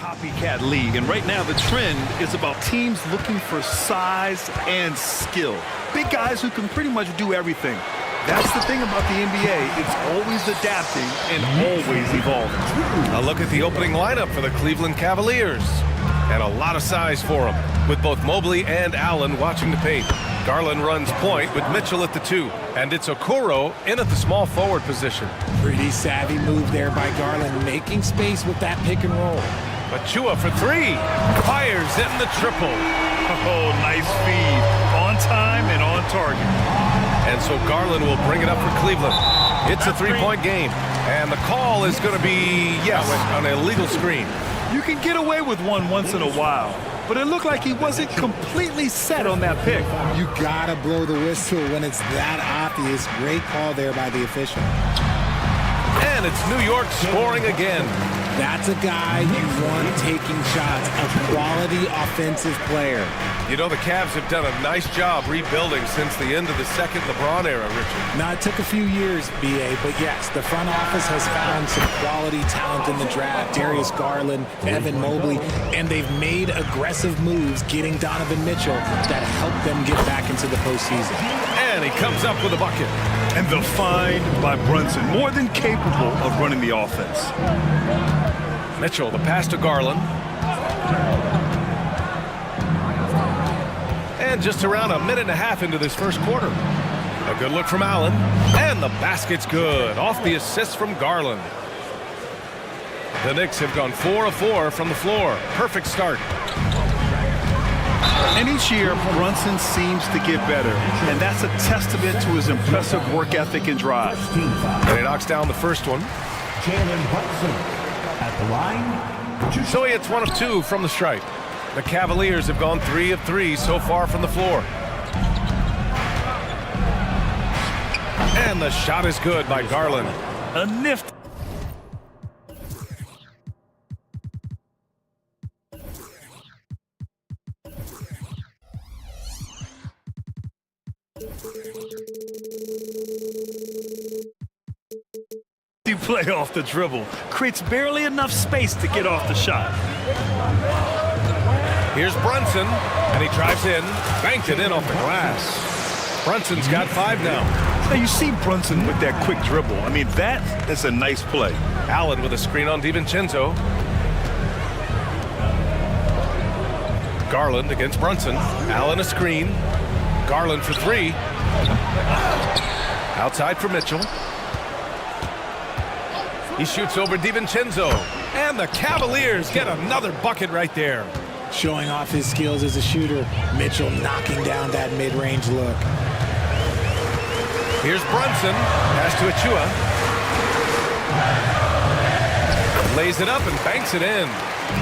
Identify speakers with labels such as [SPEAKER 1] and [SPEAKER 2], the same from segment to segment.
[SPEAKER 1] copycat league, and right now the trend is about teams looking for size and skill. Big guys who can pretty much do everything. That's the thing about the NBA. It's always adapting and always evolving.
[SPEAKER 2] A look at the opening lineup for the Cleveland Cavaliers. And a lot of size for them, with both Mobley and Allen watching the paint. Garland runs point with Mitchell at the 2, and it's Okoro in at the small forward position.
[SPEAKER 3] Pretty savvy move there by Garland, making space with that pick and roll.
[SPEAKER 2] Achua for 3, fires in the triple.
[SPEAKER 1] Oh, nice feed. On time and on target.
[SPEAKER 2] And so Garland will bring it up for Cleveland. It's a 3-point game, and the call is going to be, yes, an illegal screen.
[SPEAKER 1] You can get away with one once in a while, but it looked like he wasn't completely set on that pick.
[SPEAKER 3] You gotta blow the whistle when it's that obvious. Great call there by the official.
[SPEAKER 2] And it's New York scoring again.
[SPEAKER 3] That's a guy you want taking shots, a quality offensive player.
[SPEAKER 2] You know, the Cavs have done a nice job rebuilding since the end of the second LeBron era, Richard.
[SPEAKER 3] Now, it took a few years, B.A., but yes, the front office has found some quality talent in the draft. Darius Garland, Evan Mobley, and they've made aggressive moves getting Donovan Mitchell that help them get back into the postseason.
[SPEAKER 2] And he comes up with a bucket.
[SPEAKER 1] And the find by Brunson, more than capable of running the offense.
[SPEAKER 2] Mitchell, the pass to Garland. And just around a minute and a half into this first quarter. A good look from Allen. And the basket's good. Off the assist from Garland. The Knicks have gone 4 of 4 from the floor. Perfect start.
[SPEAKER 1] And each year, Brunson seems to get better. And that's a testament to his impressive work ethic and drive.
[SPEAKER 2] And he knocks down the first one. So he hits 1 of 2 from the stripe. The Cavaliers have gone 3 of 3 so far from the floor. And the shot is good by Garland.
[SPEAKER 1] A nifty. Play off the dribble. Creates barely enough space to get off the shot.
[SPEAKER 2] Here's Brunson, and he drives in, banked it in off the glass. Brunson's got 5 now.
[SPEAKER 1] Now you see Brunson with that quick dribble. I mean, that is a nice play.
[SPEAKER 2] Allen with a screen on DiVincenzo. Garland against Brunson. Allen a screen. Garland for 3. Outside for Mitchell. He shoots over DiVincenzo. And the Cavaliers get another bucket right there.
[SPEAKER 3] Showing off his skills as a shooter. Mitchell knocking down that mid-range look.
[SPEAKER 2] Here's Brunson. Pass to Achua. Lays it up and banks it in.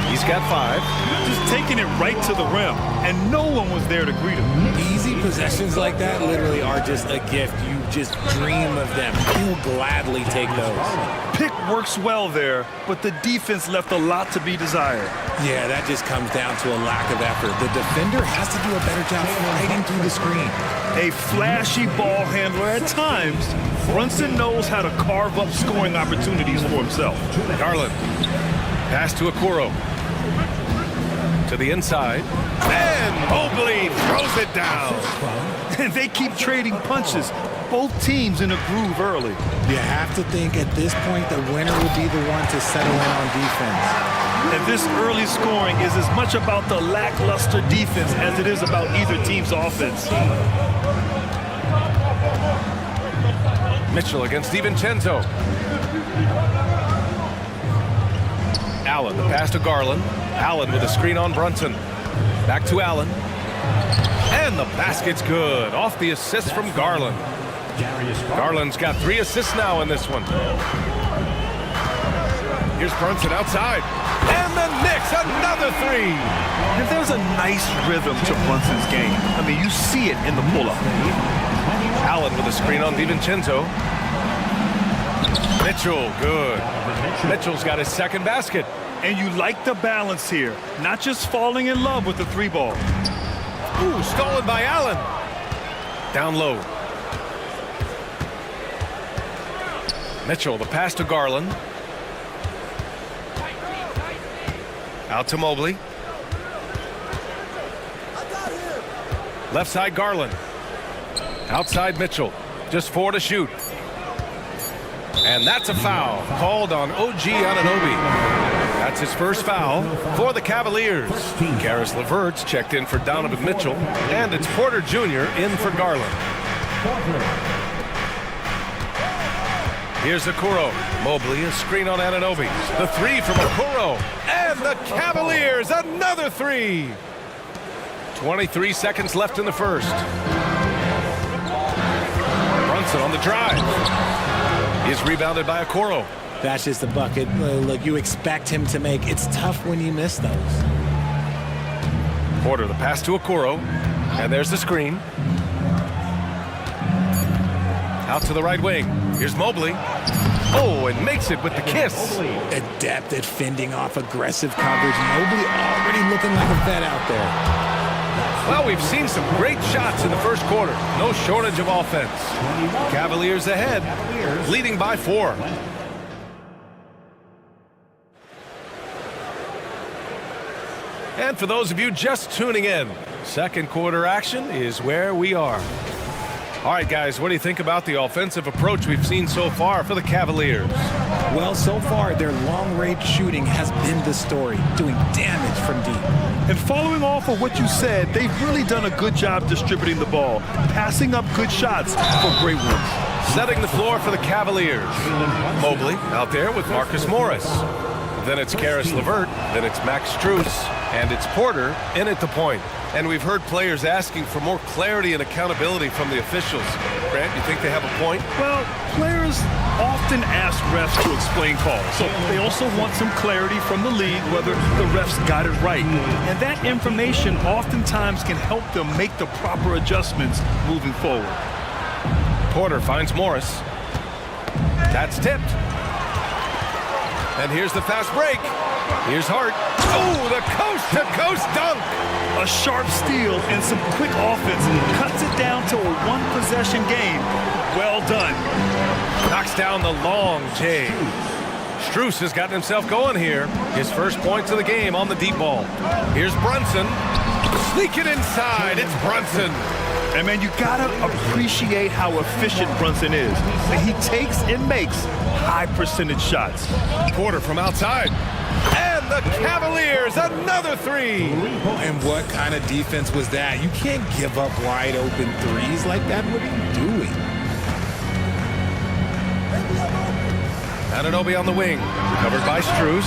[SPEAKER 2] He's got 5.
[SPEAKER 1] Just taking it right to the rim, and no one was there to greet him.
[SPEAKER 3] Easy possessions like that literally are just a gift. You just dream of them. He'll gladly take those.
[SPEAKER 1] Pick works well there, but the defense left a lot to be desired.
[SPEAKER 3] Yeah, that just comes down to a lack of effort. The defender has to do a better job fighting through the screen.
[SPEAKER 1] A flashy ball handler at times, Brunson knows how to carve up scoring opportunities for himself.
[SPEAKER 2] Garland. Pass to Okoro. To the inside. And Mobley throws it down.
[SPEAKER 1] And they keep trading punches. Both teams in a groove early.
[SPEAKER 3] You have to think at this point the winner will be the one to settle in on defense.
[SPEAKER 1] And this early scoring is as much about the lackluster defense as it is about either team's offense.
[SPEAKER 2] Mitchell against DiVincenzo. Allen, the pass to Garland. Allen with a screen on Brunson. Back to Allen. And the basket's good. Off the assist from Garland. Garland's got 3 assists now in this one. Here's Brunson outside. And the Knicks, another 3.
[SPEAKER 1] And there's a nice rhythm to Brunson's game. I mean, you see it in the pull-up.
[SPEAKER 2] Allen with a screen on DiVincenzo. Mitchell, good. Mitchell's got his second basket.
[SPEAKER 1] And you like the balance here. Not just falling in love with the 3 ball.
[SPEAKER 2] Ooh, stolen by Allen. Down low. Mitchell, the pass to Garland. Out to Mobley. Left side Garland. Outside Mitchell. Just 4 to shoot. And that's a foul called on OG Anunoby. That's his first foul for the Cavaliers. Karis LeVert's checked in for Donovan Mitchell. And it's Porter Jr. in for Garland. Here's Okoro. Mobley, a screen on Anunoby. The 3 from Okoro. And the Cavaliers, another 3. 23 seconds left in the first. Brunson on the drive. He's rebounded by Okoro.
[SPEAKER 3] That's just the bucket. Look, you expect him to make. It's tough when you miss those.
[SPEAKER 2] Porter, the pass to Okoro. And there's the screen. Out to the right wing. Here's Mobley. Oh, and makes it with the kiss.
[SPEAKER 3] Adept at fending off aggressive coverage. Mobley already looking like a vet out there.
[SPEAKER 2] Well, we've seen some great shots in the first quarter. No shortage of offense. Cavaliers ahead, leading by 4. And for those of you just tuning in, second quarter action is where we are. All right, guys, what do you think about the offensive approach we've seen so far for the Cavaliers?
[SPEAKER 3] Well, so far, their long-range shooting has been the story, doing damage from deep.
[SPEAKER 1] And following off of what you said, they've really done a good job distributing the ball, passing up good shots for great ones.
[SPEAKER 2] Setting the floor for the Cavaliers. Mobley out there with Marcus Morris. Then it's Karis LeVert, then it's Max Strus, and it's Porter in at the point. And we've heard players asking for more clarity and accountability from the officials. Grant, you think they have a point?
[SPEAKER 1] Well, players often ask refs to explain calls, so they also want some clarity from the league whether the refs got it right. And that information oftentimes can help them make the proper adjustments moving forward.
[SPEAKER 2] Porter finds Morris. That's tipped. And here's the fast break. Here's Hart. Oh, the coast-to-coast dunk.
[SPEAKER 1] A sharp steal and some quick offense cuts it down to a one-possession game. Well done.
[SPEAKER 2] Knocks down the long J. Strus has gotten himself going here. His first points of the game on the deep ball. Here's Brunson. Sneak it inside. It's Brunson.
[SPEAKER 1] And, man, you got to appreciate how efficient Brunson is. He takes and makes high-percentage shots.
[SPEAKER 2] Porter from outside. And the Cavaliers, another 3.
[SPEAKER 3] And what kind of defense was that? You can't give up wide-open threes like that. What are you doing?
[SPEAKER 2] Anunoby on the wing. Covered by Strus.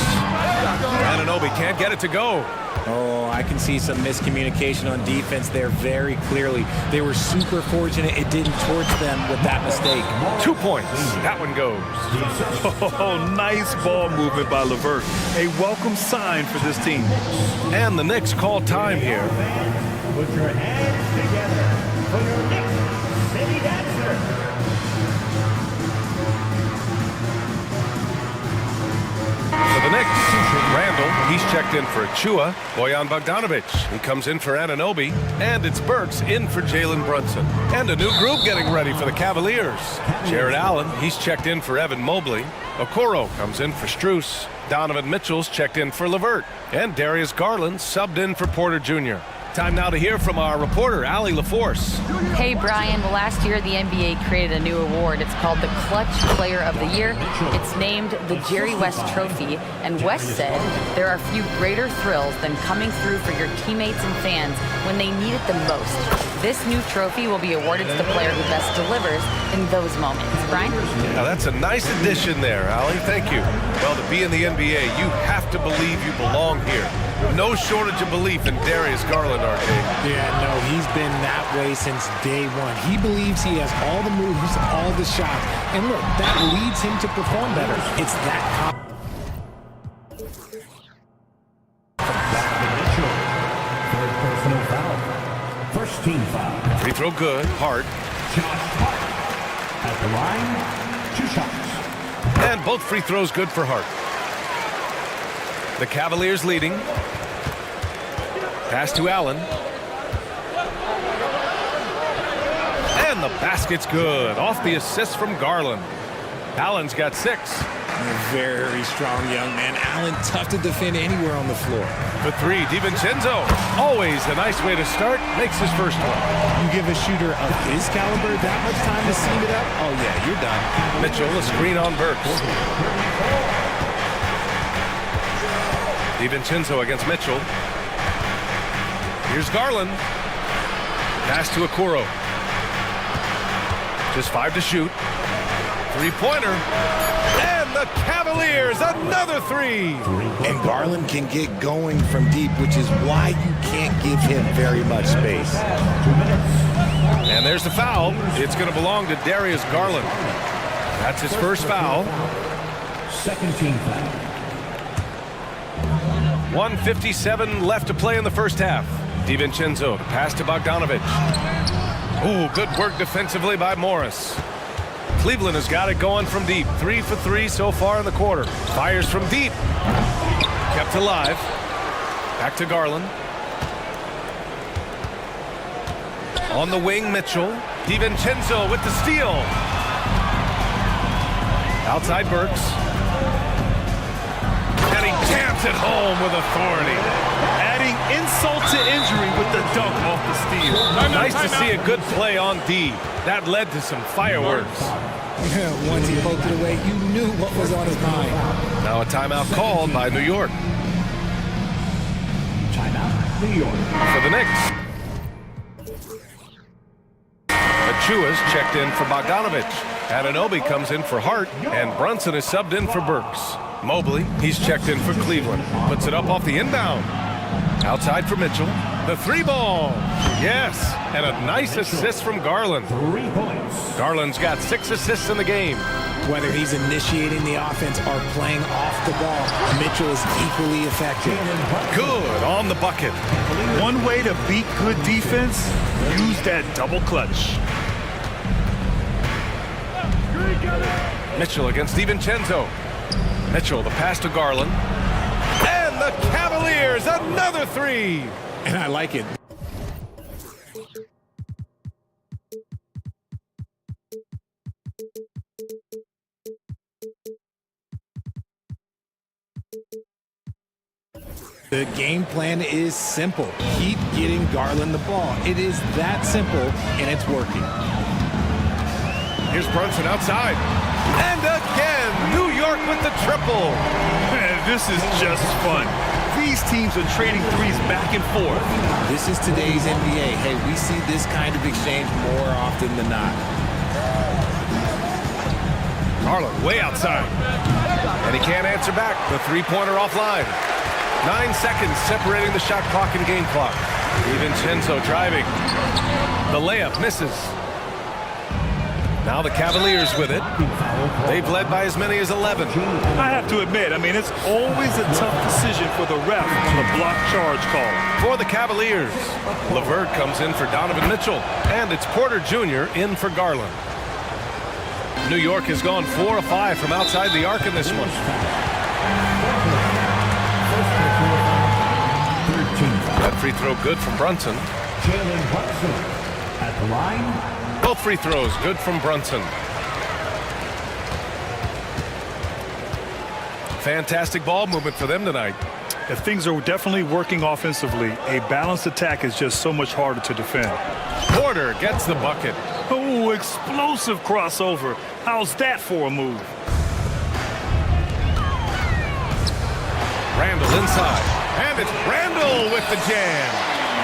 [SPEAKER 2] Anunoby can't get it to go.
[SPEAKER 3] Oh, I can see some miscommunication on defense there very clearly. They were super fortunate it didn't torch them with that mistake.
[SPEAKER 2] 2 points. That one goes.
[SPEAKER 1] Oh, nice ball movement by LeVert. A welcome sign for this team.
[SPEAKER 2] And the Knicks call time here.
[SPEAKER 4] Put your hands together for your Knicks City Dancer.
[SPEAKER 2] For the Knicks, Randall, he's checked in for Achua. Bojan Bogdanovic, he comes in for Anunoby. And it's Burks in for Jalen Brunson. And a new group getting ready for the Cavaliers. Jared Allen, he's checked in for Evan Mobley. Okoro comes in for Strus. Donovan Mitchell's checked in for LeVert. And Darius Garland subbed in for Porter Jr. Time now to hear from our reporter, Allie LaForce.
[SPEAKER 5] Hey, Brian. Well, last year, the NBA created a new award. It's called the Clutch Player of the Year. It's named the Jerry West Trophy. And West said there are few greater thrills than coming through for your teammates and fans when they need it the most. This new trophy will be awarded to the player who best delivers in those moments. Brian?
[SPEAKER 2] Now, that's a nice addition there, Allie. Thank you. Well, to be in the NBA, you have to believe you belong here. No shortage of belief in Darius Garland, RJ.
[SPEAKER 3] Yeah, no, he's been that way since day one. He believes he has all the moves, all the shots. And look, that leads him to perform better. It's that
[SPEAKER 4] Third personal foul. First team foul.
[SPEAKER 2] Free throw good. Hart.
[SPEAKER 4] Josh Hart. At the line, 2 shots.
[SPEAKER 2] And both free throws good for Hart. The Cavaliers leading. Pass to Allen. And the basket's good. Off the assist from Garland. Allen's got 6.
[SPEAKER 3] Very strong young man. Allen, tough to defend anywhere on the floor.
[SPEAKER 2] For three, DiVincenzo. Always a nice way to start. Makes his first one.
[SPEAKER 3] You give a shooter of his caliber that much time to seam it up? Oh, yeah, you're done.
[SPEAKER 2] Mitchell, a screen on Burks. DiVincenzo against Mitchell. Here's Garland. Pass to Okoro. Just 5 to shoot. Three-pointer. And the Cavaliers, another three.
[SPEAKER 3] And Garland can get going from deep, which is why you can't give him very much space.
[SPEAKER 2] And there's the foul. It's going to belong to Darius Garland. That's his first foul.
[SPEAKER 4] Second team foul.
[SPEAKER 2] 1:57 left to play in the first half. DiVincenzo, the pass to Bogdanovic. Ooh, good work defensively by Morris. Cleveland has got it going from deep. 3 for 3 so far in the quarter. Fires from deep. Kept alive. Back to Garland. On the wing, Mitchell. DiVincenzo with the steal. Outside Burks. And he jams it home with authority.
[SPEAKER 1] Adding insult to injury with the dunk off the steal.
[SPEAKER 2] Nice to see a good play on D. That led to some fireworks.
[SPEAKER 3] Once he poked it away, you knew what was on his mind.
[SPEAKER 2] Now a timeout called by New York.
[SPEAKER 4] Timeout, New York.
[SPEAKER 2] For the Knicks. Achua's checked in for Bogdanovic. Anunoby comes in for Hart, and Brunson is subbed in for Burks. Mobley, he's checked in for Cleveland. Puts it up off the inbound. Outside for Mitchell. The three ball. Yes, and a nice assist from Garland.
[SPEAKER 4] 3 points.
[SPEAKER 2] Garland's got 6 assists in the game.
[SPEAKER 3] Whether he's initiating the offense or playing off the ball, Mitchell is equally effective.
[SPEAKER 2] Good on the bucket.
[SPEAKER 1] One way to beat good defense, use that double clutch.
[SPEAKER 2] Mitchell against DiVincenzo. Mitchell, the pass to Garland. And the Cavaliers, another three.
[SPEAKER 3] And I like it. The game plan is simple. Keep getting Garland the ball. It is that simple, and it's working.
[SPEAKER 2] Here's Brunson outside. And again, New York with the triple.
[SPEAKER 1] Man, this is just fun. These teams are trading threes back and forth.
[SPEAKER 3] This is today's NBA. Hey, we see this kind of exchange more often than not.
[SPEAKER 2] Garland way outside. And he can't answer back. The three-pointer offline. 9 seconds separating the shot clock and game clock. DiVincenzo driving. The layup misses. Now the Cavaliers with it. They've led by as many as 11.
[SPEAKER 1] I have to admit, I mean, it's always a tough decision for the ref on the block charge call.
[SPEAKER 2] For the Cavaliers, LeVert comes in for Donovan Mitchell, and it's Porter Jr. in for Garland. New York has gone 4 of 5 from outside the arc in this one. That free throw good from Brunson.
[SPEAKER 4] Jalen Brunson at the line.
[SPEAKER 2] Both free throws good from Brunson. Fantastic ball movement for them tonight.
[SPEAKER 1] If things are definitely working offensively, a balanced attack is just so much harder to defend.
[SPEAKER 2] Porter gets the bucket.
[SPEAKER 1] Oh, explosive crossover. How's that for a move?
[SPEAKER 2] Randall inside. And it's Randall with the jam.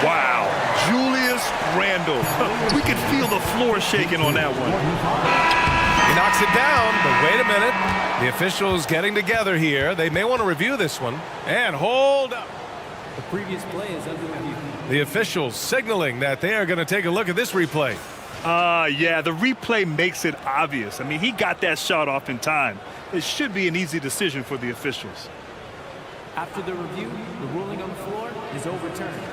[SPEAKER 1] Wow. Julius Randle. We can feel the floor shaking on that one.
[SPEAKER 2] He knocks it down, but wait a minute. The officials getting together here. They may want to review this one. And hold up.
[SPEAKER 6] The previous play is under review.
[SPEAKER 2] The officials signaling that they are going to take a look at this replay.
[SPEAKER 1] Yeah, the replay makes it obvious. I mean, he got that shot off in time. It should be an easy decision for the officials.
[SPEAKER 6] After the review, the ruling on the floor is overturned.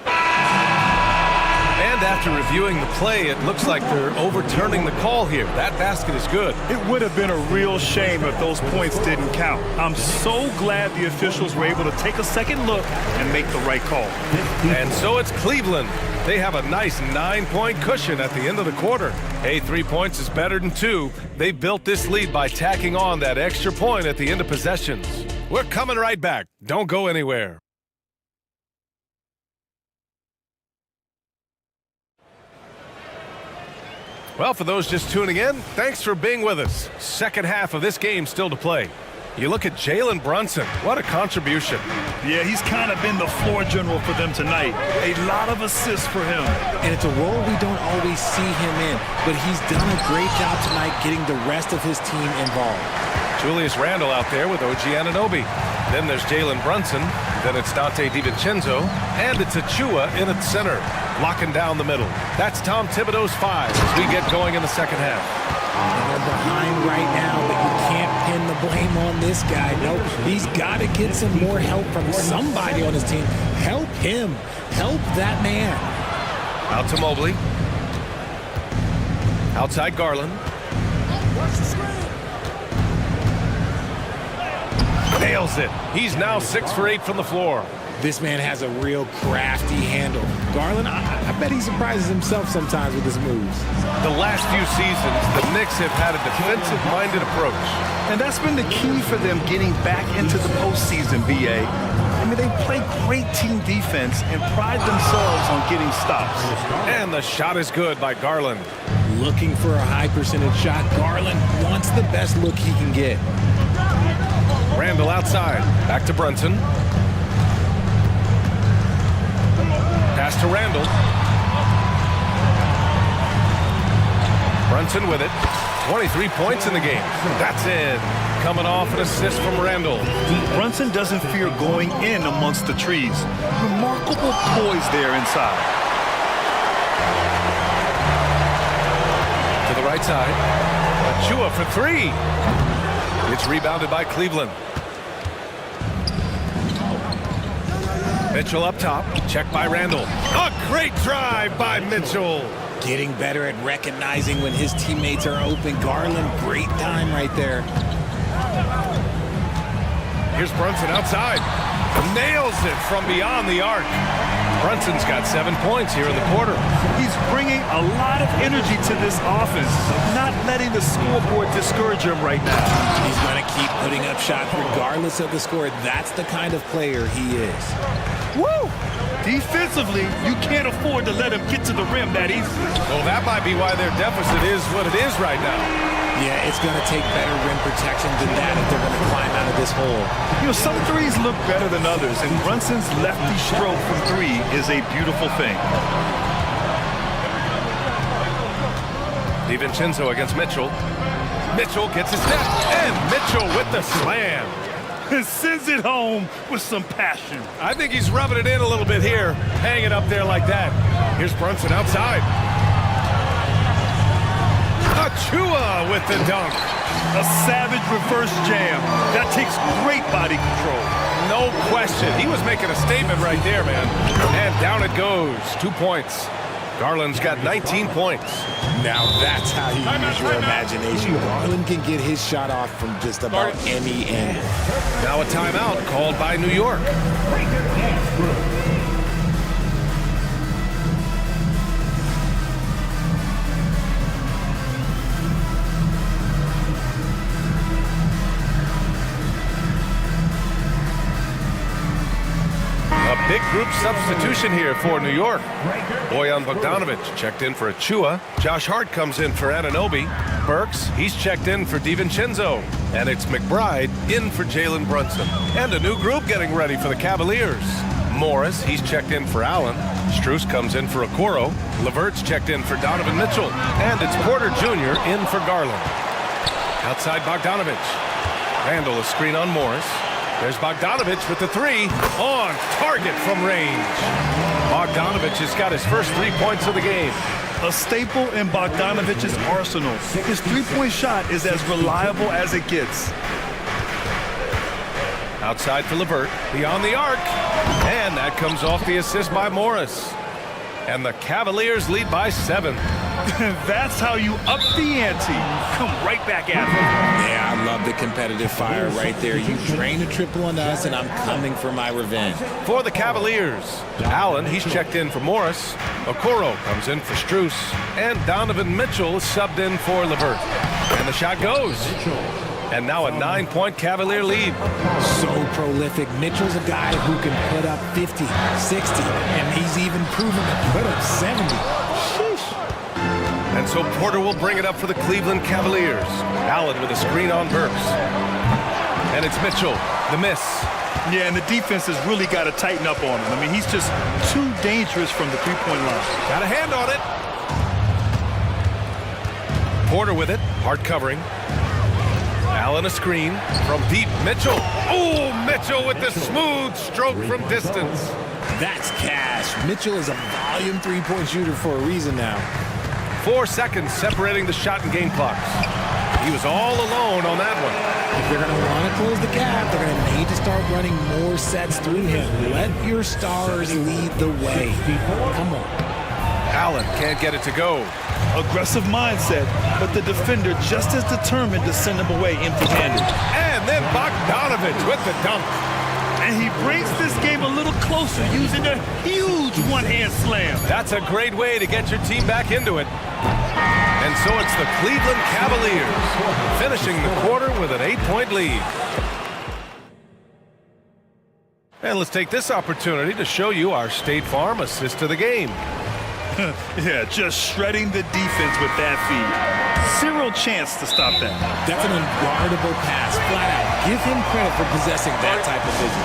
[SPEAKER 2] And And after reviewing the play, it looks like they're overturning the call here. That basket is good.
[SPEAKER 1] It would have been a real shame if those points didn't count. I'm so glad the officials were able to take a second look and make the right call.
[SPEAKER 2] And so it's Cleveland. They have a nice 9-point cushion at the end of the quarter. Hey, 3 points is better than 2. They built this lead by tacking on that extra point at the end of possessions. We're coming right back. Don't go anywhere. Well, for those just tuning in, thanks for being with us. Second half of this game still to play. You look at Jalen Brunson. What a contribution.
[SPEAKER 1] Yeah, he's kind of been the floor general for them tonight. A lot of assists for him.
[SPEAKER 3] And it's a role we don't always see him in, but he's done a great job tonight getting the rest of his team involved.
[SPEAKER 2] Julius Randle out there with OG Anunoby. Then there's Jalen Brunson. Then it's Dante DiVincenzo. And it's Achua in at center, locking down the middle. That's Tom Thibodeau's 5 as we get going in the second half.
[SPEAKER 3] And they're behind right now, but you can't pin the blame on this guy. Nope, he's got to get some more help from somebody on his team. Help him. Help that man.
[SPEAKER 2] Out to Mobley. Outside Garland. Nails it. He's now 6 for 8 from the floor.
[SPEAKER 3] This man has a real crafty handle. Garland, I bet he surprises himself sometimes with his moves.
[SPEAKER 2] The last few seasons, the Knicks have had a defensive-minded approach.
[SPEAKER 1] And that's been the key for them getting back into the postseason, BA. I mean, they play great team defense and pride themselves on getting stops.
[SPEAKER 2] And the shot is good by Garland.
[SPEAKER 3] Looking for a high percentage shot. Garland wants the best look he can get.
[SPEAKER 2] Randle outside. Back to Brunson. Pass to Randle. Brunson with it. 23 points in the game. That's in. Coming off an assist from Randle.
[SPEAKER 1] Brunson doesn't fear going in amongst the trees. Remarkable poise there inside.
[SPEAKER 2] To the right side. Achua for 3. It's rebounded by Cleveland. Mitchell up top. Check by Randle. A great drive by Mitchell.
[SPEAKER 3] Getting better at recognizing when his teammates are open. Garland, great time right there.
[SPEAKER 2] Here's Brunson outside. Nails it from beyond the arc. Brunson's got 7 points here in the quarter.
[SPEAKER 1] He's bringing a lot of energy to this offense, not letting the scoreboard discourage him right now.
[SPEAKER 3] He's going to keep putting up shots regardless of the score. That's the kind of player he is.
[SPEAKER 1] Woo! Defensively, you can't afford to let him get to the rim that easy.
[SPEAKER 2] Well, that might be why their deficit is what it is right now.
[SPEAKER 3] Yeah, it's going to take better rim protection than that if they're going to climb out of this hole.
[SPEAKER 1] You know, some threes look better than others, and Brunson's lefty stroke from 3 is a beautiful thing.
[SPEAKER 2] DiVincenzo against Mitchell. Mitchell gets a step, and Mitchell with the slam.
[SPEAKER 1] And sends it home with some passion.
[SPEAKER 2] I think he's rubbing it in a little bit here, hanging up there like that. Here's Brunson outside. Achua with the dunk.
[SPEAKER 1] A savage reverse jam. That takes great body control.
[SPEAKER 2] No question. He was making a statement right there, man. And down it goes. 2 points. Garland's got 19 points.
[SPEAKER 3] Now that's how you use your imagination. Garland can get his shot off from just about any angle.
[SPEAKER 2] Now a timeout called by New York. A big group substitution here for New York. Bojan Bogdanovic checked in for Achua. Josh Hart comes in for Anunoby. Burks, he's checked in for DiVincenzo. And it's McBride in for Jalen Brunson. And a new group getting ready for the Cavaliers. Morris, he's checked in for Allen. Strus comes in for Okoro. Levert's checked in for Donovan Mitchell. And it's Porter Jr. in for Garland. Outside Bogdanovic. Randle a screen on Morris. There's Bogdanovic with the 3 on target from range. Bogdanovic has got his first 3 points of the game.
[SPEAKER 1] A staple in Bogdanovic's arsenal. His three-point shot is as reliable as it gets.
[SPEAKER 2] Outside for Levert, beyond the arc. And that comes off the assist by Morris. And the Cavaliers lead by 7.
[SPEAKER 1] That's how you up the ante. Come right back at them.
[SPEAKER 3] Yeah, I love the competitive fire right there. You drain a triple on us, and I'm coming for my revenge.
[SPEAKER 2] For the Cavaliers, Allen, he's checked in for Morris. Okoro comes in for Strus. And Donovan Mitchell is subbed in for LeVert. And the shot goes. And now a 9-point Cavalier lead.
[SPEAKER 3] So prolific. Mitchell's a guy who can put up 50, 60, and he's even proven to put up 70. Sheesh.
[SPEAKER 2] And so Porter will bring it up for the Cleveland Cavaliers. Allen with a screen on Burks. And it's Mitchell, the miss.
[SPEAKER 1] Yeah, and the defense has really got to tighten up on him. I mean, he's just too dangerous from the three-point line.
[SPEAKER 2] Got a hand on it. Porter with it, hard covering. Allen a screen from deep. Mitchell. Oh, Mitchell with the smooth stroke from distance.
[SPEAKER 3] That's cash. Mitchell is a volume three-point shooter for a reason now.
[SPEAKER 2] 4 seconds separating the shot and game clocks. He was all alone on that one.
[SPEAKER 3] If they're going to want to close the gap, they're going to need to start running more sets through him. Let your stars lead the way. Come on.
[SPEAKER 2] Allen can't get it to go.
[SPEAKER 1] Aggressive mindset, but the defender just as determined to send him away empty-handed.
[SPEAKER 2] And then Bogdanovich with the dunk.
[SPEAKER 1] And he brings this game a little closer using a huge one-hand slam.
[SPEAKER 2] That's a great way to get your team back into it. And so it's the Cleveland Cavaliers finishing the quarter with an 8-point lead. And let's take this opportunity to show you our State Farm assist to the game.
[SPEAKER 1] Yeah, just shredding the defense with that feed. Zero chance to stop that.
[SPEAKER 3] That's an unguardable pass, flat out. Give him credit for possessing that type of vision.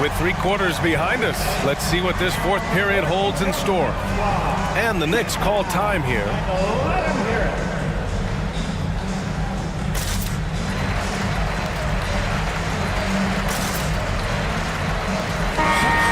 [SPEAKER 2] With 3 quarters behind us, let's see what this 4th period holds in store. And the Knicks call time here.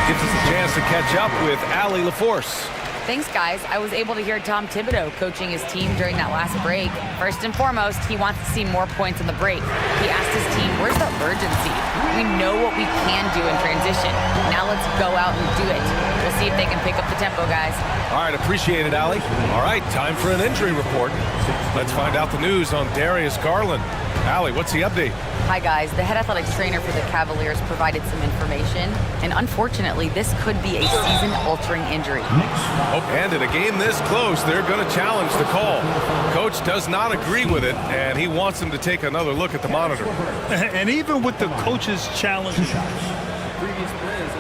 [SPEAKER 2] Gives us a chance to catch up with Allie LaForce.
[SPEAKER 5] Thanks, guys. I was able to hear Tom Thibodeau coaching his team during that last break. First and foremost, he wants to see more points on the break. He asked his team, where's the urgency? We know what we can do in transition. Now let's go out and do it. We'll see if they can pick up the tempo, guys.
[SPEAKER 2] All right, appreciate it, Allie. All right, time for an injury report. Let's find out the news on Darius Garland. Allie, what's the update?
[SPEAKER 5] Hi, guys. The head athletics trainer for the Cavaliers provided some information, and unfortunately, this could be a season-altering injury.
[SPEAKER 2] Oh, and in a game this close, they're going to challenge the call. Coach does not agree with it, and he wants him to take another look at the monitor.
[SPEAKER 1] And even with the coach's challenge,
[SPEAKER 6] Previous players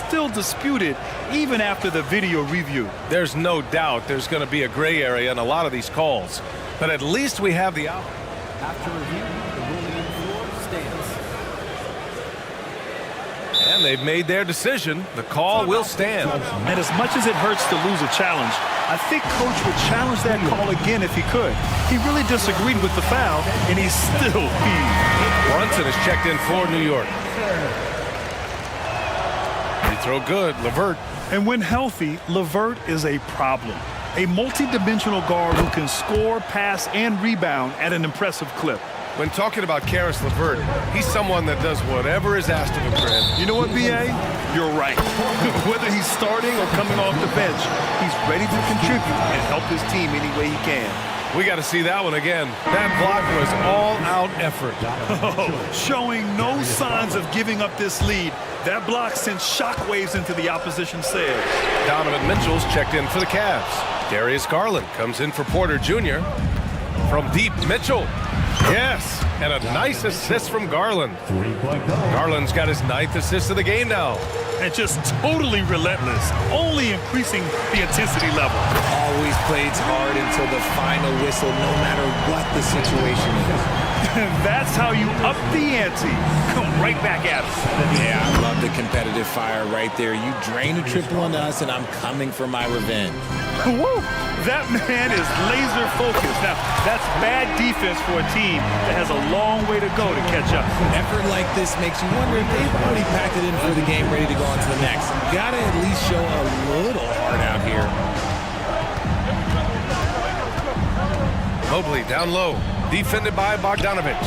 [SPEAKER 1] still disputed even after the video review.
[SPEAKER 2] There's no doubt there's going to be a gray area in a lot of these calls, but at least we have the option.
[SPEAKER 6] after review, the ruling on the floor stands.
[SPEAKER 2] And they've made their decision. The call will stand.
[SPEAKER 1] And as much as it hurts to lose a challenge, I think Coach would challenge that call again if he could. He really disagreed with the foul, and he's still peeved.
[SPEAKER 2] Brunson is checked in for New York. Free throw good. LeVert.
[SPEAKER 1] And when healthy, LeVert is a problem. A multi-dimensional guard who can score, pass, and rebound at an impressive clip.
[SPEAKER 2] When talking about Karis LeVert, he's someone that does whatever is asked of him, Fred.
[SPEAKER 1] You know what, B.A.? You're right. Whether he's starting or coming off the bench, he's ready to contribute and help his team any way he can.
[SPEAKER 2] We got to see that one again. That block was all-out effort.
[SPEAKER 1] Showing no signs of giving up this lead. That block sent shockwaves into the opposition sails.
[SPEAKER 2] Donovan Mitchell's checked in for the Cavs. Darius Garland comes in for Porter Jr. From deep, Mitchell. Yes, and a nice assist from Garland. Garland's got his 9th assist of the game now.
[SPEAKER 1] And just totally relentless, only increasing the intensity level.
[SPEAKER 3] Always plays hard until the final whistle, no matter what the situation is.
[SPEAKER 1] That's how you up the ante. Come right back at us.
[SPEAKER 3] Yeah, I love the competitive fire right there. You drain a triple on us, and I'm coming for my revenge.
[SPEAKER 1] Woo! That man is laser focused. Now, that's bad defense for a team that has a long way to go to catch up.
[SPEAKER 3] Effort like this makes you wonder if they've already packed it in for the game, ready to go on to the next. Gotta at least show a little heart out here.
[SPEAKER 2] Mobley down low, defended by Bogdanovich.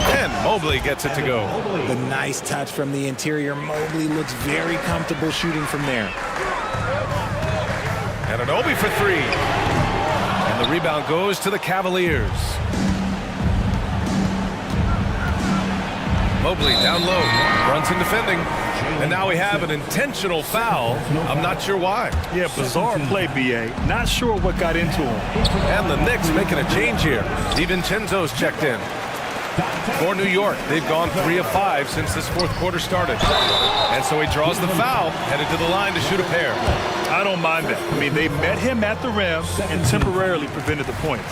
[SPEAKER 2] And Mobley gets it to go.
[SPEAKER 3] The nice touch from the interior. Mobley looks very comfortable shooting from there.
[SPEAKER 2] And an Obi for three. And the rebound goes to the Cavaliers. Mobley down low. Brunson defending. And now we have an intentional foul. I'm not sure why.
[SPEAKER 1] Yeah, bizarre play, B.A. Not sure what got into him.
[SPEAKER 2] And the Knicks making a change here. DiVincenzo's checked in. For New York, they've gone 3 of 5 since this fourth quarter started. And so he draws the foul, headed to the line to shoot a pair.
[SPEAKER 1] I don't mind that. I mean, they met him at the rim and temporarily prevented the points.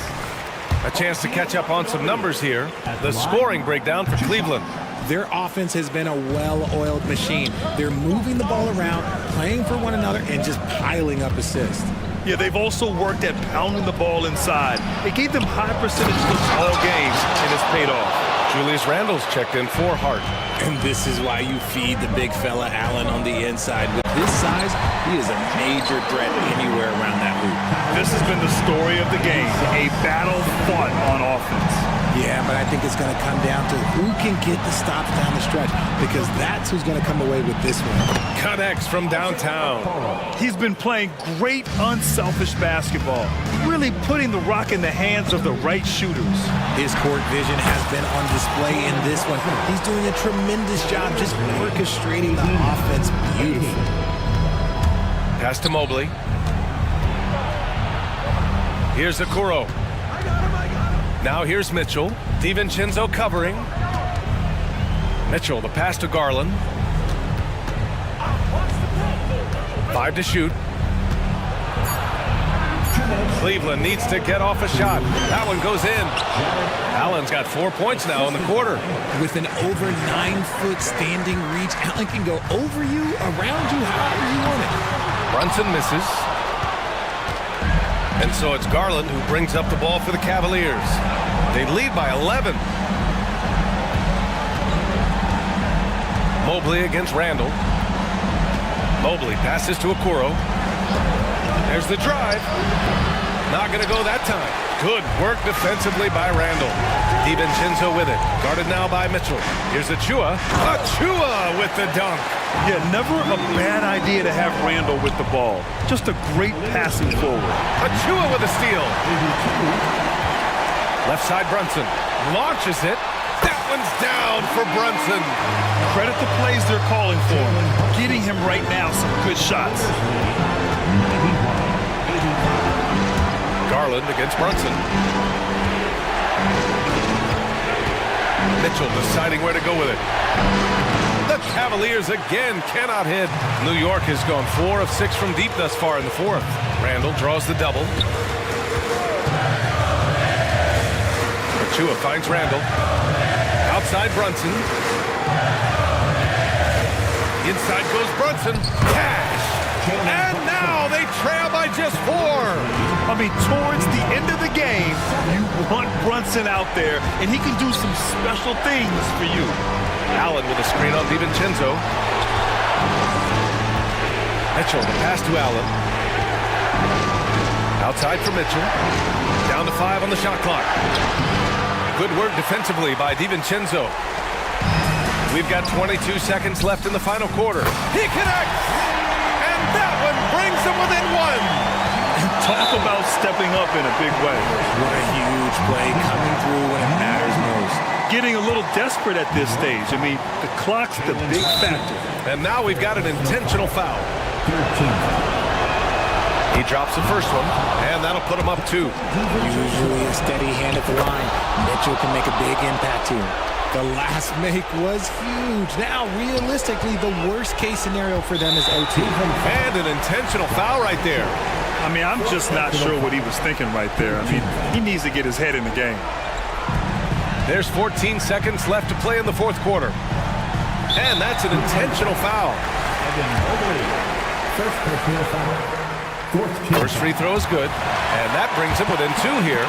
[SPEAKER 2] A chance to catch up on some numbers here. The scoring breakdown for Cleveland.
[SPEAKER 3] Their offense has been a well-oiled machine. They're moving the ball around, playing for one another, and just piling up assists.
[SPEAKER 1] Yeah, they've also worked at pounding the ball inside. It gave them high percentage looks all game, and it's paid off.
[SPEAKER 2] Julius Randle's checked in for Hart.
[SPEAKER 3] And this is why you feed the big fella Allen on the inside. With his size, he is a major threat anywhere around that loop.
[SPEAKER 1] This has been the story of the game, a battle fought on offense.
[SPEAKER 3] Yeah, but I think it's going to come down to who can get the stops down the stretch, because that's who's going to come away with this one.
[SPEAKER 2] Connects from downtown.
[SPEAKER 1] He's been playing great, unselfish basketball, really putting the rock in the hands of the right shooters.
[SPEAKER 3] His court vision has been on display in this one. He's doing a tremendous job just orchestrating the offense beautifully.
[SPEAKER 2] Pass to Mobley. Here's Okoro. Now here's Mitchell. DiVincenzo covering. Mitchell, the pass to Garland. 5 to shoot. Cleveland needs to get off a shot. That one goes in. Allen's got 4 points now in the quarter.
[SPEAKER 3] With an over 9-foot standing reach, Allen can go over you, around you, however you want it.
[SPEAKER 2] Brunson misses. And so it's Garland who brings up the ball for the Cavaliers. They lead by 11. Mobley against Randle. Mobley passes to Okoro. There's the drive. Not going to go that time. Good work defensively by Randle. DiVincenzo with it. Guarded now by Mitchell. Here's Achua. Achua with the dunk.
[SPEAKER 1] Yeah, never a bad idea to have Randle with the ball. Just a great passing forward.
[SPEAKER 2] Achua with a steal. Left side Brunson. Launches it. That one's down for Brunson.
[SPEAKER 1] Credit the plays they're calling for. Getting him right now some good shots.
[SPEAKER 2] Garland against Brunson. Mitchell deciding where to go with it. The Cavaliers again cannot hit. New York has gone 4 of 6 from deep thus far in the fourth. Randle draws the double. Achua finds Randle. Outside Brunson. Inside goes Brunson. Cash. And now they trail by just 4.
[SPEAKER 1] I mean, towards the end of the game, you want Brunson out there, and he can do some special things for you.
[SPEAKER 2] Allen with a screen on DiVincenzo. Mitchell, the pass to Allen. Outside for Mitchell. Down to 5 on the shot clock. Good work defensively by DiVincenzo. We've got 22 seconds left in the final quarter. He connects! And that one brings him within 1.
[SPEAKER 1] Talk about stepping up in a big way.
[SPEAKER 3] What a huge play coming through when it matters most.
[SPEAKER 1] Getting a little desperate at this stage. I mean, the clock's the big factor.
[SPEAKER 2] And now we've got an intentional foul. He drops the first one, and that'll put him up 2.
[SPEAKER 3] Usually a steady hand at the line. Mitchell can make a big impact here. The last make was huge. Now, realistically, the worst-case scenario for them is OT.
[SPEAKER 2] And an intentional foul right there.
[SPEAKER 1] I mean, I'm just not sure what he was thinking right there. I mean, he needs to get his head in the game.
[SPEAKER 2] There's 14 seconds left to play in the fourth quarter. And that's an intentional foul. First free throw is good. And that brings him within 2 here.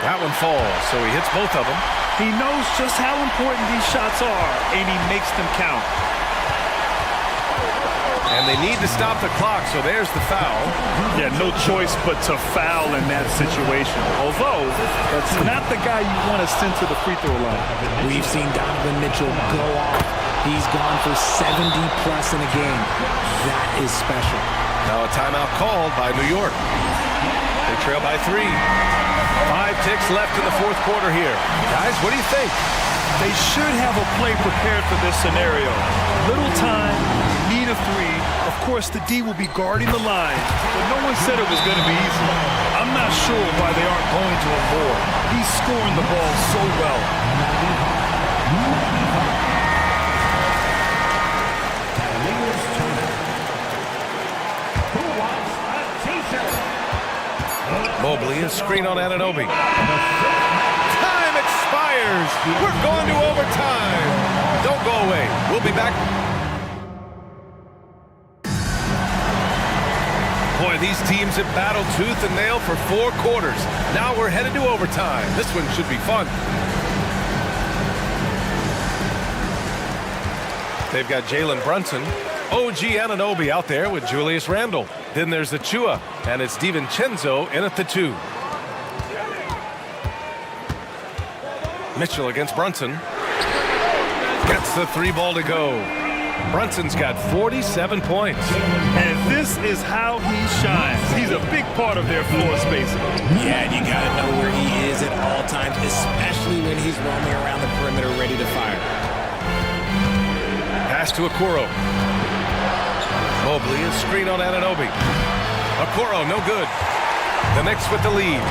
[SPEAKER 2] That one falls, so he hits both of them.
[SPEAKER 1] He knows just how important these shots are, and he makes them count.
[SPEAKER 2] And they need to stop the clock, so there's the foul.
[SPEAKER 1] Yeah, no choice but to foul in that situation. Although, that's not the guy you want to send to the free throw line.
[SPEAKER 3] We've seen Donovan Mitchell go off. He's gone for 70 plus in a game. That is special.
[SPEAKER 2] Now a timeout called by New York. They trail by 3. 5 ticks left in the fourth quarter here. Guys, what do you think?
[SPEAKER 1] They should have a play prepared for this scenario. Little time, need a 3. Of course, the D will be guarding the line, but no one said it was going to be easy. I'm not sure why they aren't going to him more. He's scoring the ball so well.
[SPEAKER 2] Mobley, a screen on Anunoby. Time expires. We're going to overtime. Don't go away. We'll be back. Boy, these teams have battled tooth and nail for 4 quarters. Now we're headed to overtime. This one should be fun. They've got Jalen Brunson. OG Anunoby out there with Julius Randle. Then there's Achua, and it's DiVincenzo in at the 2. Mitchell against Brunson. Gets the 3 ball to go. Brunson's got 47 points.
[SPEAKER 1] And this is how he shines. He's a big part of their floor spacing.
[SPEAKER 3] Yeah, and you got to know where he is at all times, especially when he's roaming around the perimeter ready to fire.
[SPEAKER 2] Pass to Okoro. Mobley, a screen on Anunoby. Okoro, no good. The Knicks with the lead.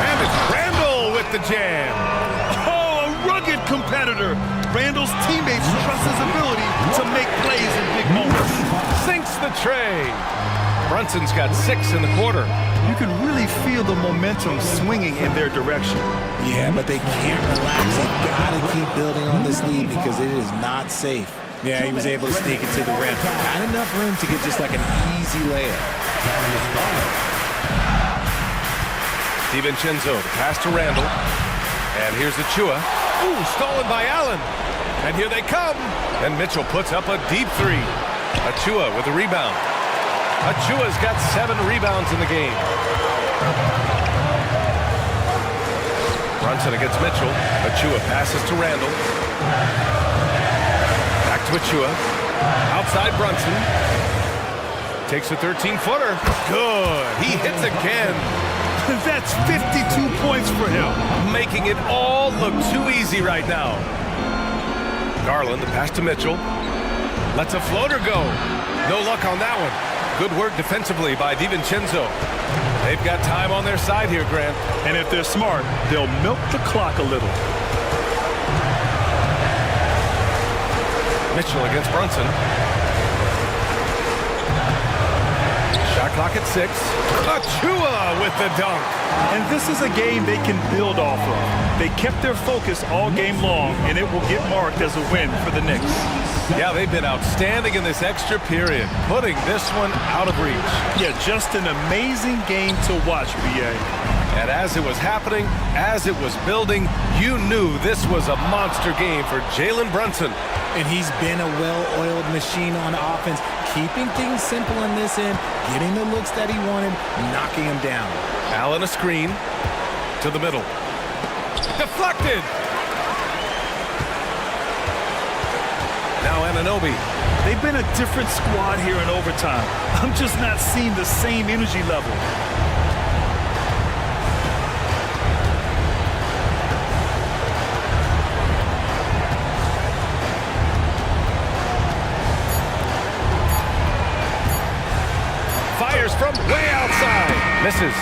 [SPEAKER 2] And it's Randle with the jam.
[SPEAKER 1] Oh, a rugged competitor. Randle's teammates trust his ability to make plays in big moments.
[SPEAKER 2] Sinks the tray. Brunson's got 6 in the quarter.
[SPEAKER 1] You can really feel the momentum swinging in their direction.
[SPEAKER 3] Yeah, but they can't relax. They've got to keep building on this lead because it is not safe. Yeah, he was able to sneak it to the rim. Not enough room to get just like an easy layup.
[SPEAKER 2] DiVincenzo, the pass to Randle. And here's Achua. Ooh, stolen by Allen. And here they come. And Mitchell puts up a deep 3. Achua with the rebound. Achua's got 7 rebounds in the game. Brunson against Mitchell. Achua passes to Randle. Back to Achua. Outside Brunson. Takes a 13-footer. Good. He hits again.
[SPEAKER 1] That's 52 points for him.
[SPEAKER 2] Making it all look too easy right now. Garland, the pass to Mitchell. Lets a floater go. No luck on that one. Good work defensively by DiVincenzo. They've got time on their side here, Grant.
[SPEAKER 1] And if they're smart, they'll milk the clock a little.
[SPEAKER 2] Mitchell against Brunson. Shot clock at 6. Achua with the dunk.
[SPEAKER 1] And this is a game they can build off of. They kept their focus all game long, and it will get marked as a win for the Knicks.
[SPEAKER 2] Yeah, they've been outstanding in this extra period, putting this one out of reach.
[SPEAKER 1] Yeah, just an amazing game to watch, B.A.
[SPEAKER 2] And as it was happening, as it was building, you knew this was a monster game for Jalen Brunson.
[SPEAKER 3] And he's been a well-oiled machine on offense, keeping things simple on this end, getting the looks that he wanted, knocking him down.
[SPEAKER 2] Allen a screen to the middle. Deflected! Now Anunoby.
[SPEAKER 1] They've been a different squad here in overtime. I'm just not seeing the same energy level.
[SPEAKER 2] Fires from way outside. Misses.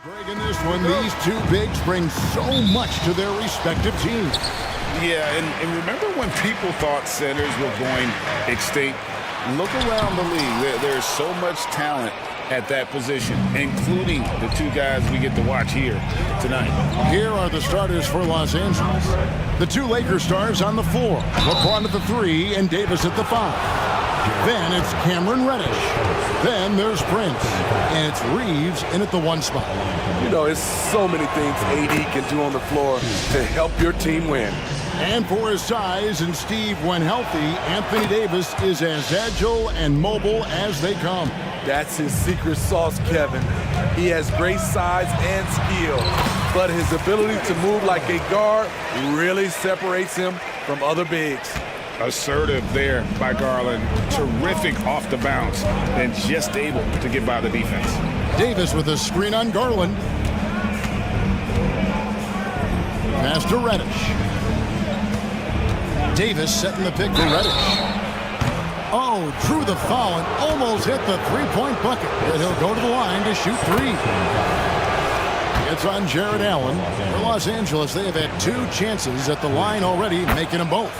[SPEAKER 7] In this one, these two bigs bring so much to their respective teams.
[SPEAKER 8] Yeah, and remember when people thought centers were going extinct? Look around the league. There's so much talent at that position, including the two guys we get to watch here tonight.
[SPEAKER 7] Here are the starters for Los Angeles. The two Lakers stars on the floor. LeBron at the 3 and Davis at the 5. Then it's Cameron Reddish. Then there's Prince. And it's Reeves in at the 1 spot.
[SPEAKER 9] You know, it's so many things AD can do on the floor to help your team win.
[SPEAKER 7] And for his size and Steve, when healthy, Anthony Davis is as agile and mobile as they come.
[SPEAKER 9] That's his secret sauce, Kevin. He has great size and skill, but his ability to move like a guard really separates him from other bigs.
[SPEAKER 8] Assertive there by Garland. Terrific off the bounce and just able to get by the defense.
[SPEAKER 7] Davis with a screen on Garland. Pass to Reddish. Davis setting the pick for Reddish. Oh, drew the foul and almost hit the three-point bucket. But he'll go to the line to shoot 3. It's on Jared Allen. For Los Angeles, they have had 2 chances at the line already, making them both.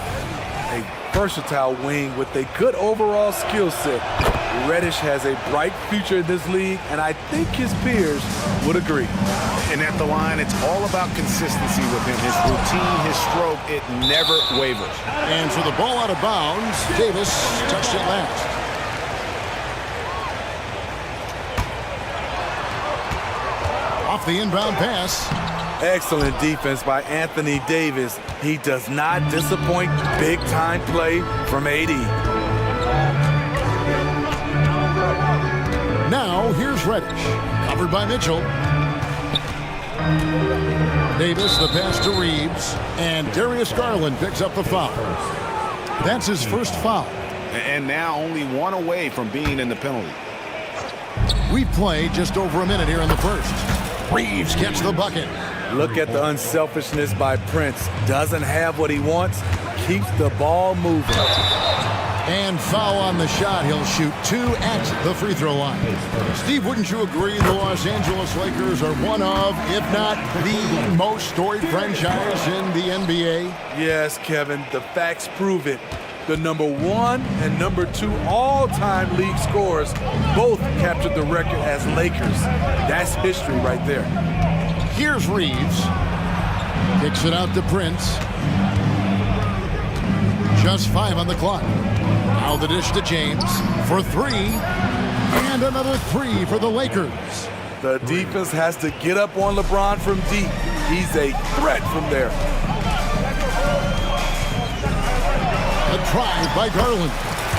[SPEAKER 9] A versatile wing with a good overall skill set. Reddish has a bright future in this league, and I think his peers would agree.
[SPEAKER 8] And at the line, it's all about consistency with him. His routine, his stroke, it never wavers.
[SPEAKER 7] And for the ball out of bounds, Davis touched it last. Off the inbound pass.
[SPEAKER 9] Excellent defense by Anthony Davis. He does not disappoint. Big-time play from AD.
[SPEAKER 7] Now, here's Reddish. Covered by Mitchell. Davis, the pass to Reeves. And Darius Garland picks up the foul. That's his first foul.
[SPEAKER 8] And now only 1 away from being in the penalty.
[SPEAKER 7] We've played just over a minute here in the first. Reeves gets the bucket.
[SPEAKER 9] Look at the unselfishness by Prince. Doesn't have what he wants. Keeps the ball moving.
[SPEAKER 7] And foul on the shot. He'll shoot 2 at the free throw line. Steve, wouldn't you agree the Los Angeles Lakers are one of, if not the most storied franchise in the NBA?
[SPEAKER 9] Yes, Kevin. The facts prove it. The number 1 and number 2 all-time league scorers both captured the record as Lakers. That's history right there.
[SPEAKER 7] Here's Reeves. Kicks it out to Prince. Just 5 on the clock. Now the dish to James for 3. And another 3 for the Lakers.
[SPEAKER 9] The defense has to get up on LeBron from deep. He's a threat from there.
[SPEAKER 7] A drive by Garland.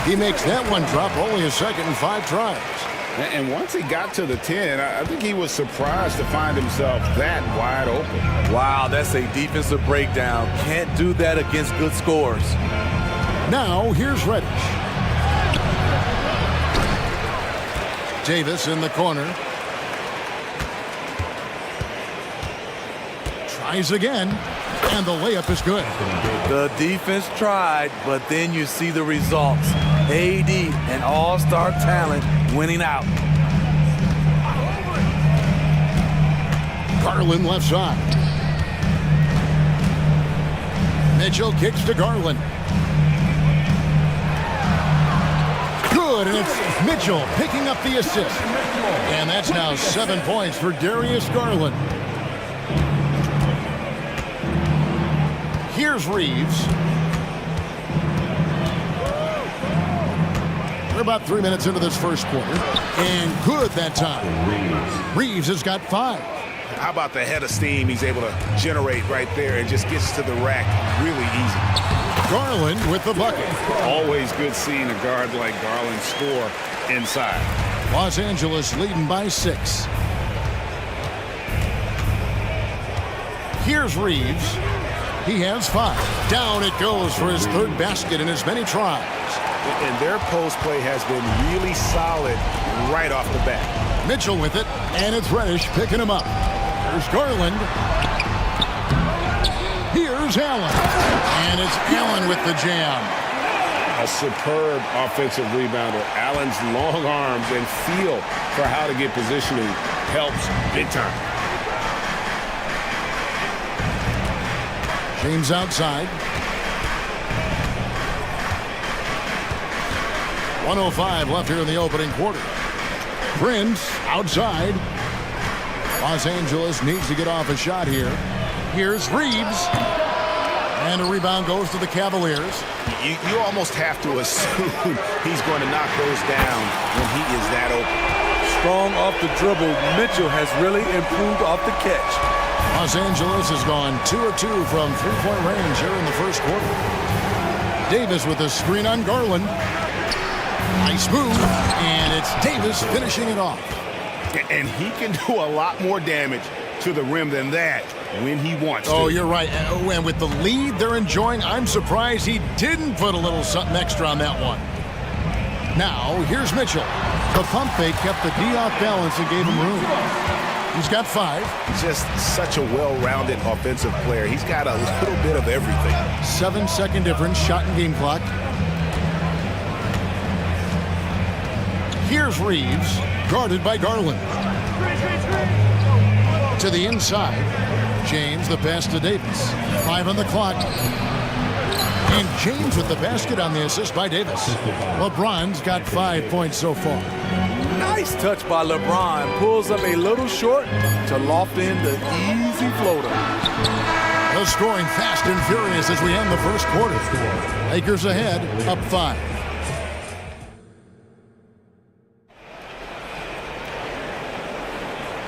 [SPEAKER 7] He makes that one drop, only a second and 5 tries.
[SPEAKER 8] And once he got to the 10, I think he was surprised to find himself that wide open.
[SPEAKER 9] Wow, that's a defensive breakdown. Can't do that against good scores.
[SPEAKER 7] Now, here's Reddish. Davis in the corner. Tries again, and the layup is good.
[SPEAKER 9] The defense tried, but then you see the results. AD, an all-star talent, winning out.
[SPEAKER 7] Garland left side. Mitchell kicks to Garland. Good, and it's Mitchell picking up the assist. And that's now 7 points for Darius Garland. Here's Reeves. We're about 3 minutes into this first quarter. And good that time. Reeves has got 5.
[SPEAKER 8] How about the head of steam he's able to generate right there and just gets to the rack really easy.
[SPEAKER 7] Garland with the bucket.
[SPEAKER 8] Always good seeing a guard like Garland score inside.
[SPEAKER 7] Los Angeles leading by 6. Here's Reeves. He has 5. Down it goes for his 3rd basket in as many tries.
[SPEAKER 8] And their post play has been really solid right off the bat.
[SPEAKER 7] Mitchell with it, and it's Reddish picking him up. Here's Garland. Here's Allen. And it's Allen with the jam.
[SPEAKER 8] A superb offensive rebounder. Allen's long arms and feel for how to get positioning helps big time.
[SPEAKER 7] James outside. 1:05 left here in the opening quarter. Prince outside. Los Angeles needs to get off a shot here. Here's Reeves. And a rebound goes to the Cavaliers.
[SPEAKER 8] You almost have to assume he's going to knock those down when he is that open.
[SPEAKER 9] Strong off the dribble. Mitchell has really improved off the catch.
[SPEAKER 7] Los Angeles has gone 2 of 2 from three-point range here in the first quarter. Davis with a screen on Garland. Nice move, and it's Davis finishing it off.
[SPEAKER 8] And he can do a lot more damage to the rim than that when he wants to.
[SPEAKER 7] Oh, you're right. And with the lead they're enjoying, I'm surprised he didn't put a little something extra on that one. Now, here's Mitchell. The pump fake kept the D off balance and gave him room. He's got 5.
[SPEAKER 8] Just such a well-rounded offensive player. He's got a little bit of everything.
[SPEAKER 7] 7-second difference, shot and game clock. Here's Reeves, guarded by Garland. To the inside. James, the pass to Davis. 5 on the clock. And James with the basket on the assist by Davis. LeBron's got 5 points so far.
[SPEAKER 9] Nice touch by LeBron. Pulls up a little short to loft in the easy floater.
[SPEAKER 7] The scoring fast and furious as we end the first quarter. Lakers ahead, up 5.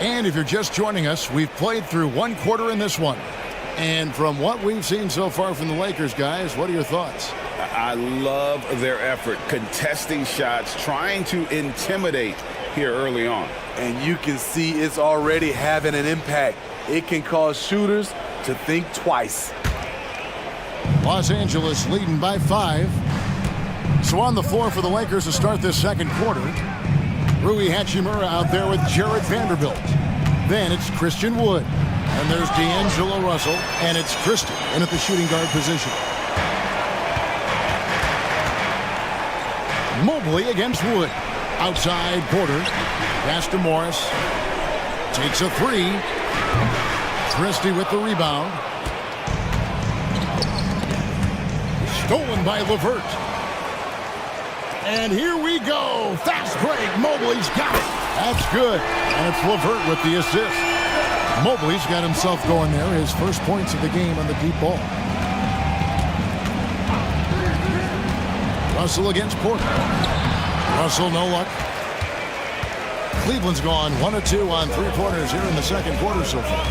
[SPEAKER 7] And if you're just joining us, we've played through one quarter in this one. And from what we've seen so far from the Lakers, guys, what are your thoughts?
[SPEAKER 8] I love their effort, contesting shots, trying to intimidate here early on.
[SPEAKER 9] And you can see it's already having an impact. It can cause shooters to think twice.
[SPEAKER 7] Los Angeles leading by 5. So on the floor for the Lakers to start this second quarter, Rui Hachimura out there with Jared Vanderbilt. Then it's Christian Wood. And there's D'Angelo Russell. And it's Christie in at the shooting guard position. Mobley against Wood. Outside Porter. Pass to Morris. Takes a 3. Christie with the rebound. Stolen by LeVert. And here we go. Fast break. Mobley's got it. That's good. And it's LeVert with the assist. Mobley's got himself going there. His first points of the game on the deep ball. Russell against Porter. Russell, no luck. Cleveland's gone 1 of 2 on three-pointers here in the second quarter so far.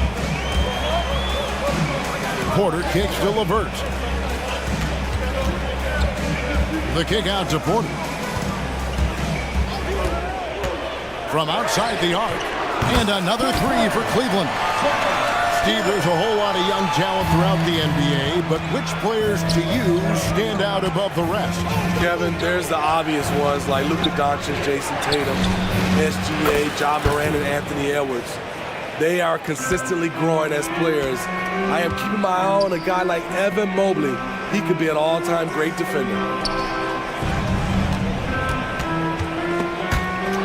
[SPEAKER 7] Porter kicks to LeVert. The kick out to Porter. From outside the arc. And another 3 for Cleveland. Steve, there's a whole lot of young talent throughout the NBA, but which players to you stand out above the rest?
[SPEAKER 9] Kevin, there's the obvious ones like Luka Doncic, Jason Tatum, SGA, John Moran, and Anthony Edwards. They are consistently growing as players. I am keeping my eye on a guy like Evan Mobley. He could be an all-time great defender.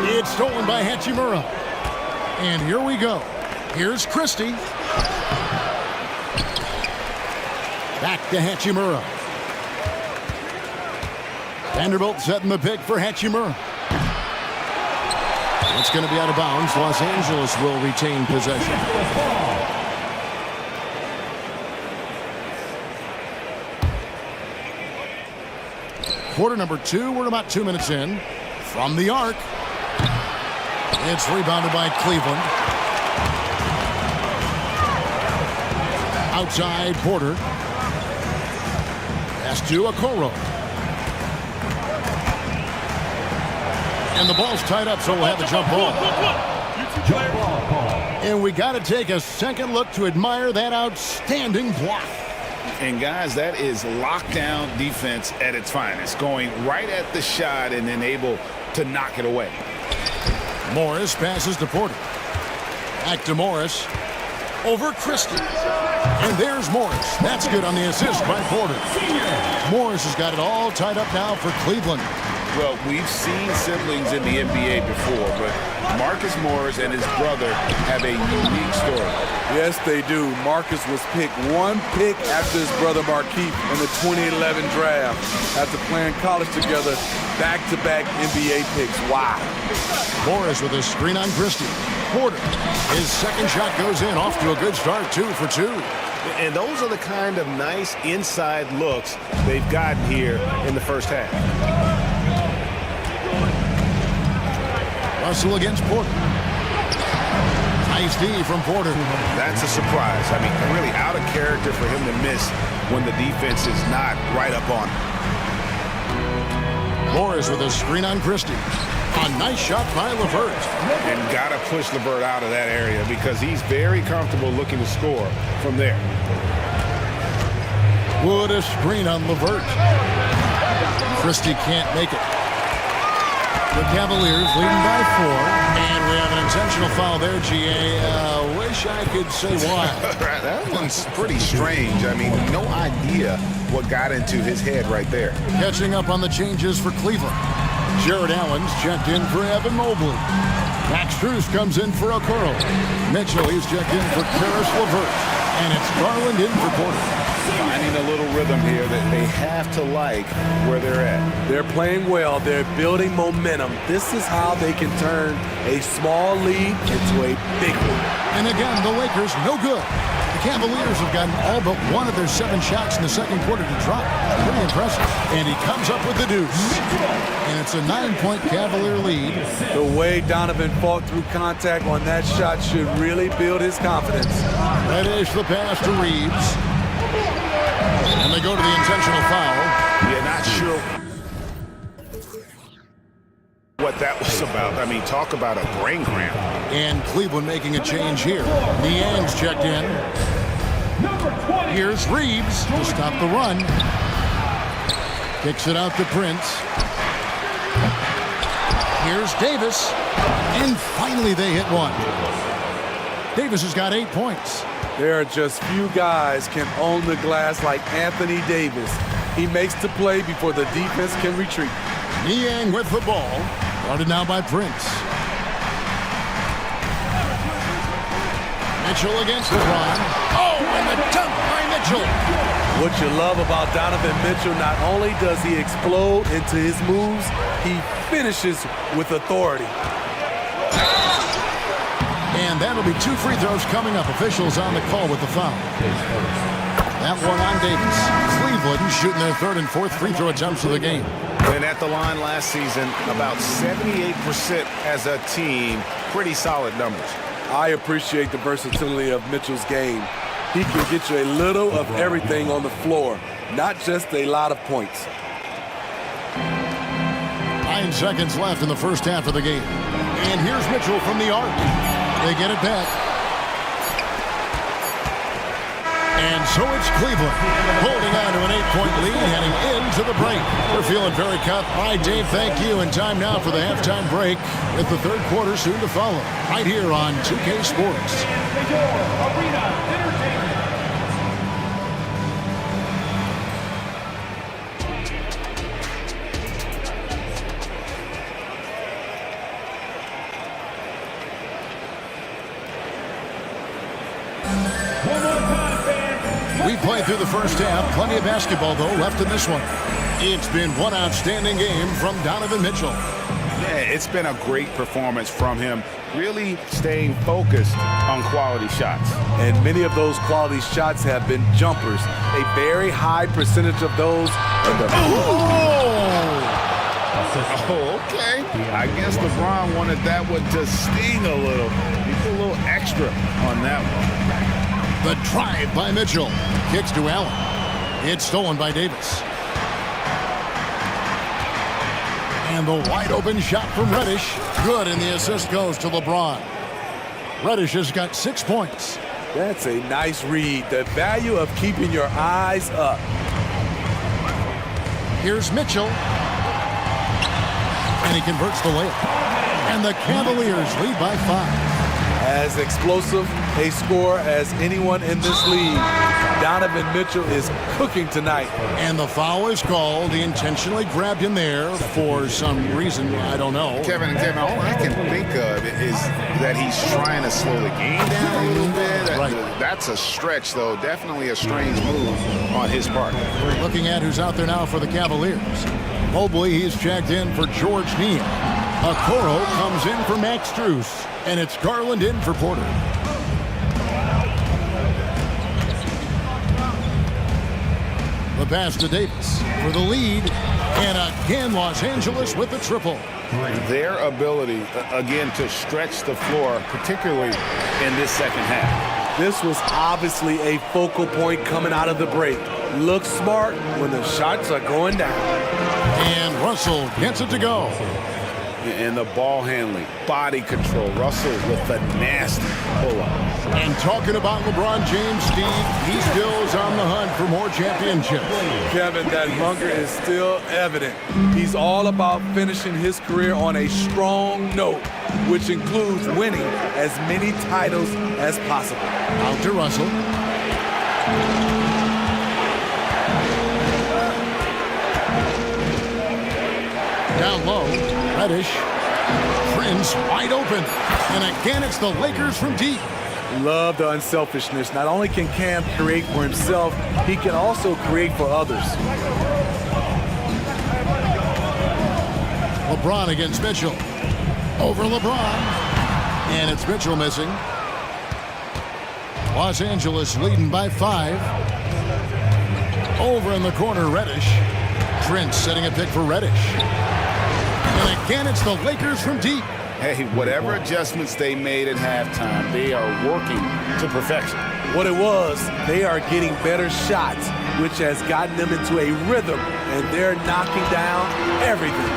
[SPEAKER 7] It's stolen by Hachimura. And here we go. Here's Christie. Back to Hachimura. Vanderbilt setting the pick for Hachimura. It's going to be out of bounds. Los Angeles will retain possession. Quarter number 2. We're about 2 minutes in. From the arc. It's rebounded by Cleveland. Outside Porter. Pass to Okoro. And the ball's tied up, so we'll have a jump ball. And we got to take a second look to admire that outstanding block.
[SPEAKER 8] And guys, that is lockdown defense at its finest. Going right at the shot and then able to knock it away.
[SPEAKER 7] Morris passes to Porter. Back to Morris. Over Christie. And there's Morris. That's good on the assist by Porter. Morris has got it all tied up now for Cleveland.
[SPEAKER 8] Well, we've seen siblings in the NBA before, but Marcus Morris and his brother have a unique story.
[SPEAKER 9] Yes, they do. Marcus was picked one pick after his brother Markeith in the 2011 draft after playing college together, back-to-back NBA picks. Wow.
[SPEAKER 7] Morris with a screen on Christie. Porter, his second shot goes in, off to a good start, 2 for 2.
[SPEAKER 2] And those are the kind of nice inside looks they've gotten here in the first half.
[SPEAKER 7] Russell against Porter. Nice D from Porter.
[SPEAKER 2] That's a surprise. I mean, really out of character for him to miss when the defense is not right up on him.
[SPEAKER 7] Morris with a screen on Christie. A nice shot by LeVert.
[SPEAKER 2] And got to push LeVert out of that area because he's very comfortable looking to score from there.
[SPEAKER 7] Wood a screen on LeVert. Christie can't make it. The Cavaliers leading by 4. And we have an intentional foul there, GA. Wish I could say why.
[SPEAKER 2] That one's pretty strange. I mean, no idea what got into his head right there.
[SPEAKER 7] Catching up on the changes for Cleveland. Jared Allen's checked in for Evan Mobley. Max Strus comes in for Okoro. Mitchell, he's checked in for Karis LeVert. And it's Garland in for Porter.
[SPEAKER 2] Finding a little rhythm here that they have to like where they're at.
[SPEAKER 9] They're playing well. They're building momentum. This is how they can turn a small lead into a big one.
[SPEAKER 7] And again, the Lakers, no good. The Cavaliers have gotten all but one of their 7 shots in the second quarter to drop. Pretty impressive. And he comes up with the deuce. And it's a 9-point Cavalier lead.
[SPEAKER 9] The way Donovan fought through contact on that shot should really build his confidence.
[SPEAKER 7] That is the pass to Reeves. And they go to the intentional foul.
[SPEAKER 2] Yeah, not sure what that was about. I mean, talk about a brain cramp.
[SPEAKER 7] And Cleveland making a change here. Niang's checked in. Here's Reeves to stop the run. Kicks it out to Prince. Here's Davis. And finally they hit one. Davis has got 8 points.
[SPEAKER 9] There are just few guys can own the glass like Anthony Davis. He makes the play before the defense can retreat.
[SPEAKER 7] Niang with the ball. Guarded now by Prince. Mitchell against LeBron. Oh, and the dunk by Mitchell.
[SPEAKER 9] What you love about Donovan Mitchell, not only does he explode into his moves, he finishes with authority.
[SPEAKER 7] And that'll be 2 free throws coming up. Officials on the call with the foul. That one on Davis. Cleveland shooting their 3rd and 4th free throw attempts of the game.
[SPEAKER 2] And at the line last season, about 78% as a team. Pretty solid numbers.
[SPEAKER 9] I appreciate the versatility of Mitchell's game. He can get you a little of everything on the floor, not just a lot of points.
[SPEAKER 7] 9 seconds left in the first half of the game. And here's Mitchell from the arc. They get it back. And so it's Cleveland holding on to an 8-point lead heading into the break. We're feeling very confident. All right, Dave, thank you. And time now for the halftime break with the 3rd quarter soon to follow. Right here on 2K Sports. We played through the first half. Plenty of basketball, though, left in this one. It's been one outstanding game from Donovan Mitchell.
[SPEAKER 2] Yeah, it's been a great performance from him, really staying focused on quality shots.
[SPEAKER 9] And many of those quality shots have been jumpers. A very high percentage of those are the...
[SPEAKER 2] Oh, okay. I guess LeBron wanted that one to sting a little. He put a little extra on that one.
[SPEAKER 7] The drive by Mitchell. Kicks to Allen. It's stolen by Davis. And the wide open shot from Reddish. Good, and the assist goes to LeBron. Reddish has got 6 points.
[SPEAKER 9] That's a nice read. The value of keeping your eyes up.
[SPEAKER 7] Here's Mitchell. And he converts the layup. And the Cavaliers lead by 5.
[SPEAKER 9] As explosive a scorer as anyone in this league. Donovan Mitchell is cooking tonight.
[SPEAKER 7] And the foul is called. He intentionally grabbed him there for some reason. I don't know.
[SPEAKER 8] Kevin, all I can think of is that he's trying to slow the game down a little bit.
[SPEAKER 7] Right.
[SPEAKER 8] That's a stretch, though. Definitely a strange move on his part.
[SPEAKER 7] Looking at who's out there now for the Cavaliers. Mobley, he's checked in for George Neal. Okoro comes in for Max Strus. And it's Garland in for Porter. The pass to Davis for the lead. And again, Los Angeles with the triple.
[SPEAKER 8] Their ability, again, to stretch the floor, particularly in this second half.
[SPEAKER 9] This was obviously a focal point coming out of the break. Look smart when the shots are going down.
[SPEAKER 7] And Russell gets it to go.
[SPEAKER 8] And the ball handling, body control. Russell with the nasty pull-up.
[SPEAKER 7] And talking about LeBron James, Steve, he still's on the hunt for more championships.
[SPEAKER 9] Kevin, that hunger is still evident. He's all about finishing his career on a strong note, which includes winning as many titles as possible.
[SPEAKER 7] Out to Russell. Down low, Reddish. Prince wide open. And again, it's the Lakers from deep.
[SPEAKER 9] Love the unselfishness. Not only can Cam create for himself, he can also create for others.
[SPEAKER 7] LeBron against Mitchell. Over LeBron. And it's Mitchell missing. Los Angeles leading by 5. Over in the corner, Reddish. Prince setting a pick for Reddish. And again, it's the Lakers from deep.
[SPEAKER 8] Hey, whatever adjustments they made at halftime, they are working to perfection.
[SPEAKER 9] What it was, they are getting better shots, which has gotten them into a rhythm, and they're knocking down everything.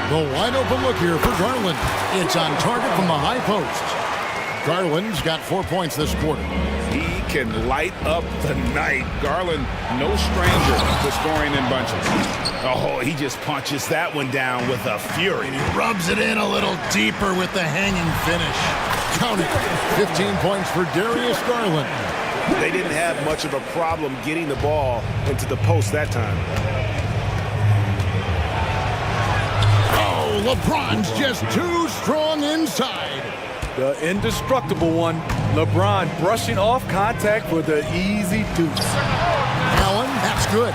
[SPEAKER 7] The wide open look here for Garland. It's on target from the high post. Garland's got 4 points this quarter.
[SPEAKER 8] He can light up the night. Garland, no stranger to scoring in bunches. Oh, he just punches that one down with a fury.
[SPEAKER 7] He rubs it in a little deeper with the hanging finish. Count it. 15 points for Darius Garland.
[SPEAKER 8] They didn't have much of a problem getting the ball into the post that time.
[SPEAKER 7] Oh, LeBron's just too strong inside.
[SPEAKER 9] The indestructible one, LeBron brushing off contact for the easy deuce.
[SPEAKER 7] Allen, that's good.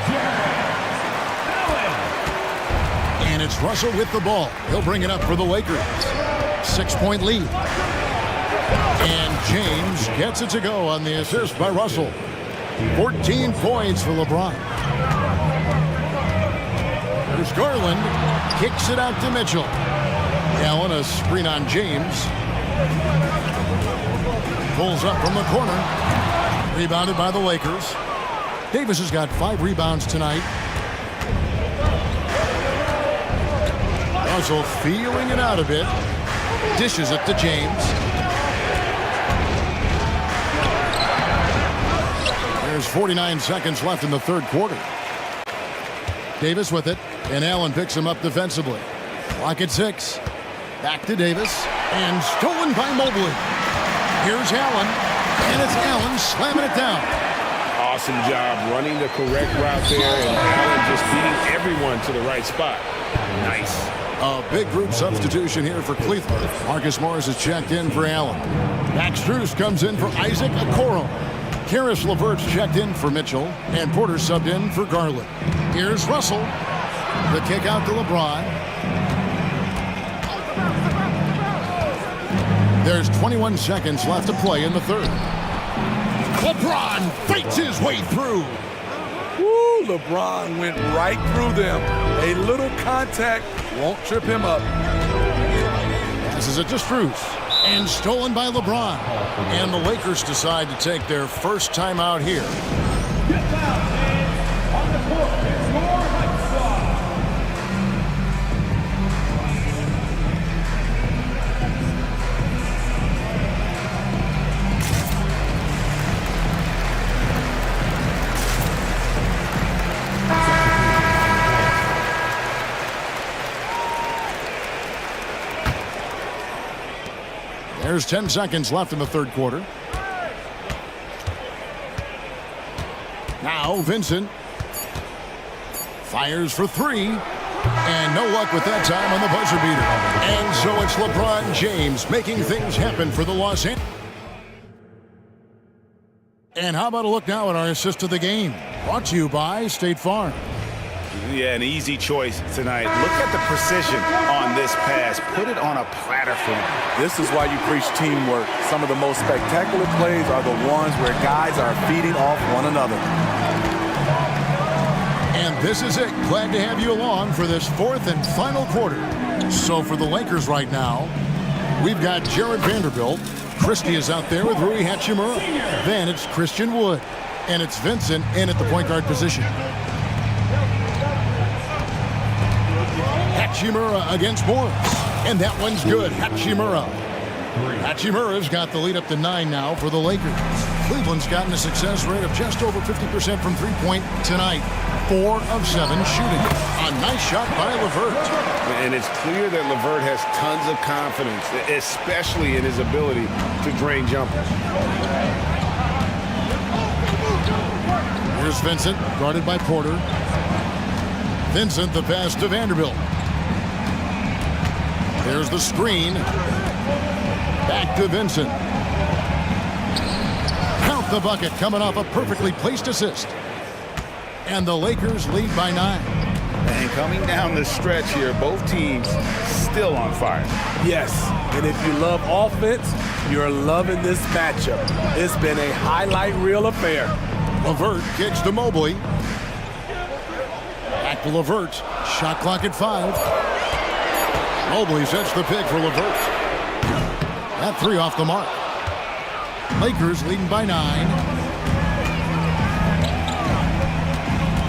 [SPEAKER 7] And it's Russell with the ball. He'll bring it up for the Lakers. 6-point lead. And James gets it to go on the assist by Russell. 14 points for LeBron. There's Garland. Kicks it out to Mitchell. Allen, a screen on James. Pulls up from the corner. Rebounded by the Lakers. Davis has got 5 rebounds tonight. Russell feeling it out a bit. Dishes it to James. There's 49 seconds left in the third quarter. Davis with it, and Allen picks him up defensively. Clock at 6. Back to Davis, and stolen by Mobley. Here's Allen, and it's Allen slamming it down.
[SPEAKER 8] Awesome job running the correct route there, and Allen just beating everyone to the right spot. Nice.
[SPEAKER 7] A big group substitution here for Cleveland. Marcus Morris is checked in for Allen. Max Strus comes in for Isaac Okoro. Karis LeVert's checked in for Mitchell, and Porter subbed in for Garland. Here's Russell. The kick out to LeBron. There's 21 seconds left to play in the third. LeBron fights his way through.
[SPEAKER 9] Woo, LeBron went right through them. A little contact won't trip him up.
[SPEAKER 7] Passes it to Strus. And stolen by LeBron. And the Lakers decide to take their first time out here.
[SPEAKER 4] On the court, it's your Hike Squad.
[SPEAKER 7] There's 10 seconds left in the third quarter. Now Vincent fires for three. And no luck with that time on the buzzer beater. And so it's LeBron James making things happen for the Los Angeles. And how about a look now at our assist of the game? Brought to you by State Farm.
[SPEAKER 8] Yeah, an easy choice tonight. Look at the precision on this pass. Put it on a platter for him.
[SPEAKER 9] This is why you preach teamwork. Some of the most spectacular plays are the ones where guys are feeding off one another.
[SPEAKER 7] And this is it. Glad to have you along for this fourth and final quarter. So for the Lakers right now, we've got Jared Vanderbilt. Christie is out there with Rui Hachimura. Then it's Christian Wood. And it's Vincent in at the point guard position. Hachimura against Morris. And that one's good. Hachimura. Hachimura's got the lead up to 9 now for the Lakers. Cleveland's gotten a success rate of just over 50% from three-point tonight. 4 of 7 shooting. A nice shot by LeVert.
[SPEAKER 8] And it's clear that LeVert has tons of confidence, especially in his ability to drain jumpers.
[SPEAKER 7] Here's Vincent, guarded by Porter. Vincent, the pass to Vanderbilt. There's the screen. Back to Vincent. Count the bucket, coming off a perfectly placed assist. And the Lakers lead by 9.
[SPEAKER 8] And coming down the stretch here, both teams still on fire.
[SPEAKER 9] Yes, and if you love offense, you're loving this matchup. It's been a highlight reel affair.
[SPEAKER 7] LeVert kicks to Mobley. Back to LeVert. Shot clock at 5. Mobley sets the pick for LeVert. That 3 off the mark. Lakers leading by 9.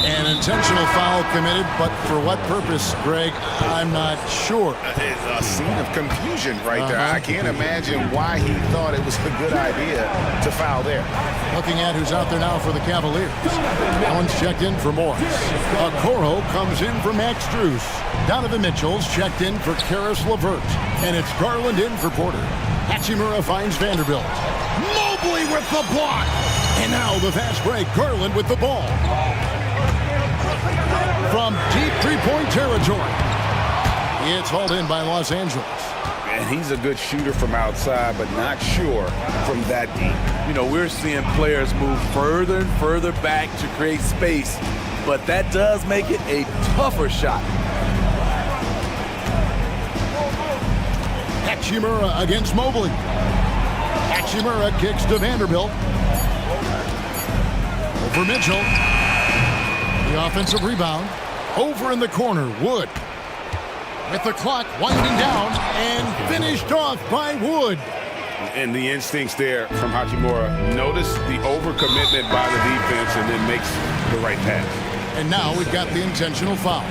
[SPEAKER 7] An intentional foul committed, but for what purpose, Greg? I'm not sure.
[SPEAKER 8] It's a scene of confusion right there. I can't imagine why he thought it was a good idea to foul there.
[SPEAKER 7] Looking at who's out there now for the Cavaliers. Allen's checked in for Morris. Okoro comes in for Max Strus. Donovan Mitchell's checked in for Karis LeVert. And it's Garland in for Porter. Hachimura finds Vanderbilt. Mobley with the block. And now the fast break. Garland with the ball. From deep three-point territory. It's hauled in by Los Angeles.
[SPEAKER 8] And he's a good shooter from outside, but not sure from that deep.
[SPEAKER 9] You know, we're seeing players move further and further back to create space, but that does make it a tougher shot.
[SPEAKER 7] Hachimura against Mobley. Hachimura kicks to Vanderbilt. Over Mitchell. The offensive rebound. Over in the corner, Wood. With the clock winding down and finished off by Wood.
[SPEAKER 8] And the instincts there from Hachimura. Notice the overcommitment by the defense and then makes the right pass.
[SPEAKER 7] And now we've got the intentional foul.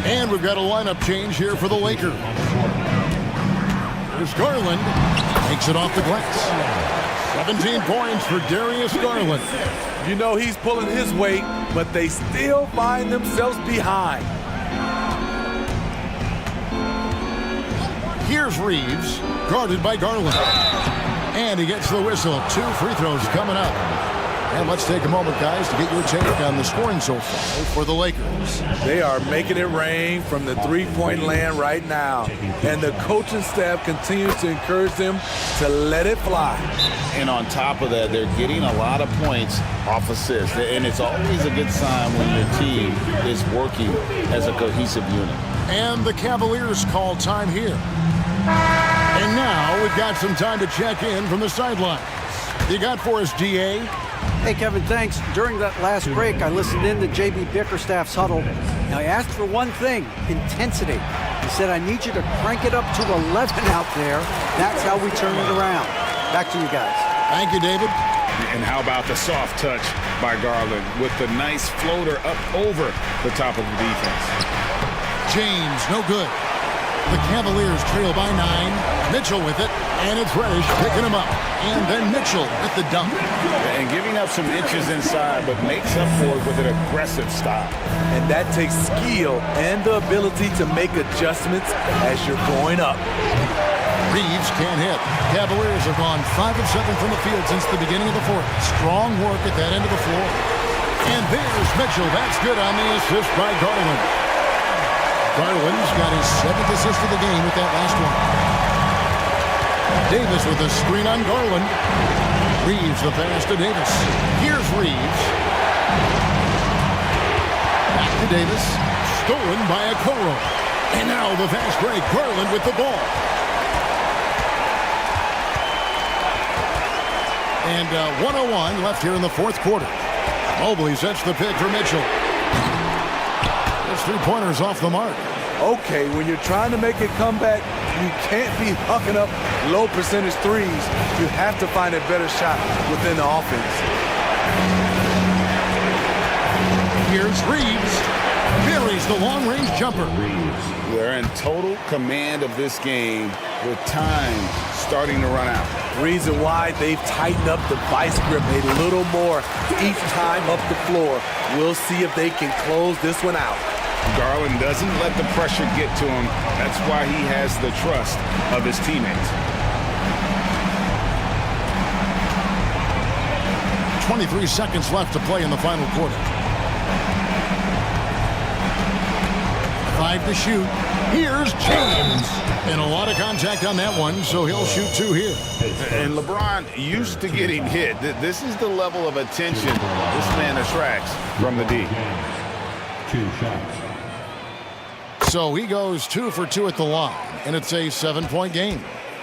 [SPEAKER 7] And we've got a lineup change here for the Lakers. Here's Garland. Takes it off the glass. 17 points for Darius Garland.
[SPEAKER 9] You know he's pulling his weight, but they still find themselves behind.
[SPEAKER 7] Here's Reeves, guarded by Garland. And he gets the whistle. 2 free throws coming up. And let's take a moment, guys, to get your take on the scoring so far for the Lakers.
[SPEAKER 9] They are making it rain from the three-point land right now. And the coaching staff continues to encourage them to let it fly.
[SPEAKER 8] And on top of that, they're getting a lot of points off assists. And it's always a good sign when your team is working as a cohesive unit.
[SPEAKER 7] And the Cavaliers call time here. And now we've got some time to check in from the sidelines. You got for us, DA?
[SPEAKER 6] Hey, Kevin, thanks. During that last break, I listened in to J.B. Bickerstaff's huddle. Now, I asked for one thing, intensity. He said, I need you to crank it up to 11 out there. That's how we turn it around. Back to you guys.
[SPEAKER 7] Thank you, David.
[SPEAKER 8] And how about the soft touch by Garland with the nice floater up over the top of the defense.
[SPEAKER 7] James, no good. The Cavaliers trail by 9. Mitchell with it, and it's Reddish picking him up. And then Mitchell with the dunk.
[SPEAKER 8] And giving up some inches inside, but makes up for it with an aggressive stop.
[SPEAKER 9] And that takes skill and the ability to make adjustments as you're going up.
[SPEAKER 7] Reeves can't hit. Cavaliers have gone 5 of 7 from the field since the beginning of the fourth. Strong work at that end of the floor. And there's Mitchell. That's good on the assist by Garland. Garland's got his 7th assist of the game with that last one. Davis with a screen on Garland. Reeves the pass to Davis. Here's Reeves. Back to Davis. Stolen by Okoro. And now the fast break. Garland with the ball. And 1:01 left here in the fourth quarter. Mobley sets the pick for Mitchell. There's 3-pointers off the mark.
[SPEAKER 9] Okay, when you're trying to make a comeback, you can't be hucking up low percentage threes. You have to find a better shot within the offense.
[SPEAKER 7] Here's Reeves. Buries the long-range jumper.
[SPEAKER 8] They're in total command of this game with time starting to run out.
[SPEAKER 9] Reason why they've tightened up the vice grip a little more each time up the floor. We'll see if they can close this one out.
[SPEAKER 8] Garland doesn't let the pressure get to him. That's why he has the trust of his teammates.
[SPEAKER 7] 23 seconds left to play in the final quarter. 5 to shoot. Here's James. And a lot of contact on that one, so he'll shoot 2 here.
[SPEAKER 8] And LeBron used to getting hit. This is the level of attention this man attracts from the D.
[SPEAKER 4] 2 shots.
[SPEAKER 7] So he goes 2 for 2 at the line, and it's a 7-point game.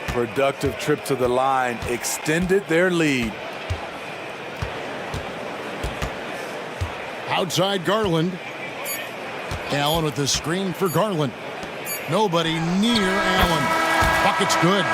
[SPEAKER 9] Productive trip to the line extended their lead.
[SPEAKER 7] Outside Garland. Allen with the screen for Garland. Nobody near Allen. Bucket's good.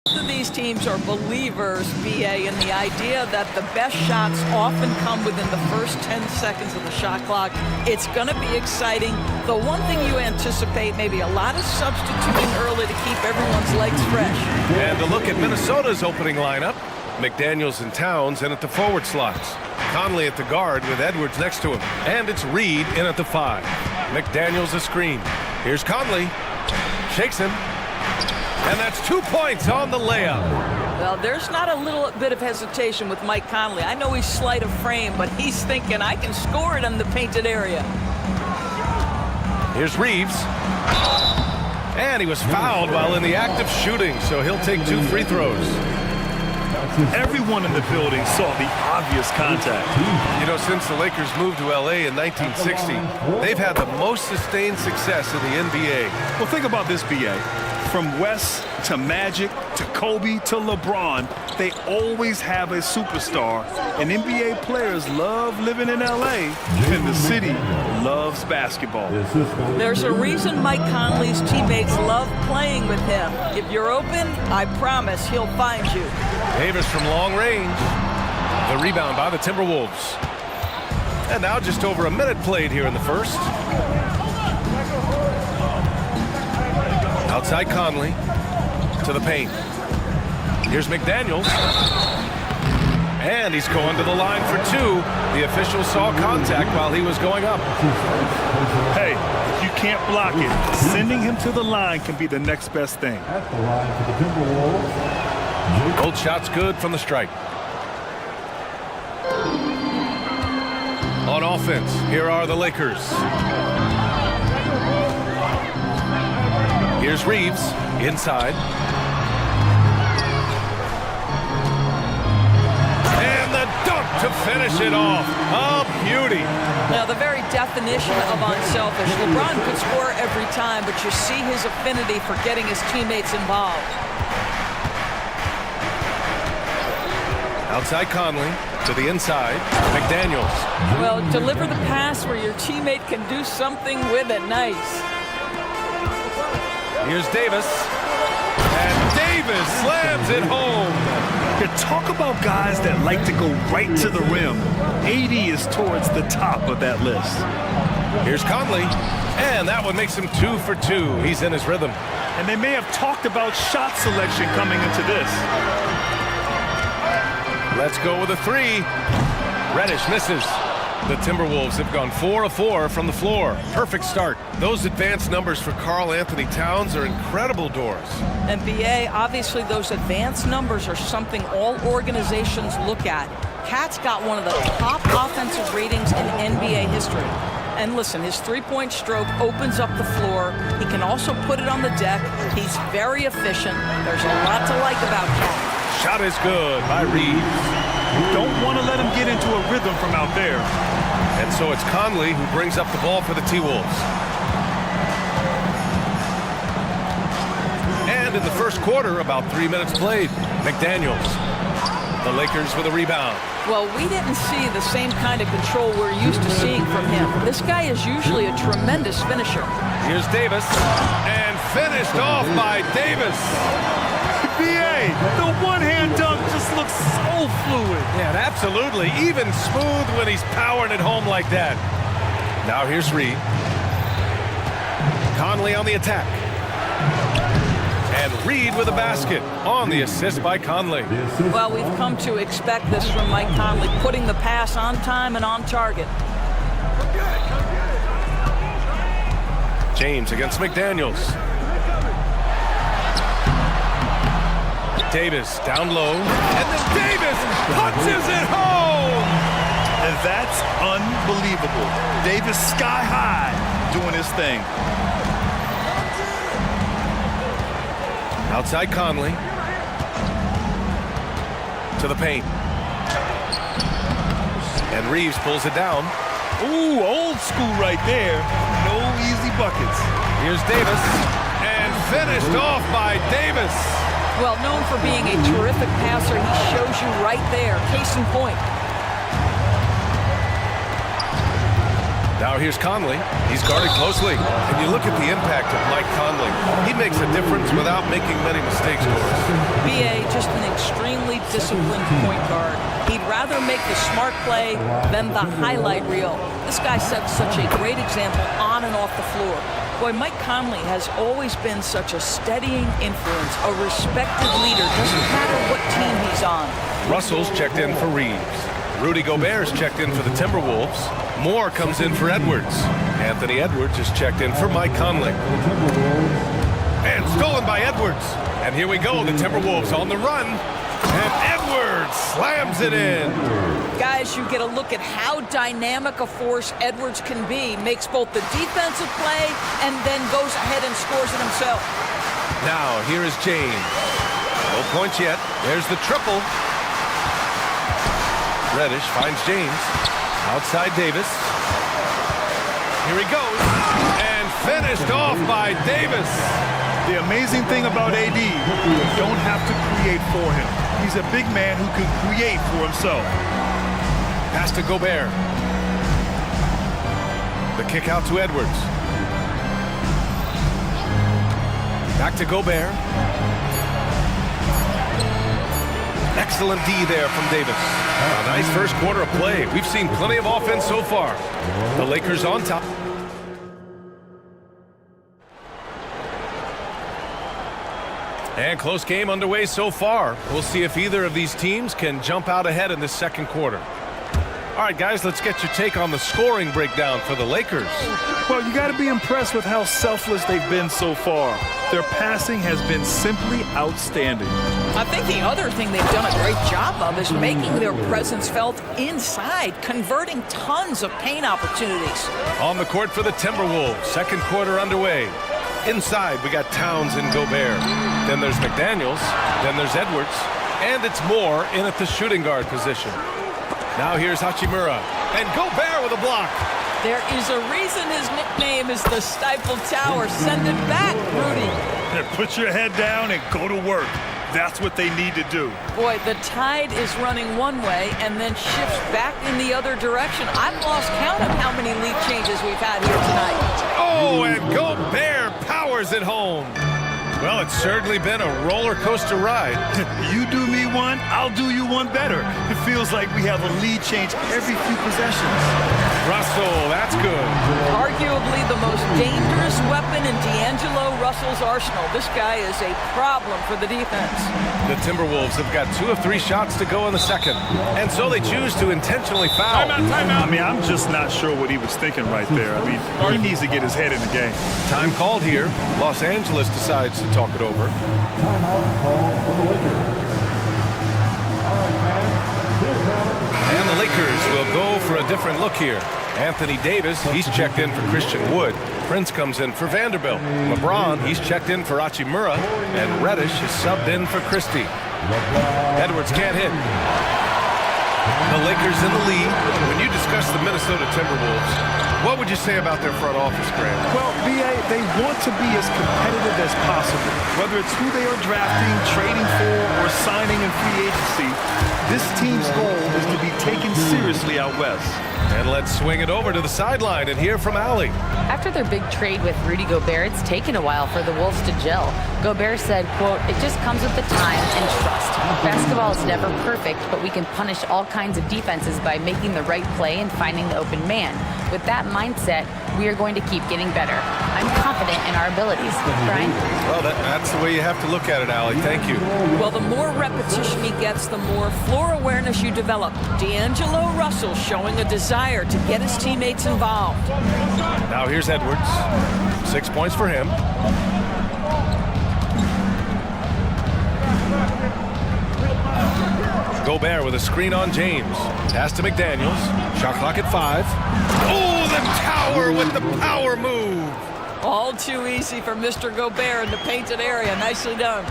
[SPEAKER 10] Both of these teams are believers, BA, in the idea that the best shots often come within the first 10 seconds of the shot clock. It's going to be exciting. The one thing you anticipate, maybe a lot of substituting early to keep everyone's legs fresh.
[SPEAKER 2] And a look at Minnesota's opening lineup. McDaniels and Towns in at the forward slots. Conley at the guard with Edwards next to him. And it's Reed in at the 5. McDaniels a screen. Here's Conley. Shakes him. And that's 2 points on the layup.
[SPEAKER 10] Well, there's not a little bit of hesitation with Mike Conley. I know he's slight of frame, but he's thinking, I can score it in the painted area.
[SPEAKER 2] Here's Reeves. And he was fouled while in the act of shooting, so he'll take 2 free throws.
[SPEAKER 1] Everyone in the building saw the obvious contact.
[SPEAKER 2] You know, since the Lakers moved to LA in 1960, they've had the most sustained success in the NBA.
[SPEAKER 1] Well, think about this, BA. From West to Magic to Kobe to LeBron, they always have a superstar. And NBA players love living in LA, and the city loves basketball.
[SPEAKER 10] There's a reason Mike Conley's teammates love playing with him. If you're open, I promise he'll find you.
[SPEAKER 2] Davis from long range. The rebound by the Timberwolves. And now just over a minute played here in the first. Outside Conley to the paint. Here's McDaniels. And he's going to the line for 2. The official saw contact while he was going up.
[SPEAKER 1] Hey, if you can't block it, sending him to the line can be the next best thing.
[SPEAKER 4] At the line for the Timberwolves.
[SPEAKER 2] Both shots good from the stripe. On offense, here are the Lakers. Here's Reeves, inside. And the dunk to finish it off. A beauty.
[SPEAKER 10] Now, the very definition of unselfish. LeBron could score every time, but you see his affinity for getting his teammates involved.
[SPEAKER 2] Outside Conley to the inside. McDaniels.
[SPEAKER 10] Well, deliver the pass where your teammate can do something with it. Nice.
[SPEAKER 2] Here's Davis. And Davis slams it home.
[SPEAKER 1] You talk about guys that like to go right to the rim. AD is towards the top of that list.
[SPEAKER 2] Here's Conley. And that one makes him 2 for 2. He's in his rhythm.
[SPEAKER 1] And they may have talked about shot selection coming into this.
[SPEAKER 2] Let's go with a 3. Reddish misses. The Timberwolves have gone 4 of 4 from the floor. Perfect start. Those advanced numbers for Karl Anthony Towns are incredible doors.
[SPEAKER 10] And BA, obviously those advanced numbers are something all organizations look at. Cat's got one of the top offensive ratings in NBA history. And listen, his three-point stroke opens up the floor. He can also put it on the deck. He's very efficient. There's a lot to like about Cat.
[SPEAKER 2] Shot is good by Reed.
[SPEAKER 1] Don't want to let him get into a rhythm from out there.
[SPEAKER 2] And so it's Conley who brings up the ball for the T-Wolves. And in the first quarter, about 3 minutes played. McDaniels. The Lakers with a rebound.
[SPEAKER 10] Well, we didn't see the same kind of control we're used to seeing from him. This guy is usually a tremendous finisher.
[SPEAKER 2] Here's Davis. And finished off by Davis.
[SPEAKER 1] BA, the one-hand dunk just looks so fluid.
[SPEAKER 2] Yeah, absolutely. Even smooth when he's powering it home like that. Now here's Reed. Conley on the attack. And Reed with a basket on the assist by Conley.
[SPEAKER 10] Well, we've come to expect this from Mike Conley, putting the pass on time and on target.
[SPEAKER 2] James against McDaniels. Davis down low, and then Davis punches it home!
[SPEAKER 1] And that's unbelievable. Davis sky high doing his thing.
[SPEAKER 2] Outside Conley. To the paint. And Reeves pulls it down.
[SPEAKER 1] Ooh, old school right there. No easy buckets.
[SPEAKER 2] Here's Davis. And finished off by Davis.
[SPEAKER 10] Well, known for being a terrific passer, he shows you right there. Case in point.
[SPEAKER 2] Now here's Conley. He's guarded closely. And you look at the impact of Mike Conley. He makes a difference without making many mistakes, Doris.
[SPEAKER 10] BA, just an extremely disciplined point guard. He'd rather make the smart play than the highlight reel. This guy sets such a great example on and off the floor. Boy, Mike Conley has always been such a steadying influence, a respected leader. Doesn't matter what team he's on.
[SPEAKER 2] Russell's checked in for Reeves. Rudy Gobert's checked in for the Timberwolves. Moore comes in for Edwards. Anthony Edwards is checked in for Mike Conley. And stolen by Edwards. And here we go, the Timberwolves on the run. And Edwards slams it in.
[SPEAKER 10] Guys, you get a look at how dynamic a force Edwards can be. Makes both the defensive play and then goes ahead and scores it himself.
[SPEAKER 2] Now, here is James. No points yet. There's the triple. Reddish finds James. Outside Davis. Here he goes. And finished off by Davis.
[SPEAKER 1] The amazing thing about AD, you don't have to create for him. He's a big man who can create for himself.
[SPEAKER 2] Pass to Gobert. The kick out to Edwards. Back to Gobert. Excellent D there from Davis. A nice first quarter of play. We've seen plenty of offense so far. The Lakers on top. And close game underway so far. We'll see if either of these teams can jump out ahead in this second quarter. All right, guys, let's get your take on the scoring breakdown for the Lakers.
[SPEAKER 1] Well, you got to be impressed with how selfless they've been so far. Their passing has been simply outstanding.
[SPEAKER 10] I think the other thing they've done a great job of is making their presence felt inside, converting tons of paint opportunities.
[SPEAKER 2] On the court for the Timberwolves, second quarter underway. Inside, we got Towns and Gobert. Then there's McDaniels. Then there's Edwards. And it's Moore in at the shooting guard position. Now here's Hachimura. And Gobert with a block.
[SPEAKER 10] There is a reason his nickname is the Stifle Tower. Send it back, Rudy.
[SPEAKER 1] Put your head down and go to work. That's what they need to do.
[SPEAKER 10] Boy, the tide is running one way and then shifts back in the other direction. I've lost count of how many lead changes we've had here tonight.
[SPEAKER 2] Oh, and Gobert powers it home. Well, it's certainly been a roller coaster ride.
[SPEAKER 1] You do me one, I'll do you one better. It feels like we have a lead change every few possessions.
[SPEAKER 2] Russell, that's good.
[SPEAKER 10] Arguably the most dangerous weapon in D'Angelo Russell's arsenal. This guy is a problem for the defense.
[SPEAKER 2] The Timberwolves have got 2 of 3 shots to go in the second. And so they choose to intentionally foul.
[SPEAKER 1] Timeout. I mean, I'm just not sure what he was thinking right there. I mean, he needs to get his head in the game.
[SPEAKER 2] Time called here. Los Angeles decides to talk it over. And the Lakers will go for a different look here. Anthony Davis, he's checked in for Christian Wood. Prince comes in for Vanderbilt. LeBron, he's checked in for Hachimura. And Reddish is subbed in for Christie. Edwards can't hit. The Lakers in the lead. When you discuss the Minnesota Timberwolves, what would you say about their front office, Grant?
[SPEAKER 1] Well, BA, they want to be as competitive as possible. Whether it's who they are drafting, trading for, or signing in free agency, this team's goal is to be taken seriously out west.
[SPEAKER 2] And let's swing it over to the sideline and hear from Allie.
[SPEAKER 5] After their big trade with Rudy Gobert, it's taken a while for the Wolves to gel. Gobert said, quote, "It just comes with the time and trust. Basketball is never perfect, but we can punish all kinds of defenses by making the right play and finding the open man. With that mindset, we are going to keep getting better. I'm confident in our abilities." Brian?
[SPEAKER 2] Well, that's the way you have to look at it, Allie. Thank you.
[SPEAKER 10] Well, the more repetition he gets, the more floor awareness you develop. D'Angelo Russell showing a desire to get his teammates involved.
[SPEAKER 2] Now here's Edwards. 6 points for him. Gobert with a screen on James. Pass to McDaniels. Shot clock at 5. Oh, the tower with the power move.
[SPEAKER 10] All too easy for Mr. Gobert in the painted area. Nicely done.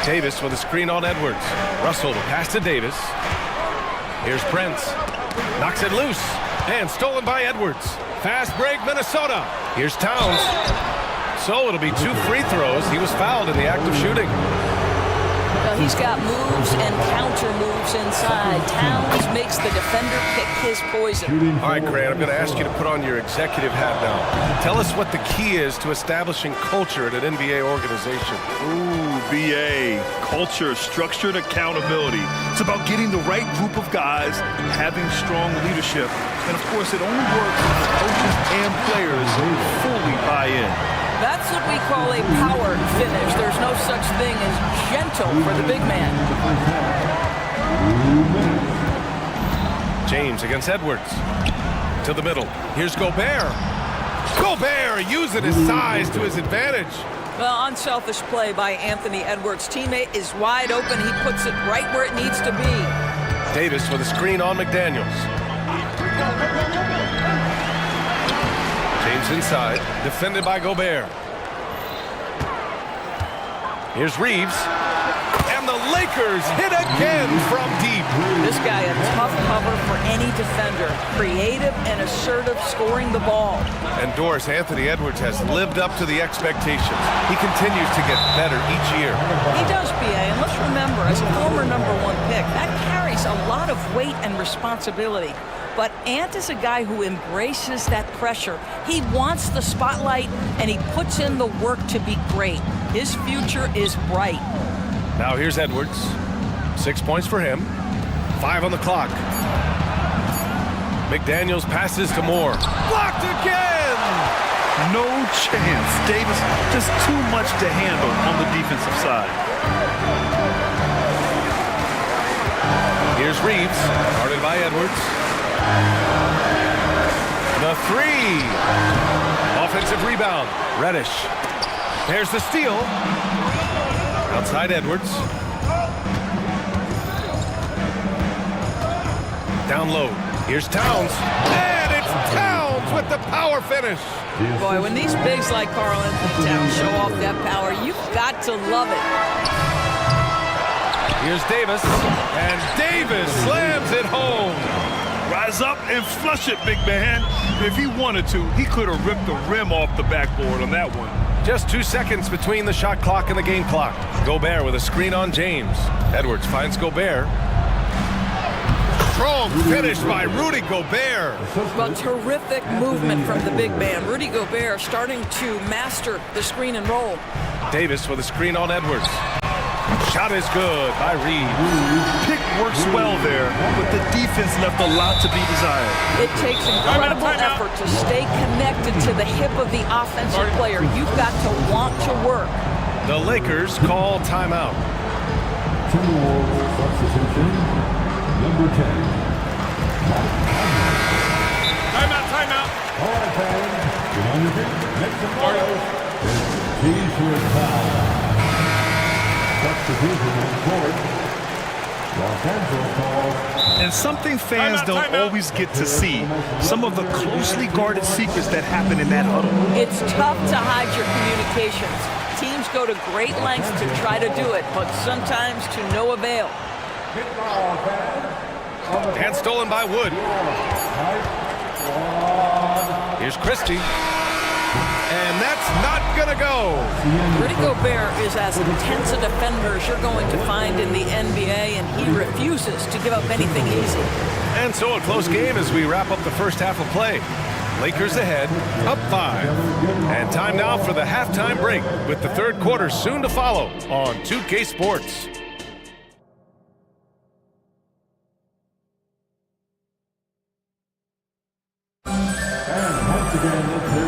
[SPEAKER 2] Davis with a screen on Edwards. Russell to pass to Davis. Here's Prince. Knocks it loose. And stolen by Edwards. Fast break, Minnesota. Here's Towns. So it'll be 2 free throws. He was fouled in the act of shooting.
[SPEAKER 10] Well, he's got moves and counter moves inside. Towns makes the defender pick his poison.
[SPEAKER 2] All right, Grant, I'm going to ask you to put on your executive hat now. Tell us what the key is to establishing culture at an NBA organization.
[SPEAKER 1] Ooh, BA. Culture, structured accountability. It's about getting the right group of guys, having strong leadership. And of course, it only works if the coaches and players fully buy in.
[SPEAKER 10] That's what we call a power finish. There's no such thing as gentle for the big man.
[SPEAKER 2] James against Edwards. To the middle. Here's Gobert. Gobert using his size to his advantage.
[SPEAKER 10] Well, unselfish play by Anthony Edwards. Teammate is wide open. He puts it right where it needs to be.
[SPEAKER 2] Davis with a screen on McDaniels. James inside, defended by Gobert. Here's Reeves. And the Lakers hit again from deep.
[SPEAKER 10] This guy a tough cover for any defender. Creative and assertive scoring the ball.
[SPEAKER 2] And Doris, Anthony Edwards has lived up to the expectations. He continues to get better each year.
[SPEAKER 10] He does, BA, and let's remember, as a former #1 pick, that carries a lot of weight and responsibility. But Ant is a guy who embraces that pressure. He wants the spotlight, and he puts in the work to be great. His future is bright.
[SPEAKER 2] Now here's Edwards. 6 points for him. 5 on the clock. McDaniels passes to Moore. Blocked again!
[SPEAKER 1] No chance. Davis, just too much to handle on the defensive side.
[SPEAKER 2] Here's Reeves, guarded by Edwards. The three. Offensive rebound. Reddish. There's the steal. Outside Edwards. Down low. Here's Towns. And it's Towns with the power finish.
[SPEAKER 10] Boy, when these bigs like Karl Anthony Towns show off that power, you've got to love it.
[SPEAKER 2] Here's Davis. And Davis slams it home.
[SPEAKER 1] Rise up and flush it, big man. If he wanted to, he could have ripped the rim off the backboard on that one.
[SPEAKER 2] Just 2 seconds between the shot clock and the game clock. Gobert with a screen on James. Edwards finds Gobert. Strong finish by Rudy Gobert.
[SPEAKER 10] Well, terrific movement from the big man. Rudy Gobert starting to master the screen and roll.
[SPEAKER 2] Davis with a screen on Edwards. Shot is good by Reeves.
[SPEAKER 1] Pick works well there, but the defense left a lot to be desired.
[SPEAKER 10] It takes incredible effort to stay connected to the hip of the offensive player. You've got to want to work.
[SPEAKER 2] The Lakers call timeout.
[SPEAKER 11] Timberwolves substitution, number 10.
[SPEAKER 4] Timeout.
[SPEAKER 11] All right, fans. Get on your feet. Make some noise. T-shirt foul. Substitution on court. Los Angeles calls.
[SPEAKER 1] And something fans don't always get to see. Some of the closely guarded secrets that happen in that huddle.
[SPEAKER 10] It's tough to hide your communications. Teams go to great lengths to try to do it, but sometimes to no avail.
[SPEAKER 2] And stolen by Wood. Here's Christie. And that's not going to go.
[SPEAKER 10] Rudy Gobert is as intense a defender as you're going to find in the NBA, and he refuses to give up anything easy.
[SPEAKER 2] And so a close game as we wrap up the first half of play. Lakers ahead, up 5. And time now for the halftime break, with the third quarter soon to follow on 2K Sports.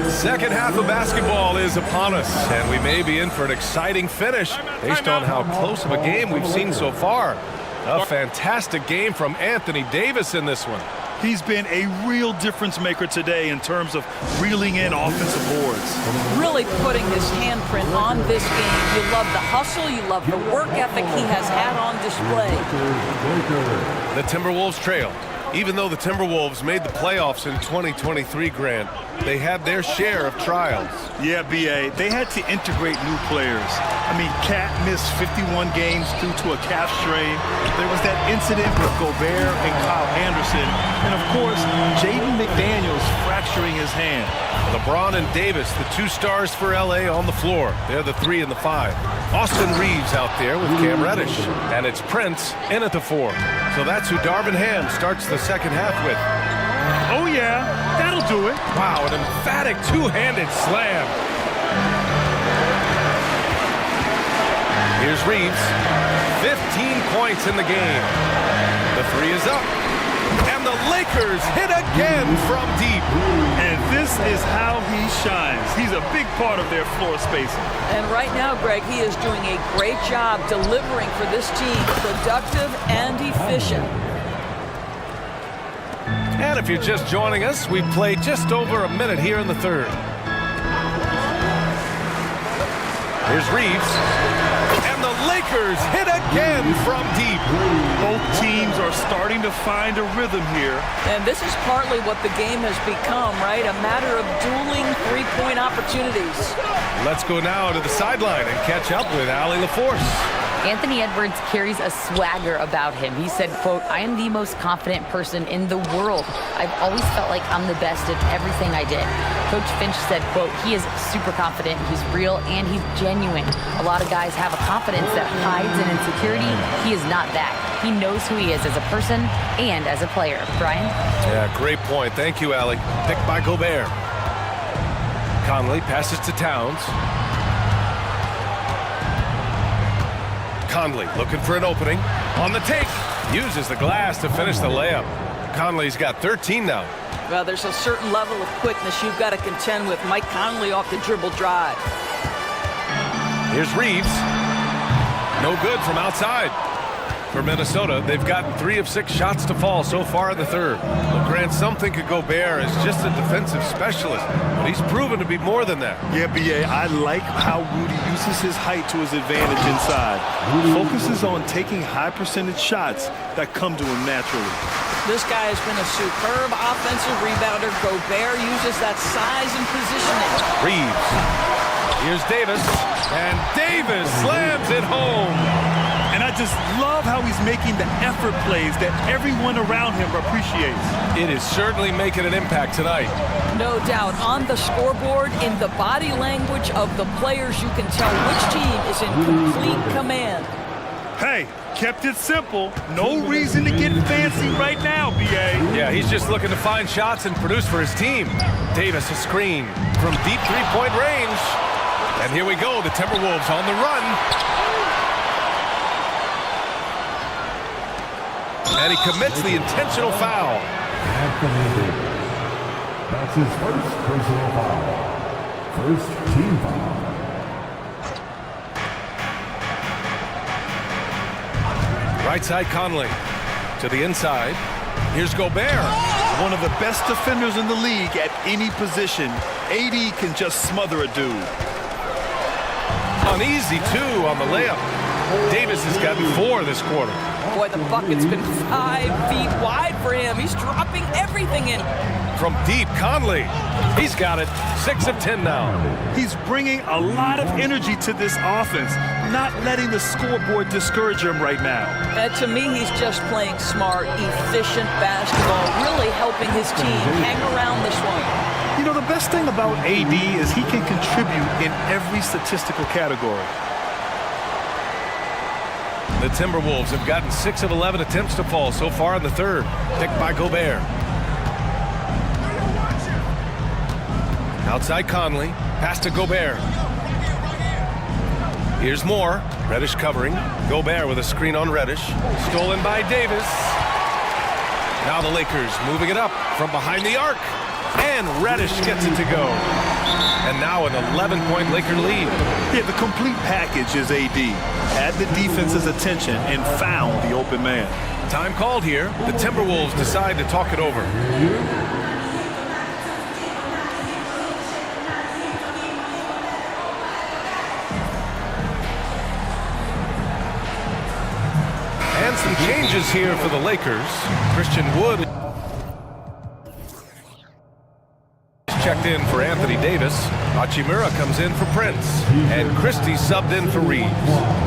[SPEAKER 2] Second half of basketball is upon us, and we may be in for an exciting finish based on how close of a game we've seen so far. A fantastic game from Anthony Davis in this one.
[SPEAKER 1] He's been a real difference maker today in terms of reeling in offensive boards.
[SPEAKER 10] Really putting his handprint on this game. You love the hustle, you love the work ethic he has had on display.
[SPEAKER 2] The Timberwolves trail. Even though the Timberwolves made the playoffs in 2023, Grant, they had their share of trials.
[SPEAKER 1] Yeah, B.A., they had to integrate new players. I mean, Cat missed 51 games due to a calf strain. There was that incident with Gobert and Kyle Anderson. And, of course, Jaden McDaniels fracturing his hand.
[SPEAKER 2] LeBron and Davis, the 2 stars for L.A. on the floor. They're the 3 and the 5. Austin Reeves out there with Cam Reddish. And it's Prince in at the 4. So that's who Darvin Ham starts the second half with.
[SPEAKER 1] Oh, yeah, that'll do it.
[SPEAKER 2] Wow, an emphatic two-handed slam. Here's Reeves. 15 points in the game. The 3 is up. And the Lakers hit again from deep.
[SPEAKER 1] And this is how he shines. He's a big part of their floor spacing.
[SPEAKER 10] And right now, Greg, he is doing a great job delivering for this team, productive and efficient.
[SPEAKER 2] And if you're just joining us, we've played just over a minute here in the third. Here's Reeves. And the Lakers hit again from deep.
[SPEAKER 1] Both teams are starting to find a rhythm here.
[SPEAKER 10] And this is partly what the game has become, right? A matter of dueling three-point opportunities.
[SPEAKER 2] Let's go now to the sideline and catch up with Allie LaForce.
[SPEAKER 5] Anthony Edwards carries a swagger about him. He said, quote, "I am the most confident person in the world. I've always felt like I'm the best at everything I did." Coach Finch said, quote, "He is super confident, he's real, and he's genuine. A lot of guys have a confidence that hides an insecurity. He is not that. He knows who he is as a person and as a player." Brian?
[SPEAKER 2] Yeah, great point. Thank you, Allie. Picked by Gobert. Conley passes to Towns. Conley looking for an opening. On the take. Uses the glass to finish the layup. Conley's got 13 now.
[SPEAKER 10] Well, there's a certain level of quickness you've got to contend with. Mike Conley off the dribble drive.
[SPEAKER 2] Here's Reeves. No good from outside. For Minnesota, they've gotten 3 of 6 shots to fall so far in the third. Well, Grant, some think of Gobert as just a defensive specialist, but he's proven to be more than that.
[SPEAKER 1] Yeah, B.A., I like how Rudy uses his height to his advantage inside. Focuses on taking high percentage shots that come to him naturally.
[SPEAKER 10] This guy has been a superb offensive rebounder. Gobert uses that size and positioning.
[SPEAKER 2] Reeves. Here's Davis. And Davis slams it home.
[SPEAKER 1] And I just love how he's making the effort plays that everyone around him appreciates.
[SPEAKER 2] It is certainly making an impact tonight.
[SPEAKER 10] No doubt. On the scoreboard, in the body language of the players, you can tell which team is in complete command.
[SPEAKER 1] Hey, kept it simple. No reason to get fancy right now, B.A.
[SPEAKER 2] Yeah, he's just looking to find shots and produce for his team. Davis a screen from deep three-point range. And here we go, the Timberwolves on the run. And he commits the intentional foul.
[SPEAKER 11] Anthony, that's his first personal foul. First team foul.
[SPEAKER 2] Right side Conley to the inside. Here's Gobert.
[SPEAKER 1] One of the best defenders in the league at any position. AD can just smother a dude.
[SPEAKER 2] Uneasy, too, on the layup. Davis has gotten 4 this quarter.
[SPEAKER 10] Boy, the bucket's been 5 feet wide for him. He's dropping everything in.
[SPEAKER 2] From deep, Conley. He's got it. 6 of 10 now.
[SPEAKER 1] He's bringing a lot of energy to this offense, not letting the scoreboard discourage him right now.
[SPEAKER 10] And to me, he's just playing smart, efficient basketball, really helping his team hang around this one.
[SPEAKER 1] You know, the best thing about AD is he can contribute in every statistical category.
[SPEAKER 2] The Timberwolves have gotten 6 of 11 attempts to fall so far in the third. Picked by Gobert. Outside Conley. Pass to Gobert. Here's Moore. Reddish covering. Gobert with a screen on Reddish. Stolen by Davis. Now the Lakers moving it up from behind the arc. And Reddish gets it to go. And now an 11-point Laker lead.
[SPEAKER 1] Yeah, the complete package is AD. Had the defense's attention and found the open man.
[SPEAKER 2] Time called here. The Timberwolves decide to talk it over. And some changes here for the Lakers. Christian Wood checked in for Anthony Davis. Hachimura comes in for Prince. And Christie subbed in for Reeves.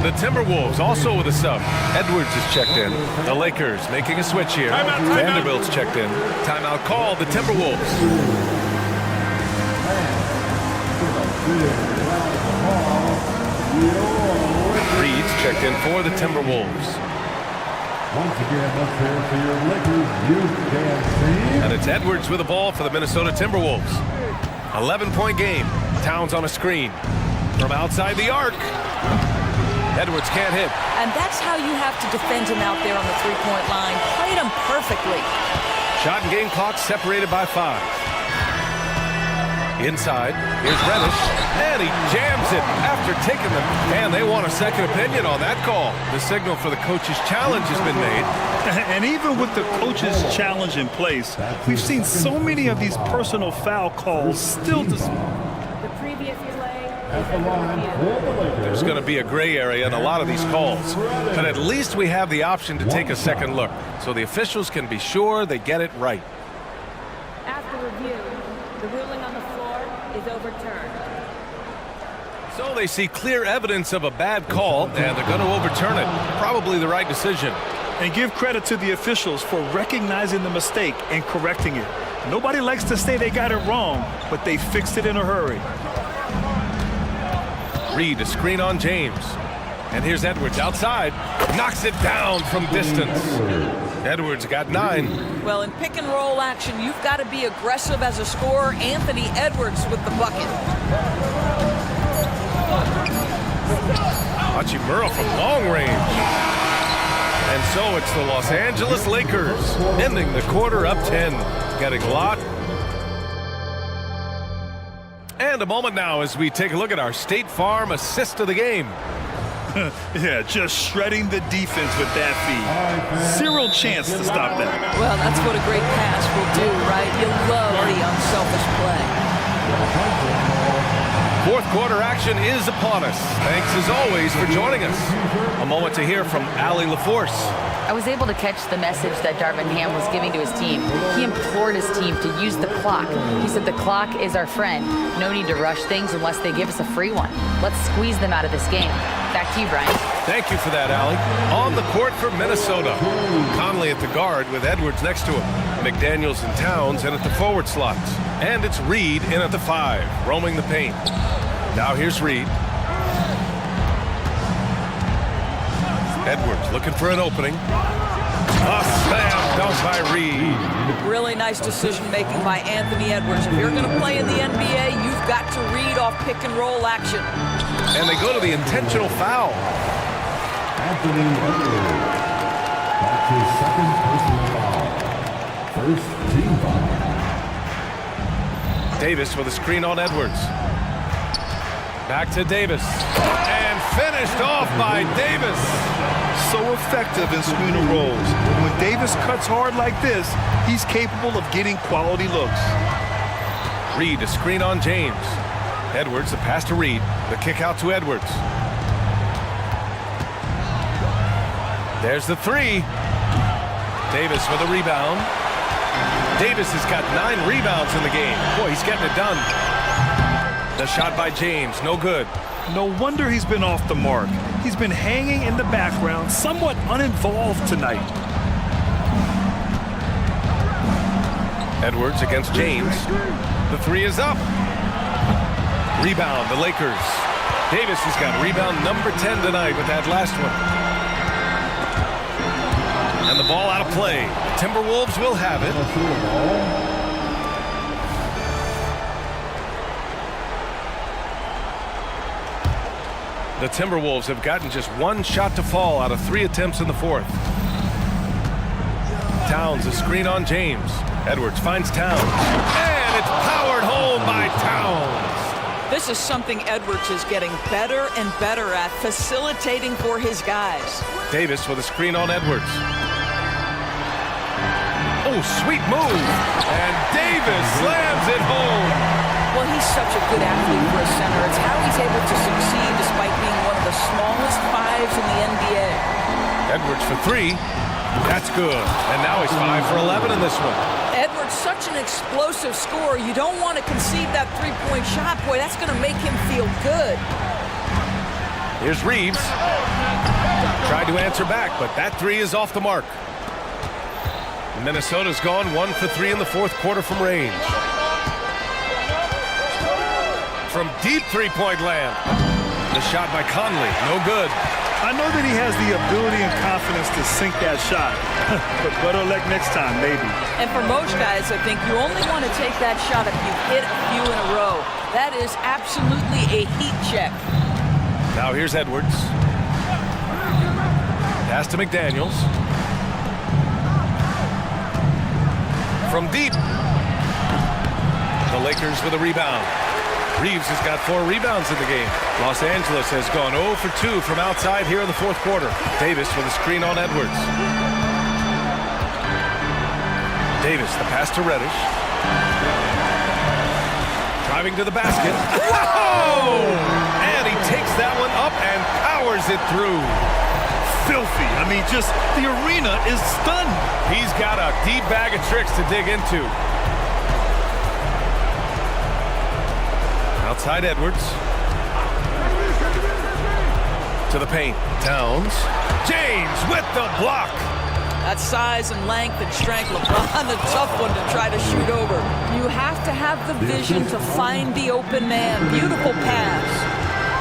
[SPEAKER 2] The Timberwolves also with a sub. Edwards is checked in. The Lakers making a switch here. Vanderbilt's checked in. Timeout called the Timberwolves.
[SPEAKER 11] Yeah.
[SPEAKER 2] checked in for the Timberwolves.
[SPEAKER 11] Once again, let's hear it for your Lakers. You can see.
[SPEAKER 2] And it's Edwards with the ball for the Minnesota Timberwolves. 11-point game. Towns on a screen. From outside the arc. Edwards can't hit.
[SPEAKER 10] And that's how you have to defend him out there on the three-point line. Played him perfectly.
[SPEAKER 2] Shot and game clock separated by 5. Inside, here's Reddish, and he jams it after taking them. And they want a second opinion on that call. The signal for the coach's challenge has been made.
[SPEAKER 1] And even with the coach's challenge in place, we've seen so many of these personal foul calls still
[SPEAKER 11] At the line for the Lakers.
[SPEAKER 2] There's going to be a gray area in a lot of these calls. But at least we have the option to take a second look, so the officials can be sure they get it right.
[SPEAKER 12] After review, the ruling on the floor is overturned.
[SPEAKER 2] So they see clear evidence of a bad call, and they're going to overturn it. Probably the right decision.
[SPEAKER 1] And give credit to the officials for recognizing the mistake and correcting it. Nobody likes to say they got it wrong, but they fixed it in a hurry.
[SPEAKER 2] Reed, a screen on James. And here's Edwards outside. Knocks it down from distance. Edwards got 9.
[SPEAKER 10] Well, in pick and roll action, you've got to be aggressive as a scorer. Anthony Edwards with the bucket.
[SPEAKER 2] Hachimura from long range. And so it's the Los Angeles Lakers ending the quarter up 10. Getting a lot. And a moment now as we take a look at our State Farm assist of the game.
[SPEAKER 1] Yeah, just shredding the defense with that feed. Zero chance to stop that.
[SPEAKER 10] Well, that's what a great pass will do, right? You love the unselfish play.
[SPEAKER 2] Fourth quarter action is upon us. Thanks as always for joining us. A moment to hear from Allie LaForce.
[SPEAKER 5] I was able to catch the message that Darvin Ham was giving to his team. He implored his team to use the clock. He said the clock is our friend. No need to rush things unless they give us a free one. Let's squeeze them out of this game. Back to you, Brian.
[SPEAKER 2] Thank you for that, Allie. On the court for Minnesota. Conley at the guard with Edwards next to him. McDaniels and Towns in at the forward slots. And it's Reed in at the 5, roaming the paint. Now here's Reed. Edwards looking for an opening. A slam dunk by Reed.
[SPEAKER 10] Really nice decision-making by Anthony Edwards. If you're going to play in the NBA, you've got to read off pick-and-roll action.
[SPEAKER 2] And they go to the intentional foul.
[SPEAKER 11] Anthony Edwards. That's his second personal foul. First team foul.
[SPEAKER 2] Davis with a screen on Edwards. Back to Davis. And finished off by Davis.
[SPEAKER 1] So effective in screen and rolls. When Davis cuts hard like this, he's capable of getting quality looks.
[SPEAKER 2] Reed, a screen on James. Edwards, the pass to Reed. The kick out to Edwards. There's the 3. Davis with a rebound. Davis has got 9 rebounds in the game. Boy, he's getting it done. The shot by James, no good.
[SPEAKER 1] No wonder he's been off the mark. He's been hanging in the background, somewhat uninvolved tonight.
[SPEAKER 2] Edwards against James. The 3 is up. Rebound, the Lakers. Davis has got rebound number 10 tonight with that last one. And the ball out of play. Timberwolves will have it. The Timberwolves have gotten just 1 shot to fall out of 3 attempts in the 4th. Towns, a screen on James. Edwards finds Towns. And it's powered home by Towns.
[SPEAKER 10] This is something Edwards is getting better and better at, facilitating for his guys.
[SPEAKER 2] Davis with a screen on Edwards. Oh, sweet move. And Davis slams it home.
[SPEAKER 10] Well, he's such a good athlete for a center. It's how he's able to succeed despite being one of the smallest 5s in the NBA.
[SPEAKER 2] Edwards for 3. That's good. And now he's 5 for 11 in this one.
[SPEAKER 10] Edwards, such an explosive scorer. You don't want to concede that three-point shot. Boy, that's going to make him feel good.
[SPEAKER 2] Here's Reeves. Tried to answer back, but that 3 is off the mark. Minnesota's gone 1 for 3 in the 4th quarter from range. From deep three-point land. The shot by Conley, no good.
[SPEAKER 1] I know that he has the ability and confidence to sink that shot, but better luck next time, maybe.
[SPEAKER 10] And for most guys, I think you only want to take that shot if you've hit a few in a row. That is absolutely a heat check.
[SPEAKER 2] Now here's Edwards. Pass to McDaniels. From deep. The Lakers with a rebound. Reeves has got 4 rebounds in the game. Los Angeles has gone 0 for 2 from outside here in the fourth quarter. Davis with a screen on Edwards. Davis, the pass to Reddish. Driving to the basket. Whoa! And he takes that one up and powers it through.
[SPEAKER 1] Filthy. I mean, just the arena is stunned.
[SPEAKER 2] He's got a deep bag of tricks to dig into. Outside Edwards. To the paint. Towns. James with the block.
[SPEAKER 10] That size and length and strength, LeBron, a tough one to try to shoot over. You have to have the vision to find the open man. Beautiful pass.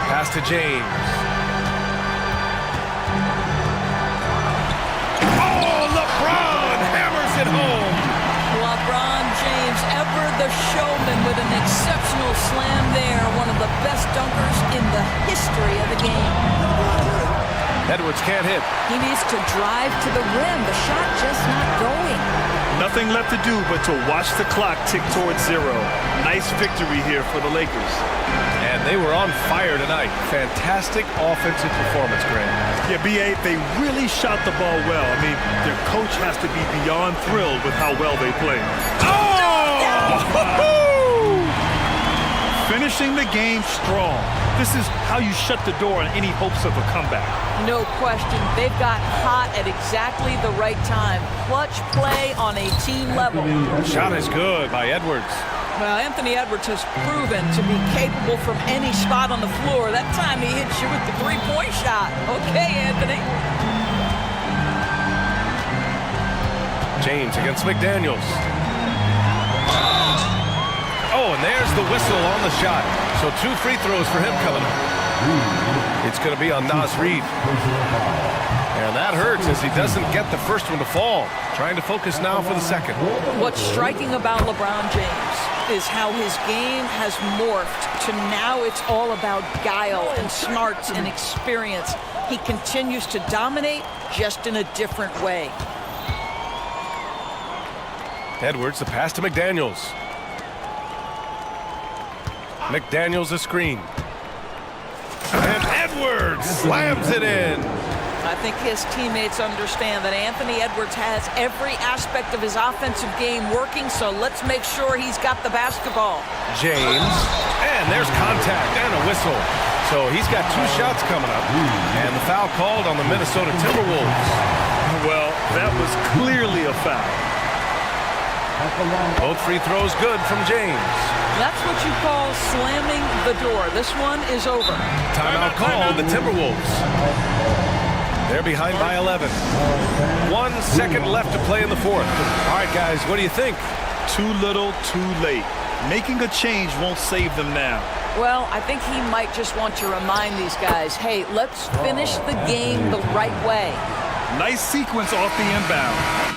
[SPEAKER 2] Pass to James. Oh, LeBron hammers it home.
[SPEAKER 10] LeBron James, ever the showman with an exceptional slam there. One of the best dunkers in the history of the game.
[SPEAKER 2] Edwards can't hit.
[SPEAKER 10] He needs to drive to the rim. The shot just not going.
[SPEAKER 1] Nothing left to do but to watch the clock tick towards 0. Nice victory here for the Lakers.
[SPEAKER 2] And they were on fire tonight. Fantastic offensive performance, Grant.
[SPEAKER 1] Yeah, B.A., they really shot the ball well. I mean, their coach has to be beyond thrilled with how well they played. Oh! Finishing the game strong. This is how you shut the door on any hopes of a comeback.
[SPEAKER 10] No question. They've got hot at exactly the right time. Clutch play on a team level.
[SPEAKER 2] Shot is good by Edwards.
[SPEAKER 10] Well, Anthony Edwards has proven to be capable from any spot on the floor. That time he hits you with the three-point shot. Okay, Anthony.
[SPEAKER 2] James against McDaniels. Oh, and there's the whistle on the shot. So 2 free throws for him coming up. It's going to be on Naz Reid. And that hurts as he doesn't get the first one to fall. Trying to focus now for the second.
[SPEAKER 10] What's striking about LeBron James is how his game has morphed to now it's all about guile and smarts and experience. He continues to dominate just in a different way.
[SPEAKER 2] Edwards, the pass to McDaniels. McDaniels a screen. And Edwards slams it in.
[SPEAKER 10] I think his teammates understand that Anthony Edwards has every aspect of his offensive game working, so let's make sure he's got the basketball.
[SPEAKER 2] James, and there's contact and a whistle. So he's got 2 shots coming up, and the foul called on the Minnesota Timberwolves.
[SPEAKER 1] Well, that was clearly a foul.
[SPEAKER 2] Both free throws good from James.
[SPEAKER 10] That's what you call slamming the door. This one is over.
[SPEAKER 2] Timeout called the Timberwolves. They're behind by 11. 1 second left to play in the fourth. All right, guys, what do you think?
[SPEAKER 1] Too little, too late. Making a change won't save them now.
[SPEAKER 10] Well, I think he might just want to remind these guys, hey, let's finish the game the right way.
[SPEAKER 1] Nice sequence off the inbound.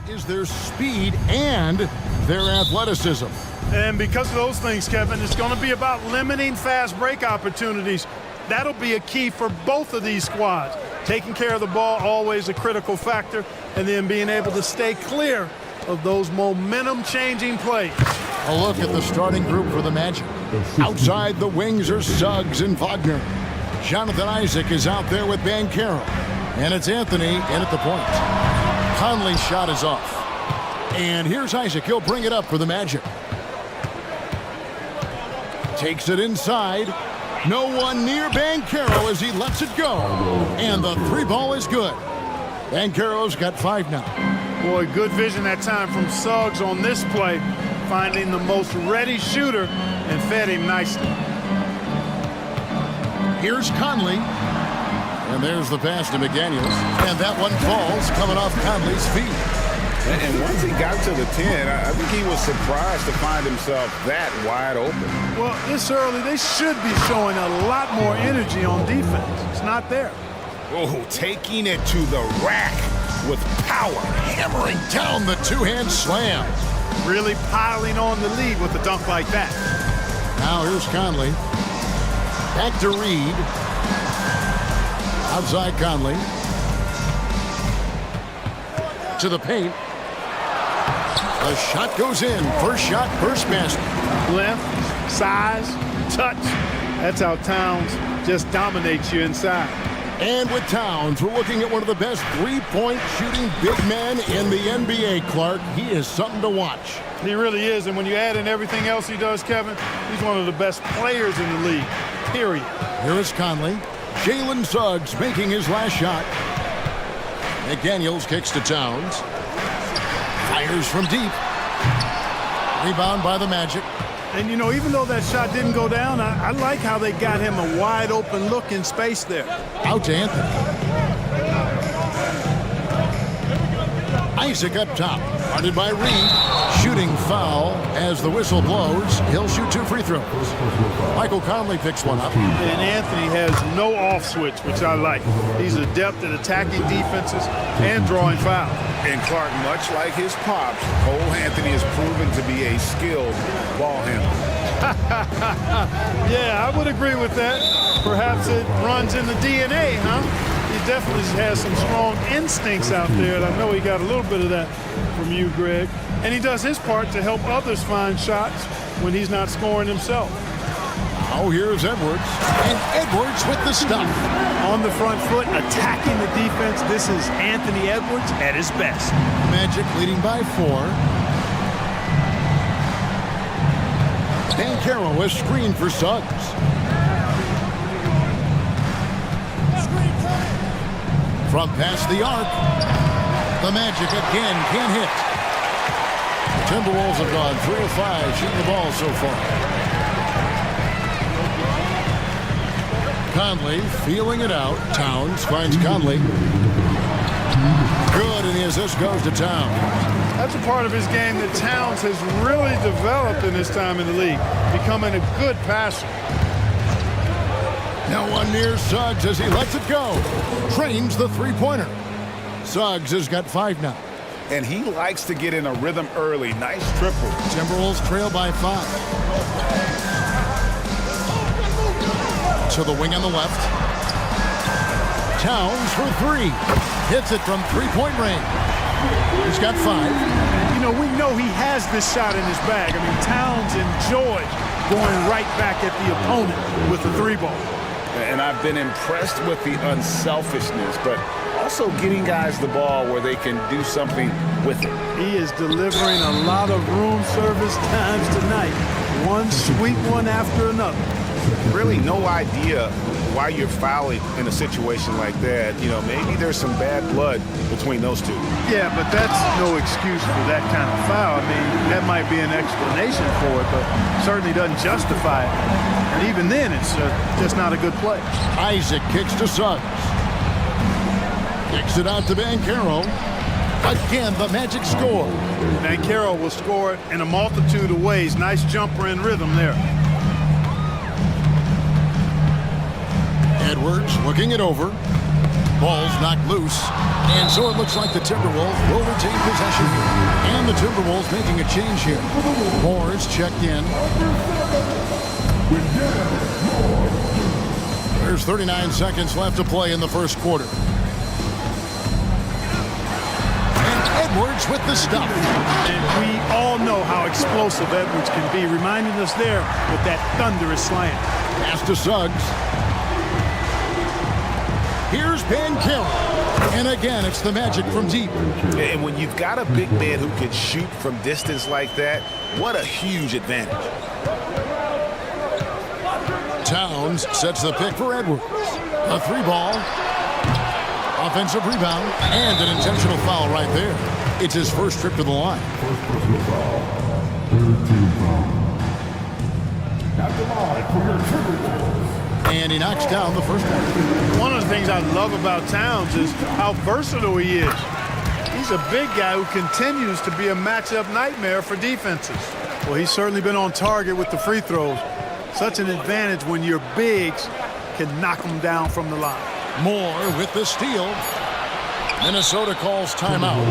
[SPEAKER 7] is their speed and their athleticism.
[SPEAKER 13] And because of those things, Kevin, it's going to be about limiting fast break opportunities. That'll be a key for both of these squads. Taking care of the ball, always a critical factor, and then being able to stay clear of those momentum-changing plays.
[SPEAKER 7] A look at the starting group for the Magic. Outside the wings are Suggs and Wagner. Jonathan Isaac is out there with Banchero. And it's Anthony in at the point. Conley's shot is off. And here's Isaac. He'll bring it up for the Magic. Takes it inside. No one near Banchero as he lets it go. And the three ball is good. Banchero's got 5 now.
[SPEAKER 13] Boy, good vision that time from Suggs on this play, finding the most ready shooter and fed him nicely.
[SPEAKER 7] Here's Conley. And there's the pass to McDaniels. And that one falls coming off Conley's feet.
[SPEAKER 8] And once he got to the 10, I think he was surprised to find himself that wide open.
[SPEAKER 13] Well, this early, they should be showing a lot more energy on defense. It's not there.
[SPEAKER 8] Oh, taking it to the rack with power.
[SPEAKER 7] Hammering down the two-hand slam.
[SPEAKER 13] Really piling on the lead with a dunk like that.
[SPEAKER 7] Now here's Conley. Back to Reed. Outside Conley. To the paint. The shot goes in. First shot, first basket.
[SPEAKER 13] Length, size, touch. That's how Towns just dominates you inside.
[SPEAKER 7] And with Towns, we're looking at one of the best three-point shooting big men in the NBA, Clark. He is something to watch.
[SPEAKER 13] He really is, and when you add in everything else he does, Kevin, he's one of the best players in the league, period.
[SPEAKER 7] Here is Conley. Jalen Suggs making his last shot. McDaniels kicks to Towns. Fires from deep. Rebound by the Magic.
[SPEAKER 13] And, you know, even though that shot didn't go down, I like how they got him a wide-open look in space there.
[SPEAKER 7] Out to Anthony. Isaac up top. Guarded by Reed. Shooting foul as the whistle blows. He'll shoot 2 free throws. Michael Conley picks one up.
[SPEAKER 13] And Anthony has no off switch, which I like. He's adept at attacking defenses and drawing fouls.
[SPEAKER 8] And Clark, much like his pops, Cole Anthony has proven to be a skilled ball handler.
[SPEAKER 13] Yeah, I would agree with that. Perhaps it runs in the DNA, huh? He definitely has some strong instincts out there, and I know he got a little bit of that from you, Greg. And he does his part to help others find shots when he's not scoring himself.
[SPEAKER 7] Now here's Edwards. And Edwards with the stop.
[SPEAKER 13] On the front foot, attacking the defense. This is Anthony Edwards at his best.
[SPEAKER 7] Magic leading by 4. Banchero is screened for Suggs. From past the arc. The Magic again can't hit. The Timberwolves have gone 3 of 5 shooting the ball so far. Conley feeling it out. Towns finds Conley. Good, and the assist goes to Towns.
[SPEAKER 13] That's a part of his game that Towns has really developed in his time in the league, becoming a good passer.
[SPEAKER 7] No one near Suggs as he lets it go. Trains the three-pointer. Suggs has got 5 now.
[SPEAKER 8] And he likes to get in a rhythm early. Nice triple.
[SPEAKER 7] Timberwolves trail by 5. To the wing on the left. Towns for 3. Hits it from three-point range. He's got 5.
[SPEAKER 13] You know, we know he has this shot in his bag. I mean, Towns enjoys going right back at the opponent with the 3-ball.
[SPEAKER 8] And I've been impressed with the unselfishness, but also getting guys the ball where they can do something with it.
[SPEAKER 13] He is delivering a lot of room service times tonight. One sweet one after another.
[SPEAKER 8] Really no idea why you're fouling in a situation like that. You know, maybe there's some bad blood between those two.
[SPEAKER 13] Yeah, but that's no excuse for that kind of foul. I mean, that might be an explanation for it, but certainly doesn't justify it. And even then, it's just not a good play.
[SPEAKER 7] Isaac kicks to Suggs. Kicks it out to Banchero. Again, the Magic score.
[SPEAKER 13] Banchero will score it in a multitude of ways. Nice jumper in rhythm there.
[SPEAKER 7] Edwards looking it over. Ball's knocked loose. And so it looks like the Timberwolves will retain possession here. And the Timberwolves making a change here. Moore's checked in. There's 39 seconds left to play in the first quarter. And Edwards with the stop.
[SPEAKER 13] And we all know how explosive Edwards can be, reminding us there with that thunderous slam.
[SPEAKER 7] Pass to Suggs. Here's Ben Carroll. And again, it's the Magic from deep.
[SPEAKER 8] And when you've got a big man who can shoot from distance like that, what a huge advantage.
[SPEAKER 7] Towns sets the pick for Edwards. A 3-ball. Offensive rebound. And an intentional foul right there. It's his first trip to the line.
[SPEAKER 11] First personal foul. Third team foul. At the line for your Timberwolves.
[SPEAKER 7] And he knocks down the first one.
[SPEAKER 13] One of the things I love about Towns is how versatile he is. He's a big guy who continues to be a matchup nightmare for defenses. Well, he's certainly been on target with the free throws. Such an advantage when your bigs can knock them down from the line.
[SPEAKER 7] Moore with the steal. Minnesota calls timeout.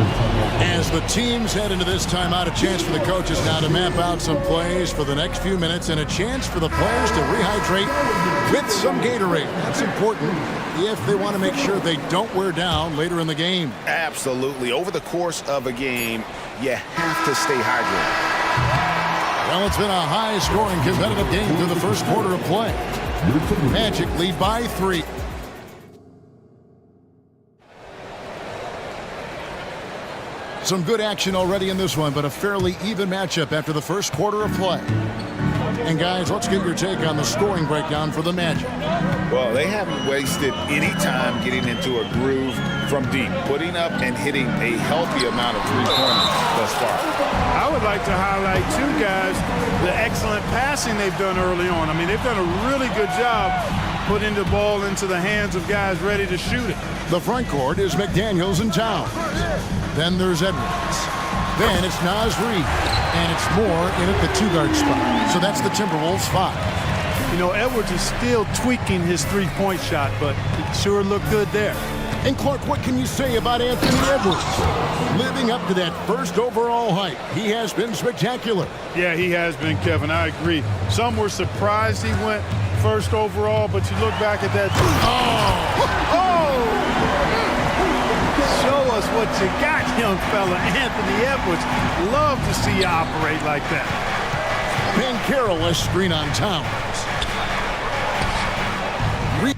[SPEAKER 7] As the teams head into this timeout, a chance for the coaches now to map out some plays for the next few minutes and a chance for the players to rehydrate with some Gatorade. That's important if they want to make sure they don't wear down later in the game.
[SPEAKER 8] Absolutely. Over the course of a game, you have to stay hydrated.
[SPEAKER 7] Well, it's been a high-scoring competitive game through the first quarter of play. Magic lead by 3. Some good action already in this one, but a fairly even matchup after the first quarter of play. And guys, let's get your take on the scoring breakdown for the Magic.
[SPEAKER 8] Well, they haven't wasted any time getting into a groove from deep, putting up and hitting a healthy amount of three-pointers thus far.
[SPEAKER 13] I would like to highlight two guys, the excellent passing they've done early on. I mean, they've done a really good job putting the ball into the hands of guys ready to shoot it.
[SPEAKER 7] The front court is McDaniels and Towns. Then there's Edwards. Then it's Naz Reid. And it's Moore in at the 2-guard spot. So that's the Timberwolves 5.
[SPEAKER 13] You know, Edwards is still tweaking his three-point shot, but it sure looked good there.
[SPEAKER 7] And Clark, what can you say about Anthony Edwards? Living up to that first overall hype, he has been spectacular.
[SPEAKER 13] Yeah, he has been, Kevin. I agree. Some were surprised he went first overall, but you look back at that. Oh! Show us what you got, young fella. Anthony Edwards. Love to see you operate like that.
[SPEAKER 7] Ben Carroll, a screen on Towns. Reid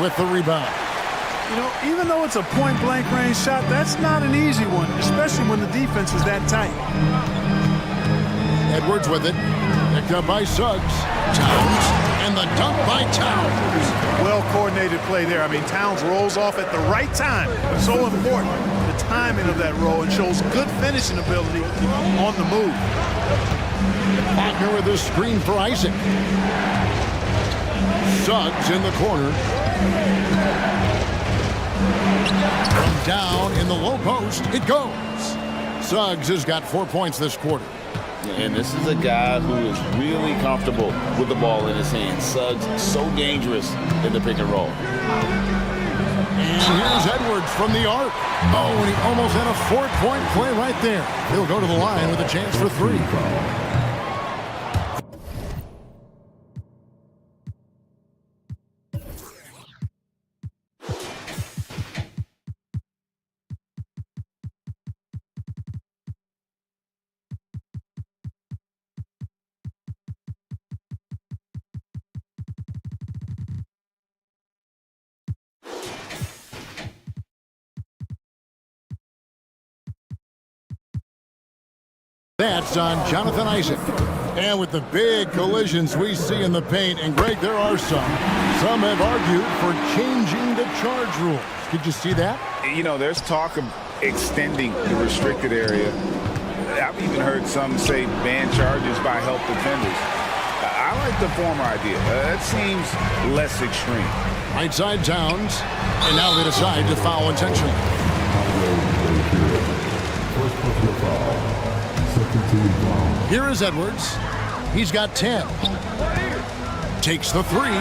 [SPEAKER 7] with the rebound.
[SPEAKER 13] You know, even though it's a point-blank range shot, that's not an easy one, especially when the defense is that tight.
[SPEAKER 7] Edwards with it. Picked up by Suggs. Towns. And the dunk by Towns.
[SPEAKER 13] Well-coordinated play there. I mean, Towns rolls off at the right time. So important, the timing of that roll, and shows good finishing ability on the move.
[SPEAKER 7] Wagner with a screen for Isaac. Suggs in the corner. From down in the low post, it goes. Suggs has got 4 points this quarter.
[SPEAKER 8] And this is a guy who is really comfortable with the ball in his hands. Suggs, so dangerous in the pick and roll.
[SPEAKER 7] And here's Edwards from the arc. Oh, and he almost had a 4-point play right there. He'll go to the line with a chance for 3. That's on Jonathan Isaac. And with the big collisions we see in the paint, and Greg, there are some. Some have argued for changing the charge rules. Did you see that?
[SPEAKER 8] You know, there's talk of extending the restricted area. I've even heard some say ban charges by help defenders. I like the former idea. That seems less extreme.
[SPEAKER 7] Right side Towns, and now they decide to foul intentionally.
[SPEAKER 11] First personal foul. Second team foul.
[SPEAKER 7] Here is Edwards. He's got 10. Takes the three.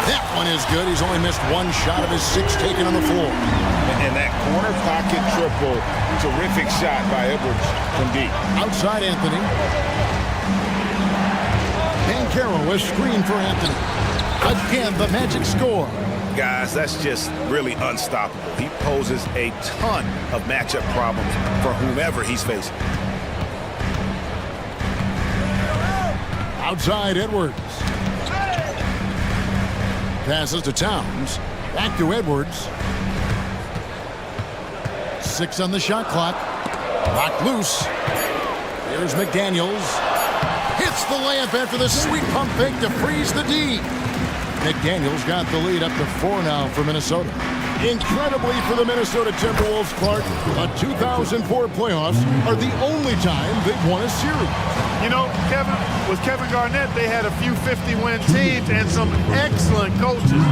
[SPEAKER 7] That one is good. He's only missed one shot of his 6 taken on the floor.
[SPEAKER 8] And that corner pocket triple, terrific shot by Edwards from deep.
[SPEAKER 7] Outside Anthony. Banchero, a screen for Anthony. Again, the Magic score.
[SPEAKER 8] Guys, that's just really unstoppable. He poses a ton of matchup problems for whomever he's facing.
[SPEAKER 7] Outside Edwards. Passes to Towns. Back to Edwards. 6 on the shot clock. Knocked loose. Here's McDaniels. Hits the layup after the sweet pump fake to freeze the D. McDaniels got the lead up to 4 now for Minnesota. Incredibly for the Minnesota Timberwolves, Clark, the 2004 playoffs are the only time they've won a series.
[SPEAKER 13] You know, with Kevin Garnett, they had a few 50-win teams and some excellent coaches.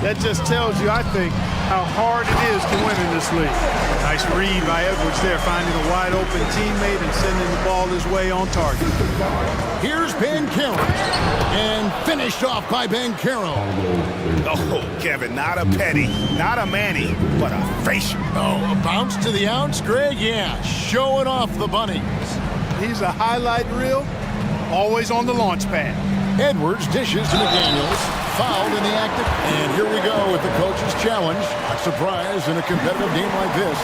[SPEAKER 13] That just tells you, I think, how hard it is to win in this league. Nice read by Edwards there, finding a wide-open teammate and sending the ball his way on target.
[SPEAKER 7] Here's Banchero, and finished off by Banchero.
[SPEAKER 8] Oh, Kevin, not a petty, not a Manny, but a facial.
[SPEAKER 7] Oh, a bounce to the ounce, Greg? Yeah, showing off the bunnies.
[SPEAKER 13] He's a highlight reel, always on the launch pad.
[SPEAKER 7] Edwards dishes to McDaniels, fouled in the act. And here we go with the coach's challenge. Not surprised in a competitive game like this.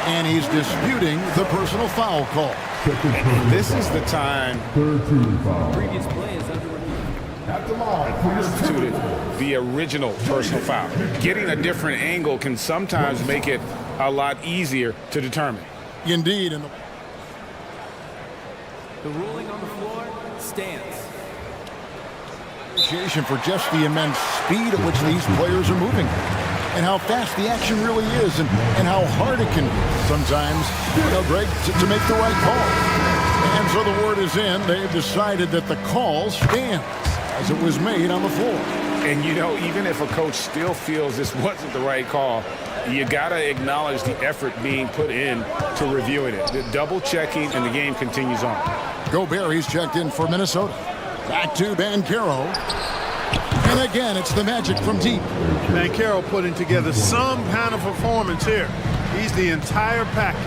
[SPEAKER 7] And he's disputing the personal foul call.
[SPEAKER 8] And this is the time.
[SPEAKER 11] Previous play is under review. At the line,
[SPEAKER 8] Instituted the original personal foul. Getting a different angle can sometimes make it a lot easier to determine.
[SPEAKER 7] Indeed. And
[SPEAKER 11] the ruling on the floor stands.
[SPEAKER 7] Appreciation for just the immense speed at which these players are moving. And how fast the action really is, and how hard it can be sometimes, Greg, to make the right call. And so the word is in. They've decided that the call stands as it was made on the floor.
[SPEAKER 8] And, even if a coach still feels this wasn't the right call, you got to acknowledge the effort being put in to reviewing it. The double checking, and the game continues on.
[SPEAKER 7] Gobert, he's checked in for Minnesota. Back to Banchero. And again, it's the Magic from deep.
[SPEAKER 13] Banchero putting together some kind of performance here. He's the entire package.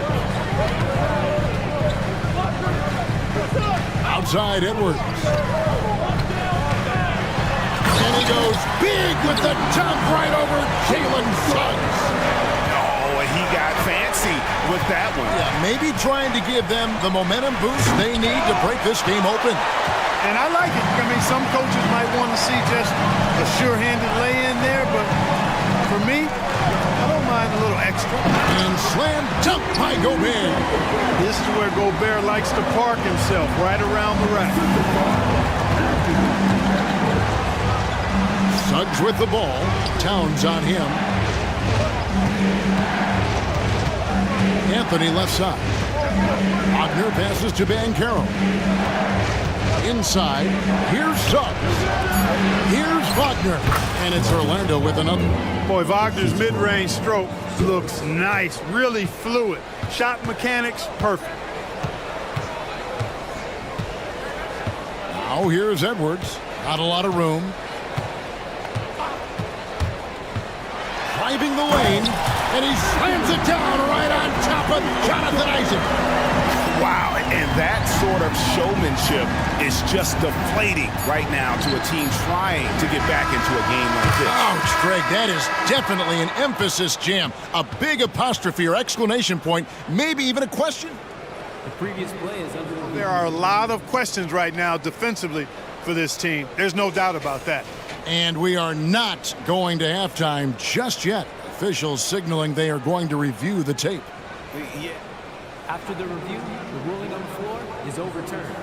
[SPEAKER 7] Outside Edwards. And he goes big with the jump right over Jalen Suggs.
[SPEAKER 8] Oh, and he got fancy with that one.
[SPEAKER 7] Yeah, maybe trying to give them the momentum boost they need to break this game open.
[SPEAKER 13] And I like it. I mean, some coaches might want to see just a sure-handed lay-in there, but for me, I don't mind a little extra.
[SPEAKER 7] And slam dunk by Gobert.
[SPEAKER 13] This is where Gobert likes to park himself, right around the rack.
[SPEAKER 7] Suggs with the ball. Towns on him. Anthony left side. Wagner passes to Banchero. Inside, here's Suggs. Here's Wagner. And it's Orlando with another.
[SPEAKER 13] Boy, Wagner's mid-range stroke looks nice, really fluid. Shot mechanics, perfect.
[SPEAKER 7] Now here's Edwards. Not a lot of room. Driving the lane, and he slams it down right on top of Jonathan Isaac.
[SPEAKER 8] Wow, and that sort of showmanship is just deflating right now to a team trying to get back into a game like this.
[SPEAKER 7] Ouch, Greg, that is definitely an emphasis jam. A big apostrophe or exclamation point, maybe even a question.
[SPEAKER 11] The previous play is under review.
[SPEAKER 13] There are a lot of questions right now defensively for this team. There's no doubt about that.
[SPEAKER 7] And we are not going to halftime just yet. Officials signaling they are going to review the tape.
[SPEAKER 8] Yeah.
[SPEAKER 11] After the review, the ruling on the floor is overturned.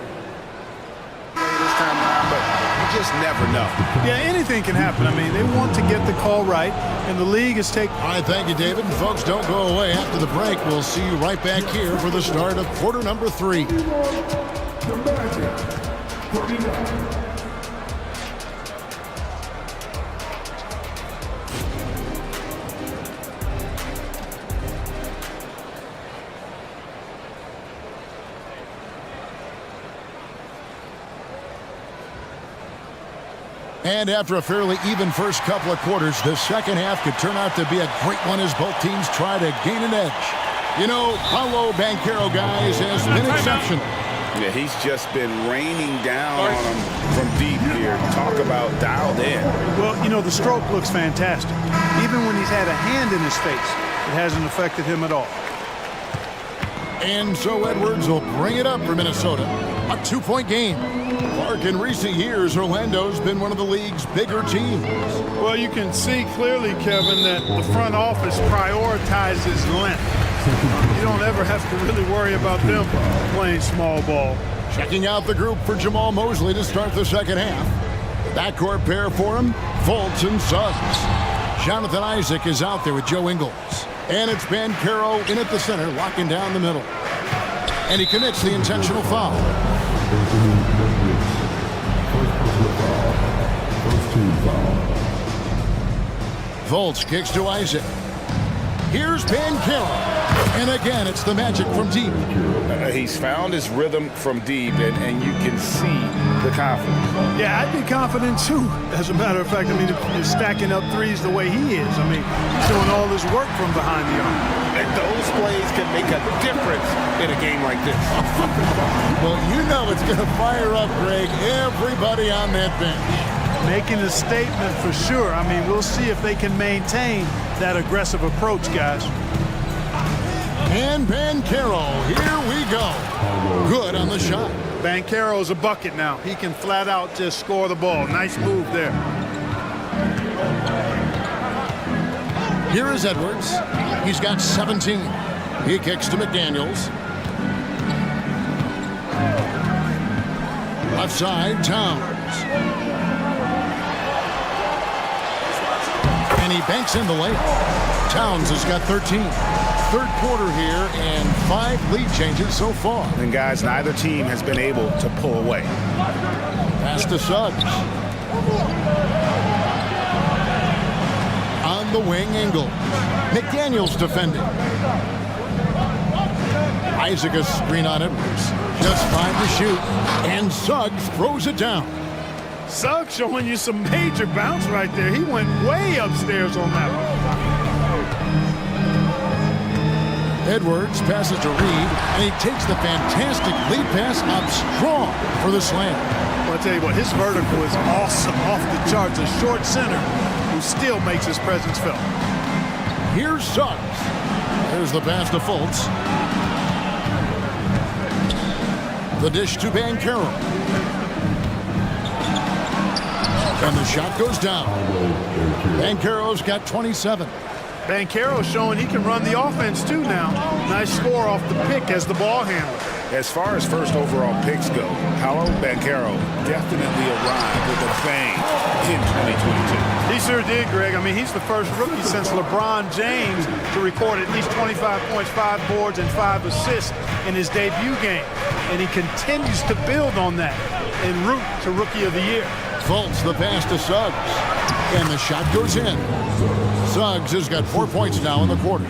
[SPEAKER 8] This time around, but you just never know.
[SPEAKER 13] Yeah, anything can happen. I mean, they want to get the call right, and the league is taking...
[SPEAKER 7] All right, thank you, David. And folks, don't go away. After the break, we'll see you right back here for the start of quarter number 3.
[SPEAKER 11] The Magic.
[SPEAKER 7] And after a fairly even first couple of quarters, the second half could turn out to be a great one as both teams try to gain an edge. You know, Paolo Banchero, guys, has been exceptional.
[SPEAKER 8] Yeah, he's just been raining down on him from deep here. Talk about dialed in.
[SPEAKER 13] Well, you know, the stroke looks fantastic. Even when he's had a hand in his face, it hasn't affected him at all.
[SPEAKER 7] And so Edwards will bring it up for Minnesota. A 2-point game. Mark, in recent years, Orlando's been one of the league's bigger teams.
[SPEAKER 13] Well, you can see clearly, Kevin, that the front office prioritizes length. You don't ever have to really worry about them playing small ball.
[SPEAKER 7] Checking out the group for Jamal Mosley to start the second half. Backcourt pair for him, Fultz and Suggs. Jonathan Isaac is out there with Joe Ingles. And it's Banchero in at the center, locking down the middle. And he commits the intentional foul. Fultz kicks to Isaac. Here's Banchero. And again, it's the magic from deep.
[SPEAKER 8] He's found his rhythm from deep, and you can see the confidence.
[SPEAKER 13] Yeah, I'd be confident too. As a matter of fact, I mean, if you're stacking up threes the way he is, I mean, he's doing all this work from behind the arc.
[SPEAKER 8] And those plays can make a difference in a game like this.
[SPEAKER 7] Well, you know it's going to fire up, Greg, everybody on that bench.
[SPEAKER 13] Making a statement for sure. I mean, we'll see if they can maintain that aggressive approach, guys.
[SPEAKER 7] And Banchero, here we go. Good on the shot.
[SPEAKER 13] Banchero's a bucket now. He can flat out just score the ball. Nice move there.
[SPEAKER 7] Here is Edwards. He's got 17. He kicks to McDaniels. Left side, Towns. And he banks in the layup. Towns has got 13. Third quarter here and 5 lead changes so far.
[SPEAKER 8] And guys, neither team has been able to pull away.
[SPEAKER 7] Pass to Suggs. On the wing, Ingles. McDaniels defending. Isaac a screen on Edwards. Just 5 to shoot. And Suggs throws it down.
[SPEAKER 13] Suggs showing you some major bounce right there. He went way upstairs on that one.
[SPEAKER 7] Edwards passes to Reed, and he takes the fantastic lead pass up strong for the slam.
[SPEAKER 13] Well, I'll tell you what, his vertical is awesome, off the charts. A short center who still makes his presence felt.
[SPEAKER 7] Here's Suggs. There's the pass to Fultz. The dish to Banchero. And the shot goes down. Banchero's got 27.
[SPEAKER 13] Banchero showing he can run the offense too now. Nice score off the pick as the ball handler.
[SPEAKER 8] As far as first overall picks go, Paolo Banchero definitely arrived with a bang in 2022.
[SPEAKER 13] He sure did, Greg. I mean, he's the first rookie since LeBron James to record at least 25 points, 5 boards, and 5 assists in his debut game. And he continues to build on that en route to Rookie of the Year.
[SPEAKER 7] Fultz the pass to Suggs. And the shot goes in. Suggs has got 4 points now in the quarter.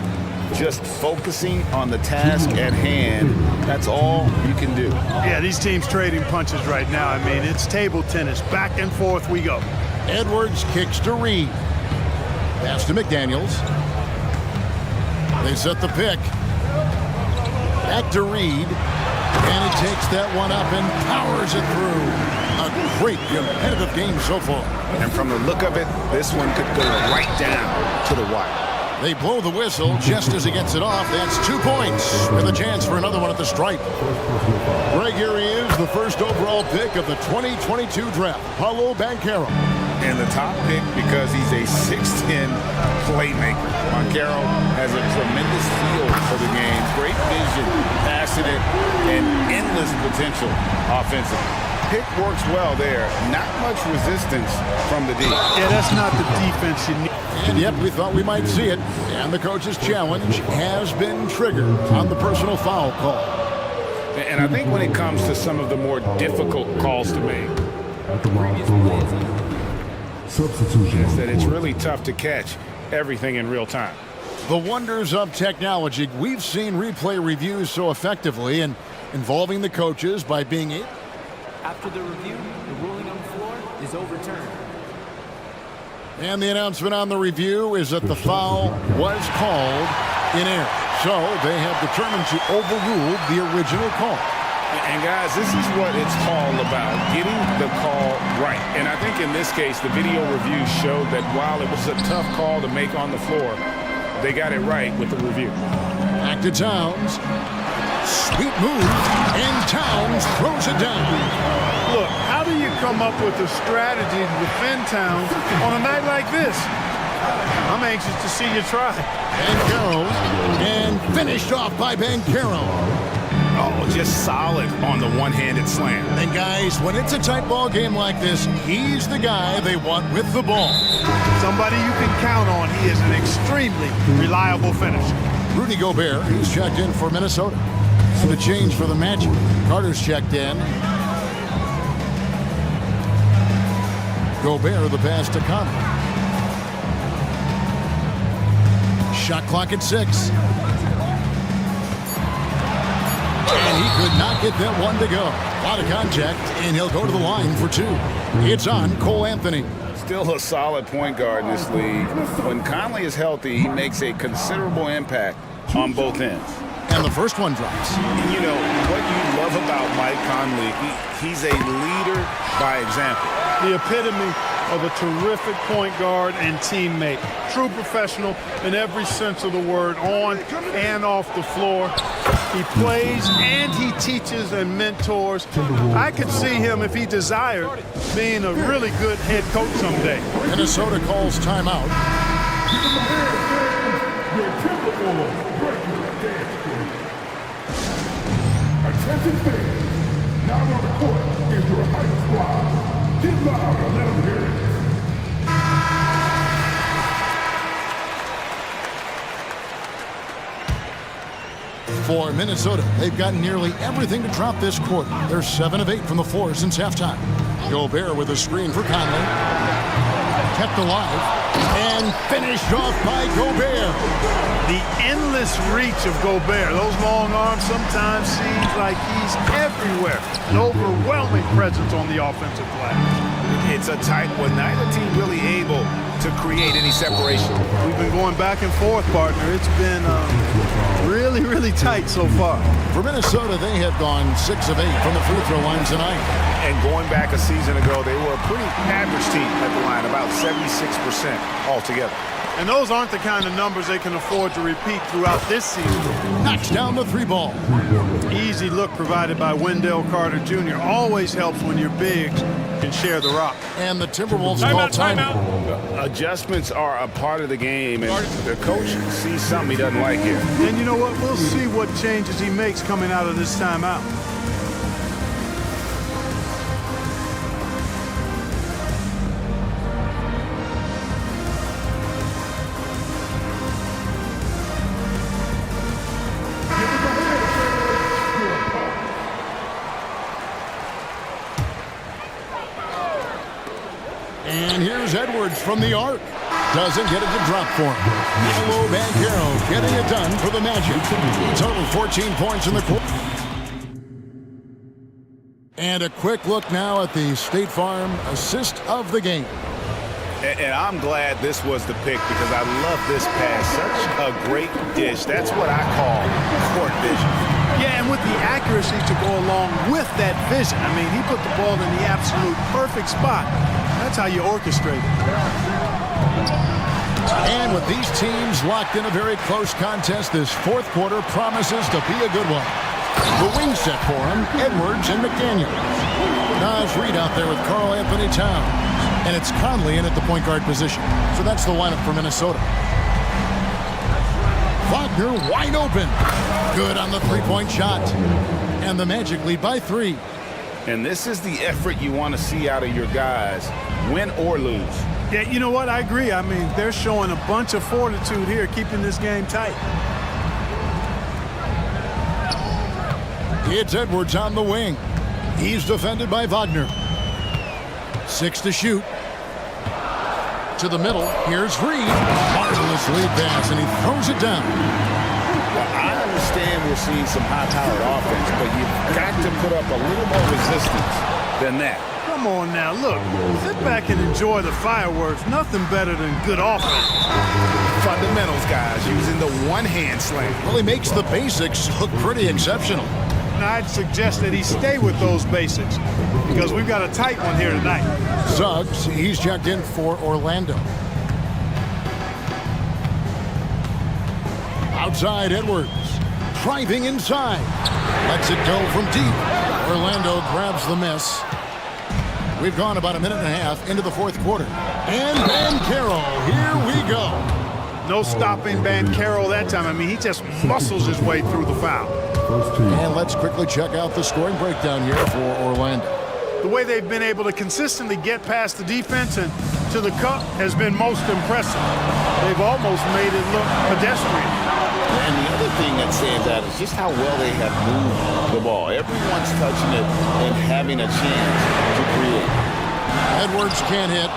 [SPEAKER 8] Just focusing on the task at hand, that's all you can do.
[SPEAKER 13] Yeah, these teams trading punches right now. I mean, it's table tennis. Back and forth we go.
[SPEAKER 7] Edwards kicks to Reed. Pass to McDaniels. They set the pick. Back to Reed. And he takes that one up and powers it through. A great competitive game so far.
[SPEAKER 8] And from the look of it, this one could go right down to the wire.
[SPEAKER 7] They blow the whistle just as he gets it off. That's 2 points with a chance for another one at the stripe. Right here he is, the first overall pick of the 2022 draft, Paolo Banchero.
[SPEAKER 8] And the top pick because he's a 6'10 playmaker. Banchero has a tremendous feel for the game, great vision, passionate, and endless potential offensively. Pick works well there. Not much resistance from the D.
[SPEAKER 13] Yeah, that's not the defense you need.
[SPEAKER 7] And yep, we thought we might see it. And the coach's challenge has been triggered on the personal foul call.
[SPEAKER 8] And I think when it comes to some of the more difficult calls to make, is that it's really tough to catch everything in real time.
[SPEAKER 7] The wonders of technology. We've seen replay reviews so effectively and involving the coaches by being able.
[SPEAKER 14] After the review, the ruling on the floor is overturned.
[SPEAKER 7] And the announcement on the review is that the foul was called in air. So they have determined to overrule the original call.
[SPEAKER 8] And guys, this is what it's all about, getting the call right. And I think in this case, the video review showed that while it was a tough call to make on the floor, they got it right with the review.
[SPEAKER 7] Back to Towns. Sweet move, and Towns throws it down.
[SPEAKER 13] Look, how do you come up with a strategy to defend Towns on a night like this? I'm anxious to see you try.
[SPEAKER 7] Bancaro, and finished off by Bancaro.
[SPEAKER 8] Oh, just solid on the one-handed slam.
[SPEAKER 7] And guys, when it's a tight ball game like this, he's the guy they want with the ball.
[SPEAKER 13] Somebody you can count on. He is an extremely reliable finisher.
[SPEAKER 7] Rudy Gobert, he's checked in for Minnesota. And the change for the Magic. Carter's checked in. Gobert, the pass to Conley. Shot clock at 6. And he could not get that one to go. A lot of contact, and he'll go to the line for 2. It's on Cole Anthony.
[SPEAKER 8] Still a solid point guard in this league. When Conley is healthy, he makes a considerable impact on both ends.
[SPEAKER 7] And the first one drops.
[SPEAKER 8] You know, what you love about Mike Conley, he's a leader by example.
[SPEAKER 13] The epitome of a terrific point guard and teammate. True professional in every sense of the word, on and off the floor. He plays and he teaches and mentors. I could see him, if he desired, being a really good head coach someday.
[SPEAKER 7] Minnesota calls timeout.
[SPEAKER 11] Attention fans, now on the court is your hype squad. Get loud and let them hear it.
[SPEAKER 7] For Minnesota, they've gotten nearly everything to drop this quarter. They're 7 of 8 from the floor since halftime. Gobert with a screen for Conley. Kept alive and finished off by Gobert.
[SPEAKER 13] The endless reach of Gobert. Those long arms sometimes seems like he's everywhere. An overwhelming presence on the offensive glass.
[SPEAKER 8] It's a tight one. Neither team really able to create any separation.
[SPEAKER 13] We've been going back and forth, partner. It's been really, really tight so far.
[SPEAKER 7] For Minnesota, they have gone 6 of 8 from the free throw line tonight.
[SPEAKER 8] And going back a season ago, they were a pretty average team at the line, about 76% altogether.
[SPEAKER 13] And those aren't the kind of numbers they can afford to repeat throughout this season.
[SPEAKER 7] Knocks down the 3 ball.
[SPEAKER 13] Easy look provided by Wendell Carter Jr. Always helps when your bigs can share the rock.
[SPEAKER 7] And the Timberwolves call timeout.
[SPEAKER 8] Adjustments are a part of the game, and the coach sees something he doesn't like here.
[SPEAKER 13] And you know what? We'll see what changes he makes coming out of this timeout.
[SPEAKER 7] And here's Edwards from the arc. Doesn't get it to drop for him. Paolo Banchero getting it done for the Magic. Total 14 points in the quarter. And a quick look now at the State Farm assist of the game.
[SPEAKER 8] And I'm glad this was the pick because I love this pass. Such a great dish. That's what I call court vision.
[SPEAKER 13] Yeah, and with the accuracy to go along with that vision. I mean, he put the ball in the absolute perfect spot. That's how you orchestrate it.
[SPEAKER 7] And with these teams locked in a very close contest, this fourth quarter promises to be a good one. The wing set for him, Edwards and McDaniel. Naj Reid out there with Karl Anthony Towns. And it's Conley in at the point guard position. So that's the lineup for Minnesota. Wagner wide open. Good on the three-point shot. And the Magic lead by 3.
[SPEAKER 8] And this is the effort you want to see out of your guys, win or lose.
[SPEAKER 13] Yeah, you know what? I agree. I mean, they're showing a bunch of fortitude here, keeping this game tight.
[SPEAKER 7] It's Edwards on the wing. He's defended by Wagner. 6 to shoot. To the middle. Here's Reid. Marvelous lead pass, and he throws it down.
[SPEAKER 8] Well, I understand we're seeing some high-powered offense, but you've got to put up a little more resistance than that.
[SPEAKER 13] Come Come on now, look. Sit back and enjoy the fireworks. Nothing better than good offense.
[SPEAKER 8] Fundamentals, guys, using the one-hand slam.
[SPEAKER 7] Well, he makes the basics look pretty exceptional.
[SPEAKER 13] Now, I'd suggest that he stay with those basics because we've got a tight one here tonight.
[SPEAKER 7] Suggs, he's checked in for Orlando. Outside Edwards, driving inside. Lets it go from deep. Orlando grabs the miss. We've gone about a minute and a half into the fourth quarter. And Banchero, here we go.
[SPEAKER 13] No stopping Banchero that time. I mean, he just muscles his way through the foul.
[SPEAKER 7] And let's quickly check out the scoring breakdown here for Orlando.
[SPEAKER 13] The way they've been able to consistently get past the defense and to the cup has been most impressive. They've almost made it look pedestrian.
[SPEAKER 8] And the other thing that stands out is just how well they have moved the ball. Everyone's touching it and having a chance to create.
[SPEAKER 7] Edwards can't hit.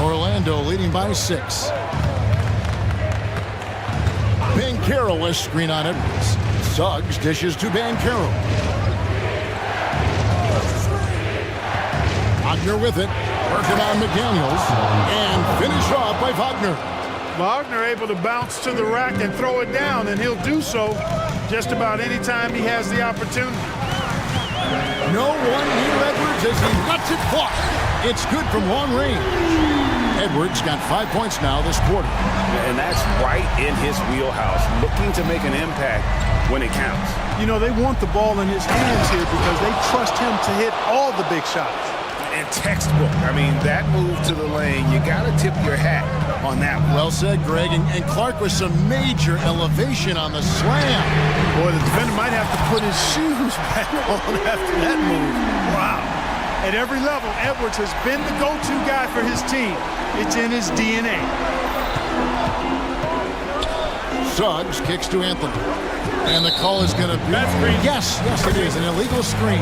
[SPEAKER 7] Orlando leading by 6. Banchero is screen on Edwards. Suggs dishes to Banchero. Wagner with it. Working on McDaniels. And finished off by Wagner.
[SPEAKER 13] Wagner able to bounce to the rack and throw it down, and he'll do so just about any time he has the opportunity.
[SPEAKER 7] No one near Edwards as he lets it fly. It's good from long range. Edwards got 5 points now this quarter.
[SPEAKER 8] And that's right in his wheelhouse, looking to make an impact when it counts.
[SPEAKER 13] You know, they want the ball in his hands here because they trust him to hit all the big shots.
[SPEAKER 8] And textbook. I mean, that move to the lane, you got to tip your hat on that one.
[SPEAKER 7] Well said, Greg. And Clark with some major elevation on the slam.
[SPEAKER 13] Boy, the defender might have to put his shoes back on after that move. Wow. At every level, Edwards has been the go-to guy for his team. It's in his DNA.
[SPEAKER 7] Suggs kicks to Anthony. And the call is going to be...
[SPEAKER 13] That's green.
[SPEAKER 7] Yes, it is. An illegal screen.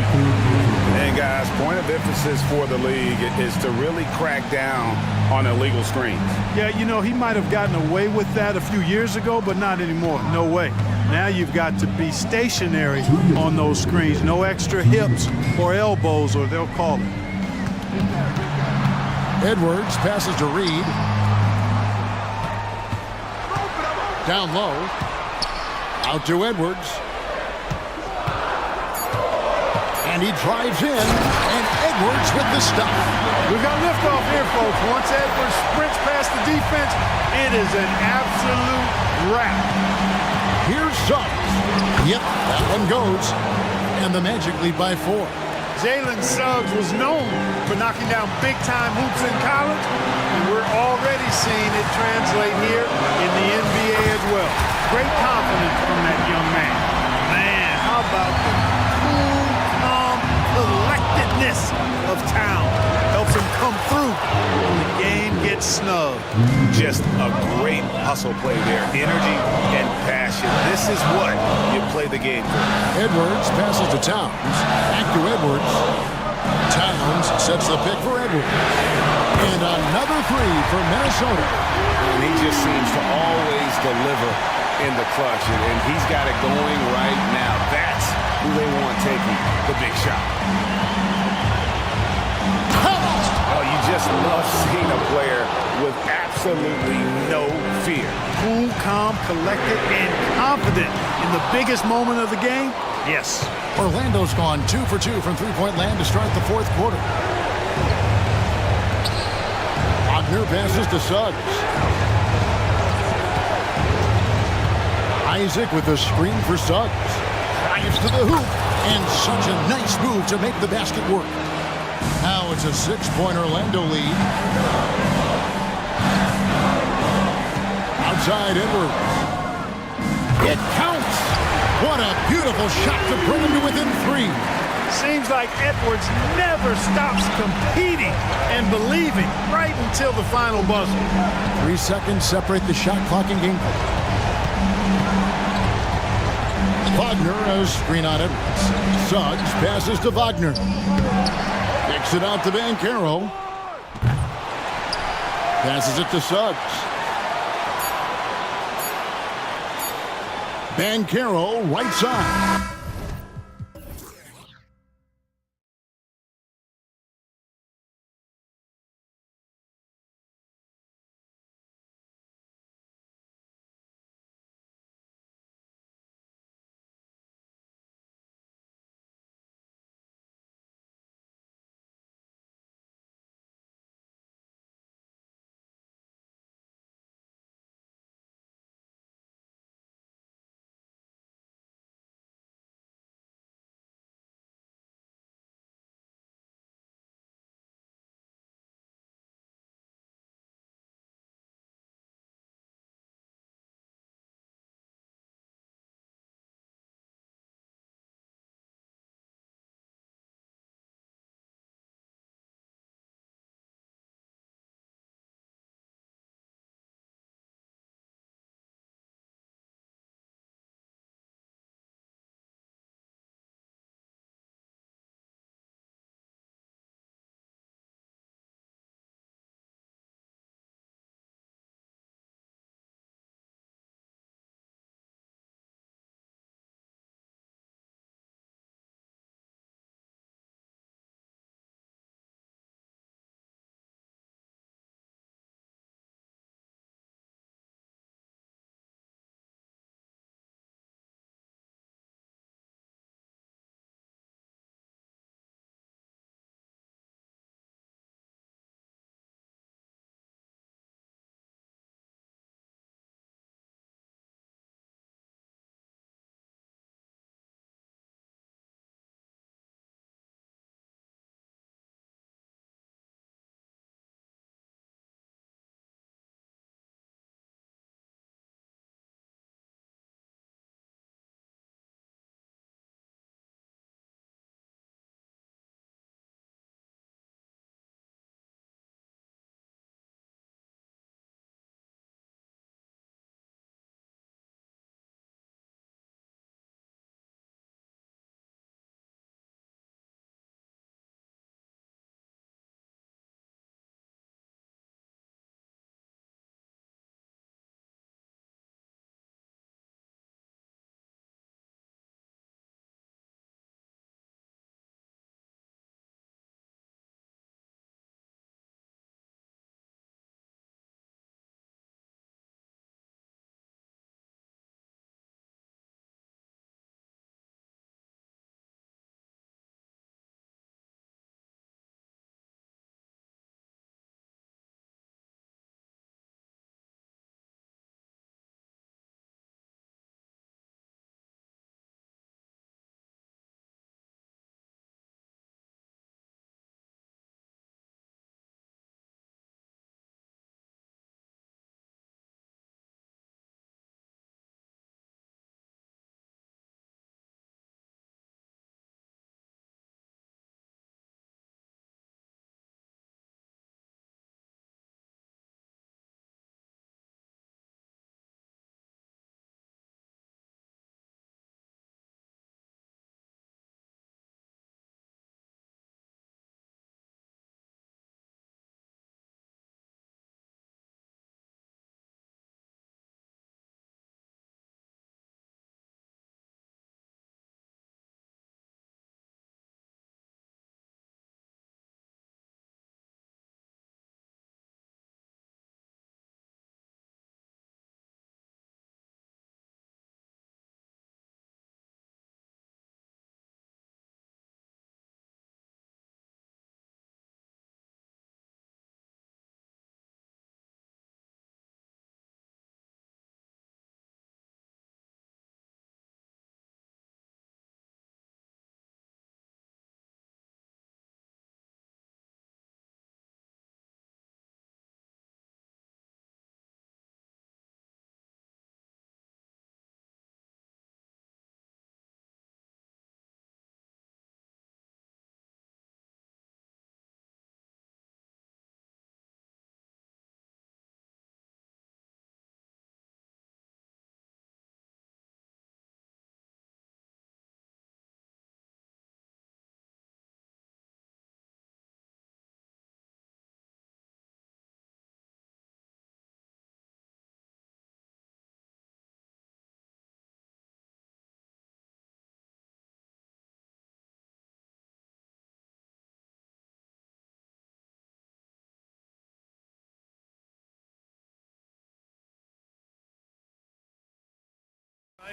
[SPEAKER 8] And guys, point of emphasis for the league is to really crack down on illegal screens.
[SPEAKER 13] Yeah, you know, he might have gotten away with that a few years ago, but not anymore. No way. Now you've got to be stationary on those screens. No extra hips or elbows, or they'll call it.
[SPEAKER 7] Edwards passes to Reed. Down low. Out to Edwards. And he drives in, and Edwards with the stop.
[SPEAKER 13] We've got liftoff here, folks. Once Edwards sprints past the defense, it is an absolute wrap.
[SPEAKER 7] Here's Suggs. Yep, that one goes. And the Magic lead by 4.
[SPEAKER 13] Jalen Suggs was known for knocking down big-time hoops in college, and we're already seeing it translate here in the NBA as well. Great confidence from that young man. Man, how about the cool, calm collectedness of town? Helps him come through when the game gets snug.
[SPEAKER 8] Just a great hustle play there. Energy and passion. This is what you play the game for.
[SPEAKER 7] Edwards passes to Towns. Back to Edwards. Towns sets the pick for Edwards. And another 3 for Minnesota.
[SPEAKER 8] And he just seems to always deliver in the clutch. And he's got it going right now. That's who they want taking the big shot. Oh, you just love seeing a player with absolutely no fear.
[SPEAKER 13] Cool, calm, collected, and confident in the biggest moment of the game? Yes.
[SPEAKER 7] Orlando's gone 2 for 2 from three-point land to start the fourth quarter. Wagner passes to Suggs. Isaac with the screen for Suggs. Drives to the hoop. And such a nice move to make the basket work. Now it's a 6-point Orlando lead. Outside Edwards. It counts. What a beautiful shot to bring him to within 3.
[SPEAKER 13] Seems like Edwards never stops competing and believing right until the final buzzer.
[SPEAKER 7] 3 seconds separate the shot clock and game clock. Wagner has screen on Edwards. Suggs passes to Wagner. Kicks it out to Banchero. Passes it to Suggs. Banchero right side.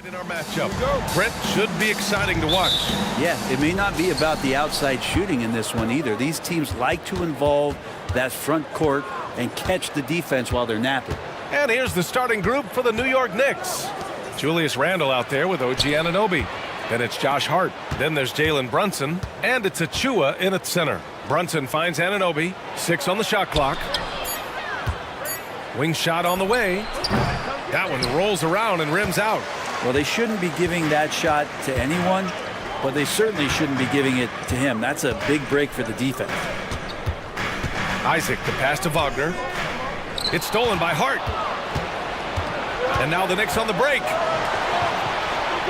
[SPEAKER 2] In our matchup, Brent should be exciting to watch.
[SPEAKER 6] Yeah, it may not be about the outside shooting in this one either. These teams like to involve that front court and catch the defense while they're napping.
[SPEAKER 2] And here's the starting group for the New York Knicks. Julius Randle out there with OG Anunoby. Then it's Josh Hart. Then there's Jalen Brunson. And it's Achua in at center. Brunson finds Anunoby. 6 on the shot clock. Wing shot on the way. That one rolls around and rims out.
[SPEAKER 6] Well, they shouldn't be giving that shot to anyone, but they certainly shouldn't be giving it to him. That's a big break for the defense.
[SPEAKER 2] Isaac, the pass to Wagner. It's stolen by Hart. And now the Knicks on the break.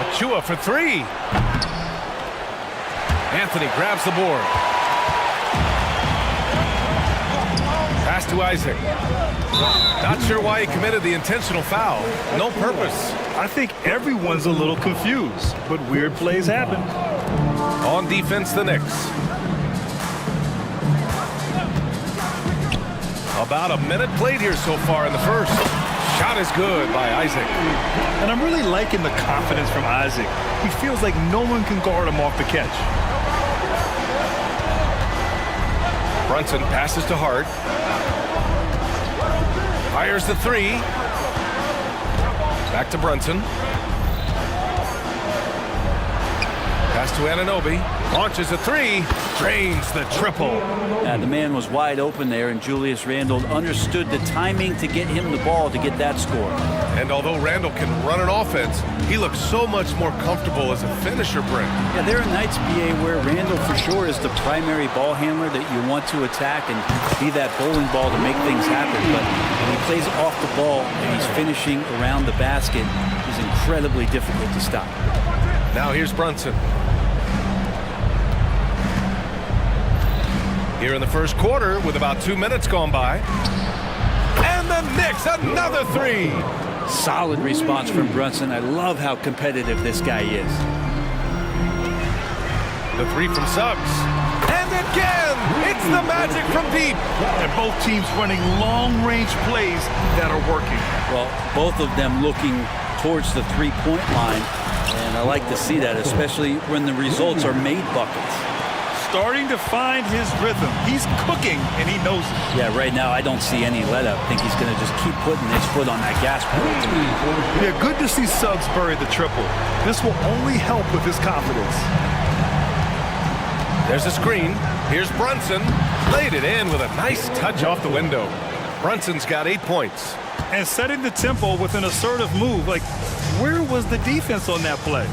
[SPEAKER 2] Achua for 3. Anthony grabs the board. Pass to Isaac. Not sure why he committed the intentional foul. No purpose.
[SPEAKER 1] I think everyone's a little confused, but weird plays happen.
[SPEAKER 2] On defense, the Knicks. About a minute played here so far in the first. Shot is good by Isaac.
[SPEAKER 1] And I'm really liking the confidence from Isaac. He feels like no one can guard him off the catch.
[SPEAKER 2] Brunson passes to Hart. Fires the 3. Back to Brunson. Pass to Anunoby. Launches a 3. Drains the triple.
[SPEAKER 6] The man was wide open there, and Julius Randle understood the timing to get him the ball to get that score.
[SPEAKER 2] And although Randle can run an offense, he looks so much more comfortable as a finisher, Brent.
[SPEAKER 6] Yeah, there are nights, BA, where Randle for sure is the primary ball handler that you want to attack and be that bowling ball to make things happen. But when he plays off the ball and he's finishing around the basket, he's incredibly difficult to stop.
[SPEAKER 2] Now here's Brunson. Here in the first quarter with about 2 minutes gone by. And the Knicks, another 3.
[SPEAKER 6] Solid response from Brunson. I love how competitive this guy is.
[SPEAKER 2] The 3 from Suggs. And again, it's the magic from Pete.
[SPEAKER 1] And both teams running long-range plays that are working.
[SPEAKER 6] Well, both of them looking towards the three-point line. And I like to see that, especially when the results are made buckets.
[SPEAKER 1] Starting to find his rhythm. He's cooking, and he knows it.
[SPEAKER 6] Yeah, right now I don't see any let up. I think he's going to just keep putting his foot on that gas pedal.
[SPEAKER 1] Yeah, good to see Suggs bury the triple. This will only help with his confidence.
[SPEAKER 2] There's a screen. Here's Brunson. Laid it in with a nice touch off the window. Brunson's got 8 points.
[SPEAKER 1] And setting the tempo with an assertive move. Like, where was the defense on that play?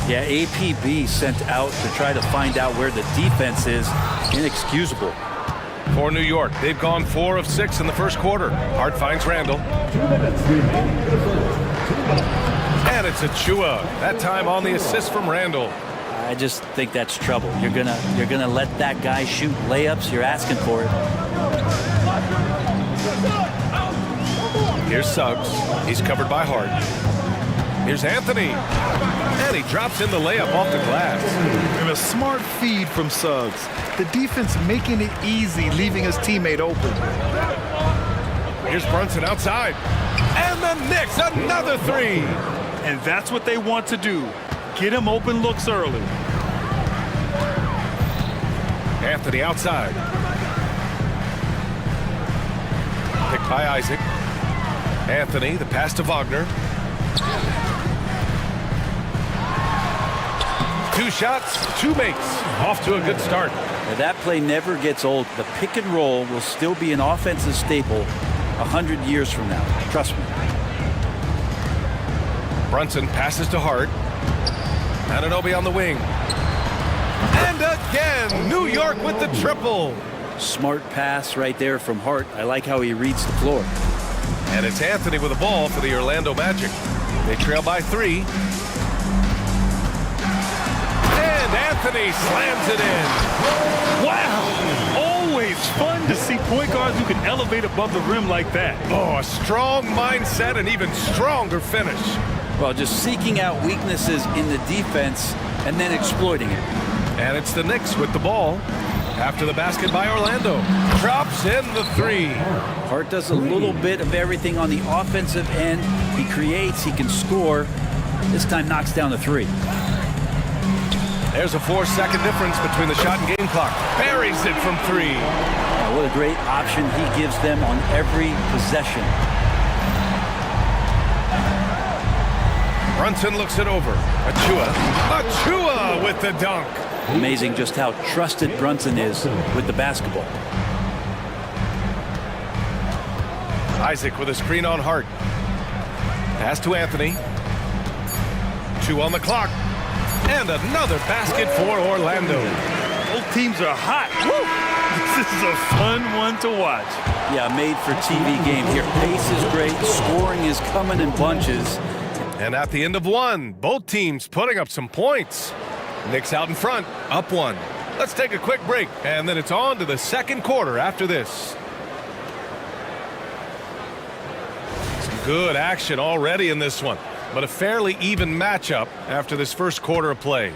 [SPEAKER 6] Yeah, APB sent out to try to find out where the defense is. Inexcusable.
[SPEAKER 2] For New York, they've gone 4 of 6 in the first quarter. Hart finds Randle. And it's Achua. That time on the assist from Randle.
[SPEAKER 6] I just think that's trouble. You're gonna let that guy shoot layups. You're asking for it.
[SPEAKER 2] Here's Suggs. He's covered by Hart. Here's Anthony. And he drops in the layup off the glass.
[SPEAKER 1] And a smart feed from Suggs. The defense making it easy, leaving his teammate open.
[SPEAKER 2] Here's Brunson outside. And the Knicks, another 3.
[SPEAKER 1] And that's what they want to do. Get him open looks early.
[SPEAKER 2] Anthony outside. Picked by Isaac. Anthony, the pass to Wagner. 2 shots, 2 makes. Off to a good start.
[SPEAKER 6] Now that play never gets old. The pick and roll will still be an offensive staple 100 years from now. Trust me.
[SPEAKER 2] Brunson passes to Hart. Anunoby on the wing. And again, New York with the triple.
[SPEAKER 6] Smart pass right there from Hart. I like how he reads the floor.
[SPEAKER 2] And it's Anthony with the ball for the Orlando Magic. They trail by 3. And Anthony slams it in.
[SPEAKER 1] Wow! Always fun to see point guards who can elevate above the rim like that.
[SPEAKER 2] Oh, a strong mindset and even stronger finish.
[SPEAKER 6] Well, just seeking out weaknesses in the defense and then exploiting it.
[SPEAKER 2] And it's the Knicks with the ball. After the basket by Orlando. Drops in the 3.
[SPEAKER 6] Hart does a little bit of everything on the offensive end. He creates, he can score.
[SPEAKER 14] This time knocks down the three.
[SPEAKER 2] There's a 4-second difference between the shot and game clock. Buries it from three.
[SPEAKER 14] What a great option he gives them on every possession.
[SPEAKER 2] Brunson looks it over. Achua with the dunk.
[SPEAKER 14] Amazing just how trusted Brunson is with the basketball.
[SPEAKER 2] Isaac with a screen on Hart. Pass to Anthony. 2 on the clock. And another basket for Orlando.
[SPEAKER 1] Both teams are hot. Woo! This is a fun one to watch.
[SPEAKER 14] Yeah, made for TV game here. Pace is great. Scoring is coming in bunches.
[SPEAKER 2] And at the end of one, both teams putting up some points. Knicks out in front, up 1. Let's take a quick break, and then it's on to the second quarter after this. Some good action already in this one, but a fairly even matchup after this first quarter of play.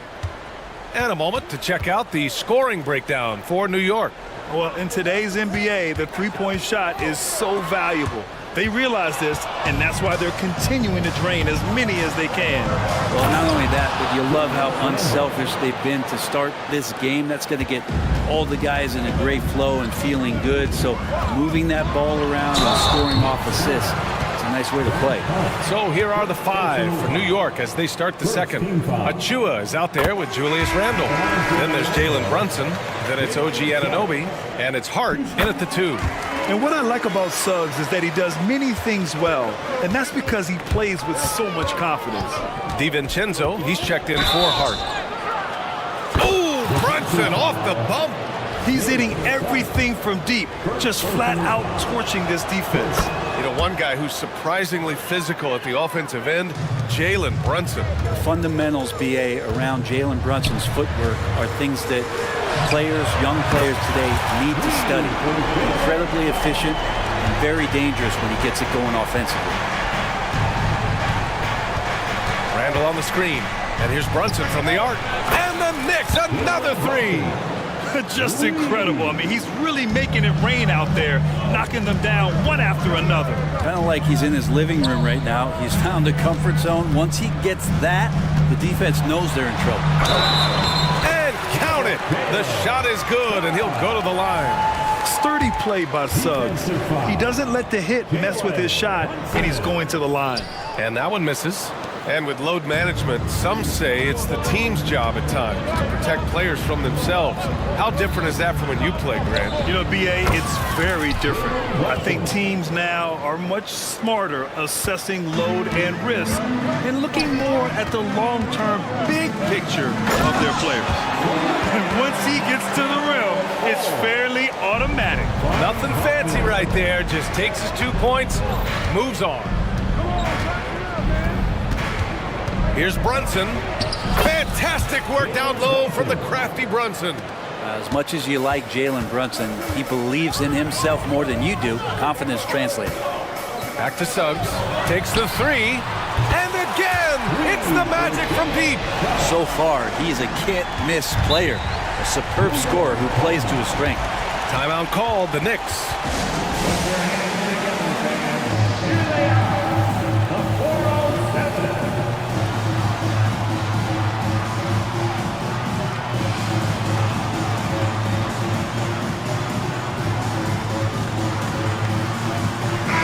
[SPEAKER 2] And a moment to check out the scoring breakdown for New York.
[SPEAKER 1] Well, in today's NBA, the three-point shot is so valuable. They realize this, and that's why they're continuing to drain as many as they can.
[SPEAKER 14] Well, not only that, but you love how unselfish they've been to start this game. That's going to get all the guys in a great flow and feeling good. So moving that ball around and scoring off assists, it's a nice way to play.
[SPEAKER 2] So here are the 5 for New York as they start the second. Achua is out there with Julius Randle. Then there's Jalen Brunson. Then it's OG Anunoby. And it's Hart in at the 2.
[SPEAKER 1] And what I like about Suggs is that he does many things well, and that's because he plays with so much confidence.
[SPEAKER 2] DiVincenzo, he's checked in for Hart. Oh, Brunson off the bump.
[SPEAKER 1] He's hitting everything from deep, just flat out torching this defense.
[SPEAKER 2] You know, one guy who's surprisingly physical at the offensive end, Jalen Brunson.
[SPEAKER 14] The fundamentals, BA, around Jalen Brunson's footwork are things that players, young players today need to study. Incredibly efficient and very dangerous when he gets it going offensively.
[SPEAKER 2] Randle on the screen, and here's Brunson from the arc. And the Knicks, another 3.
[SPEAKER 1] Just incredible. I mean, he's really making it rain out there, knocking them down one after another.
[SPEAKER 14] Kind of like he's in his living room right now. He's found a comfort zone. Once he gets that, the defense knows they're in trouble.
[SPEAKER 2] And count it. The shot is good, and he'll go to the line.
[SPEAKER 1] Sturdy play by Suggs. He doesn't let the hit mess with his shot, and he's going to the line.
[SPEAKER 2] And that one misses. And with load management, some say it's the team's job at times to protect players from themselves. How different is that from when you play, Grant?
[SPEAKER 1] You know, BA, it's very different. I think teams now are much smarter assessing load and risk and looking more at the long-term big picture of their players. And once he gets to the rim, it's fairly automatic.
[SPEAKER 2] Nothing fancy right there. Just takes his 2 points, moves on. Here's Brunson. Fantastic work down low from the crafty Brunson.
[SPEAKER 14] As much as you like Jalen Brunson, he believes in himself more than you do. Confidence translated.
[SPEAKER 2] Back to Suggs. Takes the 3. And again, it's the magic from deep.
[SPEAKER 14] So far, he's a can't-miss player. A superb scorer who plays to his strength.
[SPEAKER 2] Timeout called, the Knicks.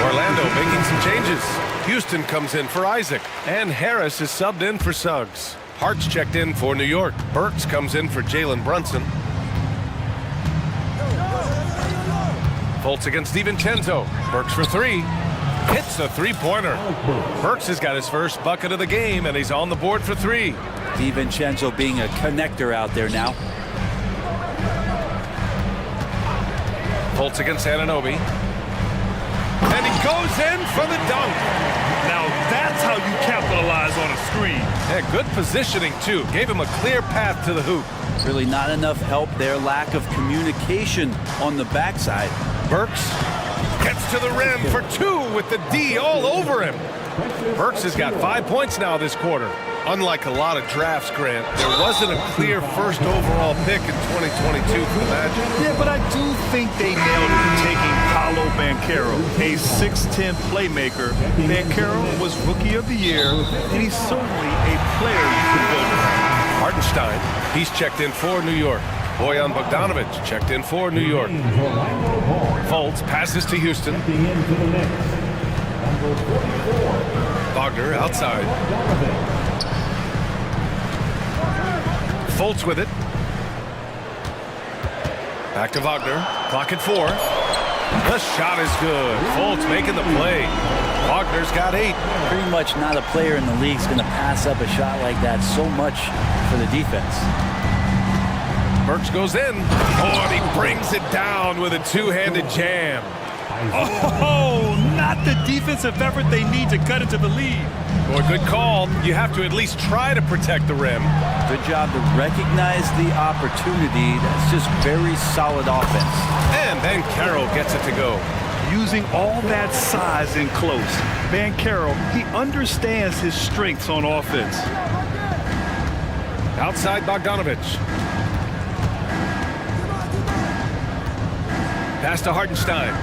[SPEAKER 2] Orlando making some changes. Houston comes in for Isaac, and Harris is subbed in for Suggs. Hart's checked in for New York. Burks comes in for Jalen Brunson. Fultz against DiVincenzo. Burks for 3. Hits the three-pointer. Burks has got his first bucket of the game, and he's on the board for 3.
[SPEAKER 14] DiVincenzo being a connector out there now.
[SPEAKER 2] Fultz against Anunoby. And he goes in for the dunk.
[SPEAKER 1] Now that's how you capitalize on a screen.
[SPEAKER 2] Yeah, good positioning, too. Gave him a clear path to the hoop.
[SPEAKER 14] Really not enough help there. Lack of communication on the backside.
[SPEAKER 2] Burks Gets to the rim for 2 with the D all over him. Burks has got 5 points now this quarter. Unlike a lot of drafts, Grant, there wasn't a clear first overall pick in 2022 for the Magic.
[SPEAKER 1] Yeah, but I do think they nailed it taking Paolo Banchero, a 6'10 playmaker. Banchero was Rookie of the Year, and he's certainly a player you can build around.
[SPEAKER 2] Hartenstein, he's checked in for New York. Bojan Bogdanovic checked in for New York. Fultz passes to Houston. Wagner outside. Fultz with it. Back to Wagner. Clock at 4. The shot is good. Fultz making the play. Wagner's got 8.
[SPEAKER 14] Pretty much not a player in the league is going to pass up a shot like that so much for the defense.
[SPEAKER 2] Burks goes in. Oh, and he brings it down with a two-handed jam.
[SPEAKER 1] Oh, not the defensive effort they need to cut into the lead.
[SPEAKER 2] Boy, good call. You have to at least try to protect the rim.
[SPEAKER 14] Good job to recognize the opportunity. That's just very solid offense.
[SPEAKER 2] And then Carroll gets it to go.
[SPEAKER 1] Using all that size in close, Banchero, he understands his strengths on offense.
[SPEAKER 2] Outside Bogdanovic. Pass to Hartenstein.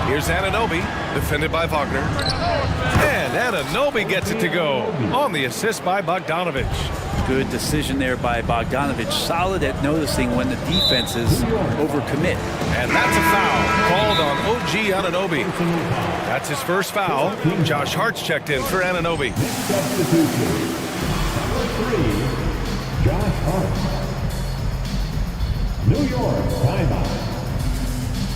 [SPEAKER 2] Here's Anunoby, defended by Wagner. And Anunoby gets it to go on the assist by Bogdanovic.
[SPEAKER 14] Good decision there by Bogdanovic. Solid at noticing when the defenses overcommit.
[SPEAKER 2] And that's a foul called on OG Anunoby. That's his first foul. Josh Hart's checked in for Anunoby.
[SPEAKER 11] Josh Hart. New York timeout.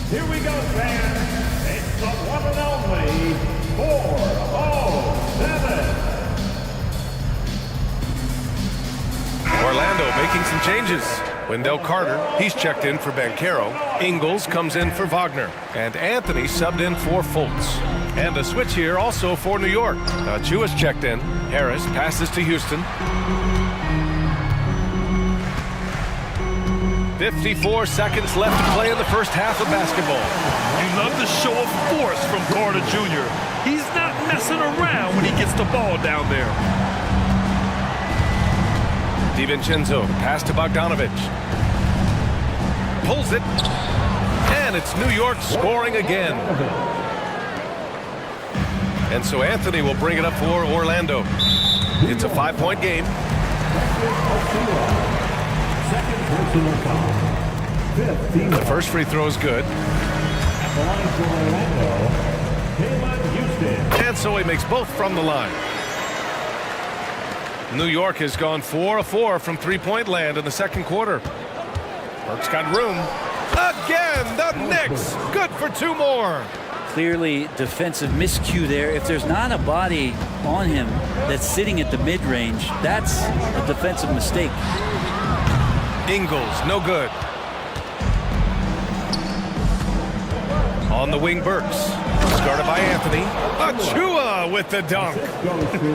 [SPEAKER 4] Here we go, fans. It's the one and only 407.
[SPEAKER 2] Orlando making some changes. Wendell Carter, he's checked in for Banchero. Ingles comes in for Wagner. And Anthony subbed in for Fultz. And a switch here also for New York. Chua's checked in. Harris passes to Houston. 54 seconds left to play in the first half of basketball.
[SPEAKER 1] You love the show of force from Carter Jr. He's not messing around when he gets the ball down there.
[SPEAKER 2] DiVincenzo, pass to Bogdanovic. Pulls it. And it's New York scoring again. And so Anthony will bring it up for Orlando. It's a 5-point game. The first free throw is good. And so he makes both from the line. New York has gone 4 of 4 from three-point land in the second quarter. Burks got room. Again, the Knicks. Good for 2 more.
[SPEAKER 14] Clearly defensive miscue there. If there's not a body on him that's sitting at the mid-range, that's a defensive mistake.
[SPEAKER 2] Ingles, no good. On the wing, Burks. Started by Anthony. Achua with the dunk.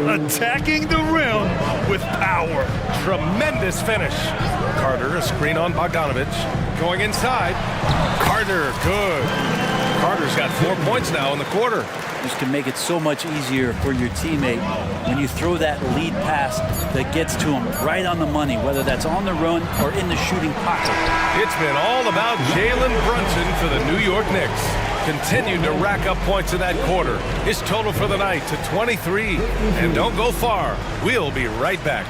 [SPEAKER 1] Attacking the rim with power.
[SPEAKER 2] Tremendous finish. Carter, a screen on Bogdanovic. Going inside. Carter, good. Carter's got 4 points now in the quarter.
[SPEAKER 14] Just can make it so much easier for your teammate when you throw that lead pass that gets to him right on the money, whether that's on the run or in the shooting pocket.
[SPEAKER 2] It's been all about Jalen Brunson for the New York Knicks. Continued to rack up points in that quarter. His total for the night to 23. And don't go far. We'll be right back.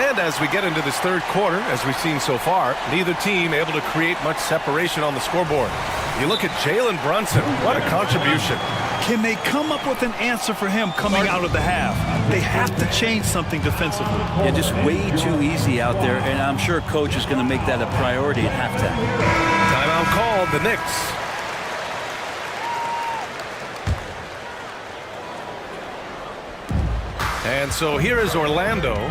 [SPEAKER 2] And as we get into this third quarter, as we've seen so far, neither team able to create much separation on the scoreboard. You look at Jalen Brunson, what a contribution.
[SPEAKER 1] Can they come up with an answer for him coming out of the half? They have to change something defensively.
[SPEAKER 14] Yeah, just way too easy out there, and I'm sure coach is going to make that a priority at halftime.
[SPEAKER 2] Timeout called, the Knicks. And so here is Orlando.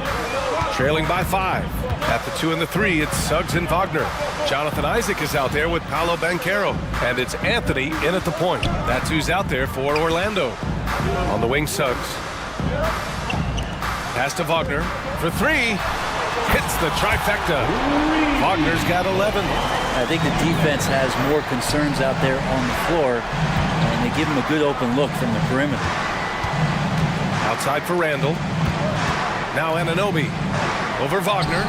[SPEAKER 2] Trailing by 5. At the 2 and the 3, it's Suggs and Wagner. Jonathan Isaac is out there with Paolo Banchero. And it's Anthony in at the point. That's who's out there for Orlando. On the wing, Suggs. Pass to Wagner for 3. Hits the trifecta. Wagner's got 11.
[SPEAKER 14] I think the defense has more concerns out there on the floor, and they give him a good open look from the perimeter.
[SPEAKER 2] Outside for Randall. Now Anunoby over Wagner.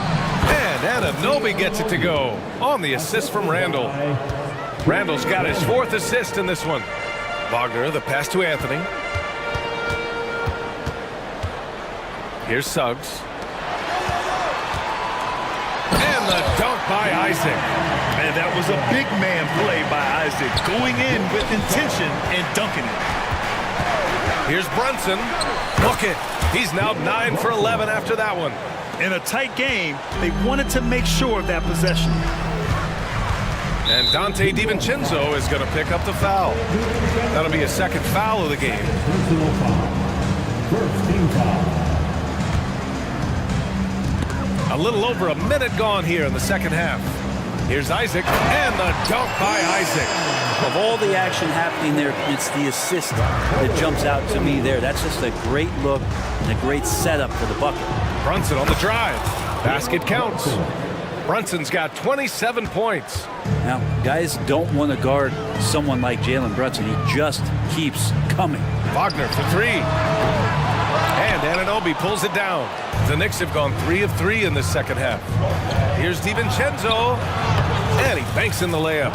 [SPEAKER 2] And Anunoby gets it to go on the assist from Randall. Randall's got his 4th assist in this one. Wagner, the pass to Anthony. Here's Suggs. And the dunk by Isaac.
[SPEAKER 1] And that was a big man play by Isaac, going in with intention and dunking it.
[SPEAKER 2] Here's Brunson. Look it. He's now 9 for 11 after that one.
[SPEAKER 1] In a tight game, they wanted to make sure of that possession.
[SPEAKER 2] And Dante DiVincenzo is going to pick up the foul. That'll be a 2nd foul of the game.
[SPEAKER 11] First team foul.
[SPEAKER 2] A little over a minute gone here in the 2nd half. Here's Isaac, and the dunk by Isaac.
[SPEAKER 14] Of all the action happening there, it's the assist that jumps out to me there. That's just a great look and a great setup for the bucket.
[SPEAKER 2] Brunson on the drive. Basket counts. Brunson's got 27 points.
[SPEAKER 14] Now, guys don't want to guard someone like Jalen Brunson. He just keeps coming.
[SPEAKER 2] Wagner for 3. And Anunoby pulls it down. The Knicks have gone 3 of 3 in this 2nd half. Here's DiVincenzo. And he banks in the layup.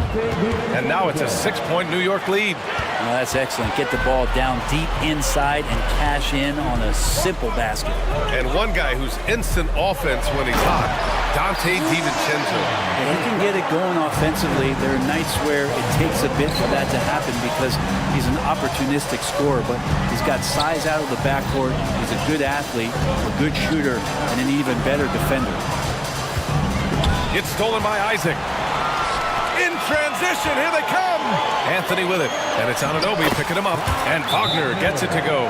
[SPEAKER 2] And now it's a 6-point New York lead.
[SPEAKER 14] Well, that's excellent. Get the ball down deep inside and cash in on a simple basket.
[SPEAKER 2] And one guy who's instant offense when he's hot, Dante DiVincenzo.
[SPEAKER 14] And he can get it going offensively. There are nights where it takes a bit for that to happen because he's an opportunistic scorer, but he's got size out of the backcourt. He's a good athlete, a good shooter, and an even better defender.
[SPEAKER 2] It's stolen by Isaac. In transition, here they come. Anthony with it, and it's Anunoby picking him up, and Wagner gets it to go.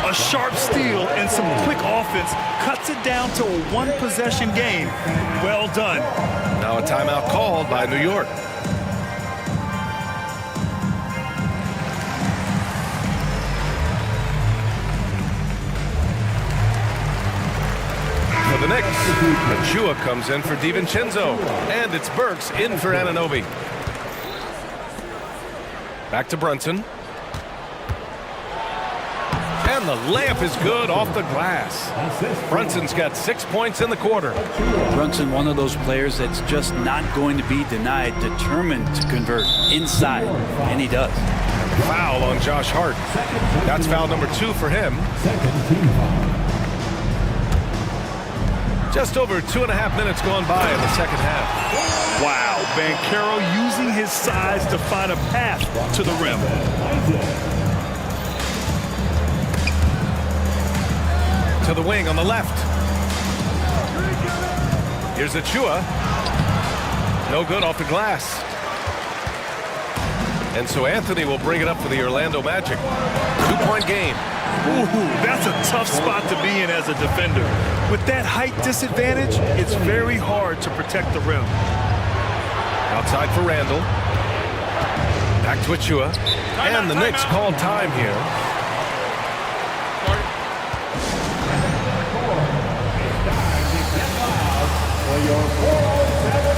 [SPEAKER 1] A sharp steal and some quick offense cuts it down to a 1-possession game. Well done.
[SPEAKER 2] Now a timeout called by New York. For the Knicks, Achua comes in for DiVincenzo, and it's Burks in for Anunoby. Back to Brunson. And the layup is good off the glass. Brunson's got 6 points in the quarter.
[SPEAKER 14] Brunson, one of those players that's just not going to be denied, determined to convert inside, and he does.
[SPEAKER 2] Foul on Josh Hart. That's foul number 2 for him. Just over 2.5 minutes gone by in the 2nd half.
[SPEAKER 1] Wow, Banchero using his size to find a path to the rim.
[SPEAKER 2] To the wing on the left. Here's Achua. No good off the glass. And so Anthony will bring it up for the Orlando Magic. 2-point game.
[SPEAKER 1] Ooh, that's a tough spot to be in as a defender. With that height disadvantage, it's very hard to protect the rim.
[SPEAKER 2] Outside for Randall. Back to Achua. And the Knicks call time here.
[SPEAKER 4] For your 4-7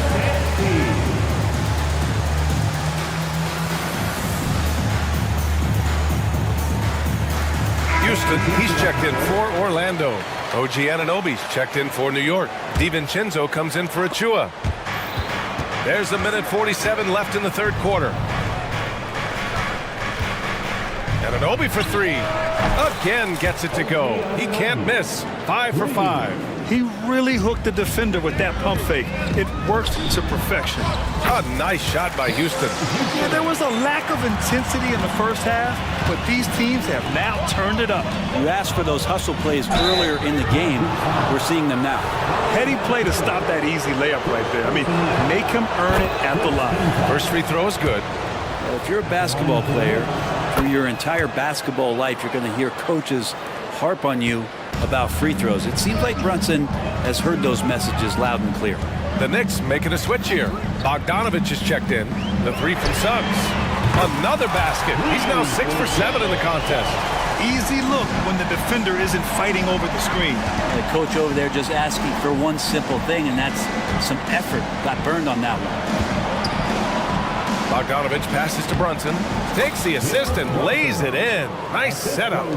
[SPEAKER 4] team.
[SPEAKER 2] Houston, he's checked in for Orlando. OG Anunoby's checked in for New York. DiVincenzo comes in for Achua. There's a minute 47 left in the 3rd quarter. Anunoby for 3. Again gets it to go. He can't miss. 5 for 5.
[SPEAKER 1] He really hooked the defender with that pump fake. It worked to perfection.
[SPEAKER 2] A nice shot by Houston.
[SPEAKER 1] Yeah, there was a lack of intensity in the 1st half, but these teams have now turned it up.
[SPEAKER 14] You asked for those hustle plays earlier in the game. We're seeing them now.
[SPEAKER 1] Heady play to stop that easy layup right there. I mean, make him earn it at the line.
[SPEAKER 2] First free throw is good.
[SPEAKER 14] Well, if you're a basketball player, for your entire basketball life, you're going to hear coaches harp on you about free throws. It seems like Brunson has heard those messages loud and clear.
[SPEAKER 2] The Knicks making a switch here. Bogdanovich is checked in. The three from Suggs. Another basket. He's now 6 for 7 in the contest.
[SPEAKER 1] Easy look when the defender isn't fighting over the screen.
[SPEAKER 14] The coach over there just asking for one simple thing, and that's some effort. Got burned on that one.
[SPEAKER 2] Bogdanovich passes to Brunson, takes the assist and lays it in. Nice setup.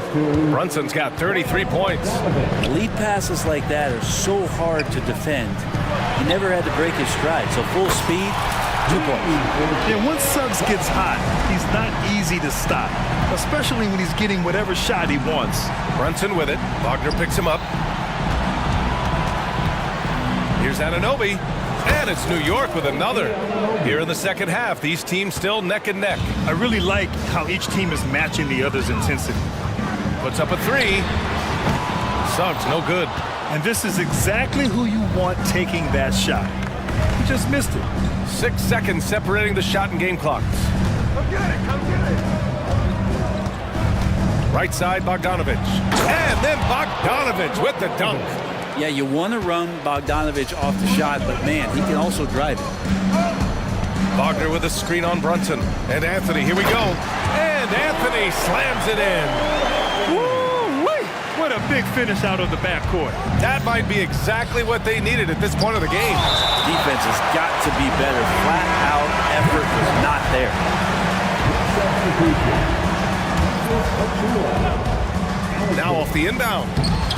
[SPEAKER 2] Brunson's got 33 points.
[SPEAKER 14] Lead passes like that are so hard to defend. He never had to break his stride, so full speed, 2 points.
[SPEAKER 1] Yeah, once Suggs gets hot, he's not easy to stop, especially when he's getting whatever shot he wants.
[SPEAKER 2] Brunson with it. Wagner picks him up. Here's Anunoby. And it's New York with another. Here in the second half, these teams still neck and neck.
[SPEAKER 1] I really like how each team is matching the other's intensity.
[SPEAKER 2] Puts up a three. Suggs, no good.
[SPEAKER 1] And this is exactly who you want taking that shot. He just missed it.
[SPEAKER 2] 6 seconds separating the shot and game clocks.
[SPEAKER 11] Come get it, come get it.
[SPEAKER 2] Right side, Bogdanovich. And then Bogdanovich with the dunk.
[SPEAKER 14] Yeah, you want to run Bogdanovich off the shot, but man, he can also drive it.
[SPEAKER 2] Wagner with a screen on Brunson. And Anthony, here we go. And Anthony slams it in.
[SPEAKER 1] Woo-wee! What a big finish out of the backcourt.
[SPEAKER 2] That might be exactly what they needed at this point of the game.
[SPEAKER 14] Defense has got to be better. Flat out effort was not there.
[SPEAKER 2] Now off the inbound.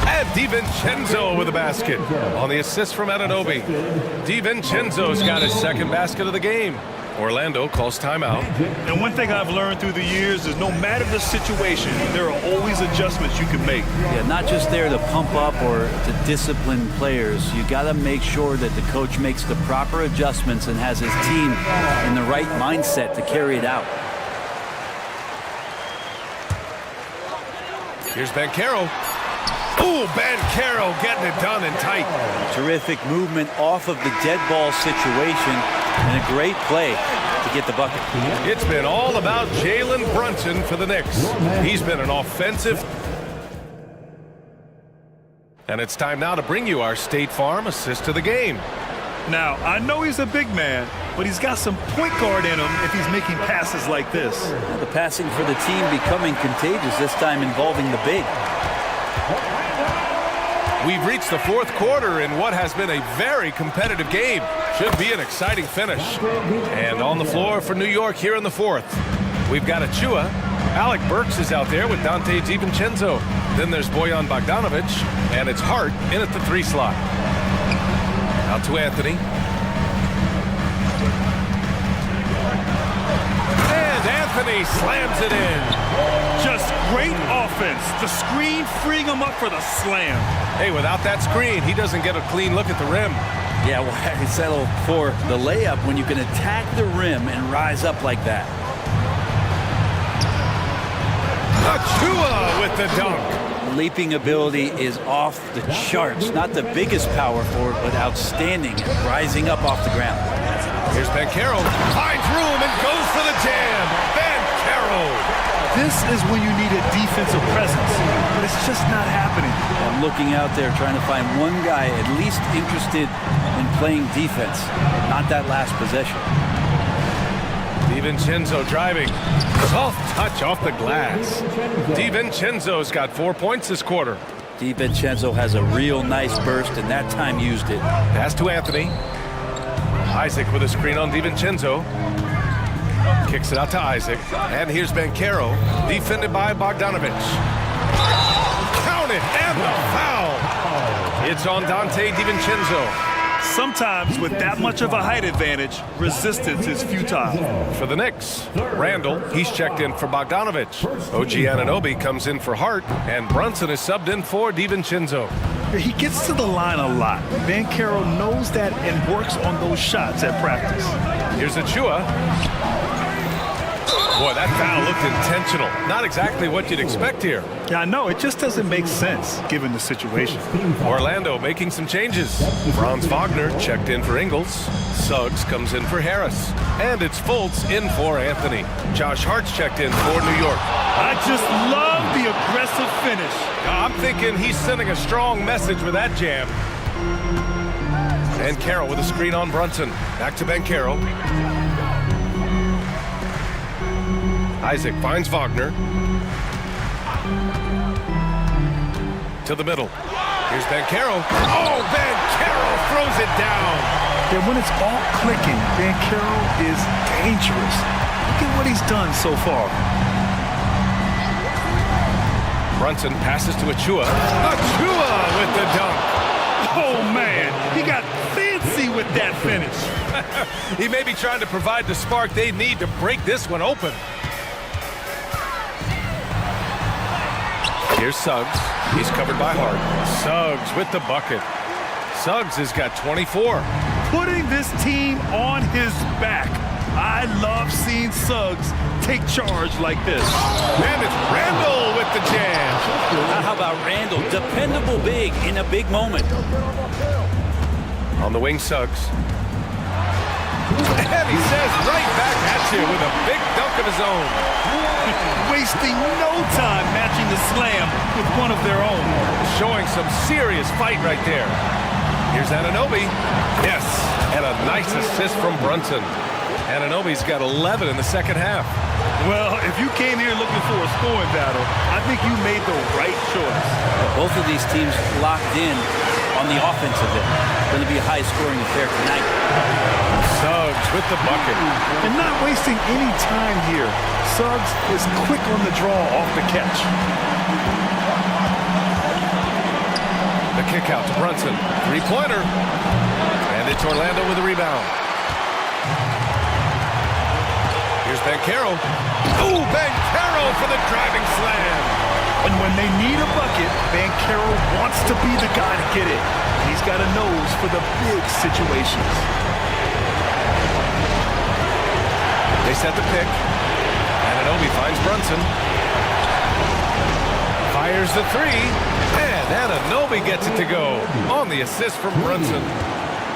[SPEAKER 2] And DiVincenzo with a basket. On the assist from Anunoby. DiVincenzo's got his second basket of the game. Orlando calls timeout.
[SPEAKER 1] And one thing I've learned through the years is no matter the situation, there are always adjustments you can make.
[SPEAKER 14] Yeah, not just there to pump up or to discipline players. You got to make sure that the coach makes the proper adjustments and has his team in the right mindset to carry it out.
[SPEAKER 2] Here's Banchero. Ooh, Banchero getting it done and tight.
[SPEAKER 14] Terrific movement off of the dead ball situation and a great play to get the bucket.
[SPEAKER 2] It's been all about Jalen Brunson for the Knicks. He's been an offensive. And it's time now to bring you our State Farm assist of the game.
[SPEAKER 1] Now, I know he's a big man, but he's got some point guard in him if he's making passes like this.
[SPEAKER 14] The passing for the team becoming contagious, this time involving the big.
[SPEAKER 2] We've reached the fourth quarter in what has been a very competitive game. Should be an exciting finish. And on the floor for New York here in the fourth, we've got Achua. Alec Burks is out there with Dante DiVincenzo. Then there's Bojan Bogdanovich, and it's Hart in at the 3 slot. Out to Anthony. And Anthony slams it in.
[SPEAKER 1] Just great offense. The screen freeing him up for the slam.
[SPEAKER 2] Hey, without that screen, he doesn't get a clean look at the rim.
[SPEAKER 14] Yeah, why settle for the layup when you can attack the rim and rise up like that?
[SPEAKER 2] Achua with the dunk.
[SPEAKER 14] Leaping ability is off the charts. Not the biggest power forward, but outstanding, rising up off the ground.
[SPEAKER 2] Here's Banchero. Finds room and goes for the jam. Banchero.
[SPEAKER 1] This is when you need a defensive presence, but it's just not happening.
[SPEAKER 14] I'm looking out there trying to find one guy at least interested in playing defense, not that last possession.
[SPEAKER 2] DiVincenzo driving. Soft touch off the glass. DiVincenzo's got 4 points this quarter.
[SPEAKER 14] DiVincenzo has a real nice burst, and that time used it.
[SPEAKER 2] Pass to Anthony. Isaac with a screen on DiVincenzo. Kicks it out to Isaac. And here's Banchero, defended by Bogdanovich. Count it, and the foul. It's on Dante DiVincenzo.
[SPEAKER 1] Sometimes with that much of a height advantage, resistance is futile.
[SPEAKER 2] For the Knicks, Randall, he's checked in for Bogdanovich. OG Anunoby comes in for Hart, and Brunson is subbed in for DiVincenzo.
[SPEAKER 1] He gets to the line a lot. Banchero knows that and works on those shots at practice.
[SPEAKER 2] Here's Achua. Boy, that foul looked intentional. Not exactly what you'd expect here.
[SPEAKER 1] Yeah, I know. It just doesn't make sense given the situation.
[SPEAKER 2] Orlando making some changes. Franz Wagner checked in for Ingles. Suggs comes in for Harris. And it's Fultz in for Anthony. Josh Hart's checked in for New York.
[SPEAKER 1] I just love the aggressive finish.
[SPEAKER 2] I'm thinking he's sending a strong message with that jam. And Carroll with a screen on Brunson. Back to Ben Carroll. Isaac finds Wagner. To the middle. Here's Ben Carroll. Oh, Ben Carroll throws it down.
[SPEAKER 1] And when it's all clicking, Ben Carroll is dangerous. Look at what he's done so far.
[SPEAKER 2] Brunson passes to Achua. Achua with the dunk.
[SPEAKER 1] Oh, man, he got fancy with that finish.
[SPEAKER 2] He may be trying to provide the spark they need to break this one open. Here's Suggs. He's covered by Hart. Suggs with the bucket. Suggs has got 24.
[SPEAKER 1] Putting this team on his back. I love seeing Suggs take charge like this.
[SPEAKER 2] And it's Randall with the jam.
[SPEAKER 14] How about Randall? Dependable big in a big moment.
[SPEAKER 2] On the wing, Suggs. And he says right back at you with a big dunk of his own.
[SPEAKER 1] Wasting no time matching the slam with one of their own.
[SPEAKER 2] Showing some serious fight right there. Here's Anunoby. Yes, and a nice assist from Brunson. Anunoby's got 11 in the second half.
[SPEAKER 1] Well, if you came here looking for a scoring battle, I think you made the right choice.
[SPEAKER 14] Both of these teams locked in on the offensive end. Going to be a high-scoring affair tonight.
[SPEAKER 2] Suggs with the bucket.
[SPEAKER 1] And not wasting any time here. Suggs is quick on the draw off the catch.
[SPEAKER 2] The kick out to Brunson. Three-pointer. And it's Orlando with a rebound. Here's Ben Carroll. Ooh, Ben Carroll for the driving slam.
[SPEAKER 1] And when they need a bucket, Ben Carroll wants to be the guy to get it. He's got a nose for the big situations.
[SPEAKER 2] They set the pick. Anunoby finds Brunson. Fires the three. And Anunoby gets it to go on the assist from Brunson.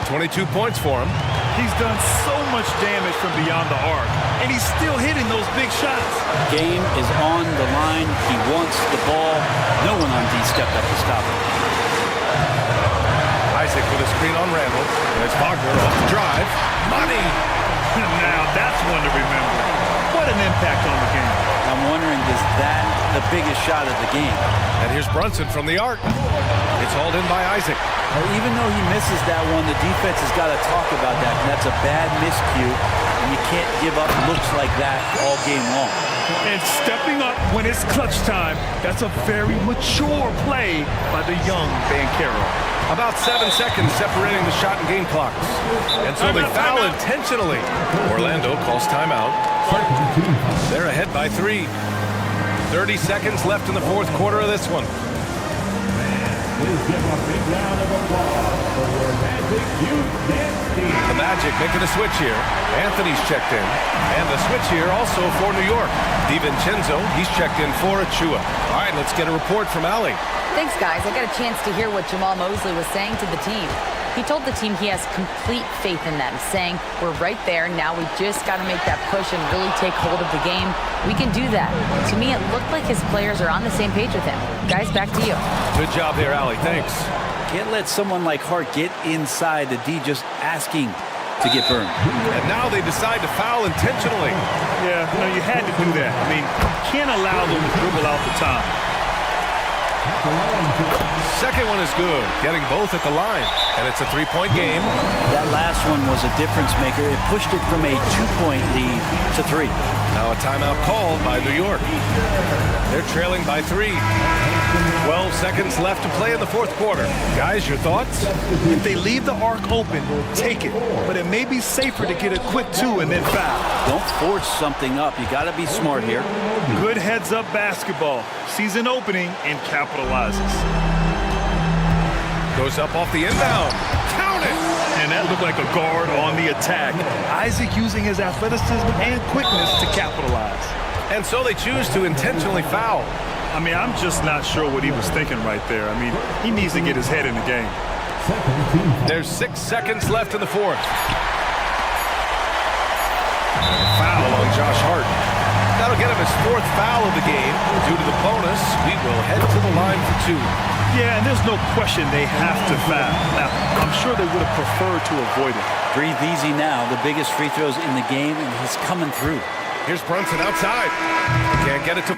[SPEAKER 2] 22 points for him.
[SPEAKER 1] He's done so much damage from beyond the arc, and he's still hitting those big shots.
[SPEAKER 14] Game is on the line. He wants the ball. No one on D stepped up to stop him.
[SPEAKER 2] Isaac with a screen on Randall. There's Wagner off the drive. Money!
[SPEAKER 1] Now that's one to remember. What an impact on the game.
[SPEAKER 14] I'm wondering, is that the biggest shot of the game?
[SPEAKER 2] And here's Brunson from the arc. It's hauled in by Isaac.
[SPEAKER 14] Well, even though he misses that one, the defense has got to talk about that. And that's a bad miscue, and you can't give up looks like that all game long.
[SPEAKER 1] And stepping up when it's clutch time, that's a very mature play by the young Ben Carroll.
[SPEAKER 2] About 7 seconds separating the shot and game clocks. And so they foul intentionally. Orlando calls timeout. They're ahead by 3. 30 seconds left in the fourth quarter of this one.
[SPEAKER 4] Please give a big round of applause for your Magic Youth Dance Team.
[SPEAKER 2] The Magic making a switch here. Anthony's checked in. And the switch here also for New York. DiVincenzo, he's checked in for Achua. All right, let's get a report from Allie.
[SPEAKER 5] Thanks, guys. I got a chance to hear what Jamal Mosley was saying to the team. He told the team he has complete faith in them, saying, we're right there. Now we just got to make that push and really take hold of the game. We can do that. To me, it looked like his players are on the same page with him. Guys, back to you.
[SPEAKER 2] Good job there, Allie. Thanks.
[SPEAKER 14] Can't let someone like Hart get inside the D just asking to get burned.
[SPEAKER 2] And now they decide to foul intentionally.
[SPEAKER 1] Yeah, you had to do that. I mean, can't allow them to dribble out the time.
[SPEAKER 2] Second one is good, getting both at the line. And it's a three-point game.
[SPEAKER 14] That last one was a difference maker. It pushed it from a 2-point lead to 3.
[SPEAKER 2] Now a timeout called by New York. They're trailing by 3. 12 seconds left to play in the fourth quarter. Guys, your thoughts?
[SPEAKER 1] If they leave the arc open, take it. But it may be safer to get a quick 2 and then foul.
[SPEAKER 14] Don't force something up. You got to be smart here.
[SPEAKER 1] Good heads-up basketball. Season opening and capitalizes.
[SPEAKER 2] Goes up off the inbound. Count it!
[SPEAKER 1] And that looked like a guard on the attack. Isaac using his athleticism and quickness to capitalize.
[SPEAKER 2] And so they choose to intentionally foul.
[SPEAKER 1] I mean, I'm just not sure what he was thinking right there. I mean, he needs to get his head in the game.
[SPEAKER 2] There's 6 seconds left in the fourth. Foul on Josh Hart. That'll get him his 4th foul of the game. Due to the bonus, we will head to the line for 2.
[SPEAKER 1] Yeah, and there's no question they have to foul. Now, I'm sure they would have preferred to avoid it.
[SPEAKER 14] Breathe easy now. The biggest free throws in the game, and he's coming through.
[SPEAKER 2] Here's Brunson outside. Can't get it to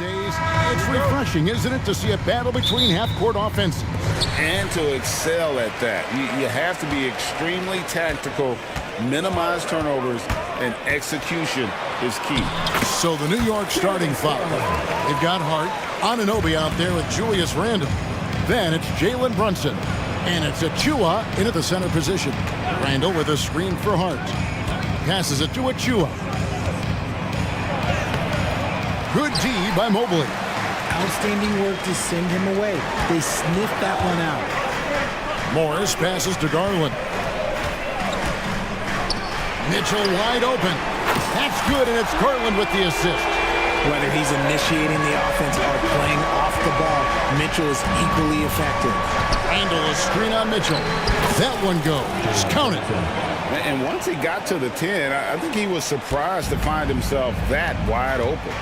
[SPEAKER 7] days, it's refreshing, isn't it, to see a battle between half-court offenses?
[SPEAKER 8] And to excel at that. You have to be extremely tactical, minimize turnovers, and execution is key.
[SPEAKER 7] So the New York starting five. They've got Hart, Anunoby out there with Julius Randle. Then it's Jalen Brunson. And it's Achua in at the center position. Randle with a screen for Hart. Passes it to Achua. Good D by Mobley.
[SPEAKER 3] Outstanding work to send him away. They sniffed that one out.
[SPEAKER 7] Morris passes to Garland. Mitchell wide open. That's good, and it's Garland with the assist.
[SPEAKER 3] Whether he's initiating the offense or playing off the ball, Mitchell is equally effective.
[SPEAKER 7] Randle a screen on Mitchell. That one goes. Count it.
[SPEAKER 8] And once he got to the 10, I think he was surprised to find himself that wide open.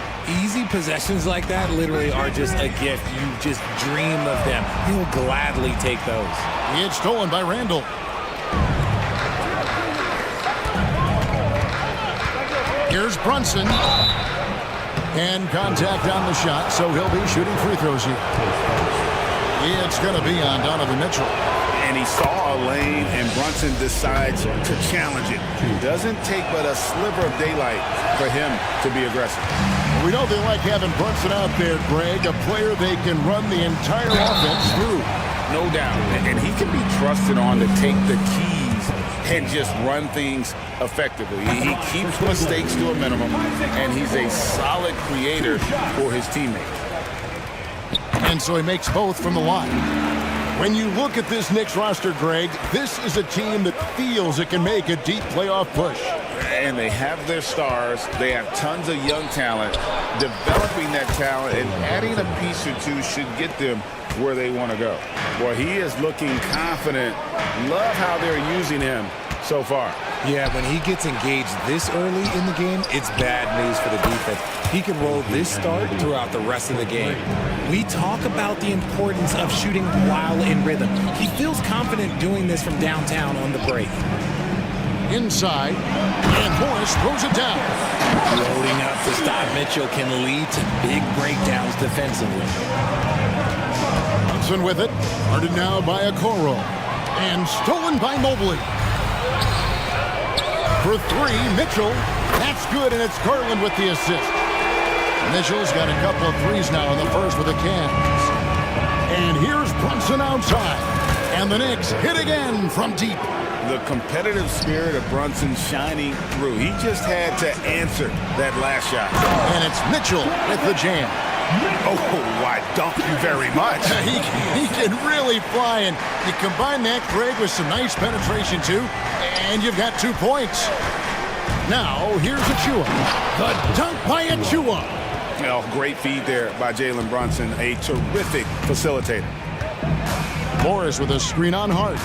[SPEAKER 3] Easy possessions like that literally are just a gift. You just dream of them. He'll gladly take those.
[SPEAKER 7] It's stolen by Randle. Here's Brunson. And contact on the shot, so he'll be shooting free throws here. It's going to be on Donovan Mitchell.
[SPEAKER 8] And he saw a lane, and Brunson decides to challenge it. Doesn't take but a sliver of daylight for him to be aggressive.
[SPEAKER 7] We know they like having Brunson out there, Greg, a player they can run the entire offense through.
[SPEAKER 8] No doubt. And he can be trusted on to take the keys and just run things effectively. He keeps mistakes to a minimum, and he's a solid creator for his teammates.
[SPEAKER 7] And so he makes both from the line. When you look at this Knicks roster, Greg, this is a team that feels it can make a deep playoff push.
[SPEAKER 8] And they have their stars. They have tons of young talent. Developing that talent and adding a piece or two should get them where they want to go. Well, he is looking confident. Love how they're using him so far.
[SPEAKER 3] Yeah, when he gets engaged this early in the game, it's bad news for the defense. He can roll this start throughout the rest of the game. We talk about the importance of shooting while in rhythm. He feels confident doing this from downtown on the break.
[SPEAKER 7] Inside, and Morris throws it down.
[SPEAKER 3] Loading up to stop Mitchell can lead to big breakdowns defensively.
[SPEAKER 7] Brunson with it, guarded now by Okoro, and stolen by Mobley. For three, Mitchell. That's good, and it's Garland with the assist. Mitchell's got a couple of threes now in the first with the Cavs. And here's Brunson outside. And the Knicks hit again from deep.
[SPEAKER 8] The competitive spirit of Brunson shining through. He just had to answer that last shot.
[SPEAKER 7] And it's Mitchell with the jam.
[SPEAKER 8] Oh, why, thank you very much.
[SPEAKER 7] He can really fly, and you combine that, Greg, with some nice penetration, too, and you've got 2 points. Now, here's Achua. The dunk by Achua.
[SPEAKER 8] Well, great feed there by Jalen Brunson, a terrific facilitator.
[SPEAKER 7] Morris with a screen on Hart.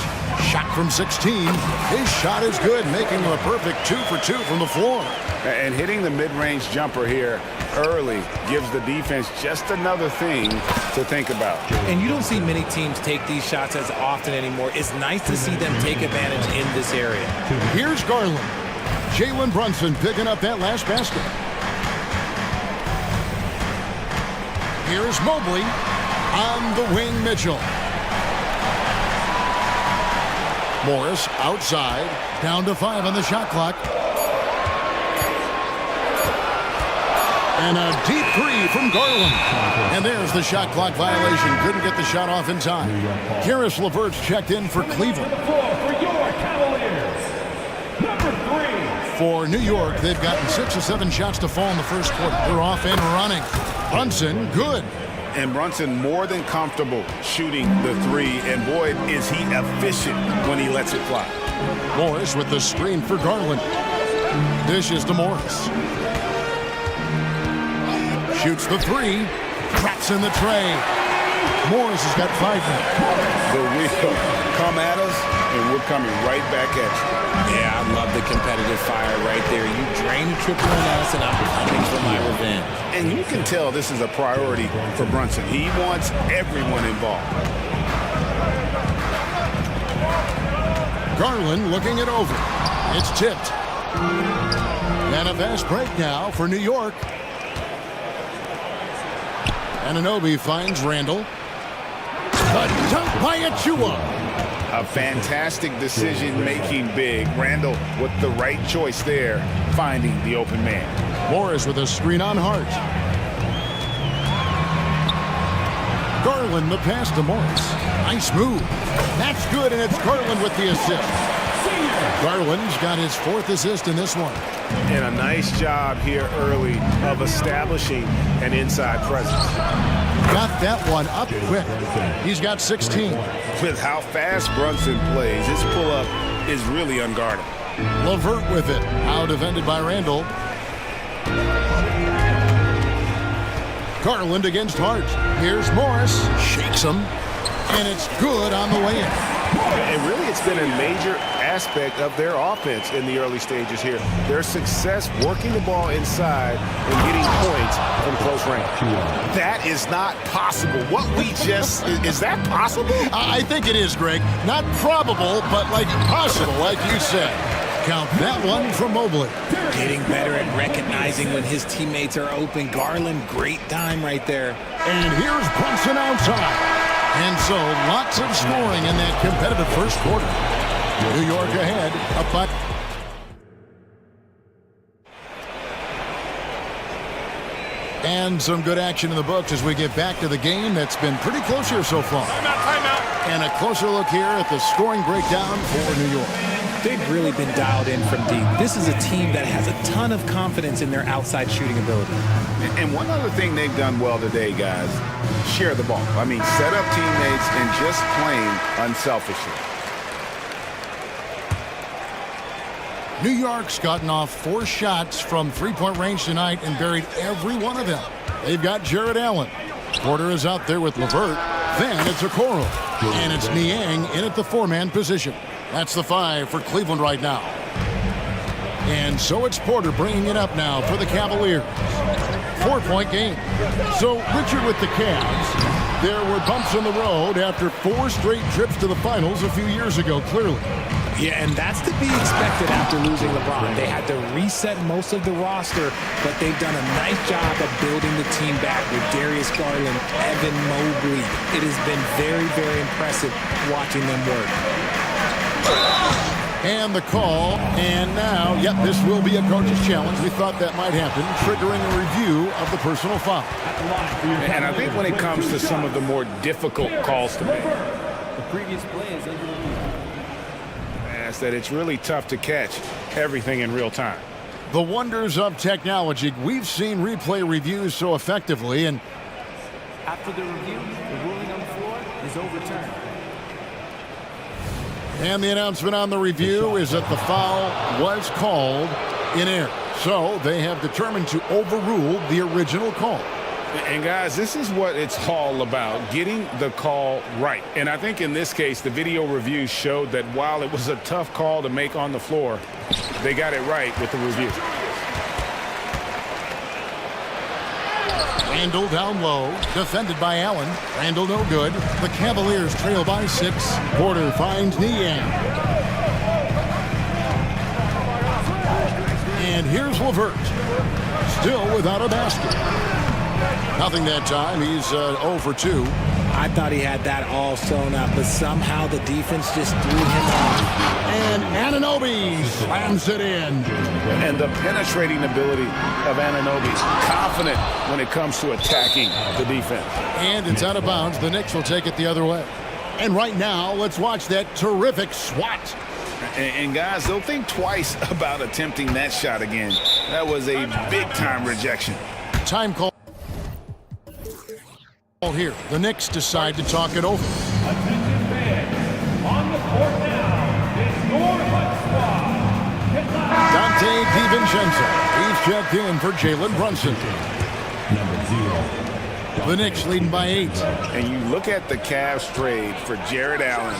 [SPEAKER 7] Shot from 16. His shot is good, making him a perfect 2 for 2 from the floor.
[SPEAKER 8] And hitting the mid-range jumper here early gives the defense just another thing to think about.
[SPEAKER 3] And you don't see many teams take these shots as often anymore. It's nice to see them take advantage in this area.
[SPEAKER 7] Here's Garland. Jalen Brunson picking up that last basket. Here's Mobley on the wing, Mitchell. Morris outside, down to 5 on the shot clock. And a deep three from Garland. And there's the shot clock violation. Couldn't get the shot off in time. Karis LeVert's checked in for Cleveland.
[SPEAKER 4] For your Cavaliers, number 3.
[SPEAKER 7] For New York, they've gotten 6 or 7 shots to fall in the first quarter. They're off and running. Brunson, good.
[SPEAKER 8] And Brunson more than comfortable shooting the 3. And boy, is he efficient when he lets it fly.
[SPEAKER 7] Morris with the screen for Garland. Dishes to Morris. Shoots the 3. Traps in the tray. Morris has got 5 now.
[SPEAKER 8] The wheel come at us, and we're coming right back at you.
[SPEAKER 3] Yeah, I love the competitive fire right there. You drain a triple on us, and I'm coming for my revenge.
[SPEAKER 8] And you can tell this is a priority for Brunson. He wants everyone involved.
[SPEAKER 7] Garland looking it over. It's tipped. And a fast break now for New York. Anunoby finds Randall. The dunk by Achua.
[SPEAKER 8] A fantastic decision-making big. Randall with the right choice there, finding the open man.
[SPEAKER 7] Morris with a screen on Hart. Garland the pass to Morris. Nice move. That's good, and it's Garland with the assist. Garland's got his 4th assist in this one.
[SPEAKER 2] And a nice job here early of establishing an inside presence.
[SPEAKER 7] Got that one up quick. He's got 16.
[SPEAKER 8] With how fast Brunson plays, his pull-up is really unguardable.
[SPEAKER 7] LeVert with it. Out defended by Randall. Garland against Hart. Here's Morris. Shakes him. And it's good on the way in.
[SPEAKER 2] And really, it's been a major aspect of their offense in the early stages here. Their success working the ball inside and getting points from close range.
[SPEAKER 8] That is not possible. What we just... Is that possible?
[SPEAKER 7] I think it is, Greg. Not probable, but like possible, like you said. Count that one from Mobley.
[SPEAKER 3] Getting better at recognizing when his teammates are open. Garland, great time right there.
[SPEAKER 7] And here's Brunson outside. And so, lots of scoring in that competitive first quarter. New York ahead, up by... And some good action in the books as we get back to the game that's been pretty close here so far.
[SPEAKER 2] Timeout.
[SPEAKER 7] And a closer look here at the scoring breakdown for New York.
[SPEAKER 3] They've really been dialed in from deep. This is a team that has a ton of confidence in their outside shooting ability.
[SPEAKER 8] And one other thing they've done well today, guys, share the ball. I mean, set up teammates and just playing unselfishly.
[SPEAKER 7] New York's gotten off 4 shots from three-point range tonight and buried every one of them. They've got Jared Allen. Porter is out there with LeVert. Then it's Okoro. And it's Niang in at the 4-man position. That's the 5 for Cleveland right now. And so it's Porter bringing it up now for the Cavaliers. 4-point game. So Richard with the Cavs. There were bumps in the road after 4 straight trips to the finals a few years ago, clearly.
[SPEAKER 3] Yeah, and that's to be expected after losing LeBron. They had to reset most of the roster, but they've done a nice job of building the team back with Darius Garland, Evan Mobley. It has been very, very impressive watching them work.
[SPEAKER 7] And the call, and now, yep, this will be a coach's challenge. We thought that might happen, triggering a review of the personal foul.
[SPEAKER 8] And I think when it comes to some of the more difficult calls to make,
[SPEAKER 15] the previous play is under review.
[SPEAKER 2] That it's really tough to catch everything in real time.
[SPEAKER 7] The wonders of technology. We've seen replay reviews so effectively, and
[SPEAKER 15] after the review, the ruling on the floor is overturned.
[SPEAKER 7] And the announcement on the review is that the foul was called in error. So they have determined to overrule the original call.
[SPEAKER 8] And guys, this is what it's all about, getting the call right. And I think in this case, the video review showed that while it was a tough call to make on the floor, they got it right with the review.
[SPEAKER 7] Randall down low, defended by Allen. Randall no good. The Cavaliers trail by 6. Porter finds Niang. And here's LeVert, still without a basket. Nothing that time. He's 0 for 2.
[SPEAKER 3] I thought he had that all sewn up, but somehow the defense just threw him off.
[SPEAKER 7] And Anunoby slams it in.
[SPEAKER 8] And the penetrating ability of Anunoby, confident when it comes to attacking the defense.
[SPEAKER 7] And it's out of bounds. The Knicks will take it the other way. And right now, let's watch that terrific swat.
[SPEAKER 8] And guys, they'll think twice about attempting that shot again. That was a big-time rejection.
[SPEAKER 7] Time call here. The Knicks decide to talk it over.
[SPEAKER 4] Attention fans, on the court now is your HUD squad.
[SPEAKER 7] Dante DiVincenzo. He's checked in for Jalen Brunson.
[SPEAKER 11] Number 0.
[SPEAKER 7] The Knicks leading by 8.
[SPEAKER 8] And you look at the Cavs trade for Jared Allen.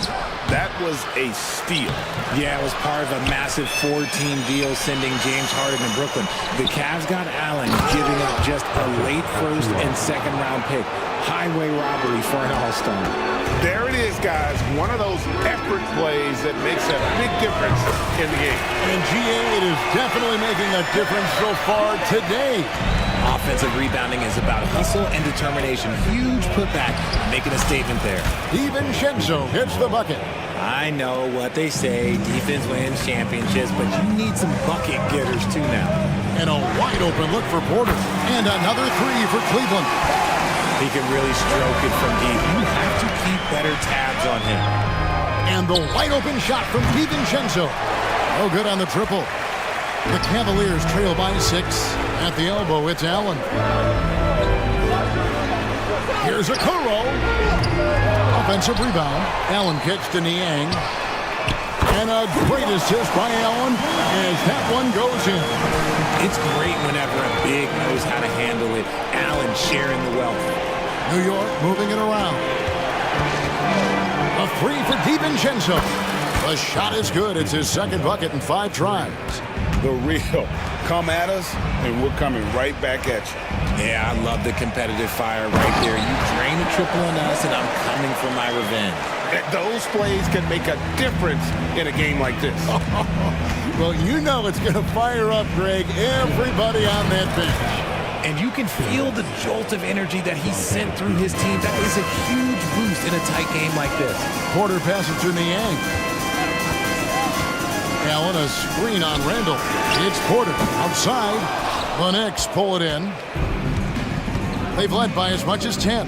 [SPEAKER 8] That was a steal.
[SPEAKER 3] Yeah, it was part of a massive 4-team deal sending James Harden to Brooklyn. The Cavs got Allen, giving up just a late first and second round pick. Highway robbery for an all-star.
[SPEAKER 8] There it is, guys. One of those effort plays that makes a big difference in the game.
[SPEAKER 7] And GA, it is definitely making a difference so far today.
[SPEAKER 3] Offensive rebounding is about hustle and determination. Huge putback, making a statement there.
[SPEAKER 7] DiVincenzo hits the bucket.
[SPEAKER 3] I know what they say, defense wins championships, but you need some bucket getters too now.
[SPEAKER 7] And a wide open look for Porter. And another three for Cleveland.
[SPEAKER 3] He can really stroke it from deep. You have to keep better tabs on him.
[SPEAKER 7] And the wide open shot from DiVincenzo. No good on the triple. The Cavaliers trail by 6. At the elbow, it's Allen. Here's a Kuro. Offensive rebound. Allen kicks to Niang. And a great assist by Allen as that one goes in.
[SPEAKER 3] It's great whenever a big knows how to handle it. Allen sharing the wealth.
[SPEAKER 7] New York moving it around. A three for DiVincenzo. The shot is good. It's his second bucket in 5 tries.
[SPEAKER 8] The real. Come at us, and we're coming right back at you.
[SPEAKER 3] Yeah, I love the competitive fire right there. You drain a triple on us, and I'm coming for my revenge.
[SPEAKER 8] Those plays can make a difference in a game like this.
[SPEAKER 7] Well, you know it's going to fire up, Greg, everybody on that bench.
[SPEAKER 3] And you can feel the jolt of energy that he sent through his team. That is a huge boost in a tight game like this.
[SPEAKER 7] Porter passes to Niang. Allen, a screen on Randall. It's Porter outside. The Knicks pull it in. They've led by as much as 10.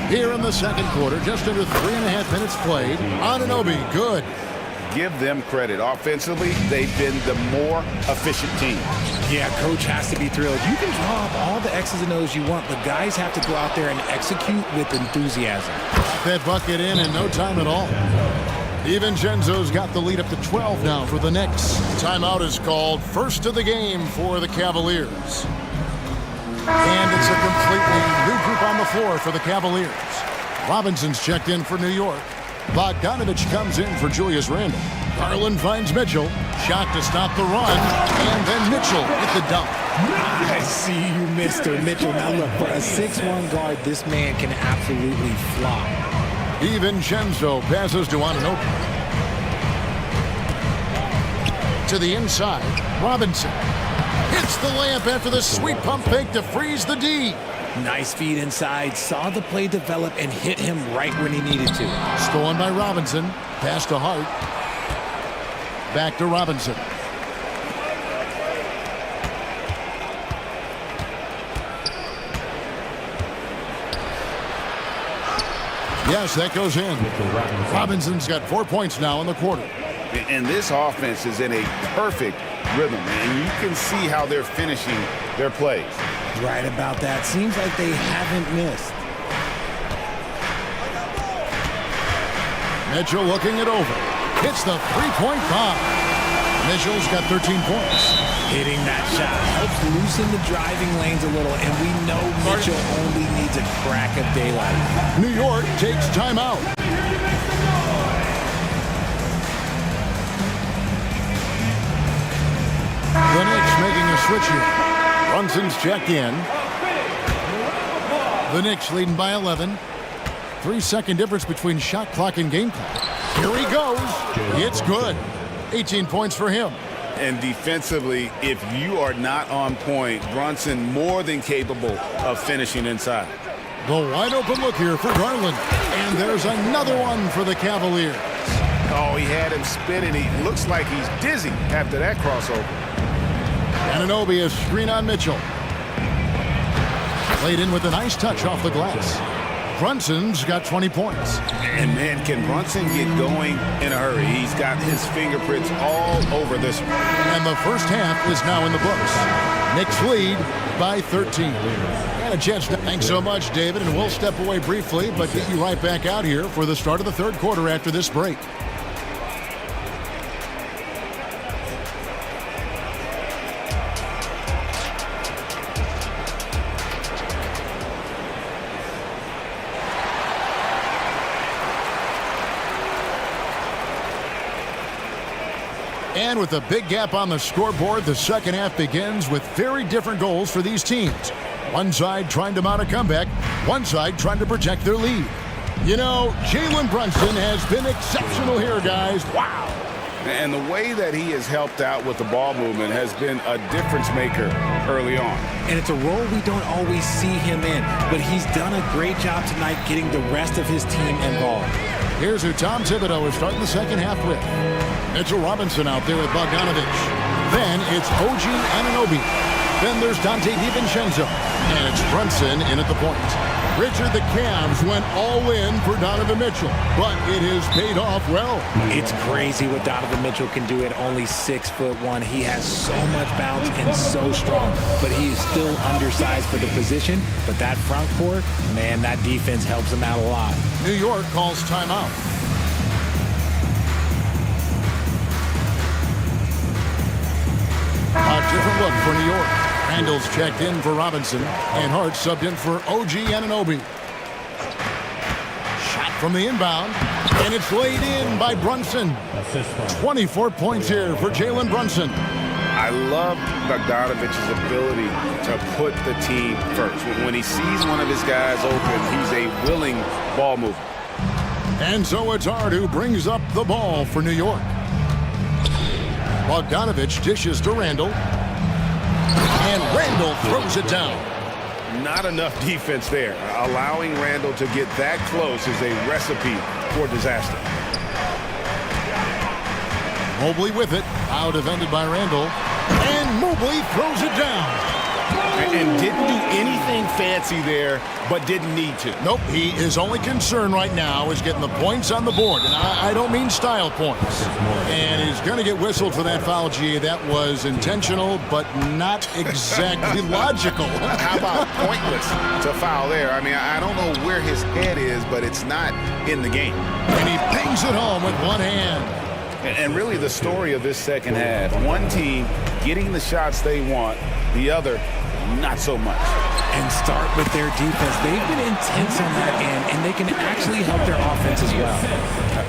[SPEAKER 7] Here in the second quarter, just under 3.5 minutes played. Anunoby, good.
[SPEAKER 8] Give them credit. Offensively, they've been the more efficient team.
[SPEAKER 3] Yeah, coach has to be thrilled. You can draw up all the X's and O's you want, but guys have to go out there and execute with enthusiasm.
[SPEAKER 7] That bucket in no time at all. DiVincenzo's got the lead up to 12 now for the Knicks. Timeout is called. First of the game for the Cavaliers. And it's a completely new group on the floor for the Cavaliers. Robinson's checked in for New York. Bogdanovich comes in for Julius Randle. Garland finds Mitchell. Shot to stop the run. And then Mitchell hit the dunk.
[SPEAKER 3] I see you, Mr. Mitchell. Now look, for a 6'1 guard, this man can absolutely fly.
[SPEAKER 7] DiVincenzo passes to Anunoby. To the inside. Robinson hits the layup after the sweet pump fake to freeze the D.
[SPEAKER 3] Nice feed inside, saw the play develop and hit him right when he needed to.
[SPEAKER 7] Stolen by Robinson. Pass to Hart. Back to Robinson. Yes, that goes in. Robinson's got 4 points now in the quarter.
[SPEAKER 8] And this offense is in a perfect rhythm, and you can see how they're finishing their plays.
[SPEAKER 3] Right about that. Seems like they haven't missed.
[SPEAKER 7] Mitchell looking it over. Hits the three-point bomb. Mitchell's got 13 points.
[SPEAKER 3] Hitting that shot helps loosen the driving lanes a little, and we know Mitchell only needs a crack of daylight.
[SPEAKER 7] New York takes timeout. The Knicks making a switch here. Brunson's checked in. The Knicks leading by 11. 3-second difference between shot clock and game clock. Here he goes. It's good. 18 points for him.
[SPEAKER 8] And defensively, if you are not on point, Brunson more than capable of finishing inside.
[SPEAKER 7] The wide open look here for Garland. And there's another one for the Cavaliers.
[SPEAKER 8] Oh, he had him spinning. He looks like he's dizzy after that crossover.
[SPEAKER 7] Anunoby, a screen on Mitchell. Played in with a nice touch off the glass. Brunson's got 20 points.
[SPEAKER 8] And man, can Brunson get going in a hurry? He's got his fingerprints all over this one.
[SPEAKER 7] And the first half is now in the books. Knicks lead by 13. And a chance to thanks so much, David, and we'll step away briefly, but get you right back out here for the start of the third quarter after this break. And with a big gap on the scoreboard, the second half begins with very different goals for these teams. One side trying to mount a comeback, one side trying to protect their lead. You know, Jalen Brunson has been exceptional here, guys. Wow.
[SPEAKER 8] And the way that he has helped out with the ball movement has been a difference maker early on.
[SPEAKER 3] And it's a role we don't always see him in, but he's done a great job tonight getting the rest of his team involved.
[SPEAKER 7] Here's who Tom Thibodeau is starting the second half with. Mitchell Robinson out there with Bogdanovich. Then it's OG Anunoby. Then there's Dante DiVincenzo. And it's Brunson in at the point. Richard, the Cavs went all in for Donovan Mitchell, but it has paid off well.
[SPEAKER 3] It's crazy what Donovan Mitchell can do at only 6'1". He has so much bounce and so strong, but he is still undersized for the position. But that front court, man, that defense helps him out a lot.
[SPEAKER 7] New York calls timeout. A different look for New York. Randall's checked in for Robinson, and Hart subbed in for OG Anunoby. Shot from the inbound, and it's laid in by Brunson. 24 points here for Jalen Brunson.
[SPEAKER 8] I love Bogdanovich's ability to put the team first. When he sees one of his guys open, he's a willing ball mover.
[SPEAKER 7] And so it's Hart who brings up the ball for New York. Bogdanovich dishes to Randall. And Randall throws it down.
[SPEAKER 8] Not enough defense there. Allowing Randall to get that close is a recipe for disaster.
[SPEAKER 7] Mobley with it. Out defended by Randall. And Mobley throws it down.
[SPEAKER 8] And didn't do anything fancy there, but didn't need to.
[SPEAKER 7] Nope, his only concern right now is getting the points on the board. And I don't mean style points. And he's going to get whistled for that foul, G. That was intentional, but not exactly logical.
[SPEAKER 8] How about pointless to foul there? I mean, I don't know where his head is, but it's not in the game.
[SPEAKER 7] And he bangs it home with one hand.
[SPEAKER 8] And really the story of this second half, one team getting the shots they want, the other not so much.
[SPEAKER 3] And start with their defense. They've been intense on that end, and they can actually help their offense as well.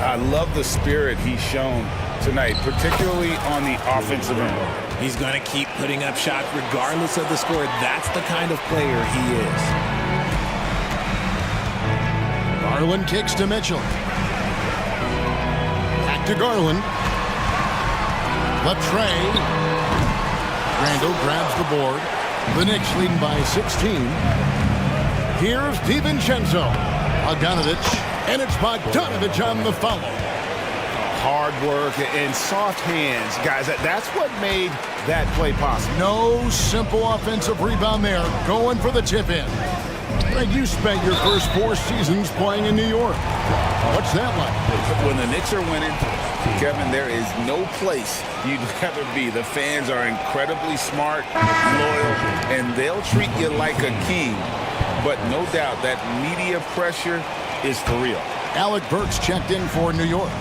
[SPEAKER 8] I love the spirit he's shown tonight, particularly on the offensive end.
[SPEAKER 3] He's going to keep putting up shots regardless of the score. That's the kind of player he is.
[SPEAKER 7] Garland kicks to Mitchell. Back to Garland. Latre. Randall grabs the board. The Knicks leading by 16. Here's DiVincenzo. Bogdanovich. And it's Bogdanovich on the follow.
[SPEAKER 8] Hard work and soft hands. Guys, that's what made that play possible.
[SPEAKER 7] No simple offensive rebound there. Going for the tip-in. Greg, you spent your first 4 seasons playing in New York. What's that like?
[SPEAKER 8] When the Knicks are winning, Kevin, there is no place you'd rather be. The fans are incredibly smart, loyal, and they'll treat you like a king. But no doubt that media pressure is for real.
[SPEAKER 7] Alec Burks checked in for New York.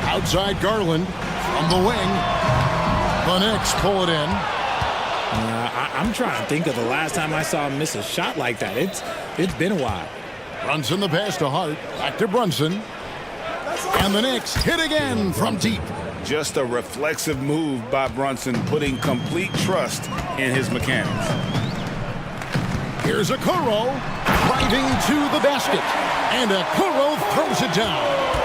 [SPEAKER 7] Outside Garland from the wing. The Knicks pull it in.
[SPEAKER 3] I'm trying to think of the last time I saw him miss a shot like that. It's been a while.
[SPEAKER 7] Brunson the pass to Hart. Back to Brunson. And the Knicks hit again from deep.
[SPEAKER 8] Just a reflexive move by Brunson, putting complete trust in his mechanics.
[SPEAKER 7] Here's Okoro driving to the basket. And Okoro throws it down.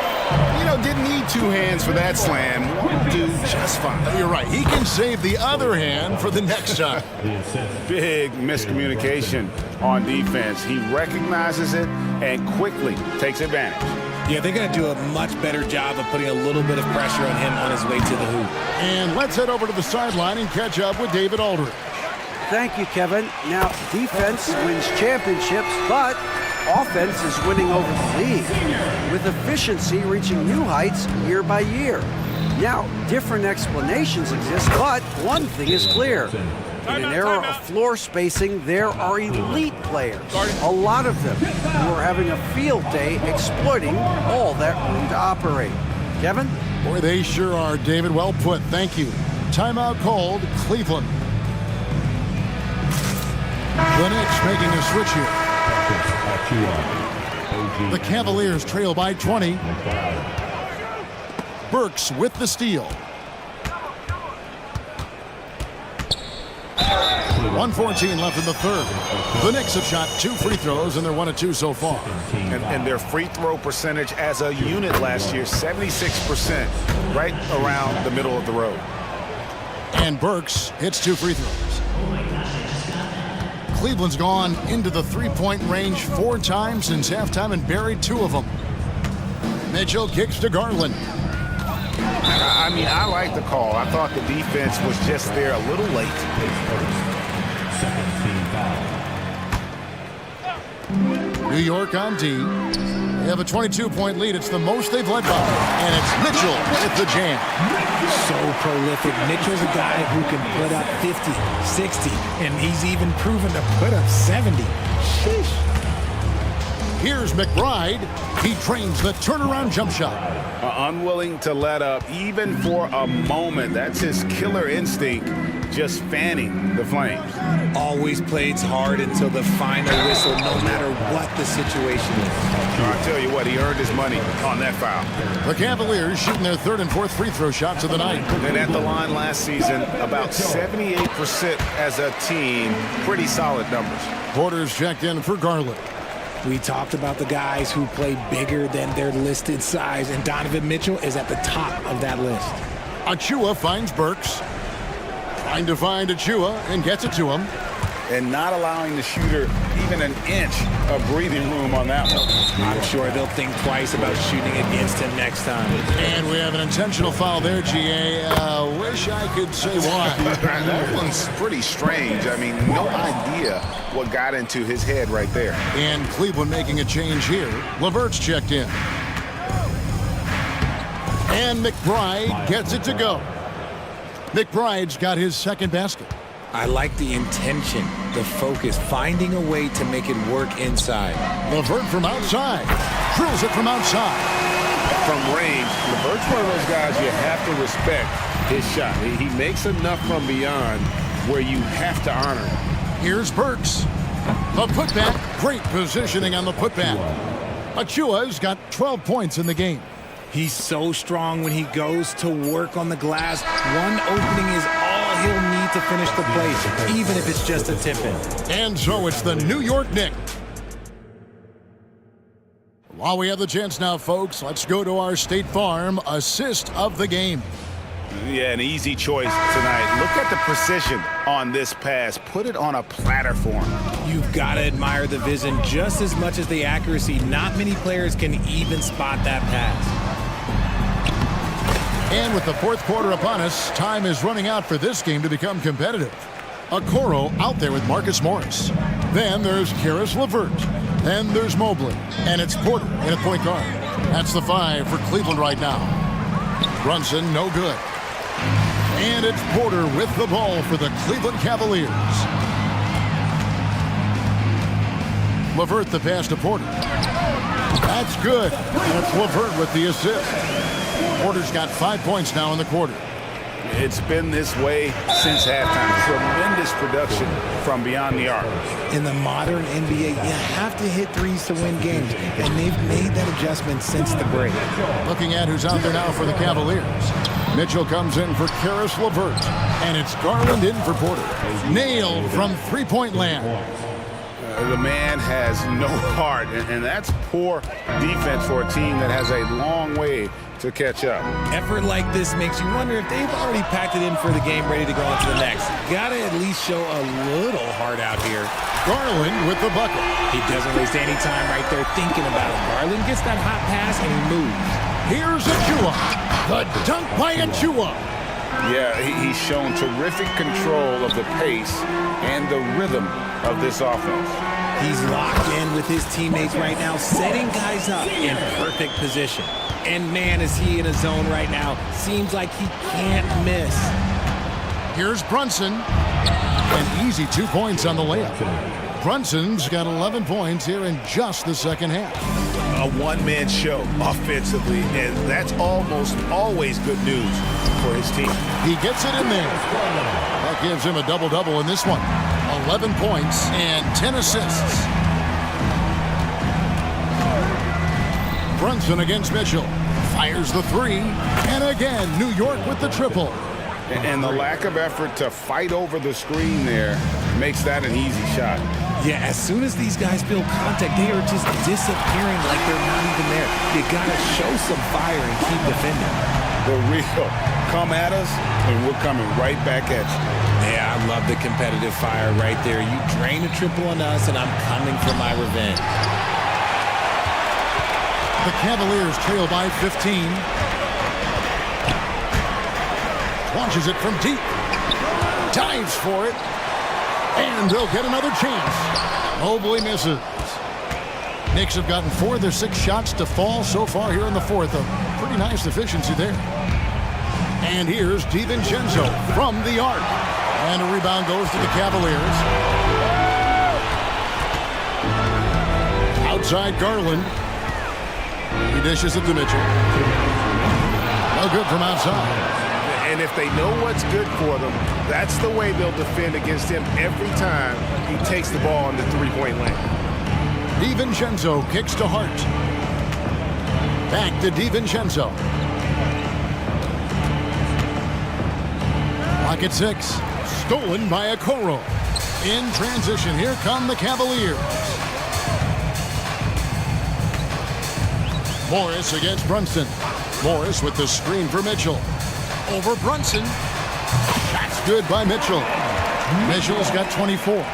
[SPEAKER 8] You know, didn't need 2 hands for that slam. One do just fine.
[SPEAKER 7] You're right. He can save the other hand for the next time.
[SPEAKER 8] Big miscommunication on defense. He recognizes it and quickly takes advantage.
[SPEAKER 3] Yeah, they're going to do a much better job of putting a little bit of pressure on him on his way to the hoop.
[SPEAKER 7] And let's head over to the sideline and catch up with David Aldridge.
[SPEAKER 6] Thank you, Kevin. Now, defense wins championships, but offense is winning over the league, with efficiency reaching new heights year by year. Now, different explanations exist, but one thing is clear. In an era of floor spacing, there are elite players, a lot of them, who are having a field day exploiting all that room to operate. Kevin?
[SPEAKER 7] Boy, they sure are, David. Well put. Thank you. Timeout called, Cleveland. The Knicks making a switch here. The Cavaliers trail by 20. Burks with the steal. 1:14 left in the third. The Knicks have shot 2 free throws, and they're 1 of 2 so far.
[SPEAKER 8] And their free throw percentage as a unit last year, 76%, right around the middle of the road.
[SPEAKER 7] And Burks hits 2 free throws. Cleveland's gone into the three-point range 4 times since halftime and buried 2 of them. Mitchell kicks to Garland.
[SPEAKER 8] I mean, I like the call. I thought the defense was just there a little late.
[SPEAKER 7] New York on D. They have a 22-point lead. It's the most they've led by. And it's Mitchell with the jam.
[SPEAKER 3] So prolific. Mitchell's a guy who can put up 50, 60, and he's even proven to put up 70. Sheesh.
[SPEAKER 7] Here's McBride. He trains the turnaround jump shot.
[SPEAKER 8] Unwilling to let up even for a moment. That's his killer instinct, just fanning the flames.
[SPEAKER 3] Always plays hard until the final whistle, no matter what the situation is.
[SPEAKER 8] I'll tell you what, he earned his money on that foul.
[SPEAKER 7] The Cavaliers shooting their 3rd and 4th free throw shots of the night.
[SPEAKER 8] And at the line last season, about 78% as a team. Pretty solid numbers.
[SPEAKER 7] Porter's checked in for Garland.
[SPEAKER 3] We talked about the guys who play bigger than their listed size, and Donovan Mitchell is at the top of that list.
[SPEAKER 7] Achua finds Burks. Trying to find Achua and gets it to him.
[SPEAKER 8] And not allowing the shooter even an inch of breathing room on that one.
[SPEAKER 3] I'm sure they'll think twice about shooting against him next time.
[SPEAKER 7] And we have an intentional foul there, GA. Wish I could say why.
[SPEAKER 8] That one's pretty strange. I mean, no idea what got into his head right there.
[SPEAKER 7] And Cleveland making a change here. LeVert's checked in. And McBride gets it to go. McBride's got his 2nd basket.
[SPEAKER 3] I like the intention, the focus, finding a way to make it work inside.
[SPEAKER 7] LeVert from outside. Drills it from outside.
[SPEAKER 9] From range, LeVert's one of those guys you have to respect his shot. He makes enough from beyond where you have to honor him.
[SPEAKER 7] Here's Burks. A putback. Great positioning on the putback. Achua's got 12 points in the game.
[SPEAKER 3] He's so strong when he goes to work on the glass. One opening is all he'll need to finish the play, even if it's just a tip-in.
[SPEAKER 7] And so it's the New York Knicks. While we have the chance now, folks, let's go to our State Farm assist of the game.
[SPEAKER 8] Yeah, an easy choice tonight. Look at the precision on this pass. Put it on a platter for him.
[SPEAKER 3] You've got to admire the vision just as much as the accuracy. Not many players can even spot that pass.
[SPEAKER 7] And with the 4th quarter upon us, time is running out for this game to become competitive. Okoro out there with Marcus Morris. Then there's Karis LeVert. Then there's Mobley. And it's Porter in at point guard. That's the 5 for Cleveland right now. Brunson, no good. And it's Porter with the ball for the Cleveland Cavaliers. LeVert the pass to Porter. That's good. That's LeVert with the assist. Porter's got 5 points now in the quarter.
[SPEAKER 8] It's been this way since halftime. Tremendous production from beyond the arc.
[SPEAKER 3] In the modern NBA, you have to hit threes to win games, and they've made that adjustment since the break.
[SPEAKER 7] Looking at who's out there now for the Cavaliers. Mitchell comes in for Karis LeVert, and it's Garland in for Porter. Nailed from three-point land.
[SPEAKER 8] The man has no heart, and that's poor defense for a team that has a long way to catch up.
[SPEAKER 3] Effort like this makes you wonder if they've already packed it in for the game, ready to go on to the next. Gotta at least show a little heart out here.
[SPEAKER 7] Garland with the bucket.
[SPEAKER 3] He doesn't waste any time right there thinking about it. Garland gets that hot pass and he moves.
[SPEAKER 7] Here's Achua. The dunk by Achua.
[SPEAKER 8] Yeah, he's shown terrific control of the pace and the rhythm of this offense.
[SPEAKER 3] He's locked in with his teammates right now, setting guys up in perfect position. And man, is he in a zone right now. Seems like he can't miss.
[SPEAKER 7] Here's Brunson. An easy 2 points on the layup. Brunson's got 11 points here in just the second half.
[SPEAKER 8] A one-man show offensively, and that's almost always good news for his team.
[SPEAKER 7] He gets it in there. That gives him a double-double in this one. 11 points and 10 assists. Brunson against Mitchell. Fires the three. And again, New York with the triple.
[SPEAKER 8] And the lack of effort to fight over the screen there makes that an easy shot.
[SPEAKER 3] Yeah, as soon as these guys feel contact, they are just disappearing like they're not even there. You gotta show some fire and keep defending.
[SPEAKER 8] The real come at us, and we're coming right back at you.
[SPEAKER 3] Yeah, I love the competitive fire right there. You drain a triple on us, and I'm coming for my revenge.
[SPEAKER 7] The Cavaliers trail by 15. Launches it from deep. Dives for it. And they'll get another chance. Mobley misses. Knicks have gotten 4 of their 6 shots to fall so far here in the fourth. A pretty nice efficiency there. And here's DiVincenzo from the arc. And a rebound goes to the Cavaliers. Outside Garland. He dishes it to Mitchell. No good from outside.
[SPEAKER 2] And if they know what's good for them, that's the way they'll defend against him every time he takes the ball in the three-point lane.
[SPEAKER 7] DiVincenzo kicks to Hart. Back to DiVincenzo. Clock at 6. Stolen by Okoro. In transition, here come the Cavaliers. Morris against Brunson. Morris with the screen for Mitchell. Over Brunson. That's good by Mitchell. Mitchell's got 24.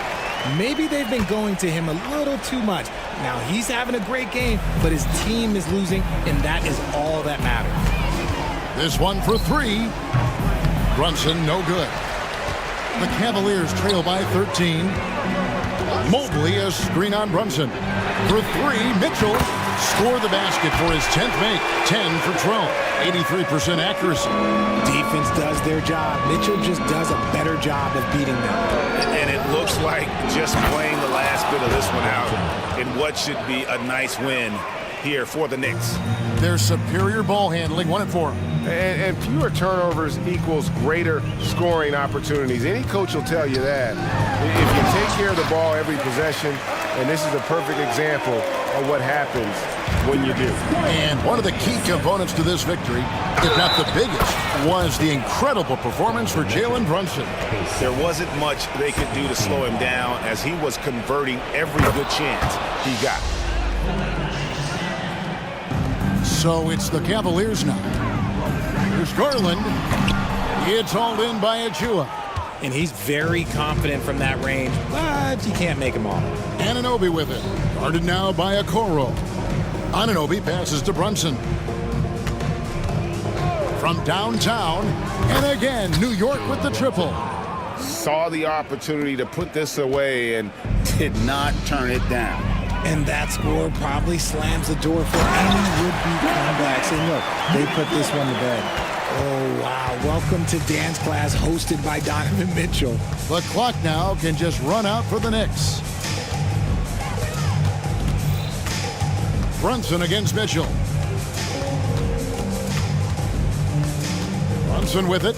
[SPEAKER 3] Maybe they've been going to him a little too much. Now, he's having a great game, but his team is losing, and that is all that matters.
[SPEAKER 7] This one for 3. Brunson, no good. The Cavaliers trail by 13. Mobley, a screen on Brunson. For 3, Mitchell score the basket for his 10th make. 10 for Trone. 83% accuracy.
[SPEAKER 3] Defense does their job. Mitchell just does a better job of beating them.
[SPEAKER 2] And it looks like just playing the last bit of this one out in what should be a nice win here for the Knicks.
[SPEAKER 7] Their superior ball handling, 1 and 4.
[SPEAKER 2] And fewer turnovers equals greater scoring opportunities. Any coach will tell you that. If you take care of the ball every possession, and this is a perfect example of what happens when you do.
[SPEAKER 7] And one of the key components to this victory, if not the biggest, was the incredible performance for Jalen Brunson.
[SPEAKER 2] There wasn't much they could do to slow him down as he was converting every good chance he got.
[SPEAKER 7] So it's the Cavaliers now. Here's Garland. It's hauled in by Achua.
[SPEAKER 3] And he's very confident from that range, but you can't make him all.
[SPEAKER 7] Anunoby with it. Guarded now by Okoro. Anunoby passes to Brunson. From downtown, and again, New York with the triple.
[SPEAKER 8] Saw the opportunity to put this away and did not turn it down.
[SPEAKER 3] And that score probably slams the door for any would-be comebacks. And look, they put this one to bed. Oh, wow. Welcome to dance class hosted by Donovan Mitchell.
[SPEAKER 7] The clock now can just run out for the Knicks. Brunson against Mitchell. Brunson with it.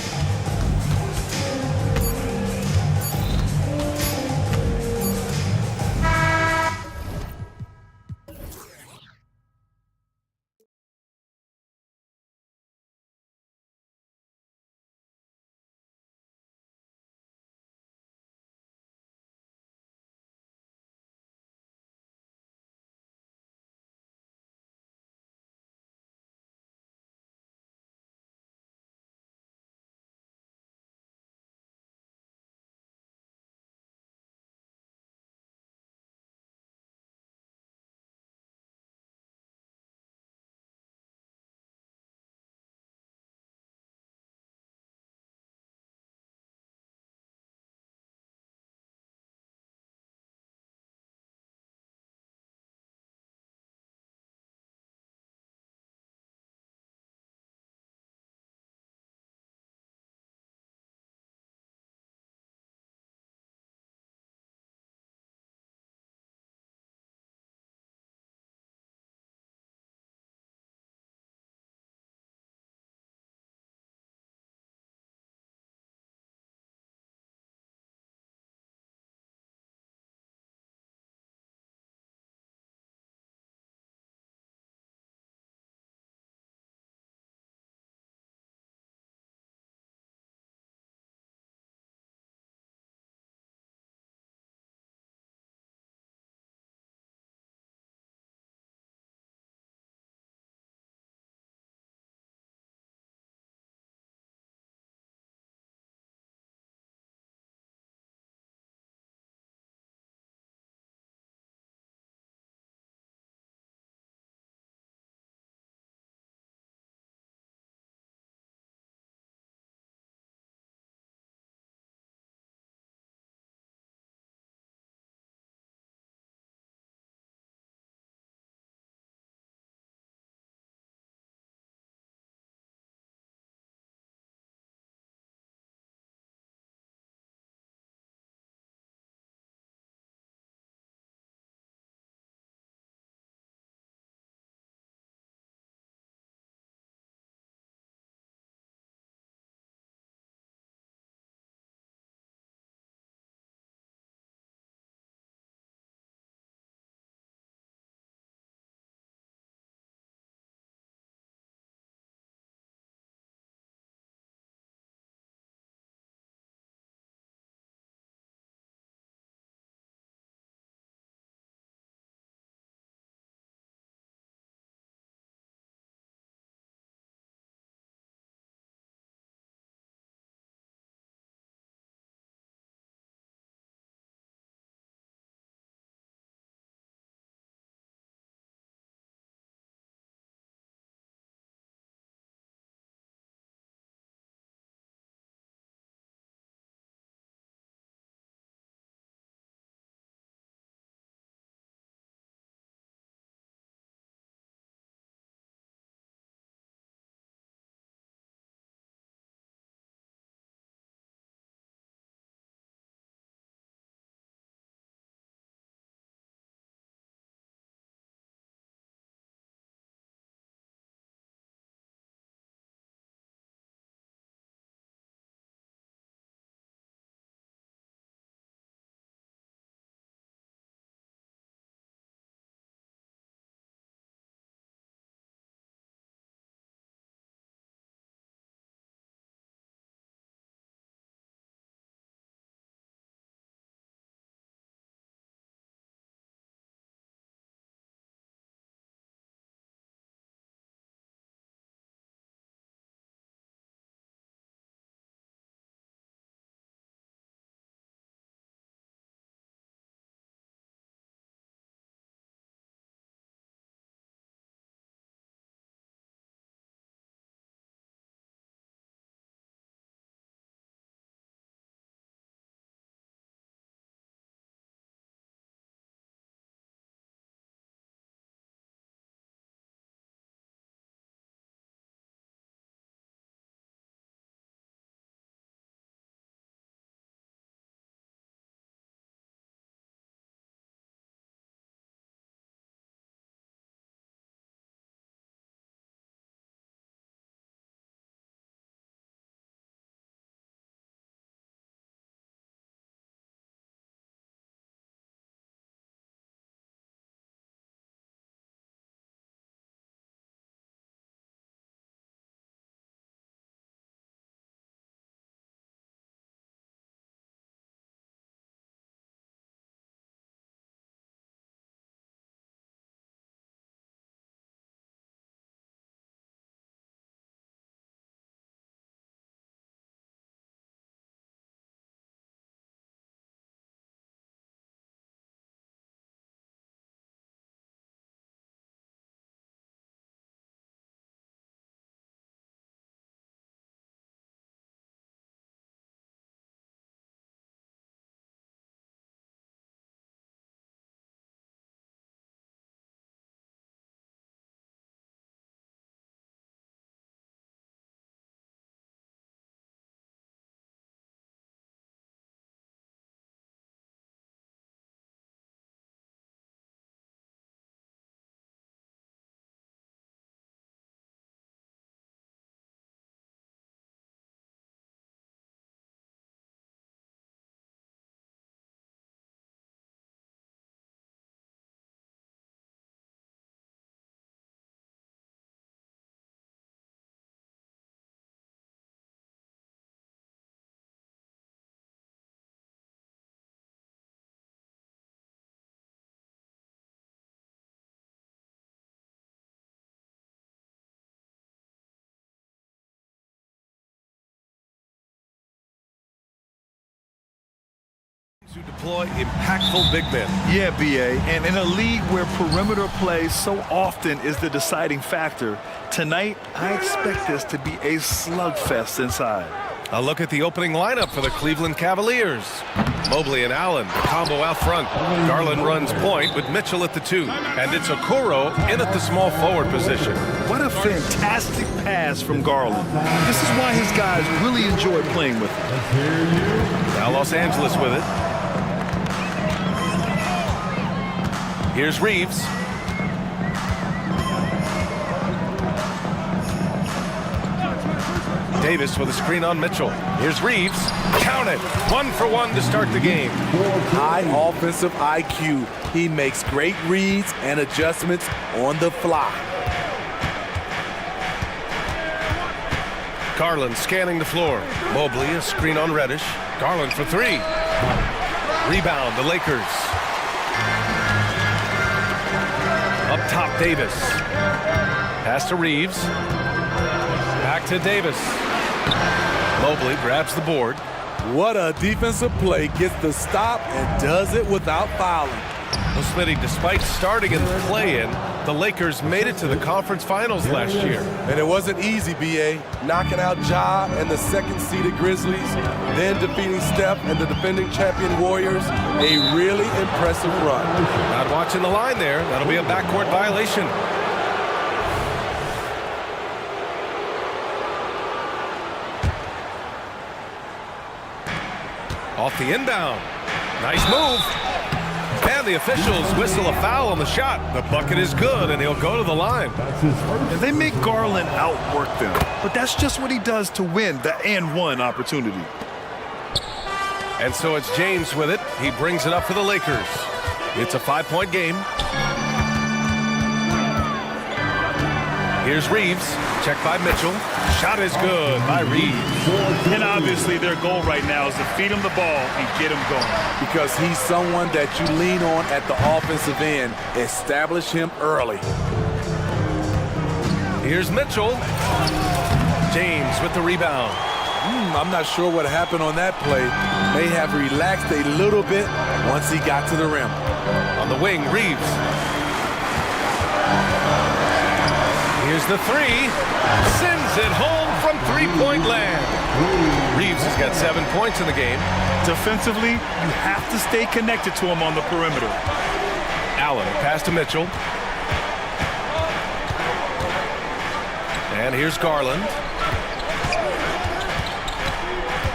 [SPEAKER 2] To deploy impactful big men.
[SPEAKER 1] Yeah, BA, and in a league where perimeter play so often is the deciding factor, tonight I expect this to be a slugfest inside.
[SPEAKER 2] A look at the opening lineup for the Cleveland Cavaliers. Mobley and Allen, the combo out front. Garland runs point with Mitchell at the 2. And it's Okoro in at the small forward position.
[SPEAKER 1] What a fantastic pass from Garland. This is why his guys really enjoy playing with him.
[SPEAKER 2] Now Los Angeles with it. Here's Reeves. Davis with a screen on Mitchell. Here's Reeves. Count it. 1 for 1 to start the game.
[SPEAKER 9] High offensive IQ. He makes great reads and adjustments on the fly.
[SPEAKER 2] Garland scanning the floor. Mobley, a screen on Reddish. Garland for 3. Rebound, the Lakers. Up top, Davis. Pass to Reeves. Back to Davis. Mobley grabs the board.
[SPEAKER 9] What a defensive play. Gets the stop and does it without fouling.
[SPEAKER 2] Well, Smitty, despite starting in the play-in, the Lakers made it to the conference finals last year.
[SPEAKER 9] And it wasn't easy, BA. Knocking out Ja and the second-seeded Grizzlies, then defeating Steph and the defending champion Warriors. A really impressive run.
[SPEAKER 2] Not watching the line there. That'll be a backcourt violation. Off the inbound. Nice move. And the officials whistle a foul on the shot. The bucket is good, and he'll go to the line.
[SPEAKER 1] And they make Garland outwork them, but that's just what he does to win the and-one opportunity.
[SPEAKER 2] And so it's James with it. He brings it up for the Lakers. It's a 5-point game. Here's Reeves. Check by Mitchell. Shot is good by Reeves.
[SPEAKER 1] And obviously their goal right now is to feed him the ball and get him going.
[SPEAKER 9] Because he's someone that you lean on at the offensive end. Establish him early.
[SPEAKER 2] Here's Mitchell. James with the rebound.
[SPEAKER 9] I'm not sure what happened on that play. May have relaxed a little bit once he got to the rim.
[SPEAKER 2] On the wing, Reeves. Here's the 3. Sends it home from three-point land. Reeves has got 7 points in the game.
[SPEAKER 1] Defensively, you have to stay connected to him on the perimeter.
[SPEAKER 2] Allen, pass to Mitchell. And here's Garland.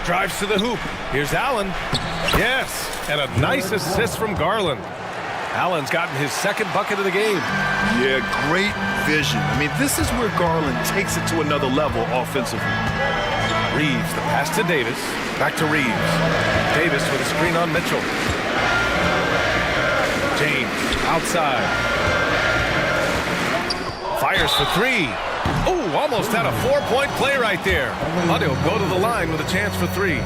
[SPEAKER 2] Drives to the hoop. Here's Allen. Yes, and a nice assist from Garland. Allen's gotten his second bucket of the game.
[SPEAKER 1] Yeah, great vision. I mean, this is where Garland takes it to another level offensively.
[SPEAKER 2] Reeves, the pass to Davis. Back to Reeves. Davis with a screen on Mitchell. James, outside. Fires for 3. Oh, almost had a 4-point play right there. But he'll go to the line with a chance for 3.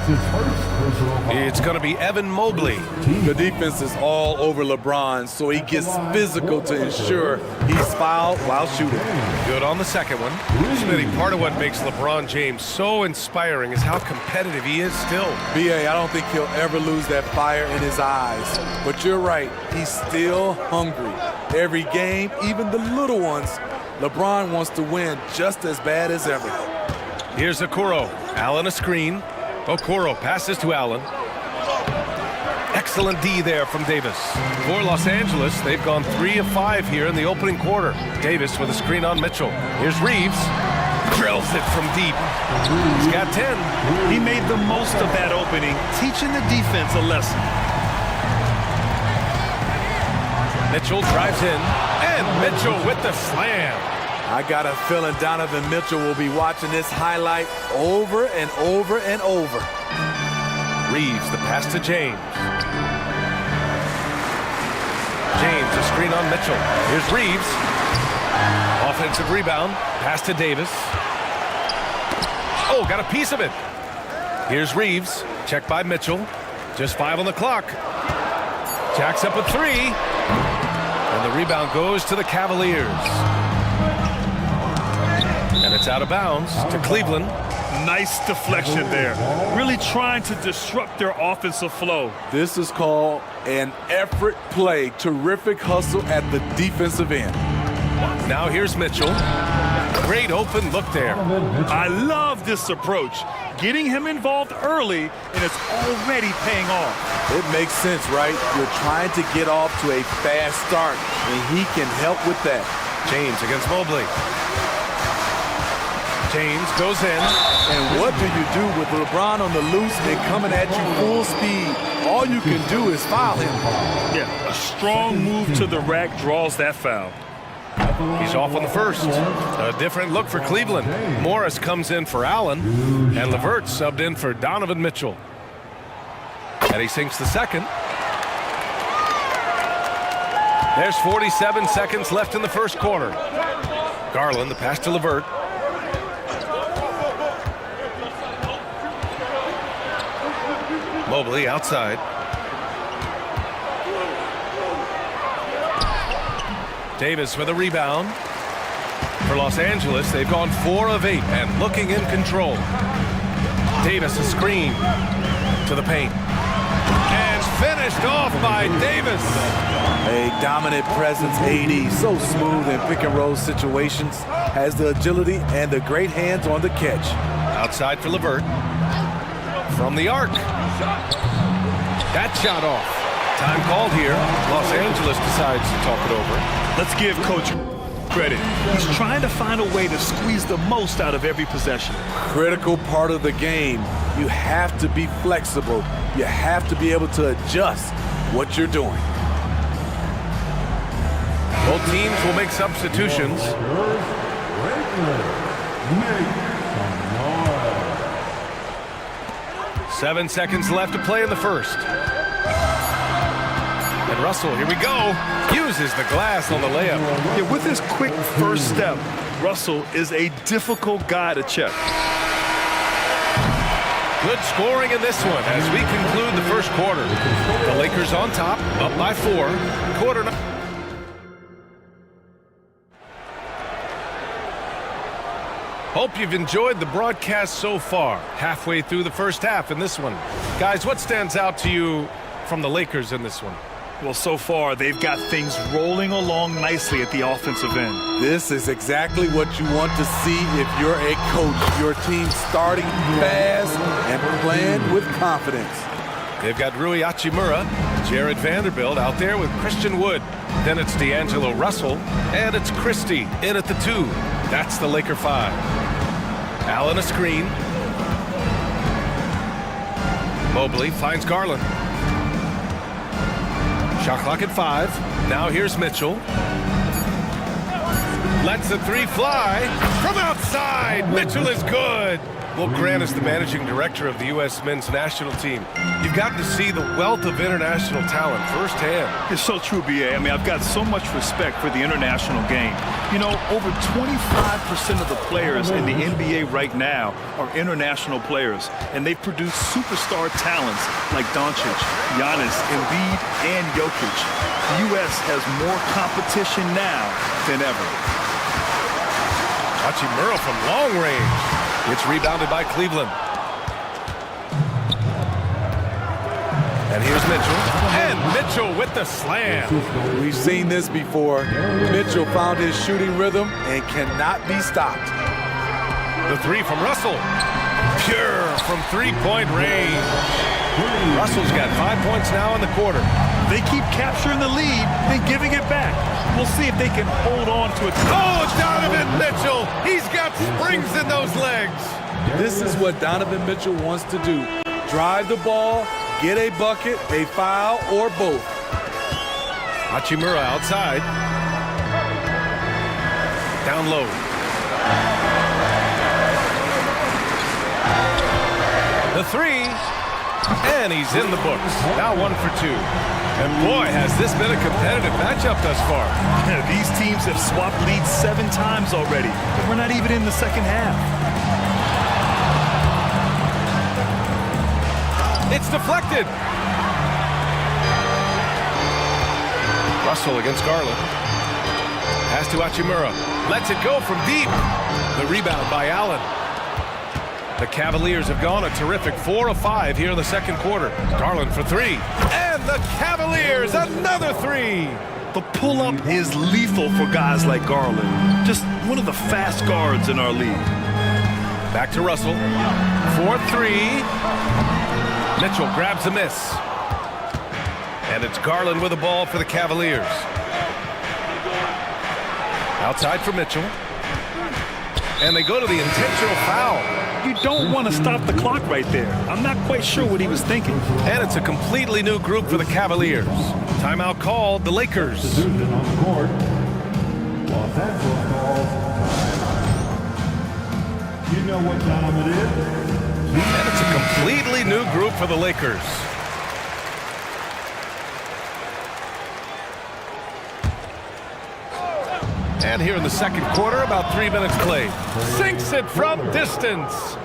[SPEAKER 2] It's going to be Evan Mobley.
[SPEAKER 9] The defense is all over LeBron, so he gets physical to ensure he's fouled while shooting.
[SPEAKER 2] Good on the second one. Smitty, part of what makes LeBron James so inspiring is how competitive he is still.
[SPEAKER 9] BA, I don't think he'll ever lose that fire in his eyes. But you're right, he's still hungry. Every game, even the little ones, LeBron wants to win just as bad as ever.
[SPEAKER 2] Here's Okoro. Allen a screen. Okoro passes to Allen. Excellent D there from Davis. For Los Angeles, they've gone 3 of 5 here in the opening quarter. Davis with a screen on Mitchell. Here's Reeves. Drills it from deep. He's got 10.
[SPEAKER 1] He made the most of that opening, teaching the defense a lesson.
[SPEAKER 2] Mitchell drives in, and Mitchell with the slam.
[SPEAKER 9] I got a feeling Donovan Mitchell will be watching this highlight over and over and over.
[SPEAKER 2] Reeves, the pass to James. James, a screen on Mitchell. Here's Reeves. Offensive rebound, pass to Davis. Oh, got a piece of it. Here's Reeves, checked by Mitchell. Just 5 on the clock. Jacks up a 3. And the rebound goes to the Cavaliers. And it's out of bounds to Cleveland.
[SPEAKER 1] Nice deflection there. Really trying to disrupt their offensive flow.
[SPEAKER 9] This is called an effort play. Terrific hustle at the defensive end.
[SPEAKER 2] Now here's Mitchell. Great open look there.
[SPEAKER 1] I love this approach. Getting him involved early, and it's already paying off.
[SPEAKER 9] It makes sense, right? You're trying to get off to a fast start, and he can help with that.
[SPEAKER 2] James against Mobley. James goes in.
[SPEAKER 9] And what do you do with LeBron on the loose and coming at you full speed? All you can do is foul him.
[SPEAKER 1] Yeah, a strong move to the rack draws that foul.
[SPEAKER 2] He's off on the first. A different look for Cleveland. Morris comes in for Allen, and LeVert subbed in for Donovan Mitchell. And he sinks the second. There's 47 seconds left in the first quarter. Garland, the pass to LeVert. Mobley outside. Davis with a rebound. For Los Angeles, they've gone 4 of 8 and looking in control. Davis a screen to the paint. And finished off by Davis.
[SPEAKER 9] A dominant presence, AD, so smooth in pick and roll situations. Has the agility and the great hands on the catch.
[SPEAKER 2] Outside for LeVert. From the arc. That shot off. Time called here. Los Angeles decides to talk it over.
[SPEAKER 1] Let's give Coach credit. He's trying to find a way to squeeze the most out of every possession.
[SPEAKER 9] Critical part of the game. You have to be flexible. You have to be able to adjust what you're doing.
[SPEAKER 2] Both teams will make substitutions. 7 seconds left to play in the first. And Russell, here we go, uses the glass on the layup.
[SPEAKER 1] Yeah, with his quick first step, Russell is a difficult guy to check.
[SPEAKER 2] Good scoring in this one as we conclude the first quarter. The Lakers on top, up by 4. Quarter. Hope you've enjoyed the broadcast so far. Halfway through the first half in this one. Guys, what stands out to you from the Lakers in this one?
[SPEAKER 1] Well, so far, they've got things rolling along nicely at the offensive end.
[SPEAKER 9] This is exactly what you want to see if you're a coach. Your team starting fast and playing with confidence.
[SPEAKER 2] They've got Rui Hachimura, Jared Vanderbilt out there with Christian Wood. Then it's D'Angelo Russell, and it's Christie in at the 2. That's the Laker 5. Allen a screen. Mobley finds Garland. Shot clock at 5. Now here's Mitchell. Lets the 3 fly from outside. Mitchell is good. Well, Grant is the managing director of the U.S. men's national team. You've got to see the wealth of international talent firsthand.
[SPEAKER 1] It's so true, B.A. I mean, I've got so much respect for the international game. You know, over 25% of the players in the NBA right now are international players, and they've produced superstar talents like Doncic, Giannis, Embiid, and Jokic. The U.S. has more competition now than ever.
[SPEAKER 2] Hachimura from long range. It's rebounded by Cleveland. And here's Mitchell. And Mitchell with the slam.
[SPEAKER 9] We've seen this before. Mitchell found his shooting rhythm and cannot be stopped.
[SPEAKER 2] The 3 from Russell. Pure from 3-point range. Russell's got 5 points now in the quarter.
[SPEAKER 1] They keep capturing the lead and giving it back. We'll see if they can hold on to it.
[SPEAKER 2] Oh, Donovan Mitchell! He's got springs in those legs.
[SPEAKER 9] This is what Donovan Mitchell wants to do. Drive the ball, get a bucket, a foul, or both.
[SPEAKER 2] Hachimura outside. Down low. The 3. And he's in the books. Now 1 for 2. And boy, has this been a competitive matchup thus far.
[SPEAKER 1] These teams have swapped leads 7 times already. We're not even in the second half.
[SPEAKER 2] It's deflected. Russell against Garland. Pass to Hachimura. Lets it go from deep. The rebound by Allen. The Cavaliers have gone a terrific 4 of 5 here in the second quarter. Garland for three. And the Cavaliers, another three.
[SPEAKER 1] The pull-up is lethal for guys like Garland. Just one of the fast guards in our league.
[SPEAKER 2] Back to Russell. 4-3. Mitchell grabs a miss. And it's Garland with the ball for the Cavaliers. Outside for Mitchell. And they go to the intentional foul.
[SPEAKER 1] You don't want to stop the clock right there. I'm not quite sure what he was thinking.
[SPEAKER 2] And it's a completely new group for the Cavaliers. Timeout called, the Lakers.
[SPEAKER 11] Susan on the court. Los Angeles calls timeout. You know what time it is?
[SPEAKER 2] And it's a completely new group for the Lakers. And here in the second quarter, about 3 minutes played. Sinks it from distance.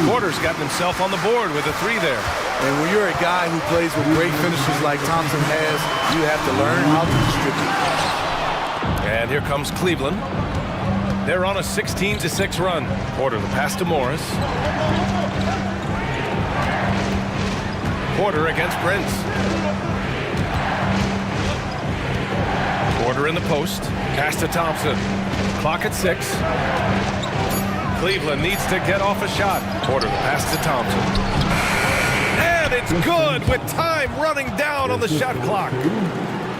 [SPEAKER 2] Porter's gotten himself on the board with a three there.
[SPEAKER 9] And when you're a guy who plays with great finishes like Thompson has, you have to learn how to distribute.
[SPEAKER 2] And here comes Cleveland. They're on a 16-6 run. Porter the pass to Morris. Porter against Prince. Porter in the post. Pass to Thompson. Clock at 6. Cleveland needs to get off a shot. Porter the pass to Thompson. And it's good with time running down on the shot clock.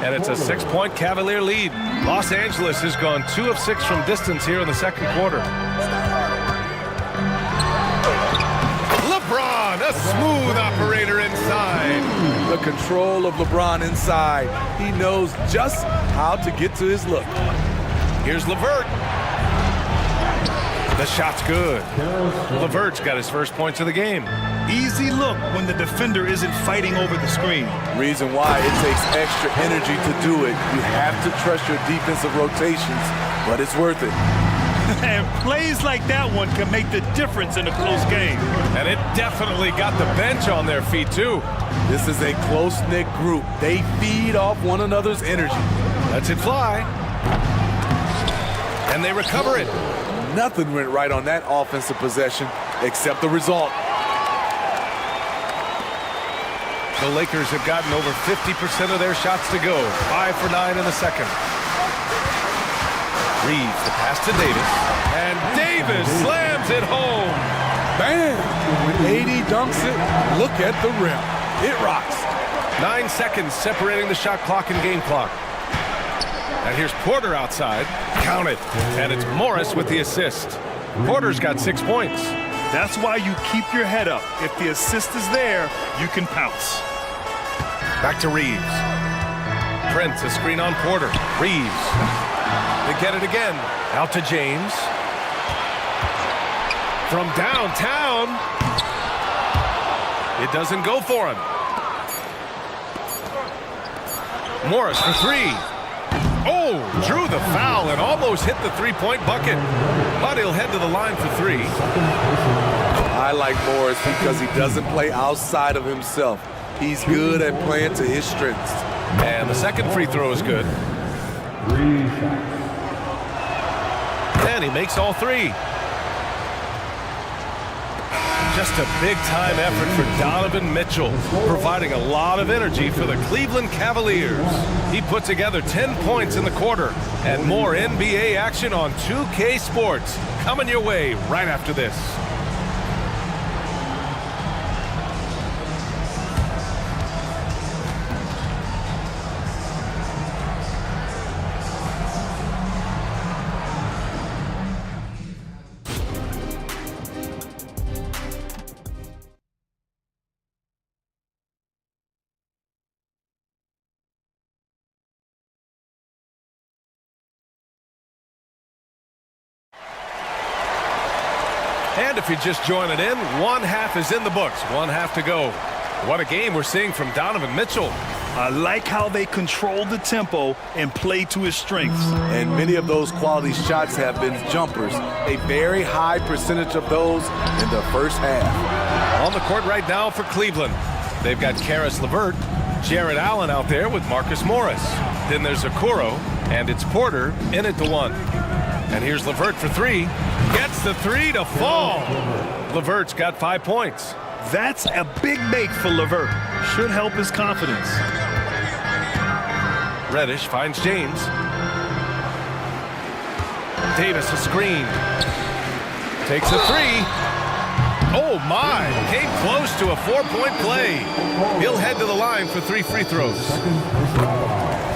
[SPEAKER 2] And it's a 6-point Cavalier lead. Los Angeles has gone 2 of 6 from distance here in the second quarter. LeBron, a smooth operator inside.
[SPEAKER 9] The control of LeBron inside. He knows just how to get to his look.
[SPEAKER 2] Here's LeVert. The shot's good. LeVert's got his first points of the game.
[SPEAKER 1] Easy look when the defender isn't fighting over the screen.
[SPEAKER 9] Reason why it takes extra energy to do it. You have to trust your defensive rotations, but it's worth it.
[SPEAKER 1] And plays like that one can make the difference in a close game.
[SPEAKER 2] And it definitely got the bench on their feet, too.
[SPEAKER 9] This is a close-knit group. They feed off one another's energy.
[SPEAKER 2] Lets it fly. And they recover it.
[SPEAKER 9] Nothing went right on that offensive possession except the result.
[SPEAKER 2] The Lakers have gotten over 50% of their shots to go. 5 for 9 in the second. Reeves the pass to Davis. And Davis slams it home.
[SPEAKER 9] Bam! When AD dunks it, look at the rim. It rocks.
[SPEAKER 2] 9 seconds separating the shot clock and game clock. And here's Porter outside. Count it. And it's Morris with the assist. Porter's got 6 points.
[SPEAKER 1] That's why you keep your head up. If the assist is there, you can pounce.
[SPEAKER 2] Back to Reeves. Prince, a screen on Porter. Reeves. They get it again. Out to James. From downtown. It doesn't go for him. Morris for three. Oh, drew the foul and almost hit the three-point bucket. But he'll head to the line for three.
[SPEAKER 9] I like Morris because he doesn't play outside of himself. He's good at playing to his strengths.
[SPEAKER 2] And the second free throw is good. And he makes all three. Just a big-time effort for Donovan Mitchell, providing a lot of energy for the Cleveland Cavaliers. He put together 10 points in the quarter, and more NBA action on 2K Sports coming your way right after this. And if you're just joining in, one half is in the books, one half to go. What a game we're seeing from Donovan Mitchell.
[SPEAKER 1] I like how they control the tempo and play to his strengths.
[SPEAKER 9] And many of those quality shots have been jumpers. A very high percentage of those in the first half.
[SPEAKER 2] On the court right now for Cleveland, they've got Karis LeVert, Jared Allen out there with Marcus Morris. Then there's Okoro, and it's Porter in at the one. And here's LeVert for three. Gets the three to fall. LeVert's got 5 points.
[SPEAKER 1] That's a big make for LeVert. Should help his confidence.
[SPEAKER 2] Reddish finds James. Davis a screen. Takes a three. Oh my, came close to a 4-point play. He'll head to the line for 3 free throws.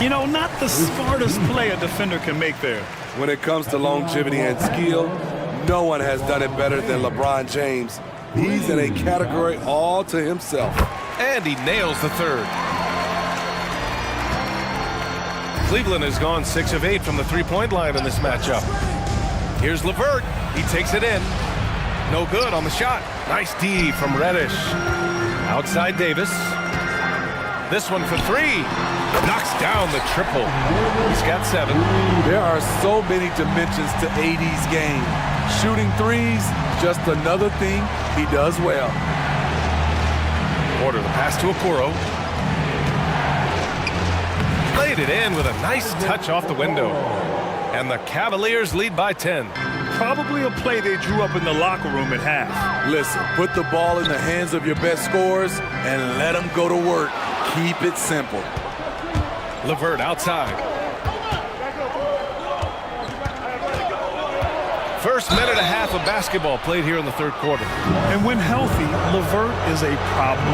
[SPEAKER 1] You know, not the smartest play a defender can make there.
[SPEAKER 9] When it comes to longevity and skill, no one has done it better than LeBron James. He's in a category all to himself.
[SPEAKER 2] And he nails the third. Cleveland has gone 6 of 8 from the three-point line in this matchup. Here's LeVert. He takes it in. No good on the shot. Nice D from Reddish. Outside Davis. This one for 3. Knocks down the triple. He's got 7.
[SPEAKER 9] There are so many dimensions to AD's game. Shooting threes, just another thing he does well.
[SPEAKER 2] Order the pass to Okoro. Played it in with a nice touch off the window. And the Cavaliers lead by 10.
[SPEAKER 1] Probably a play they drew up in the locker room at half.
[SPEAKER 9] Listen, put the ball in the hands of your best scorers and let them go to work. Keep it simple.
[SPEAKER 2] LeVert outside. First minute and a half of basketball played here in the third quarter.
[SPEAKER 1] And when healthy, LeVert is a problem.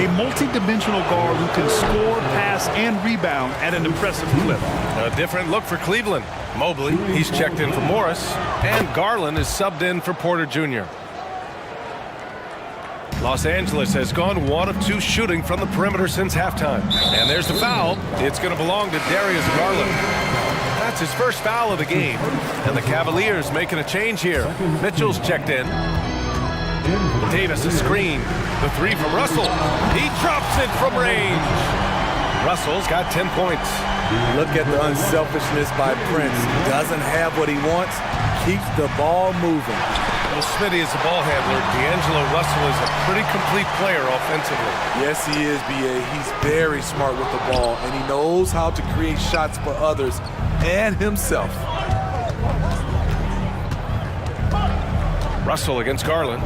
[SPEAKER 1] A multi-dimensional guard who can score, pass, and rebound at an impressive clip.
[SPEAKER 2] A different look for Cleveland. Mobley, he's checked in for Morris, and Garland is subbed in for Porter Jr. Los Angeles has gone 1 of 2 shooting from the perimeter since halftime. And there's the foul. It's going to belong to Darius Garland. That's his first foul of the game. And the Cavaliers making a change here. Mitchell's checked in. Davis a screen. The 3 from Russell. He drops it from range. Russell's got 10 points.
[SPEAKER 9] Look at the unselfishness by Prince. Doesn't have what he wants. Keeps the ball moving.
[SPEAKER 2] Well, Smitty is the ball handler. D'Angelo Russell is a pretty complete player offensively.
[SPEAKER 9] Yes, he is, B.A. He's very smart with the ball, and he knows how to create shots for others and himself.
[SPEAKER 2] Russell against Garland.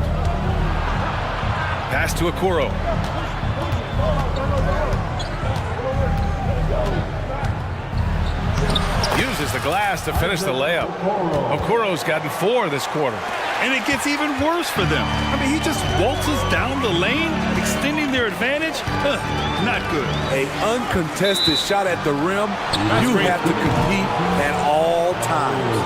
[SPEAKER 2] Pass to Okoro. Uses the glass to finish the layup. Okoro's gotten 4 this quarter.
[SPEAKER 1] And it gets even worse for them. I mean, he just waltzes down the lane, extending their advantage. Not good.
[SPEAKER 9] A uncontested shot at the rim, you have to compete at all times.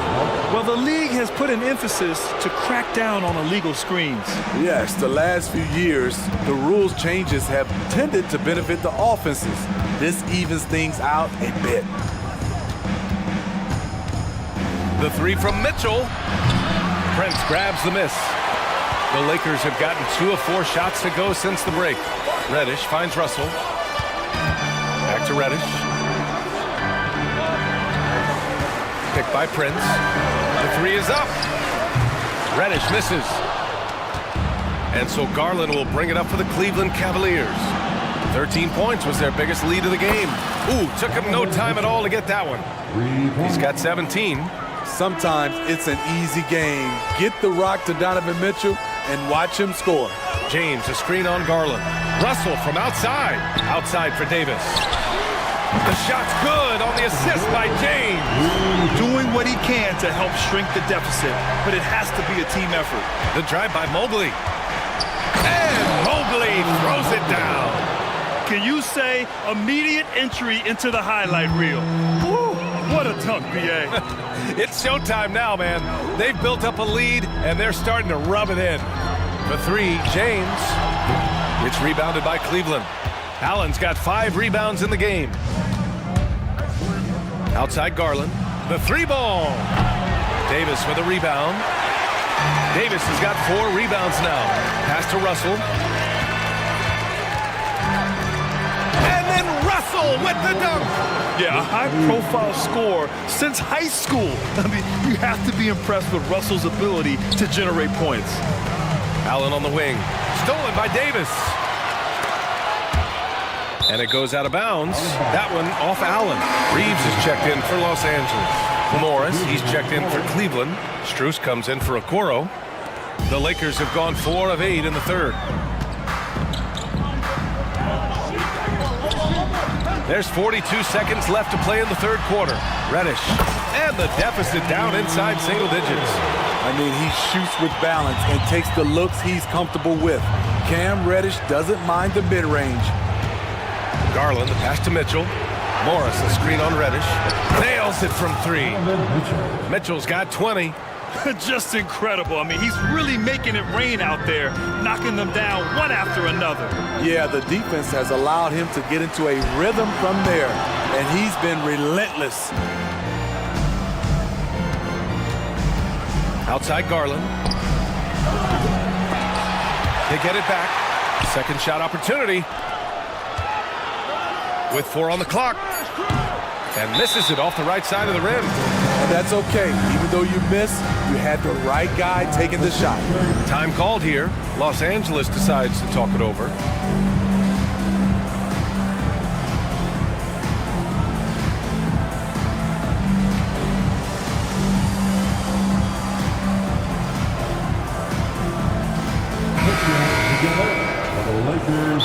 [SPEAKER 1] Well, the league has put an emphasis to crack down on illegal screens.
[SPEAKER 9] Yes, the last few years, the rules changes have tended to benefit the offenses. This evens things out a bit.
[SPEAKER 2] The 3 from Mitchell. Prince grabs the miss. The Lakers have gotten 2 of 4 shots to go since the break. Reddish finds Russell. Back to Reddish. Picked by Prince. The 3 is up. Reddish misses. And so Garland will bring it up for the Cleveland Cavaliers. 13 points was their biggest lead of the game. Ooh, took him no time at all to get that one. He's got 17.
[SPEAKER 9] Sometimes it's an easy game. Get the rock to Donovan Mitchell and watch him score.
[SPEAKER 2] James, a screen on Garland. Russell from outside. Outside for Davis. The shot's good on the assist by James.
[SPEAKER 1] Doing what he can to help shrink the deficit, but it has to be a team effort.
[SPEAKER 2] The drive by Mobley. And Mobley throws it down.
[SPEAKER 1] Can you say immediate entry into the highlight reel? Woo, what a dunk, B.A.
[SPEAKER 2] It's showtime now, man. They've built up a lead, and they're starting to rub it in. The 3, James. It's rebounded by Cleveland. Allen's got 5 rebounds in the game. Outside Garland. The 3 ball. Davis with a rebound. Davis has got 4 rebounds now. Pass to Russell. And then Russell with the dunk.
[SPEAKER 1] Yeah, a high-profile scorer since high school. I mean, you have to be impressed with Russell's ability to generate points.
[SPEAKER 2] Allen on the wing. Stolen by Davis. And it goes out of bounds. That one off Allen. Reeves is checked in for Los Angeles. Morris, he's checked in for Cleveland. Strus comes in for Okoro. The Lakers have gone 4 of 8 in the third. There's 42 seconds left to play in the third quarter. Reddish. And the deficit down inside single digits.
[SPEAKER 9] I mean, he shoots with balance and takes the looks he's comfortable with. Cam Reddish doesn't mind the mid-range.
[SPEAKER 2] Garland, the pass to Mitchell. Morris, the screen on Reddish. Nails it from 3. Mitchell's got 20.
[SPEAKER 1] Just incredible. I mean, he's really making it rain out there, knocking them down one after another.
[SPEAKER 9] Yeah, the defense has allowed him to get into a rhythm from there, and he's been relentless.
[SPEAKER 2] Outside Garland. They get it back. Second shot opportunity. With 4 on the clock. And misses it off the right side of the rim.
[SPEAKER 9] And that's okay. Even though you miss, you had the right guy taking the shot.
[SPEAKER 2] Time called here. Los Angeles decides to talk it over.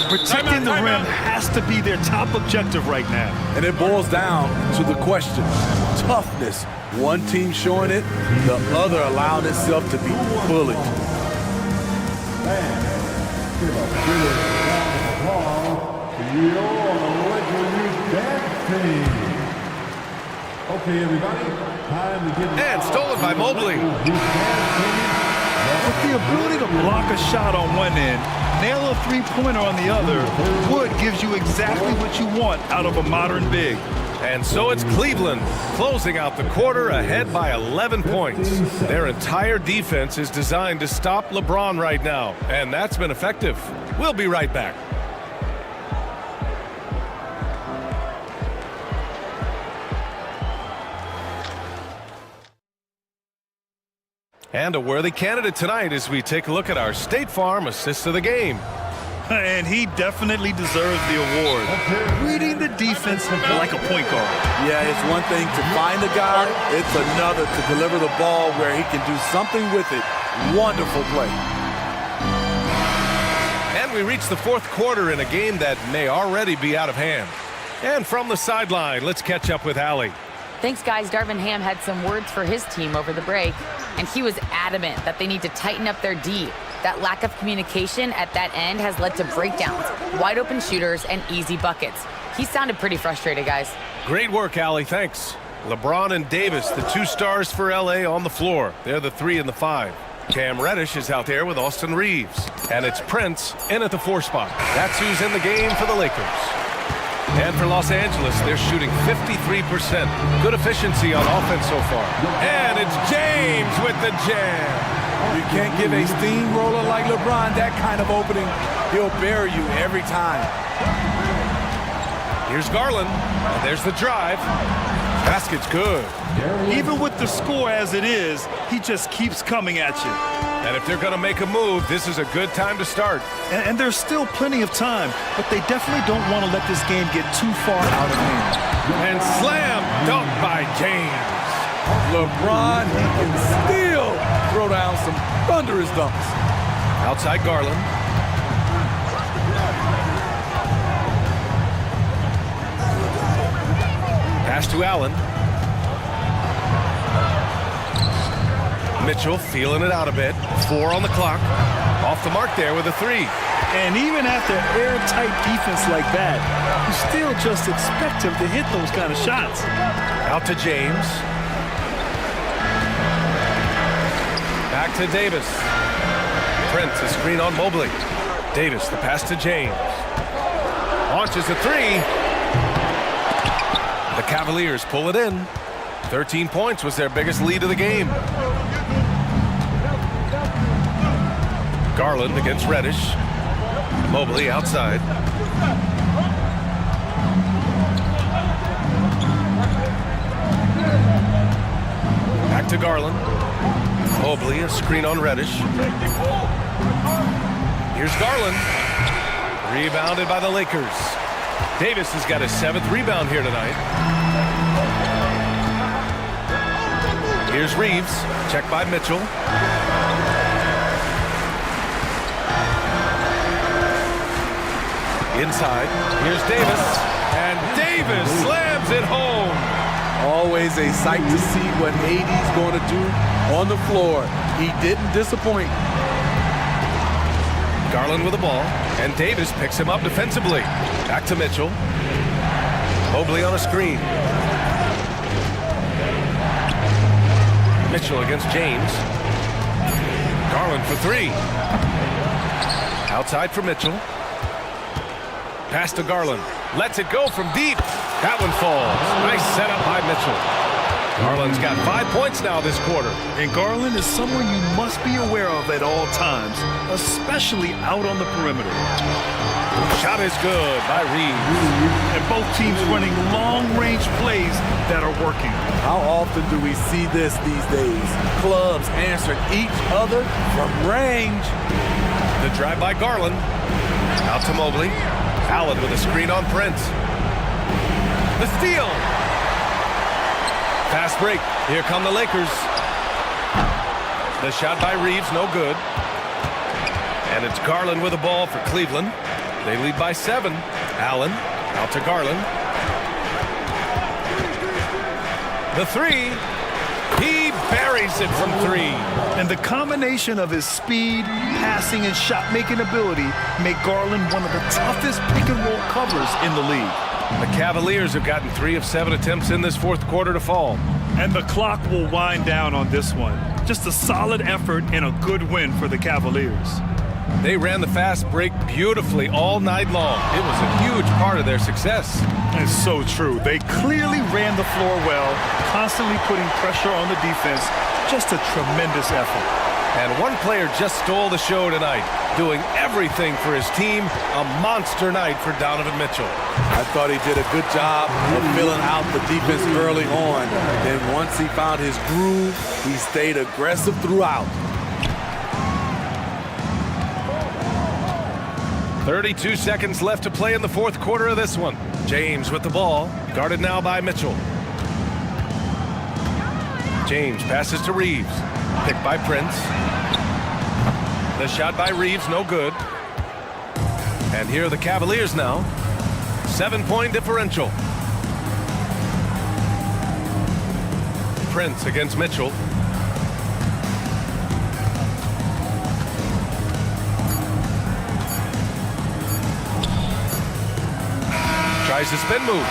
[SPEAKER 1] Protecting the rim has to be their top objective right now.
[SPEAKER 9] And it boils down to the question. Toughness. One team showing it, the other allowing itself to be bullied.
[SPEAKER 11] Okay, everybody, time to get
[SPEAKER 2] and stolen by Mobley.
[SPEAKER 1] With the ability to block a shot on one end, nail a three-pointer on the other, Wood gives you exactly what you want out of a modern big.
[SPEAKER 2] And so it's Cleveland closing out the quarter ahead by 11 points. Their entire defense is designed to stop LeBron right now, and that's been effective. We'll be right back. And a worthy candidate tonight as we take a look at our State Farm assist of the game.
[SPEAKER 1] And he definitely deserves the award. Reading the defense like a point guard.
[SPEAKER 9] Yeah, it's one thing to find a guy. It's another to deliver the ball where he can do something with it. Wonderful play.
[SPEAKER 2] And we reach the fourth quarter in a game that may already be out of hand. And from the sideline, let's catch up with Allie.
[SPEAKER 5] Thanks, guys. Darvin Ham had some words for his team over the break, and he was adamant that they need to tighten up their D. That lack of communication at that end has led to breakdowns, wide open shooters, and easy buckets. He sounded pretty frustrated, guys.
[SPEAKER 2] Great work, Allie. Thanks. LeBron and Davis, the 2 stars for LA on the floor. They're the 3 and the 5. Cam Reddish is out there with Austin Reeves. And it's Prince in at the 4 spot. That's who's in the game for the Lakers. And for Los Angeles, they're shooting 53%. Good efficiency on offense so far. And it's James with the jam.
[SPEAKER 9] You can't give a steamroller like LeBron that kind of opening. He'll bury you every time.
[SPEAKER 2] Here's Garland. And there's the drive. Basket's good.
[SPEAKER 1] Even with the score as it is, he just keeps coming at you.
[SPEAKER 2] And if they're going to make a move, this is a good time to start.
[SPEAKER 1] And there's still plenty of time, but they definitely don't want to let this game get too far out of hand.
[SPEAKER 2] And slam dunk by James.
[SPEAKER 9] LeBron, he can still throw down some thunderous dunks.
[SPEAKER 2] Outside Garland. Pass to Allen. Mitchell feeling it out a bit. 4 on the clock. Off the mark there with a 3.
[SPEAKER 1] And even after airtight defense like that, you still just expect him to hit those kind of shots.
[SPEAKER 2] Out to James. Back to Davis. Prince, a screen on Mobley. Davis, the pass to James. Launches a 3. The Cavaliers pull it in. 13 points was their biggest lead of the game. Garland against Reddish. Mobley outside. Back to Garland. Mobley, a screen on Reddish. Here's Garland. Rebounded by the Lakers. Davis has got his 7th rebound here tonight. Here's Reeves. Checked by Mitchell. Inside, here's Davis, and Davis slams it home.
[SPEAKER 9] Always a sight to see what AD's going to do on the floor. He didn't disappoint.
[SPEAKER 2] Garland with the ball, and Davis picks him up defensively. Back to Mitchell. Mobley on a screen. Mitchell against James. Garland for three. Outside for Mitchell. Pass to Garland. Lets it go from deep. That one falls. Nice setup by Mitchell. Garland's got 5 points now this quarter.
[SPEAKER 1] And Garland is someone you must be aware of at all times, especially out on the perimeter.
[SPEAKER 2] Shot is good by Reeves.
[SPEAKER 1] And both teams running long-range plays that are working.
[SPEAKER 9] How often do we see this these days? Clubs answering each other from range.
[SPEAKER 2] The drive by Garland. Out to Mobley. Allen with a screen on Prince. The steal. Fast break. Here come the Lakers. The shot by Reeves, no good. And it's Garland with the ball for Cleveland. They lead by 7. Allen out to Garland. The three. He buries it from 3.
[SPEAKER 1] And the combination of his speed, passing, and shot-making ability make Garland one of the toughest pick-and-roll covers in the league.
[SPEAKER 2] The Cavaliers have gotten 3 of 7 attempts in this fourth quarter to fall.
[SPEAKER 1] And the clock will wind down on this one. Just a solid effort and a good win for the Cavaliers.
[SPEAKER 2] They ran the fast break beautifully all night long. It was a huge part of their success.
[SPEAKER 1] It's so true. They clearly ran the floor well, constantly putting pressure on the defense. Just a tremendous effort.
[SPEAKER 2] And one player just stole the show tonight, doing everything for his team. A monster night for Donovan Mitchell.
[SPEAKER 9] I thought he did a good job of filling out the defense early on. Then once he found his groove, he stayed aggressive throughout.
[SPEAKER 2] 32 seconds left to play in the fourth quarter of this one. James with the ball, guarded now by Mitchell. James passes to Reeves, picked by Prince. The shot by Reeves, no good. And here are the Cavaliers now. 7-point differential. Prince against Mitchell. Tries the spin move.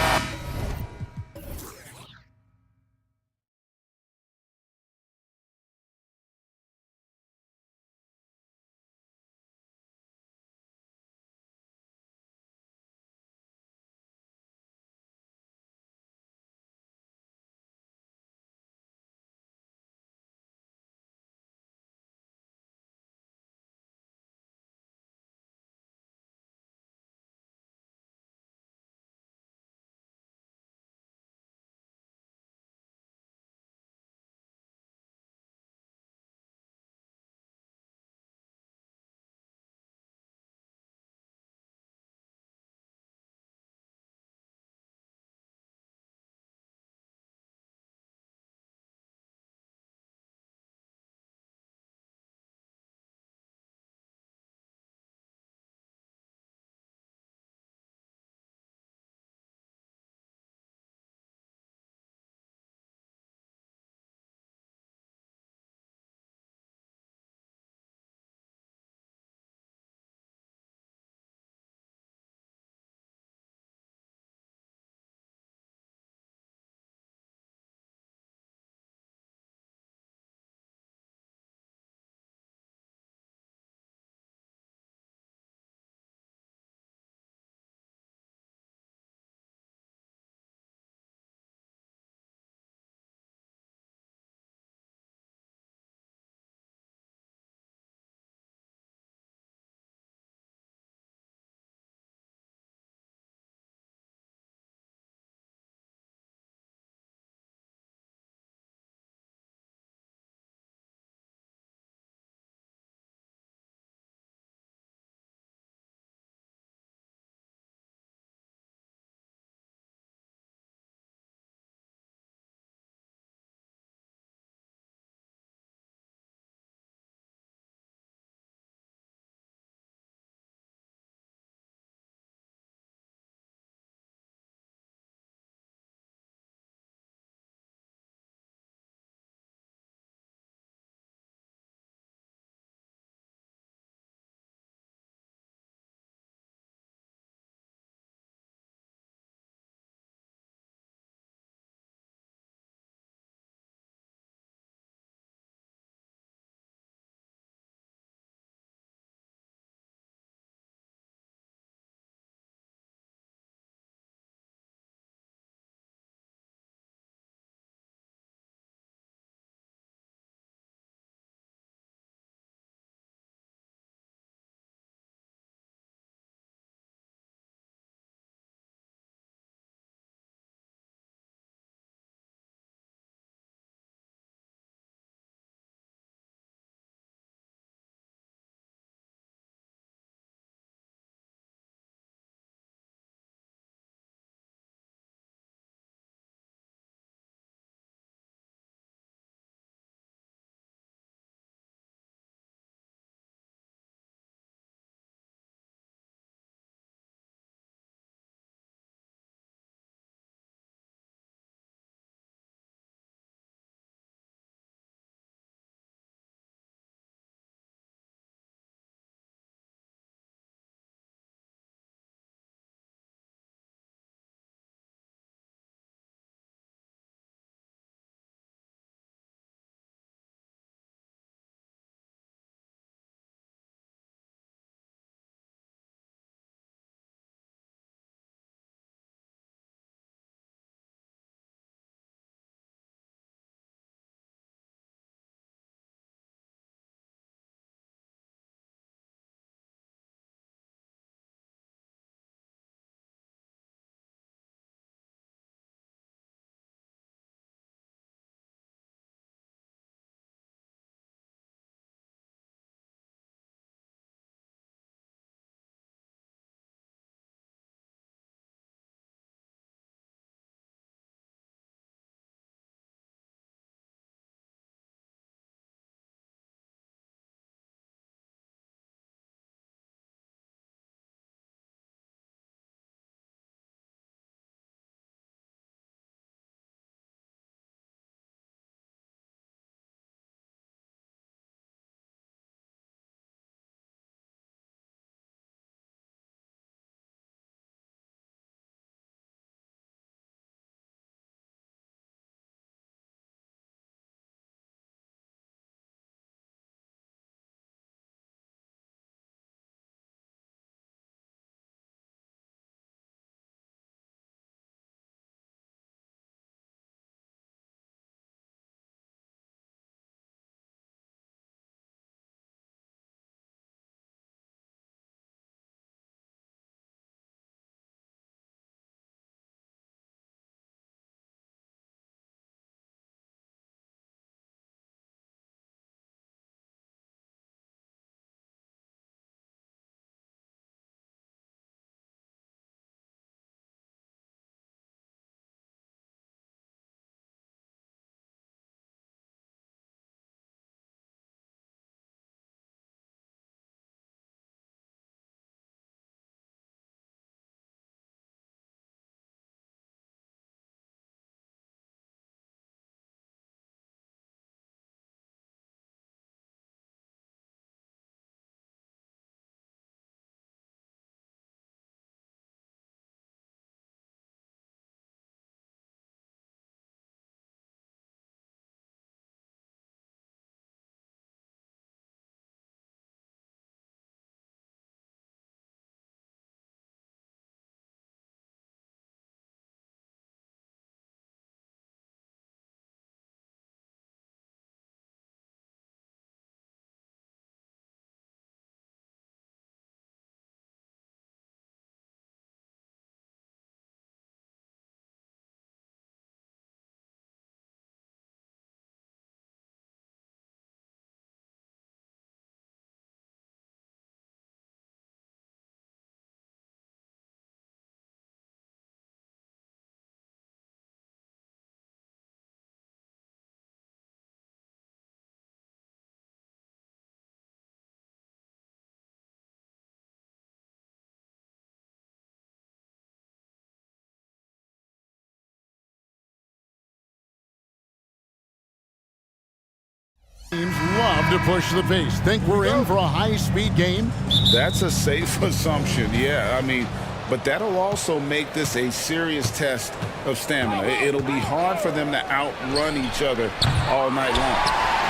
[SPEAKER 7] Love to push the pace. Think we're in for a high-speed game?
[SPEAKER 8] That's a safe assumption, yeah. I mean, but that'll also make this a serious test of stamina. It'll be hard for them to outrun each other all night long.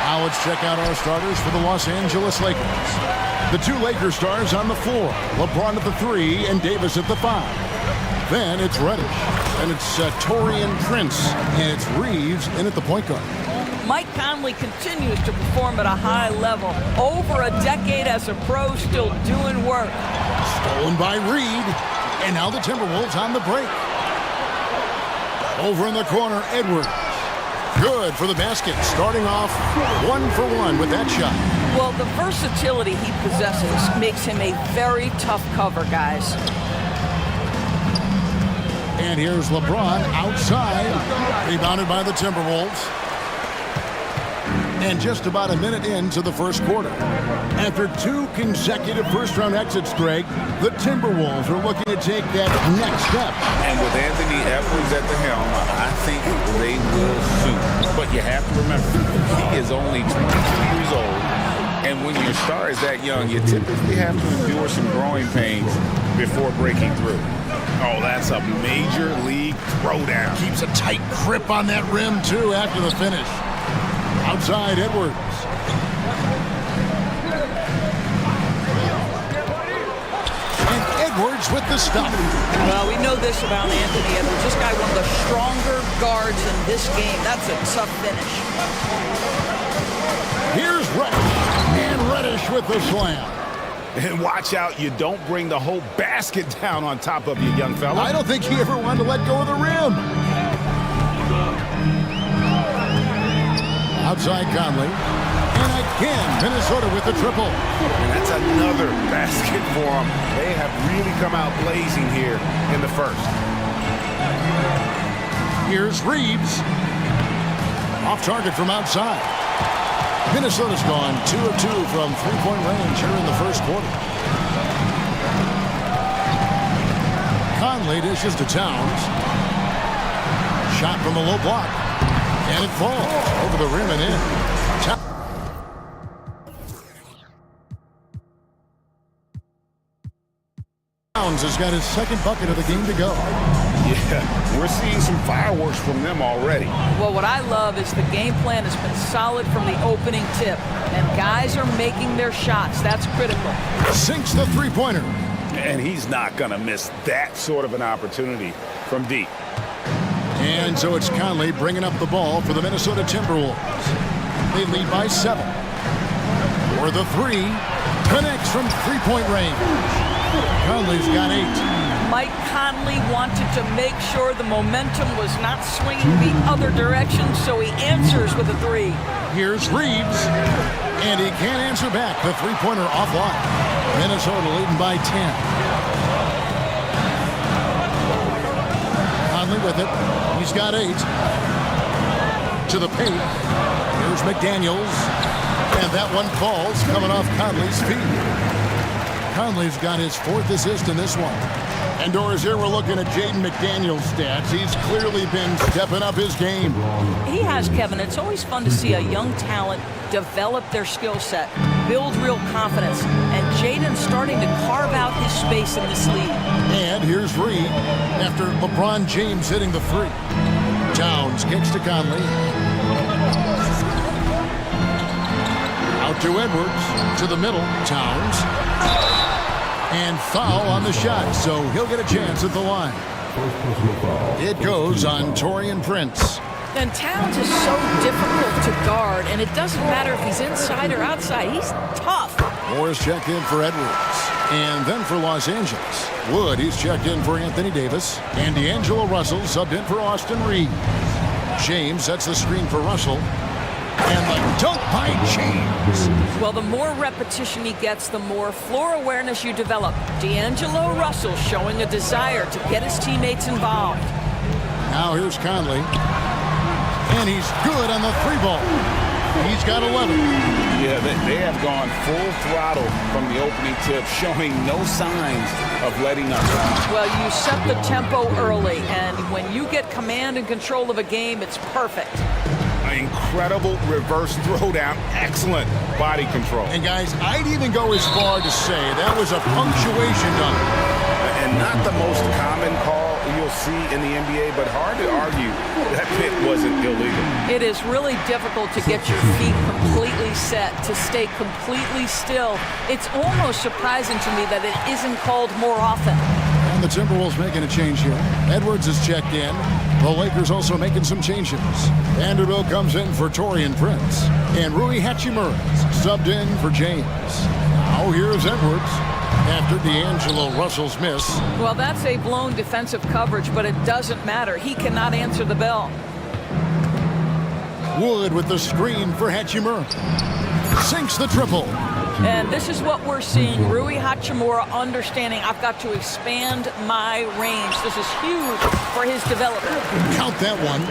[SPEAKER 7] Now let's check out our starters for the Los Angeles Lakers. The two Lakers stars on the floor. LeBron at the 3 and Davis at the 5. Then it's Reddish. And it's Taurean Prince. And it's Reeves in at the point guard.
[SPEAKER 10] Mike Conley continues to perform at a high level. Over a decade as a pro, still doing work.
[SPEAKER 7] Stolen by Reed. And now the Timberwolves on the break. Over in the corner, Edwards. Good for the basket, starting off 1-for-1 with that shot.
[SPEAKER 10] Well, the versatility he possesses makes him a very tough cover, guys.
[SPEAKER 7] And here's LeBron outside, rebounded by the Timberwolves. And just about a minute into the first quarter. After 2 consecutive first-round exits, Greg, the Timberwolves are looking to take that next step.
[SPEAKER 8] And with Anthony Edwards at the helm, I think they will soon. But you have to remember, he is only 22 years old. And when your star is that young, you typically have to endure some growing pains before breaking through. Oh, that's a major league throwdown.
[SPEAKER 7] Keeps a tight grip on that rim, too, after the finish. Outside, Edwards. And Edwards with the stop.
[SPEAKER 10] Well, we know this about Anthony Edwards. This guy, one of the stronger guards in this game. That's a tough finish.
[SPEAKER 7] Here's Reddish. And Reddish with the slam.
[SPEAKER 8] And watch out, you don't bring the whole basket down on top of you, young fella.
[SPEAKER 7] I don't think he ever wanted to let go of the rim. Outside Conley. And again, Minnesota with the triple.
[SPEAKER 8] And that's another basket for them. They have really come out blazing here in the first.
[SPEAKER 7] Here's Reeves. Off target from outside. Minnesota's gone 2 of 2 from three-point range here in the first quarter. Conley dishes to Towns. Shot from the low block. And it falls over the rim and in. Towns has got his second bucket of the game to go.
[SPEAKER 8] Yeah, we're seeing some fireworks from them already.
[SPEAKER 10] Well, what I love is the game plan has been solid from the opening tip. And guys are making their shots. That's critical.
[SPEAKER 7] Sinks the three-pointer.
[SPEAKER 8] And he's not going to miss that sort of an opportunity from deep.
[SPEAKER 7] And so it's Conley bringing up the ball for the Minnesota Timberwolves. They lead by 7. For the 3, connects from three-point range. Conley's got 8.
[SPEAKER 10] Mike Conley wanted to make sure the momentum was not swinging the other direction, so he answers with a 3.
[SPEAKER 7] Here's Reeves, and he can't answer back. The three-pointer offline. Minnesota leading by 10. Conley with it. He's got 8. To the paint. Here's McDaniels. And that one falls coming off Conley's feet. Conley's got his 4th assist in this one. And Doris, here we're looking at Jaden McDaniels' stats. He's clearly been stepping up his game.
[SPEAKER 10] He has, Kevin. It's always fun to see a young talent develop their skill set, build real confidence, and Jaden's starting to carve out his space in this league.
[SPEAKER 7] And here's Reed after LeBron James hitting the 3. Towns kicks to Conley. Out to Edwards, to the middle, Towns. And foul on the shot, so he'll get a chance at the line. It goes on Taurean Prince.
[SPEAKER 10] And Towns is so difficult to guard, and it doesn't matter if he's inside or outside. He's tough.
[SPEAKER 7] Morris checked in for Edwards. And then for Los Angeles, Wood, he's checked in for Anthony Davis. And D'Angelo Russell subbed in for Austin Reeves. James sets the screen for Russell. And the dunk by James.
[SPEAKER 10] Well, the more repetition he gets, the more floor awareness you develop. D'Angelo Russell showing a desire to get his teammates involved.
[SPEAKER 7] Now here's Conley. And he's good on the 3-ball. He's got 11.
[SPEAKER 8] Yeah, they have gone full throttle from the opening tip, showing no signs of letting up.
[SPEAKER 10] Well, you set the tempo early, and when you get command and control of a game, it's perfect.
[SPEAKER 8] incredible reverse throwdown. Excellent body control.
[SPEAKER 7] And guys, I'd even go as far to say that was a punctuation dunk.
[SPEAKER 8] And not the most common call you'll see in the NBA, but hard to argue that pick wasn't illegal.
[SPEAKER 10] It is really difficult to get your feet completely set, to stay completely still. It's almost surprising to me that it isn't called more often.
[SPEAKER 7] And the Timberwolves making a change here. Edwards is checked in. The Lakers also making some changes. Vanderbilt comes in for Taurean Prince. And Rui Hachimura subbed in for James. Now here's Edwards after D'Angelo Russell's miss.
[SPEAKER 10] Well, that's a blown defensive coverage, but it doesn't matter. He cannot answer the bell.
[SPEAKER 7] Wood with the screen for Hachimura. Sinks the triple.
[SPEAKER 10] And this is what we're seeing. Rui Hachimura understanding I've got to expand my range. This is huge for his development.
[SPEAKER 7] Count that one.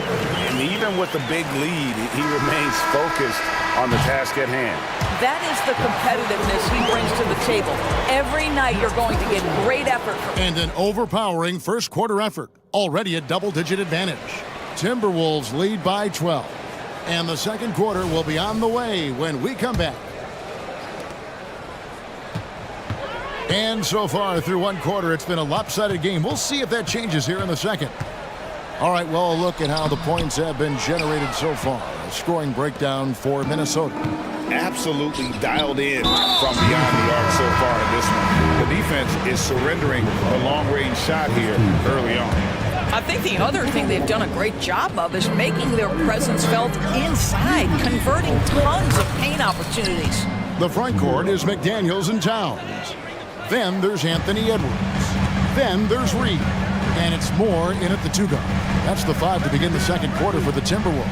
[SPEAKER 8] And even with the big lead, he remains focused on the task at hand.
[SPEAKER 10] That is the competitiveness he brings to the table. Every night you're going to get great effort from him.
[SPEAKER 7] And an overpowering first quarter effort. Already a double-digit advantage. Timberwolves lead by 12. And the second quarter will be on the way when we come back. And so far through one quarter, it's been a lopsided game. We'll see if that changes here in the second. All right, well, a look at how the points have been generated so far. A scoring breakdown for Minnesota.
[SPEAKER 8] Absolutely dialed in from beyond the arc so far in this one. The defense is surrendering the long-range shot here early on.
[SPEAKER 10] I think the other thing they've done a great job of is making their presence felt inside, converting tons of paint opportunities.
[SPEAKER 7] The front court is McDaniels and Towns. Then there's Anthony Edwards. Then there's Reed. And it's Moore in at the two guard. That's the five to begin the second quarter for the Timberwolves.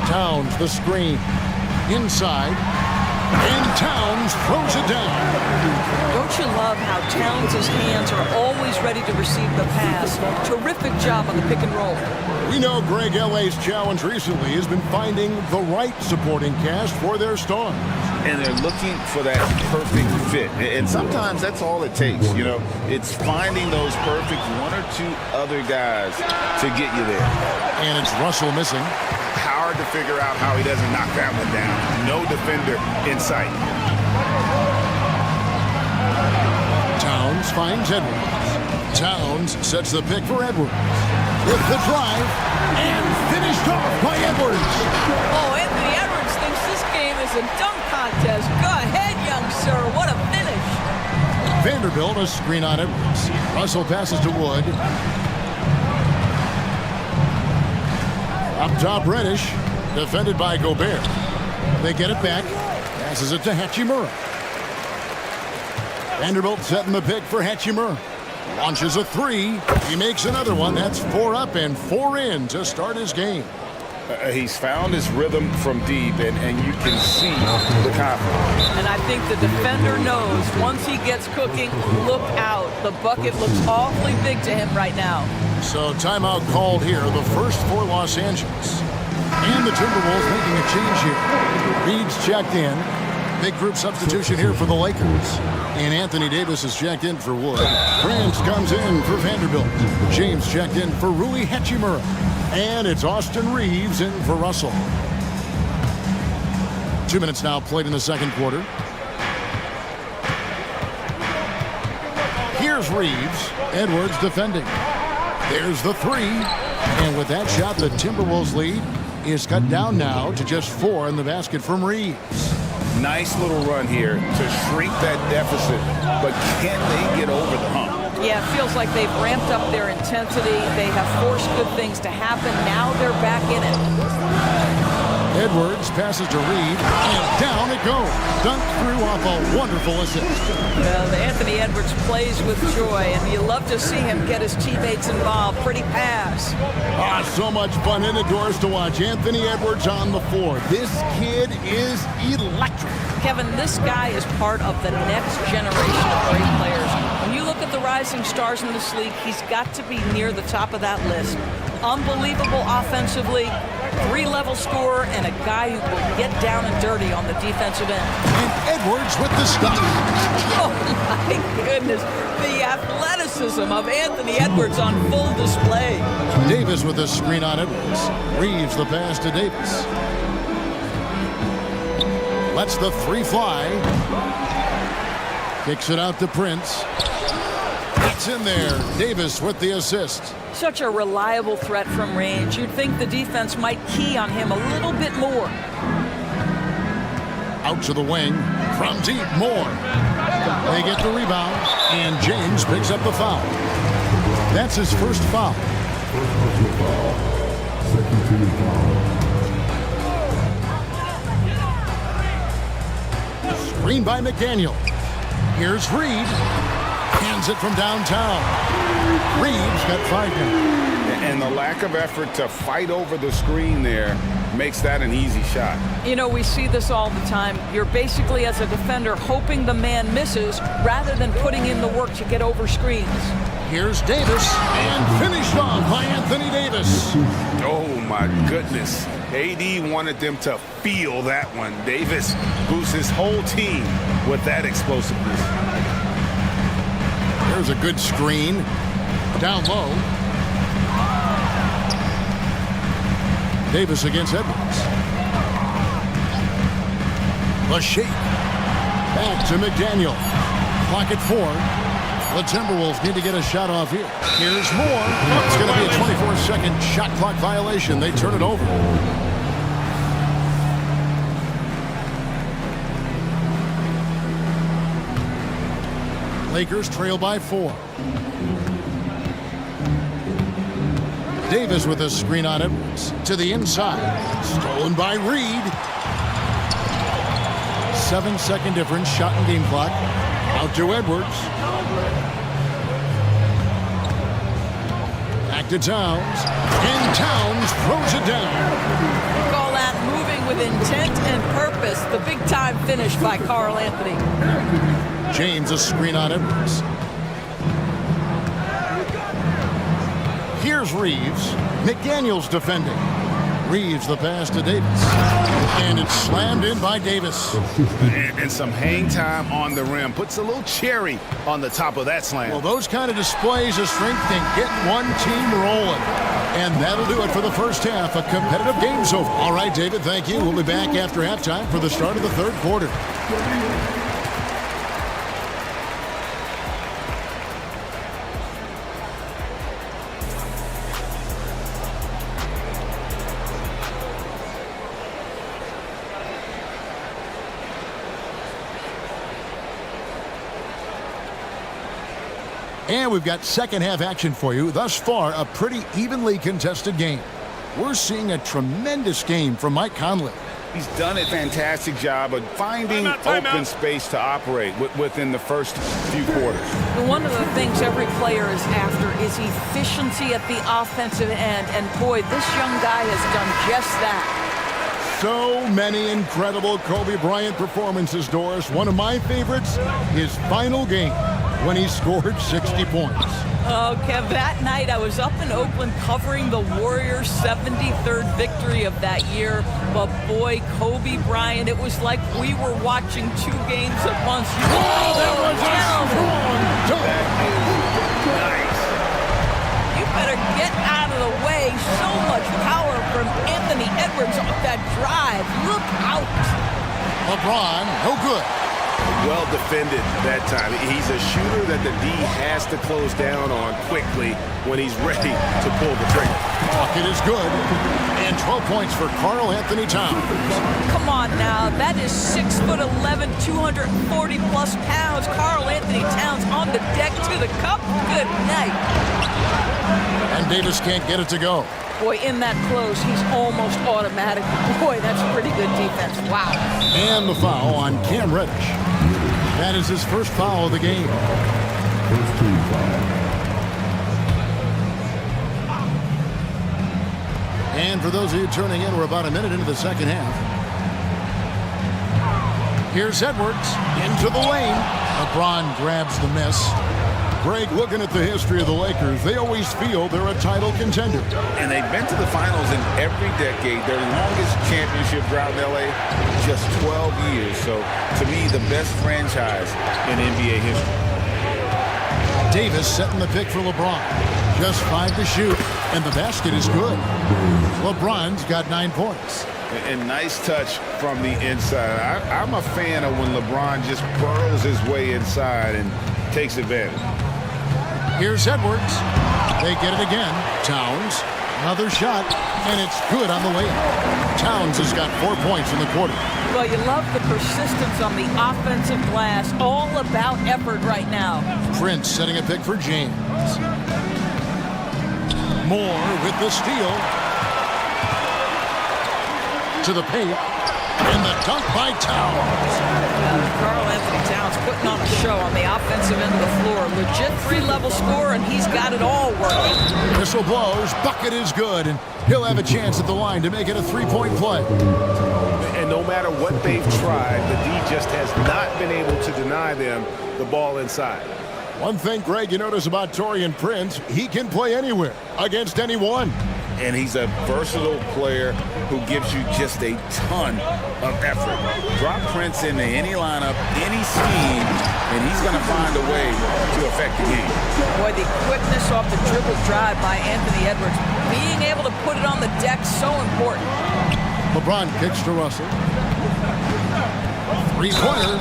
[SPEAKER 7] Towns, the screen. Inside. And Towns throws it down.
[SPEAKER 10] Don't you love how Towns' hands are always ready to receive the pass? Terrific job on the pick and roll.
[SPEAKER 7] We know Greg L.A.'s challenge recently has been finding the right supporting cast for their stars.
[SPEAKER 8] And they're looking for that perfect fit. And sometimes that's all it takes, you know. It's finding those perfect one or two other guys to get you there.
[SPEAKER 7] And it's Russell missing.
[SPEAKER 8] Hard to figure out how he doesn't knock that one down. No defender in sight.
[SPEAKER 7] Towns finds Edwards. Towns sets the pick for Edwards. With the drive, and finished off by Edwards.
[SPEAKER 10] Oh, Anthony Edwards thinks this game is a dunk contest. Go ahead, young sir. What a finish.
[SPEAKER 7] Vanderbilt, a screen on Edwards. Russell passes to Wood. Up top, Reddish. Defended by Gobert. They get it back. Passes it to Hachimura. Vanderbilt setting the pick for Hachimura. Launches a three. He makes another one. That's 4 up and 4 in to start his game.
[SPEAKER 8] He's found his rhythm from deep, and you can see the confidence.
[SPEAKER 10] And I think the defender knows once he gets cooking, look out. The bucket looks awfully big to him right now.
[SPEAKER 7] So timeout called here, the first for Los Angeles. And the Timberwolves making a change here. Reed's checked in. Big group substitution here for the Lakers. And Anthony Davis is checked in for Wood. Grant comes in for Vanderbilt. James checked in for Rui Hachimura. And it's Austin Reeves in for Russell. 2 minutes now played in the second quarter. Here's Reeves. Edwards defending. There's the three. And with that shot, the Timberwolves lead is cut down now to just 4 in the basket from Reeves.
[SPEAKER 8] Nice little run here to shrink that deficit, but can they get over the hump?
[SPEAKER 10] Yeah, it feels like they've ramped up their intensity. They have forced good things to happen. Now they're back in it.
[SPEAKER 7] Edwards passes to Reed, and down it goes. Dunked through off a wonderful assist.
[SPEAKER 10] Well, Anthony Edwards plays with joy, and you love to see him get his teammates involved. Pretty pass.
[SPEAKER 7] So much fun in the doors to watch Anthony Edwards on the floor. This kid is electric.
[SPEAKER 10] Kevin, this guy is part of the next generation of great players. When you look at the rising stars in this league, he's got to be near the top of that list. Unbelievable offensively, 3-level scorer, and a guy who will get down and dirty on the defensive end.
[SPEAKER 7] And Edwards with the stop.
[SPEAKER 10] Oh, my goodness. The athleticism athleticism of Anthony Edwards on full display.
[SPEAKER 7] Davis with a screen on Edwards. Reeves the pass to Davis. Lets the three fly. Kicks it out to Prince. It's in there. Davis with the assist.
[SPEAKER 10] Such a reliable threat from range. You'd think the defense might key on him a little bit more.
[SPEAKER 7] Out to the wing. From deep, Moore. They get the rebound, and James picks up the foul. That's his first foul. Screen by McDaniel. Here's Reed. Hands it from downtown. Reed's got 5 now.
[SPEAKER 8] And the lack of effort to fight over the screen there makes that an easy shot.
[SPEAKER 10] You know, we see this all the time. You're basically, as a defender, hoping the man misses rather than putting in the work to get over screens.
[SPEAKER 7] Here's Davis, and finished off by Anthony Davis.
[SPEAKER 8] Oh, my goodness. AD wanted them to feel that one. Davis boosts his whole team with that explosiveness.
[SPEAKER 7] There's a good screen. Down low. Davis against Edwards. The shake. Back to McDaniel. Clock at 4. The Timberwolves need to get a shot off here. Here's Moore. It's going to be a 24-second shot clock violation. They turn it over. Lakers trail by 4. Davis with a screen on Edwards. To the inside. Stolen by Reed. 7-second difference. Shot and game clock. Out to Edwards. Back to Towns. And Towns throws it down.
[SPEAKER 10] Call that moving with intent and purpose. The big-time finish by Karl Anthony.
[SPEAKER 7] James a screen on Edwards. Here's Reeves. McDaniel's defending. Reeves the pass to Davis. And it's slammed in by Davis.
[SPEAKER 8] And some hang time on the rim. Puts a little cherry on the top of that slam.
[SPEAKER 7] Well, those kind of displays of strength can get one team rolling. And that'll do it for the first half. A competitive game so far. All right, David, thank you. We'll be back after halftime for the start of the third quarter. And we've got second half action for you. Thus far, a pretty evenly contested game. We're seeing a tremendous game from Mike Conley.
[SPEAKER 8] He's done a fantastic job of finding open space to operate within the first few quarters.
[SPEAKER 10] One of the things every player is after is efficiency at the offensive end. And boy, this young guy has done just that.
[SPEAKER 7] So many incredible Kobe Bryant performances, Doris. One of my favorites, his final game, when he scored 60 points.
[SPEAKER 10] Oh, Kev, that night I was up in Oakland covering the Warriors' 73rd victory of that year. But boy, Kobe Bryant, it was like we were watching 2 games at once.
[SPEAKER 7] Oh, that was a strong dunk.
[SPEAKER 8] Nice.
[SPEAKER 10] You better get out of the way. So much power from Anthony Edwards off that drive. Look out.
[SPEAKER 7] LeBron, no good.
[SPEAKER 8] Well defended that time. He's a shooter that the D has to close down on quickly when he's ready to pull the trigger.
[SPEAKER 7] Bucket is good. And 12 points for Karl Anthony Towns.
[SPEAKER 10] Come on now. That is 6'11", 240-plus pounds. Karl Anthony Towns on the deck to the cup. Good night.
[SPEAKER 7] And Davis can't get it to go.
[SPEAKER 10] Boy, in that close, he's almost automatic. Boy, that's pretty good defense. Wow.
[SPEAKER 7] And the foul on Cam Reddish. That is his first foul of the game.
[SPEAKER 11] First team foul.
[SPEAKER 7] And for those of you tuning in, we're about a minute into the second half. Here's Edwards into the lane. LeBron grabs the miss. Greg, looking at the history of the Lakers, they always feel they're a title contender.
[SPEAKER 8] And they've been to the finals in every decade. Their longest championship drought in LA, just 12 years. So, to me, the best franchise in NBA history.
[SPEAKER 7] Davis setting the pick for LeBron. Just 5 to shoot, and the basket is good. LeBron's got 9 points.
[SPEAKER 8] And nice touch from the inside. I'm a fan of when LeBron just burrows his way inside and takes advantage.
[SPEAKER 7] Here's Edwards. They get it again. Towns, another shot, and it's good on the layup. Towns has got 4 points in the quarter.
[SPEAKER 10] Well, you love the persistence on the offensive glass. All about effort right now.
[SPEAKER 7] Prince setting a pick for James. Moore with the steal. To the paint. And the dunk by Towns.
[SPEAKER 10] Karl Anthony Towns putting on a show on the offensive end of the floor. Legit 3-level score, and he's got it all working.
[SPEAKER 7] Whistle blows. Bucket is good, and he'll have a chance at the line to make it a 3-point play.
[SPEAKER 2] And no matter what they've tried, the D just has not been able to deny them the ball inside.
[SPEAKER 7] One thing, Greg, you notice about Taurean Prince, he can play anywhere, against anyone.
[SPEAKER 8] And he's a versatile player who gives you just a ton of effort. Drop Prince into any lineup, any scheme, and he's going to find a way to affect the game.
[SPEAKER 10] Boy, the quickness off the dribble drive by Anthony Edwards. Being able to put it on the deck, so important.
[SPEAKER 7] LeBron kicks to Russell. 3-pointer.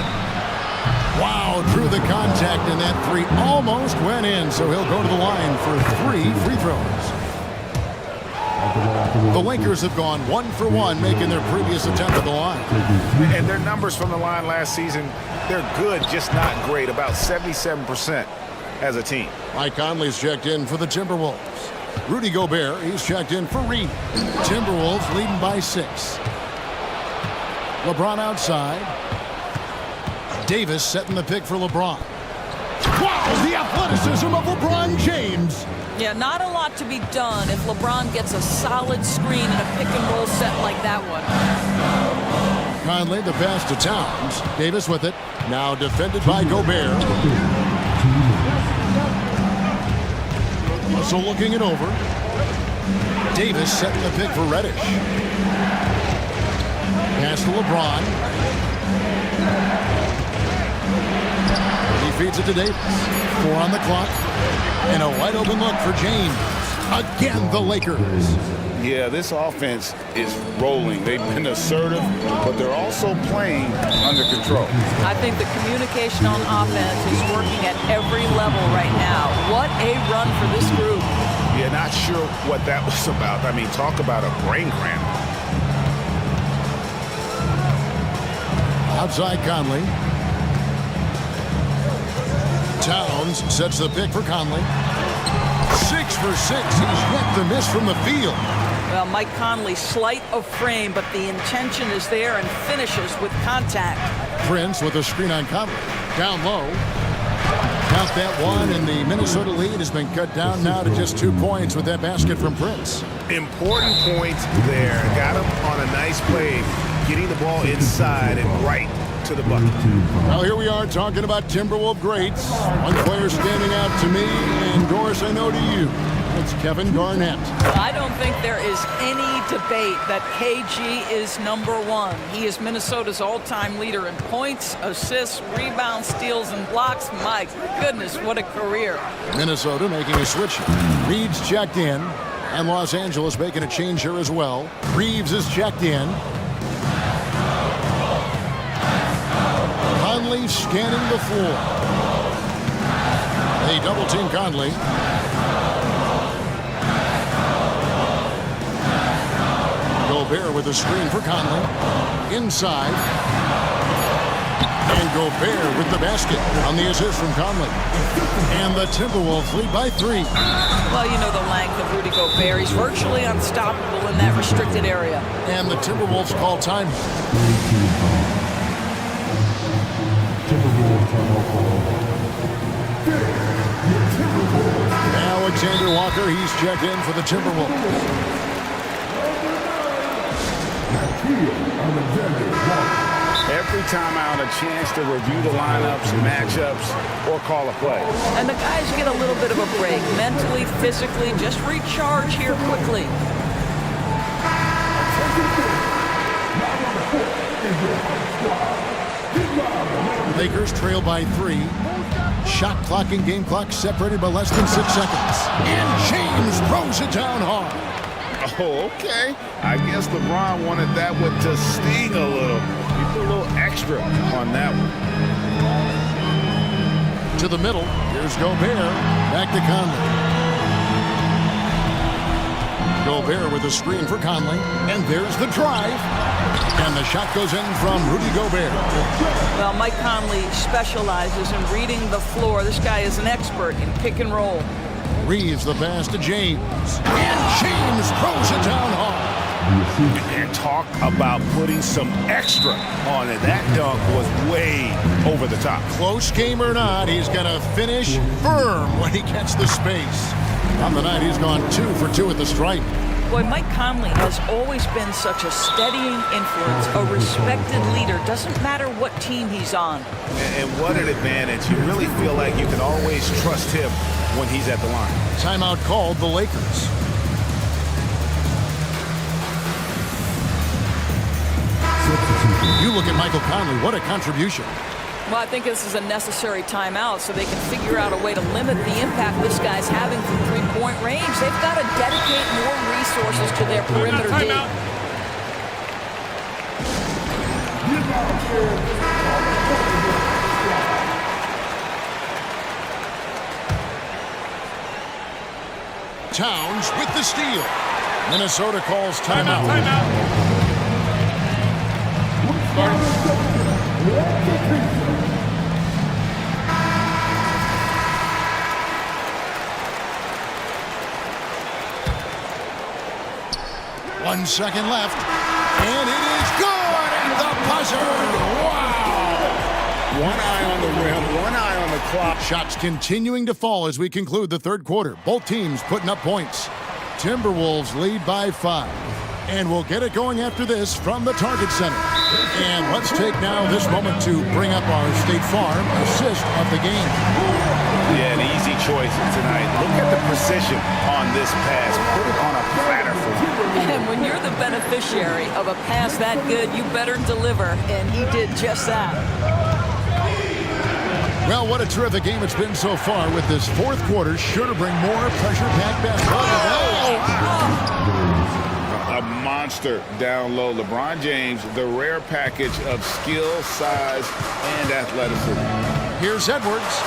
[SPEAKER 7] Wow, drew the contact, and that 3 almost went in, so he'll go to the line for 3 free throws. The Lakers have gone 1 for 1, making their previous attempt at the line.
[SPEAKER 2] And their numbers from the line last season, they're good, just not great, about 77% as a team.
[SPEAKER 7] Mike Conley's checked in for the Timberwolves. Rudy Gobert, he's checked in for Reed. Timberwolves leading by 6. LeBron outside. Davis setting the pick for LeBron. Wow, the athleticism of LeBron James.
[SPEAKER 10] Yeah, not a lot to be done if LeBron gets a solid screen in a pick-and-roll set like that one.
[SPEAKER 7] Conley, the pass to Towns. Davis with it. Now defended by Gobert. Russell looking it over. Davis setting the pick for Reddish. Pass to LeBron. He feeds it to Davis. 4 on the clock. And a wide open look for James. Again, the Lakers.
[SPEAKER 8] Yeah, this offense is rolling. They've been assertive, but they're also playing under control.
[SPEAKER 10] I think the communication on offense is working at every level right now. What a run for this group.
[SPEAKER 2] Yeah, not sure what that was about. I mean, talk about a brain cramp.
[SPEAKER 7] Outside Conley. Towns sets the pick for Conley. 6 for 6. He's yet to miss from the field.
[SPEAKER 10] Well, Mike Conley, slight of frame, but the intention is there and finishes with contact.
[SPEAKER 7] Prince with a screen on Conley. Down low. Count that one, and the Minnesota lead has been cut down now to just 2 points with that basket from Prince.
[SPEAKER 2] Important points there. Got him on a nice play, getting the ball inside and right to the bucket.
[SPEAKER 7] Well, here we are talking about Timberwolves greats. One player standing out to me, and Doris, I know to you. It's Kevin Garnett.
[SPEAKER 10] I don't think there is any debate that KG is #1. He is Minnesota's all-time leader in points, assists, rebounds, steals, and blocks. My goodness, what a career.
[SPEAKER 7] Minnesota making a switch. Reed's checked in, and Los Angeles making a change here as well. Reeves is checked in. Conley scanning the floor. They double-team Conley. Gobert with a screen for Conley. Inside. And Gobert with the basket on the assist from Conley. And the Timberwolves lead by 3.
[SPEAKER 10] Well, you know the length of Rudy Gobert. He's virtually unstoppable in that restricted area.
[SPEAKER 7] And the Timberwolves call time. Alexander Walker, he's checked in for the Timberwolves.
[SPEAKER 8] Every time out, a chance to review the lineups, matchups, or call a play.
[SPEAKER 10] And the guys get a little bit of a break, mentally, physically, just recharge here quickly.
[SPEAKER 7] Lakers trail by 3. Shot clock and game clock separated by less than 6 seconds. And James throws it down hard.
[SPEAKER 8] Oh, okay. I guess LeBron wanted that one to sting a little. He put a little extra on that one.
[SPEAKER 7] To the middle. Here's Gobert. Back to Conley. Gobert with a screen for Conley. And there's the drive. And the shot goes in from Rudy Gobert.
[SPEAKER 10] Well, Mike Conley specializes in reading the floor. This guy is an expert in pick and roll.
[SPEAKER 7] Reeves the pass to James. And James throws it down hard.
[SPEAKER 8] And talk about putting some extra on it. That dunk was way over the top.
[SPEAKER 7] Close game or not, he's going to finish firm when he gets the space. On the night, he's gone 2 for 2 at the stripe.
[SPEAKER 10] Boy, Mike Conley has always been such a steadying influence, a respected leader. Doesn't matter what team he's on.
[SPEAKER 8] And what an advantage. You really feel like you can always trust him when he's at the line.
[SPEAKER 7] Timeout called the Lakers. You look at Michael Conley, what a contribution.
[SPEAKER 10] Well, I think this is a necessary timeout so they can figure out a way to limit the impact this guy's having from three-point range. They've got to dedicate more resources to their perimeter D.
[SPEAKER 7] Towns with the steal. Minnesota calls timeout. One second left, and it is good at the buzzer. Wow!
[SPEAKER 8] One eye on the rim, one eye on the clock.
[SPEAKER 7] Shots continuing to fall as we conclude the third quarter. Both teams putting up points. Timberwolves lead by 5. And we'll get it going after this from the Target Center. And let's take now this moment to bring up our State Farm assist of the game.
[SPEAKER 8] Yeah, an easy choice tonight. Look at the precision on this pass. Put it on a platter for you.
[SPEAKER 10] And when you're the beneficiary of a pass that good, you better deliver. And he did just that.
[SPEAKER 7] Well, what a terrific game it's been so far with this fourth quarter. Sure to bring more pressure-packed basketball.
[SPEAKER 8] A monster down low. LeBron James, the rare package of skill, size, and athleticism.
[SPEAKER 7] Here's Edwards.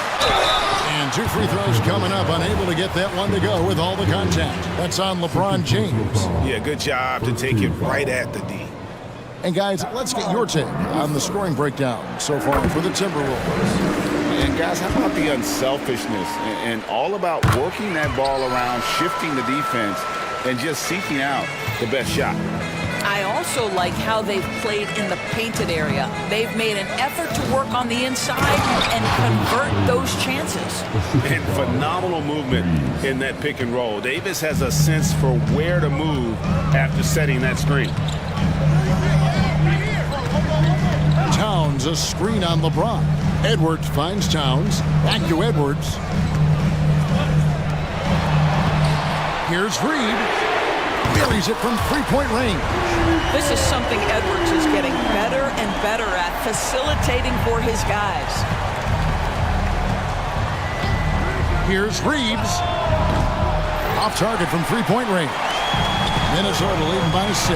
[SPEAKER 7] And 2 free throws coming up. Unable to get that one to go with all the contact. That's on LeBron James.
[SPEAKER 8] Yeah, good job to take it right at the D.
[SPEAKER 7] And guys, let's get your take on the scoring breakdown so far for the Timberwolves.
[SPEAKER 8] And guys, how about the unselfishness and all about working that ball around, shifting the defense, and just seeking out the best shot.
[SPEAKER 10] I also like how they've played in the painted area. They've made an effort to work on the inside and convert those chances.
[SPEAKER 8] And phenomenal movement in that pick and roll. Davis has a sense for where to move after setting that screen.
[SPEAKER 7] Towns, a screen on LeBron. Edwards finds Towns. Back to Edwards. Here's Reed. Buries it from three-point range.
[SPEAKER 10] This is something Edwards is getting better and better at, facilitating for his guys.
[SPEAKER 7] Here's Reeves. Off target from three-point range. Minnesota leading by 6.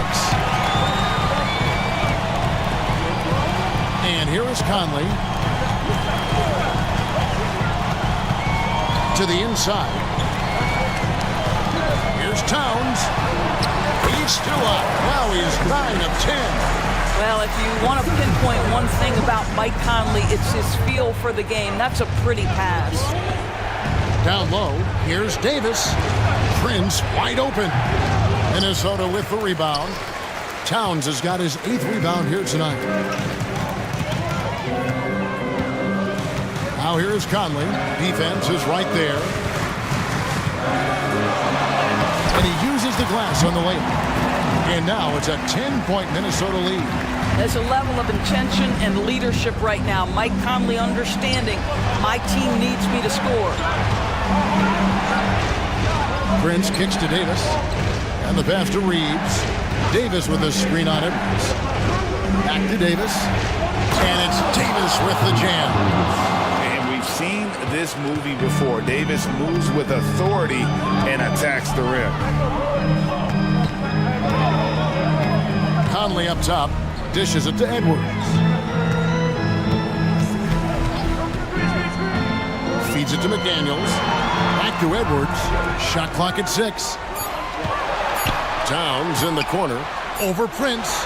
[SPEAKER 7] And here is Conley. To the inside. Here's Towns. He's still up. Now he's 9 of 10.
[SPEAKER 10] Well, if you want to pinpoint one thing about Mike Conley, it's his feel for the game. That's a pretty pass.
[SPEAKER 7] Down low, here's Davis. Prince wide open. Minnesota with the rebound. Towns has got his 8th rebound here tonight. Now here is Conley. Defense is right there. And he uses the glass on the layup. And now it's a 10-point Minnesota lead.
[SPEAKER 10] There's a level of intention and leadership right now. Mike Conley understanding my team needs me to score.
[SPEAKER 7] Prince kicks to Davis. And the pass to Reeves. Davis with a screen on it. Back to Davis. And it's Davis with the jam.
[SPEAKER 8] And we've seen this movie before. Davis moves with authority and attacks the rim.
[SPEAKER 7] Conley up top, dishes it to Edwards. Feeds it to McDaniels. Back to Edwards. Shot clock at 6. Towns in the corner. Over Prince.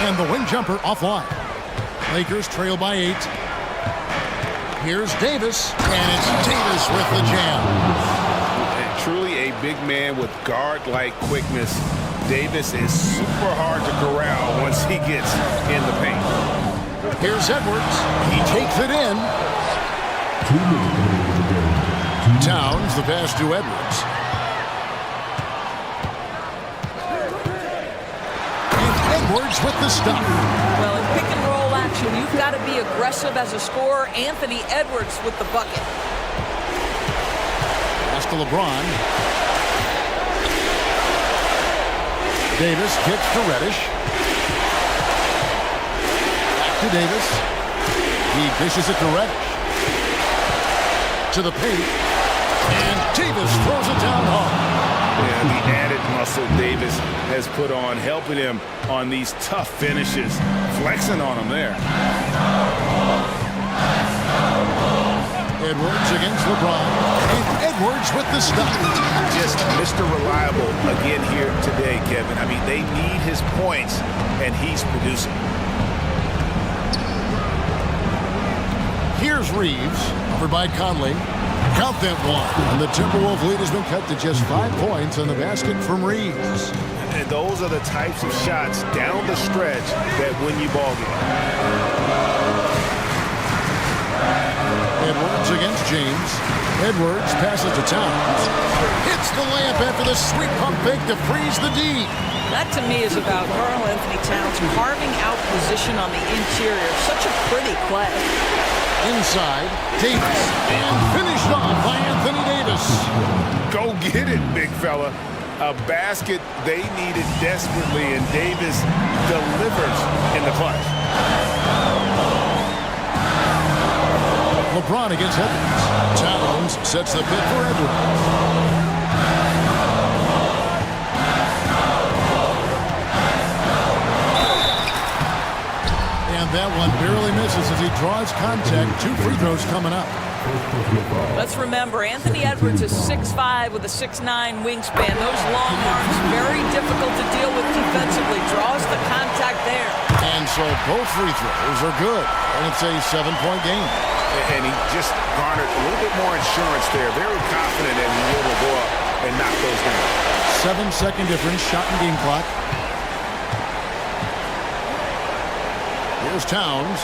[SPEAKER 7] And the wing jumper offline. Lakers trail by 8. Here's Davis. And it's Davis with the jam.
[SPEAKER 8] And truly a big man with guard-like quickness. Davis is super hard to corral once he gets in the paint.
[SPEAKER 7] Here's Edwards. He takes it in. Towns, the pass to Edwards. And Edwards with the stop.
[SPEAKER 10] Well, in pick and roll action, you've got to be aggressive as a scorer. Anthony Edwards with the bucket.
[SPEAKER 7] Pass to LeBron. Davis kicks to Reddish. Back to Davis. He dishes it to Reddish. To the paint. And Davis throws it down hard.
[SPEAKER 8] Yeah, the added muscle Davis has put on, helping him on these tough finishes. Flexing on him there.
[SPEAKER 7] Edwards against LeBron. And Edwards with the stop.
[SPEAKER 8] Just Mr. Reliable again here today, Kevin. I mean, they need his points, and he's producing.
[SPEAKER 7] Here's Reeves, covered by Conley. Count that one. And the Timberwolves lead has been cut to just 5 points on the basket from Reeves.
[SPEAKER 8] And those are the types of shots down the stretch that win you ball game.
[SPEAKER 7] Edwards against James. Edwards passes to Towns. Hits the layup after the sweet pump fake to freeze the D.
[SPEAKER 10] That to me is about Karl Anthony Towns carving out position on the interior. Such a pretty play.
[SPEAKER 7] Inside, Davis. And finished off by Anthony Davis.
[SPEAKER 8] Go get it, big fella. A basket they needed desperately, and Davis delivers in the clutch.
[SPEAKER 7] LeBron against Edwards. Towns sets the pick for Edwards. And that one barely misses as he draws contact. 2 free throws coming up.
[SPEAKER 10] Let's remember, Anthony Edwards is 6'5" with a 6'9" wingspan. Those long arms, very difficult to deal with defensively. Draws the contact there.
[SPEAKER 7] And so both free throws are good. And it's a 7-point game.
[SPEAKER 8] And he just garnered a little bit more insurance there. Very confident that he will go up and knock those down.
[SPEAKER 7] 7-second difference, shot and game clock. Here's Towns.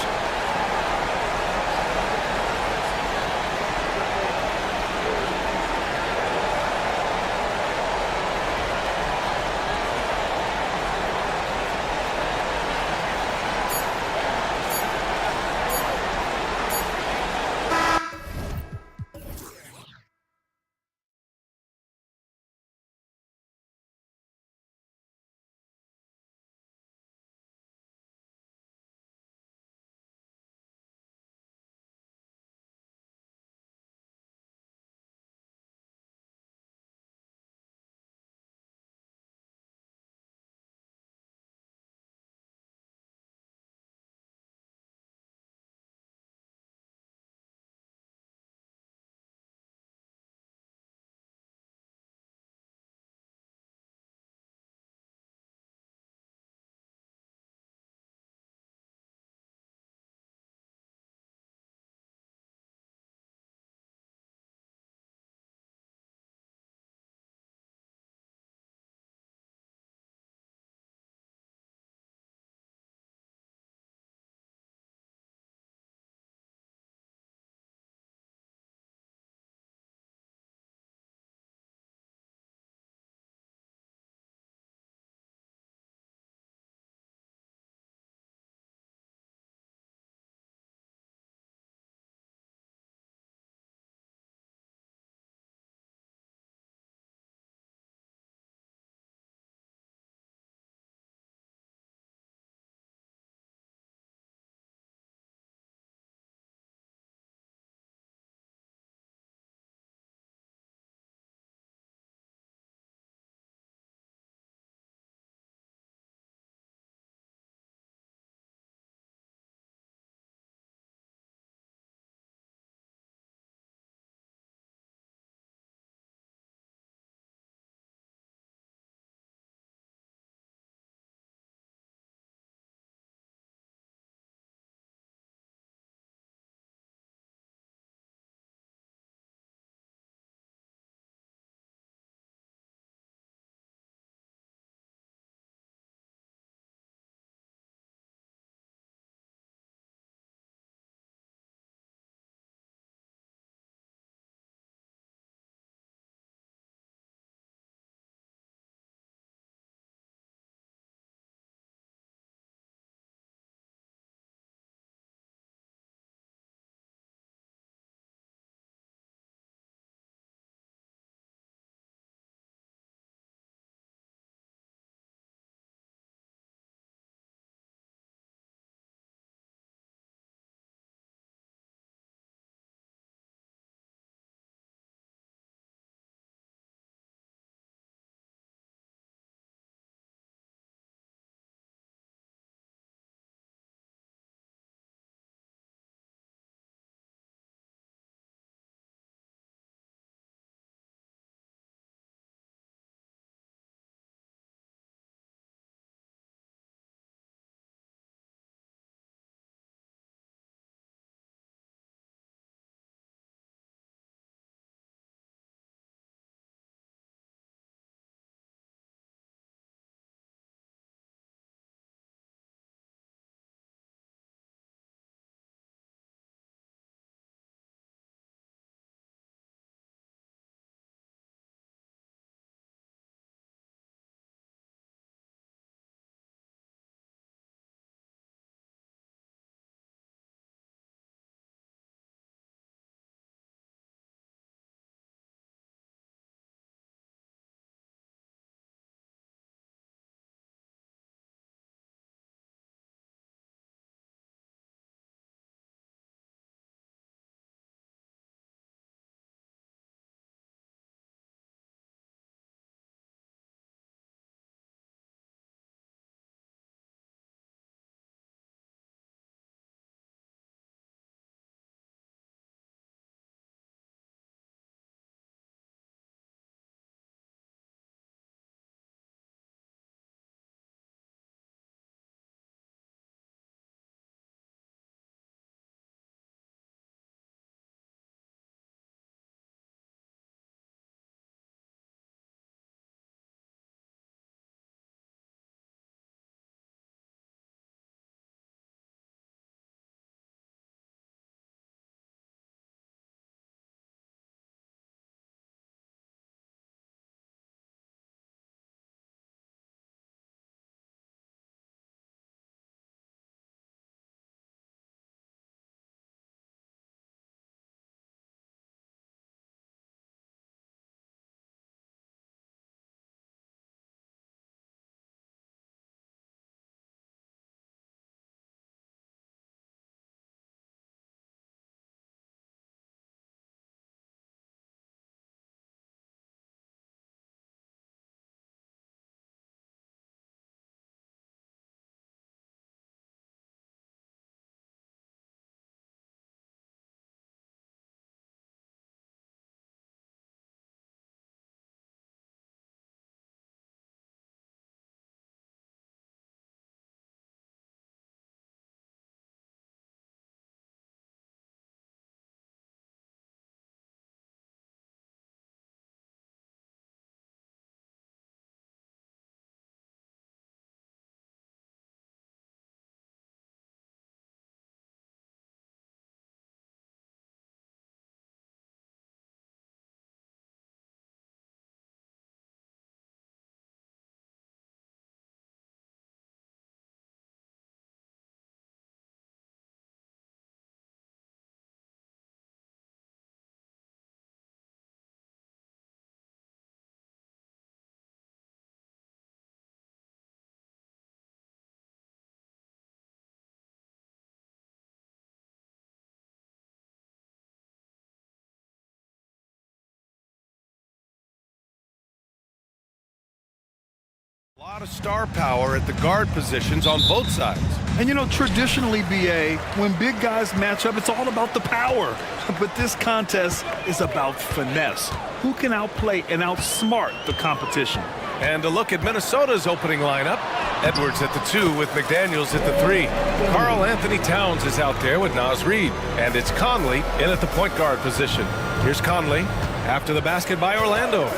[SPEAKER 2] A lot of star power at the guard positions on both sides.
[SPEAKER 1] And you know, traditionally, BA, when big guys match up, it's all about the power. But this contest is about finesse. Who can outplay and outsmart the competition?
[SPEAKER 2] And a look at Minnesota's opening lineup. Edwards at the 2 with McDaniels at the 3. Karl Anthony Towns is out there with Naz Reid. And it's Conley in at the point guard position. Here's Conley after the basket by Orlando.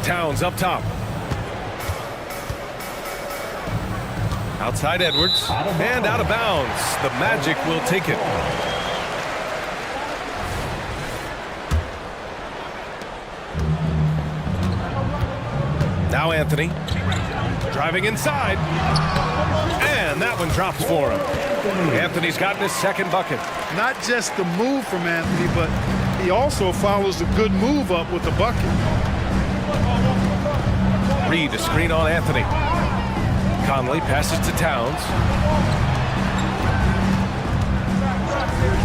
[SPEAKER 2] Towns up top. Outside Edwards, and out of bounds. The Magic will take it. Now Anthony, driving inside, and that one drops for him. Anthony's gotten his second bucket.
[SPEAKER 13] Not just the move from Anthony, but he also follows a good move up with the bucket.
[SPEAKER 2] Reid to screen on Anthony. Conley passes to Towns.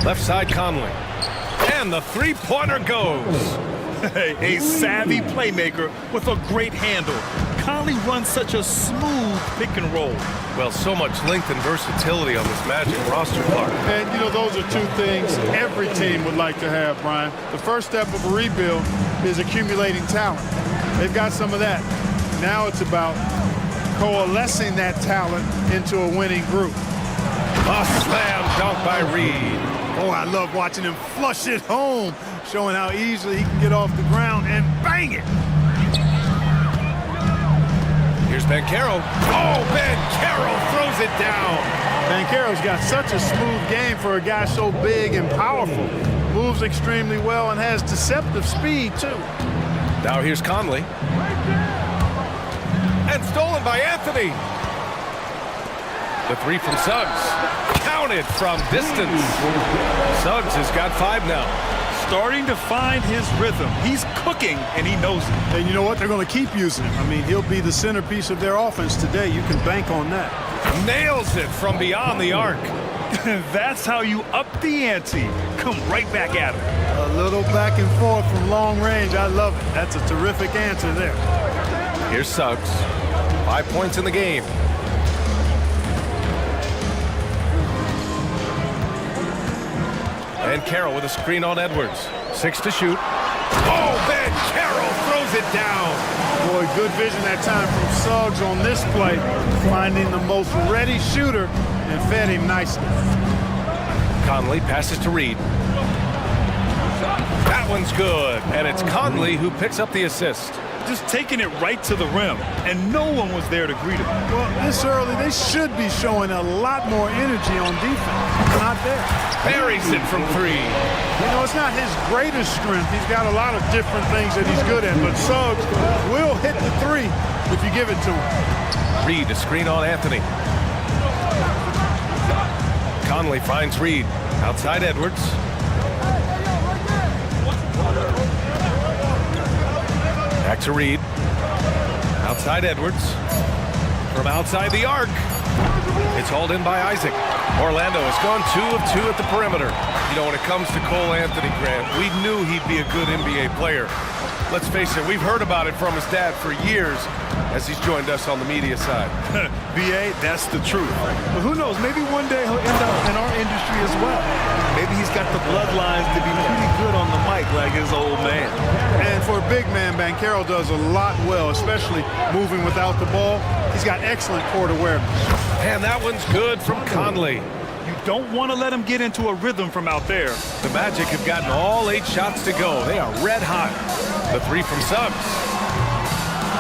[SPEAKER 2] Left side Conley. And the three-pointer goes.
[SPEAKER 1] A savvy playmaker with a great handle. Conley runs such a smooth pick and roll.
[SPEAKER 2] Well, so much length and versatility on this Magic roster, Clark.
[SPEAKER 13] And, you know, those are two things every team would like to have, Brian. The first step of a rebuild is accumulating talent. They've got some of that. Now it's about coalescing that talent into a winning group.
[SPEAKER 2] A slam dunk by Reid.
[SPEAKER 13] Oh, I love watching him flush it home, showing how easily he can get off the ground and bang it.
[SPEAKER 2] Here's Banchero. Oh, Banchero throws it down.
[SPEAKER 13] Banchero's got such a smooth game for a guy so big and powerful. Moves extremely well and has deceptive speed, too.
[SPEAKER 2] Now here's Conley. And stolen by Anthony. The 3 from Suggs. Counted from distance. Suggs has got 5 now.
[SPEAKER 1] Starting to find his rhythm. He's cooking, and he knows it.
[SPEAKER 13] And you know what? They're going to keep using him. I mean, he'll be the centerpiece of their offense today. You can bank on that.
[SPEAKER 2] Nails it from beyond the arc.
[SPEAKER 1] That's how you up the ante. Come right back at him.
[SPEAKER 13] A little back and forth from long range. I love it. That's a terrific answer there.
[SPEAKER 2] Here's Suggs. 5 points in the game. And Carroll with a screen on Edwards. 6 to shoot. Oh, Ben Carroll throws it down.
[SPEAKER 13] Boy, good vision that time from Suggs on this play. Finding the most ready shooter and fed him nicely.
[SPEAKER 2] Conley passes to Reid. That one's good. And it's Conley who picks up the assist.
[SPEAKER 1] Just taking it right to the rim, and no one was there to greet him.
[SPEAKER 13] Well, this early, they should be showing a lot more energy on defense. Not there.
[SPEAKER 2] Buries it from 3.
[SPEAKER 13] You know, it's not his greatest strength. He's got a lot of different things that he's good at, but Suggs will hit the 3 if you give it to him.
[SPEAKER 2] Reid to screen on Anthony. Conley finds Reid. Outside Edwards. Back to Reid. Outside Edwards. From outside the arc. It's hauled in by Isaac. Orlando has gone 2 of 2 at the perimeter. You know, when it comes to Cole Anthony, Grant, we knew he'd be a good NBA player. Let's face it, we've heard about it from his dad for years as he's joined us on the media side.
[SPEAKER 1] BA, that's the truth. But who knows, maybe one day he'll end up in our industry as well. Maybe he's got the bloodlines to be pretty good on the mic like his old man.
[SPEAKER 13] And for a big man, Banchero does a lot well, especially moving without the ball. He's got excellent court awareness.
[SPEAKER 2] And that one's good from Conley.
[SPEAKER 1] You don't want to let him get into a rhythm from out there.
[SPEAKER 2] The Magic have gotten all 8 shots to go. They are red hot. The 3 from Suggs.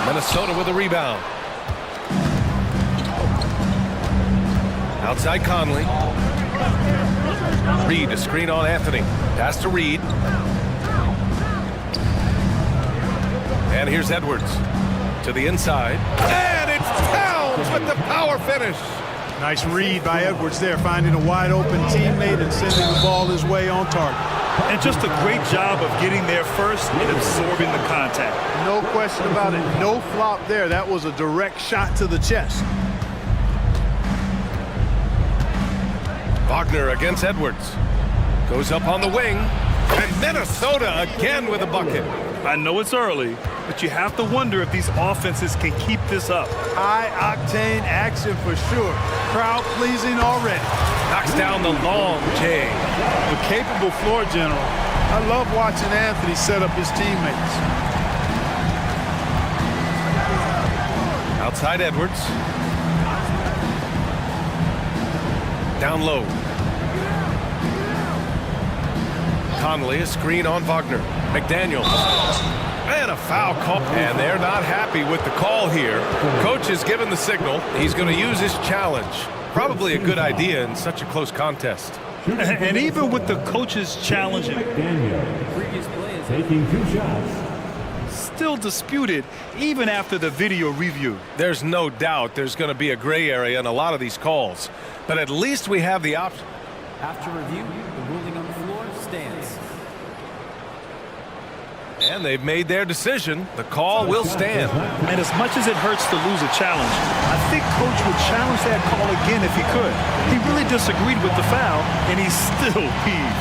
[SPEAKER 2] Minnesota with a rebound. Outside Conley. Reid to screen on Anthony. Pass to Reid. And here's Edwards. To the inside. And it's Towns with the power finish.
[SPEAKER 13] Nice read by Edwards there, finding a wide open teammate and sending the ball his way on target.
[SPEAKER 1] And just a great job of getting there first and absorbing the contact.
[SPEAKER 13] No question about it. No flop there. That was a direct shot to the chest.
[SPEAKER 2] Wagner against Edwards. Goes up on the wing. And Minnesota again with a bucket.
[SPEAKER 1] I know it's early, But you have to wonder if these offenses can keep this up.
[SPEAKER 13] High-octane action for sure. Crowd-pleasing already.
[SPEAKER 2] Knocks down the long J.
[SPEAKER 13] A capable floor general. I love watching Anthony set up his teammates.
[SPEAKER 2] Outside Edwards. Down low. Conley, a screen on Wagner. McDaniels. And a foul call. And they're not happy with the call here. Coach has given the signal. He's going to use his challenge. Probably a good idea in such a close contest.
[SPEAKER 1] And even with the coaches challenging,
[SPEAKER 11] Taking 2 shots.
[SPEAKER 1] still disputed even after the video review.
[SPEAKER 2] There's no doubt there's going to be a gray area in a lot of these calls. But at least we have the option.
[SPEAKER 15] After review, the ruling on the floor stands.
[SPEAKER 2] And they've made their decision. The call will stand.
[SPEAKER 1] And as much as it hurts to lose a challenge, I think Coach would challenge that call again if he could. He really disagreed with the foul, and he's still peeved.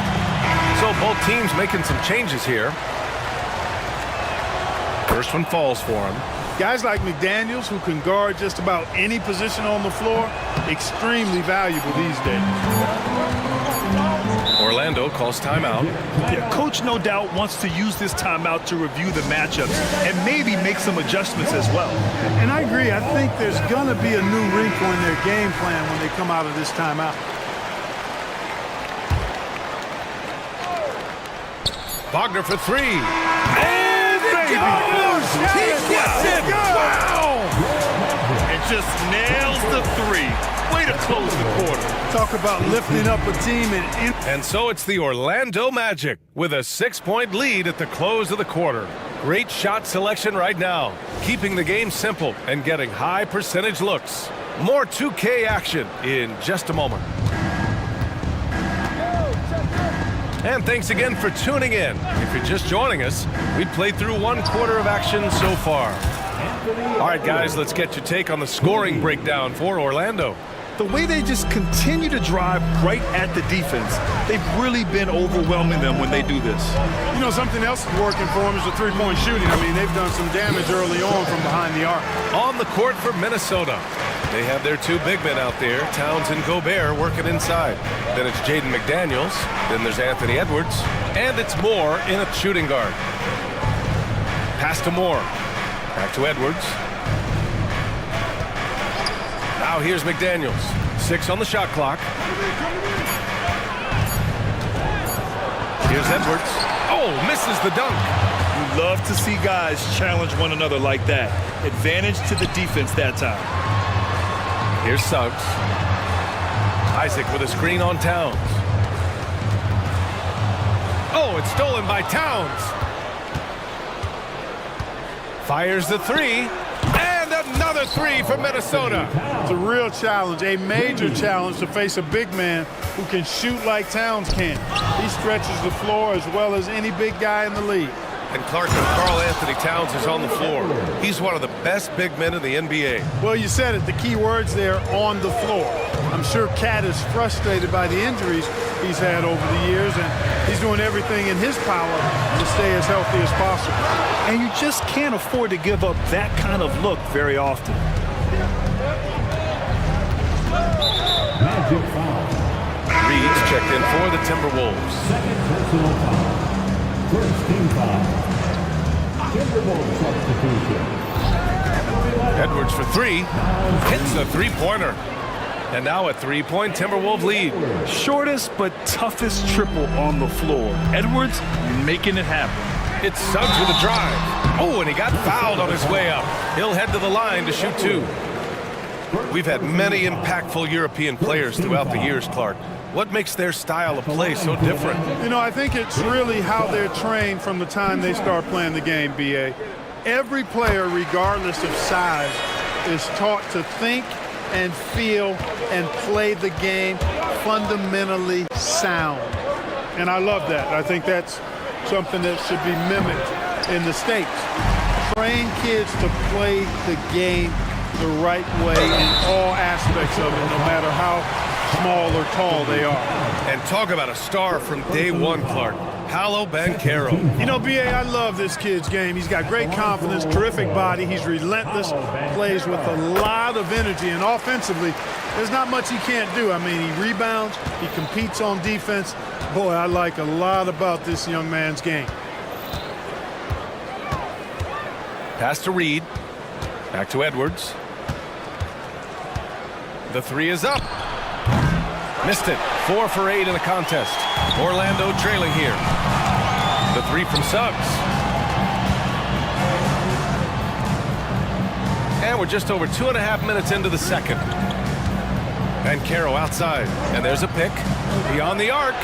[SPEAKER 2] So both teams making some changes here. First one falls for him.
[SPEAKER 13] Guys like McDaniels, who can guard just about any position on the floor, extremely valuable these days.
[SPEAKER 2] Orlando calls timeout.
[SPEAKER 1] Yeah, Coach no doubt wants to use this timeout to review the matchups and maybe make some adjustments as well.
[SPEAKER 13] And I agree. I think there's going to be a new wrinkle in their game plan when they come out of this timeout.
[SPEAKER 2] Wagner for 3. And baby! He gets it! Wow!
[SPEAKER 1] And just nails the 3. Way to close the quarter.
[SPEAKER 13] Talk about lifting up a team.
[SPEAKER 2] And so it's the Orlando Magic with a 6-point lead at the close of the quarter. Great shot selection right now, keeping the game simple and getting high percentage looks. More 2K action in just a moment. And thanks again for tuning in. If you're just joining us, we've played through 1 quarter of action so far. All right, guys, let's get your take on the scoring breakdown for Orlando.
[SPEAKER 1] The way they just continue to drive right at the defense, they've really been overwhelming them when they do this.
[SPEAKER 13] You know, something else is working for them is the three-point shooting. I mean, they've done some damage early on from behind the arc.
[SPEAKER 2] On the court for Minnesota, they have their 2 big men out there, Towns and Gobert, working inside. Then it's Jaden McDaniels. Then there's Anthony Edwards. And it's Moore in a shooting guard. Pass to Moore. Back to Edwards. Now here's McDaniels. 6 on the shot clock. Here's Edwards. Oh, misses the dunk.
[SPEAKER 1] You love to see guys challenge one another like that. Advantage to the defense that time.
[SPEAKER 2] Here's Suggs. Isaac with a screen on Towns. Oh, it's stolen by Towns. Fires the 3. And another 3 for Minnesota.
[SPEAKER 13] It's a real challenge, a major challenge to face a big man who can shoot like Towns can. He stretches the floor as well as any big guy in the league.
[SPEAKER 2] And Clark, Karl Anthony Towns is on the floor. He's one of the best big men in the NBA.
[SPEAKER 13] Well, you said it, the key words there, on the floor. I'm sure Cat is frustrated by the injuries he's had over the years, and he's doing everything in his power to stay as healthy as possible.
[SPEAKER 1] And you just can't afford to give up that kind of look very often.
[SPEAKER 11] Magic foul.
[SPEAKER 2] Reed's checked in for the Timberwolves.
[SPEAKER 11] Second personal foul. First team foul. Timberwolves substitution.
[SPEAKER 2] Edwards for 3. Hits the 3-pointer. And now a 3-point Timberwolves lead.
[SPEAKER 1] Shortest but toughest triple on the floor. Edwards making it happen.
[SPEAKER 2] It's Suggs with a drive. Oh, and he got fouled on his way up. He'll head to the line to shoot 2. We've had many impactful European players throughout the years, Clark. What makes their style of play so different?
[SPEAKER 13] You know, I think it's really how they're trained from the time they start playing the game, B.A. Every player, regardless of size, is taught to think and feel and play the game fundamentally sound. And I love that. I think that's something that should be mimicked in the States. Train kids to play the game the right way in all aspects of it, no matter how small or tall they are.
[SPEAKER 2] And talk about a star from day one, Clark. Paolo Banchero.
[SPEAKER 13] You know, B.A., I love this kid's game. He's got great confidence, terrific body. He's relentless, plays with a lot of energy, and offensively, there's not much he can't do. I mean, he rebounds, he competes on defense. Boy, I like a lot about this young man's game.
[SPEAKER 2] Pass to Reed. Back to Edwards. The three is up. Missed it. 4 for 8 in the contest. Orlando trailing here. The three from Suggs. And we're just over 2.5 minutes into the second. Banchero outside. And there's a pick. Beyond the arc.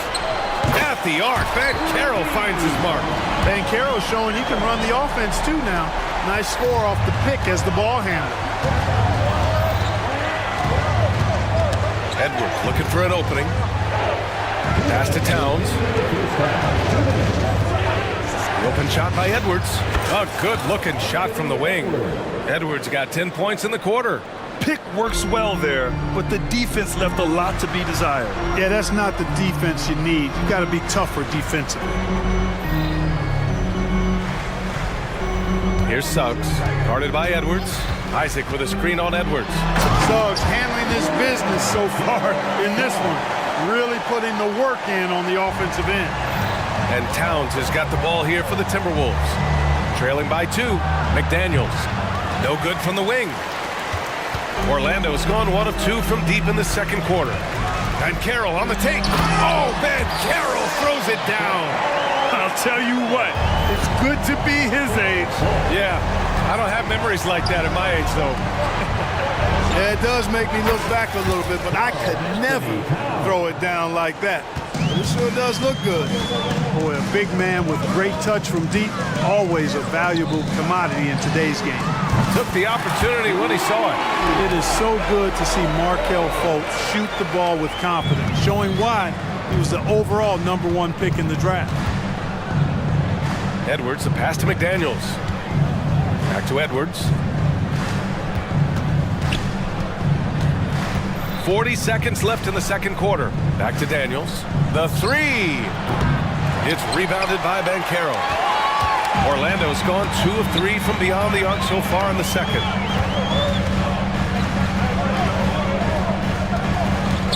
[SPEAKER 2] At the arc. Banchero finds his mark.
[SPEAKER 13] Banchero showing he can run the offense too now. Nice score off the pick as the ball handler.
[SPEAKER 2] Edwards looking for an opening. Pass to Towns. The open shot by Edwards. A good-looking shot from the wing. Edwards got 10 points in the quarter.
[SPEAKER 1] Pick works well there, but the defense left a lot to be desired.
[SPEAKER 13] Yeah, that's not the defense you need. You got to be tougher defensively.
[SPEAKER 2] Here's Suggs, guarded by Edwards. Isaac with a screen on Edwards.
[SPEAKER 13] Suggs handling this business so far in this one. Really putting the work in on the offensive end.
[SPEAKER 2] And Towns has got the ball here for the Timberwolves. Trailing by 2. McDaniels. No good from the wing. Orlando's gone 1 of 2 from deep in the second quarter. Banchero on the take. Oh, Banchero throws it down.
[SPEAKER 1] I'll tell you what, it's good to be his age.
[SPEAKER 2] Yeah, I don't have memories like that at my age, though.
[SPEAKER 13] Yeah, it does make me look back a little bit, but I could never throw it down like that. But it sure does look good. Boy, a big man with great touch from deep, always a valuable commodity in today's game.
[SPEAKER 2] Took the opportunity when he saw it.
[SPEAKER 13] It is so good to see Markelle Fultz shoot the ball with confidence, showing why he was the overall #1 pick in the draft.
[SPEAKER 2] Edwards, the pass to McDaniels. Back to Edwards. 40 seconds left in the second quarter. Back to Daniels. The three. It's rebounded by Banchero. Orlando's gone 2 of 3 from beyond the arc so far in the second.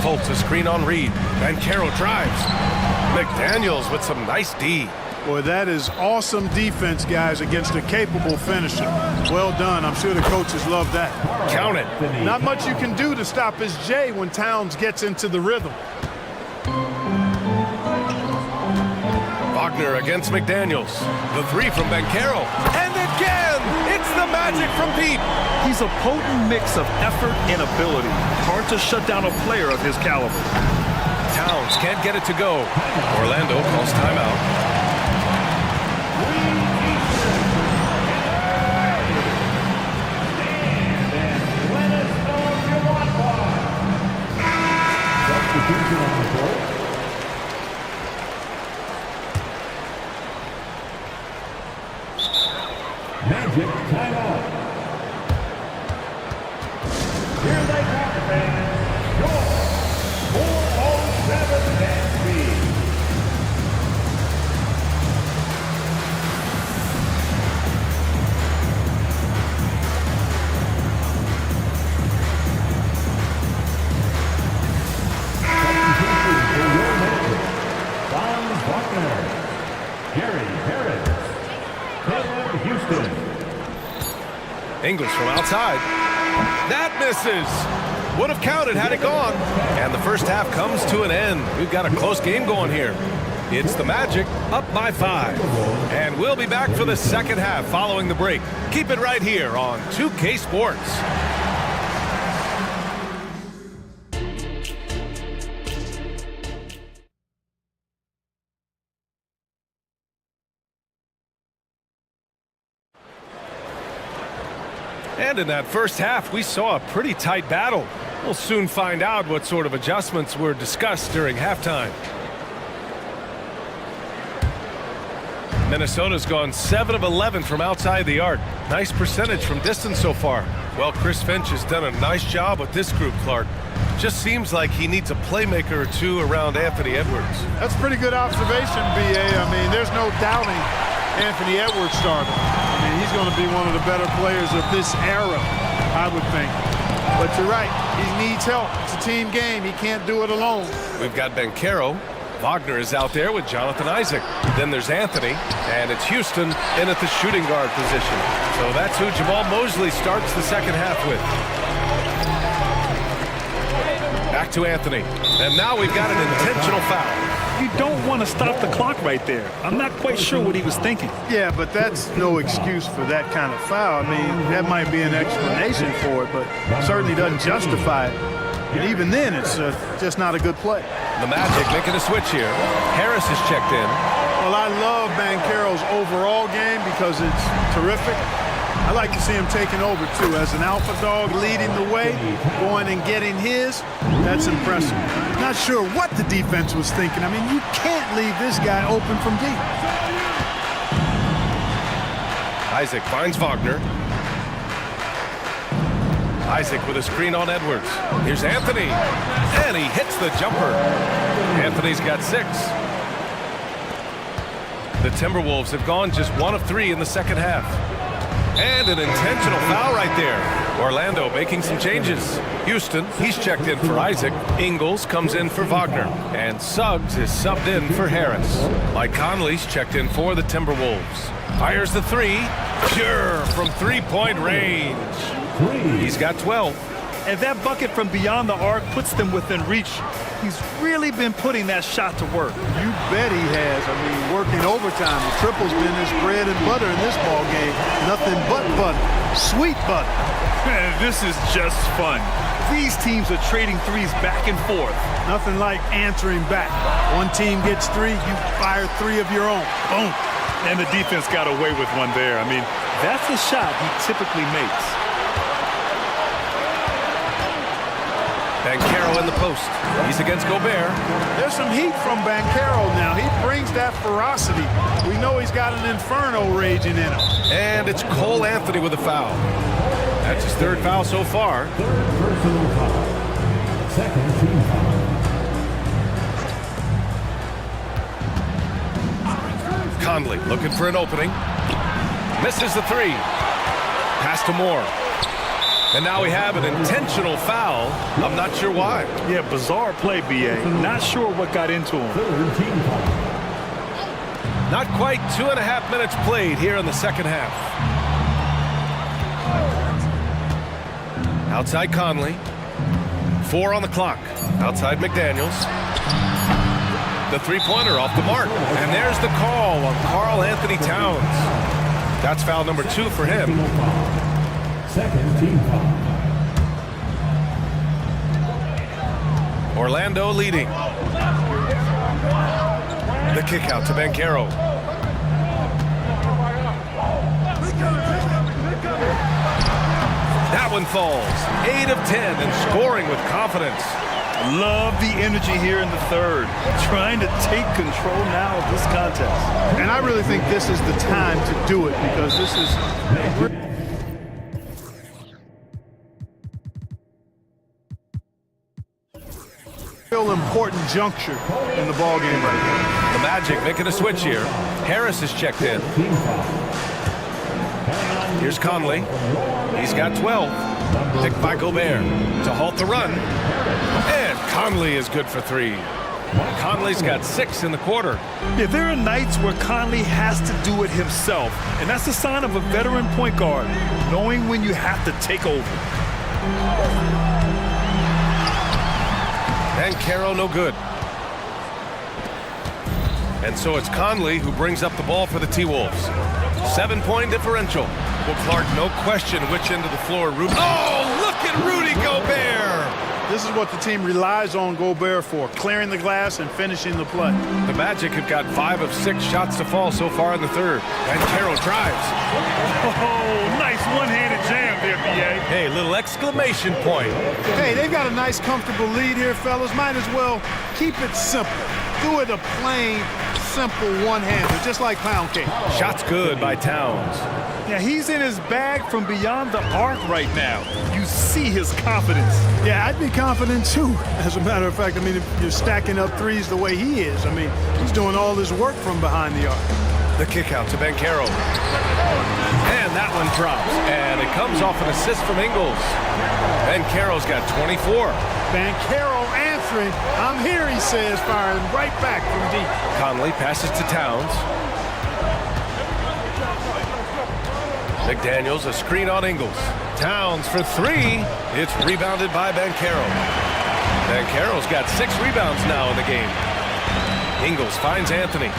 [SPEAKER 2] Fultz a screen on Reed. Banchero drives. McDaniels with some nice D.
[SPEAKER 13] Boy, that is awesome defense, guys, against a capable finisher. Well done. I'm sure the coaches love that.
[SPEAKER 2] Count it.
[SPEAKER 13] Not much you can do to stop his J when Towns gets into the rhythm.
[SPEAKER 2] Wagner against McDaniels. The three from Banchero. And again, it's the magic from Pete.
[SPEAKER 1] He's a potent mix of effort and ability. Hard to shut down a player of his caliber.
[SPEAKER 2] Towns can't get it to go. Orlando calls timeout.
[SPEAKER 11] Magic timeout. Here they come, fans. Your 407 NB.
[SPEAKER 2] Ingles from outside. That misses. Would have counted had it gone. And the first half comes to an end. We've got a close game going here. It's the Magic up by 5. And we'll be back for the second half following the break. Keep it right here on 2K Sports. And in that first half, we saw a pretty tight battle. We'll soon find out what sort of adjustments were discussed during halftime. Minnesota's gone 7 of 11 from outside the arc. Nice percentage from distance so far. Well, Chris Finch has done a nice job with this group, Clark. Just seems like he needs a playmaker or two around Anthony Edwards.
[SPEAKER 13] That's a pretty good observation, B.A. I mean, there's no doubting Anthony Edwards starting. I mean, he's going to be one of the better players of this era, I would think. But you're right, he needs help. It's a team game. He can't do it alone.
[SPEAKER 2] We've got Banchero. Wagner is out there with Jonathan Isaac. Then there's Anthony, and it's Houston in at the shooting guard position. So that's who Jamal Mosley starts the second half with. Back to Anthony. And now we've got an intentional foul.
[SPEAKER 1] You don't want to stop the clock right there. I'm not quite sure what he was thinking.
[SPEAKER 13] Yeah, but that's no excuse for that kind of foul. I mean, that might be an explanation for it, but certainly doesn't justify it. And even then, it's just not a good play.
[SPEAKER 2] The Magic making a switch here. Harris is checked in.
[SPEAKER 13] Well, I love Banchero's overall game because it's terrific. I like to see him taking over, too. As an alpha dog leading the way, going and getting his, that's impressive. Not sure what the defense was thinking. I mean, you can't leave this guy open from deep.
[SPEAKER 2] Isaac finds Wagner. Isaac with a screen on Edwards. Here's Anthony. And he hits the jumper. Anthony's got 6. The Timberwolves have gone just 1 of 3 in the second half. And an intentional foul right there. Orlando making some changes. Houston, he's checked in for Isaac. Ingles comes in for Wagner. And Suggs is subbed in for Harris. Mike Conley's checked in for the Timberwolves. Fires the 3. Sure, from 3-point range. He's got 12.
[SPEAKER 1] And that bucket from beyond the arc puts them within reach. He's really been putting that shot to work.
[SPEAKER 13] You bet he has. I mean, working overtime. The triple's been his bread and butter in this ball game. Nothing but butter. Sweet butter.
[SPEAKER 1] Man, this is just fun. These teams are trading threes back and forth.
[SPEAKER 13] Nothing like answering back. One team gets 3, you fire 3 of your own. Boom.
[SPEAKER 1] And the defense got away with one there. I mean, that's a shot he typically makes.
[SPEAKER 2] Banchero in the post. He's against Gobert.
[SPEAKER 13] There's some heat from Banchero now. He brings that ferocity. We know he's got an inferno raging in him.
[SPEAKER 2] And it's Cole Anthony with a foul. That's his 3rd foul so far.
[SPEAKER 11] Personal foul. Second team foul.
[SPEAKER 2] Conley looking for an opening. Misses the 3. Pass to Moore. And now we have an intentional foul. I'm not sure why.
[SPEAKER 1] Yeah, bizarre play, B.A. Not sure what got into him.
[SPEAKER 2] Not quite 2.5 minutes played here in the second half. Outside Conley. 4 on the clock. Outside McDaniels. The 3-pointer off the mark. And there's the call on Karl Anthony Towns. That's foul number 2 for him.
[SPEAKER 11] Second team foul.
[SPEAKER 2] Orlando leading. The kick out to Banchero. That one falls. 8 of 10 and scoring with confidence.
[SPEAKER 1] Love the energy here in the 3rd. Trying to take control now of this contest.
[SPEAKER 13] And I really think this is the time to do it because this is real important juncture in the ball game right now.
[SPEAKER 2] The Magic making a switch here. Harris is checked in. Here's Conley. He's got 12. Picked by Gobert to halt the run. And Conley is good for 3. Conley's got 6 in the quarter.
[SPEAKER 1] Yeah, there are nights where Conley has to do it himself, and that's a sign of a veteran point guard, knowing when you have to take over.
[SPEAKER 2] Banchero no good. And so it's Conley who brings up the ball for the T-Wolves. 7-point differential. Well, Clark, no question which end of the floor Rudy. Oh, look at Rudy Gobert!
[SPEAKER 13] This is what the team relies on Gobert for, clearing the glass and finishing the play.
[SPEAKER 2] The Magic have got 5 of 6 shots to fall so far in the 3rd. Banchero drives.
[SPEAKER 1] Oh, nice one-handed jam there, B.A.
[SPEAKER 2] Hey, little exclamation point.
[SPEAKER 13] Hey, they've got a nice, comfortable lead here, fellas. Might as well keep it simple. Do it a plain, simple one-hander, just like pound cake.
[SPEAKER 2] Shot's good by Towns.
[SPEAKER 1] Yeah, he's in his bag from beyond the arc right now. You see his confidence.
[SPEAKER 13] Yeah, I'd be confident too. As a matter of fact, I mean, if you're stacking up threes the way he is, I mean, he's doing all this work from behind the arc.
[SPEAKER 2] The kick out to Banchero. And that one drops. And it comes off an assist from Ingles. Banchero's got 24.
[SPEAKER 13] Banchero answering. I'm here, he says, firing right back from deep.
[SPEAKER 2] Conley passes to Towns. McDaniels, a screen on Ingles. Towns for three. It's rebounded by Banchero. Banchero's got 6 rebounds now in the game. Ingles finds Anthony.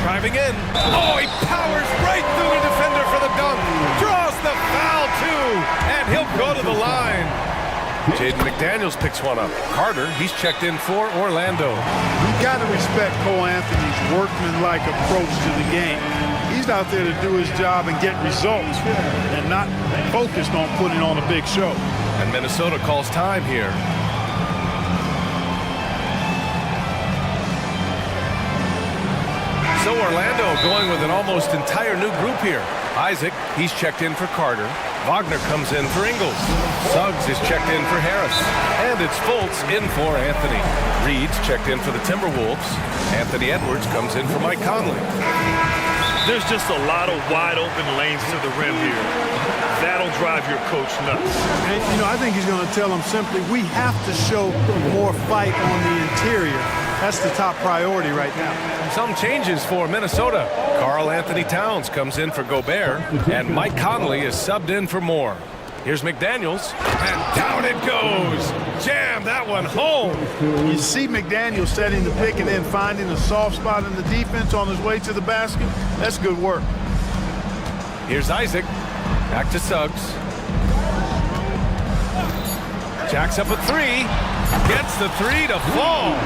[SPEAKER 2] Driving in. Oh, he powers right through the defender for the dunk. Draws the foul, too. And he'll go to the line. Jaden McDaniels picks one up. Carter, he's checked in for Orlando.
[SPEAKER 13] You got to respect Cole Anthony's workmanlike approach to the game. He's out there to do his job and get results and not focused on putting on a big show.
[SPEAKER 2] And Minnesota calls time here. So Orlando going with an almost entire new group here. Isaac, he's checked in for Carter. Wagner comes in for Ingles. Suggs is checked in for Harris. And it's Fultz in for Anthony. Reed's checked in for the Timberwolves. Anthony Edwards comes in for Mike Conley.
[SPEAKER 1] There's just a lot of wide open lanes to the rim here. That'll drive your coach nuts.
[SPEAKER 13] And, you know, I think he's going to tell them simply, we have to show more fight on the interior. That's the top priority right now.
[SPEAKER 2] Some changes for Minnesota. Karl Anthony Towns comes in for Gobert, and Mike Conley is subbed in for Moore. Here's McDaniels, and down it goes. Jam that one home.
[SPEAKER 13] You see McDaniels setting the pick and then finding a soft spot in the defense on his way to the basket. That's good work.
[SPEAKER 2] Here's Isaac. Back to Suggs. Jacks up a three. Gets the three to fall.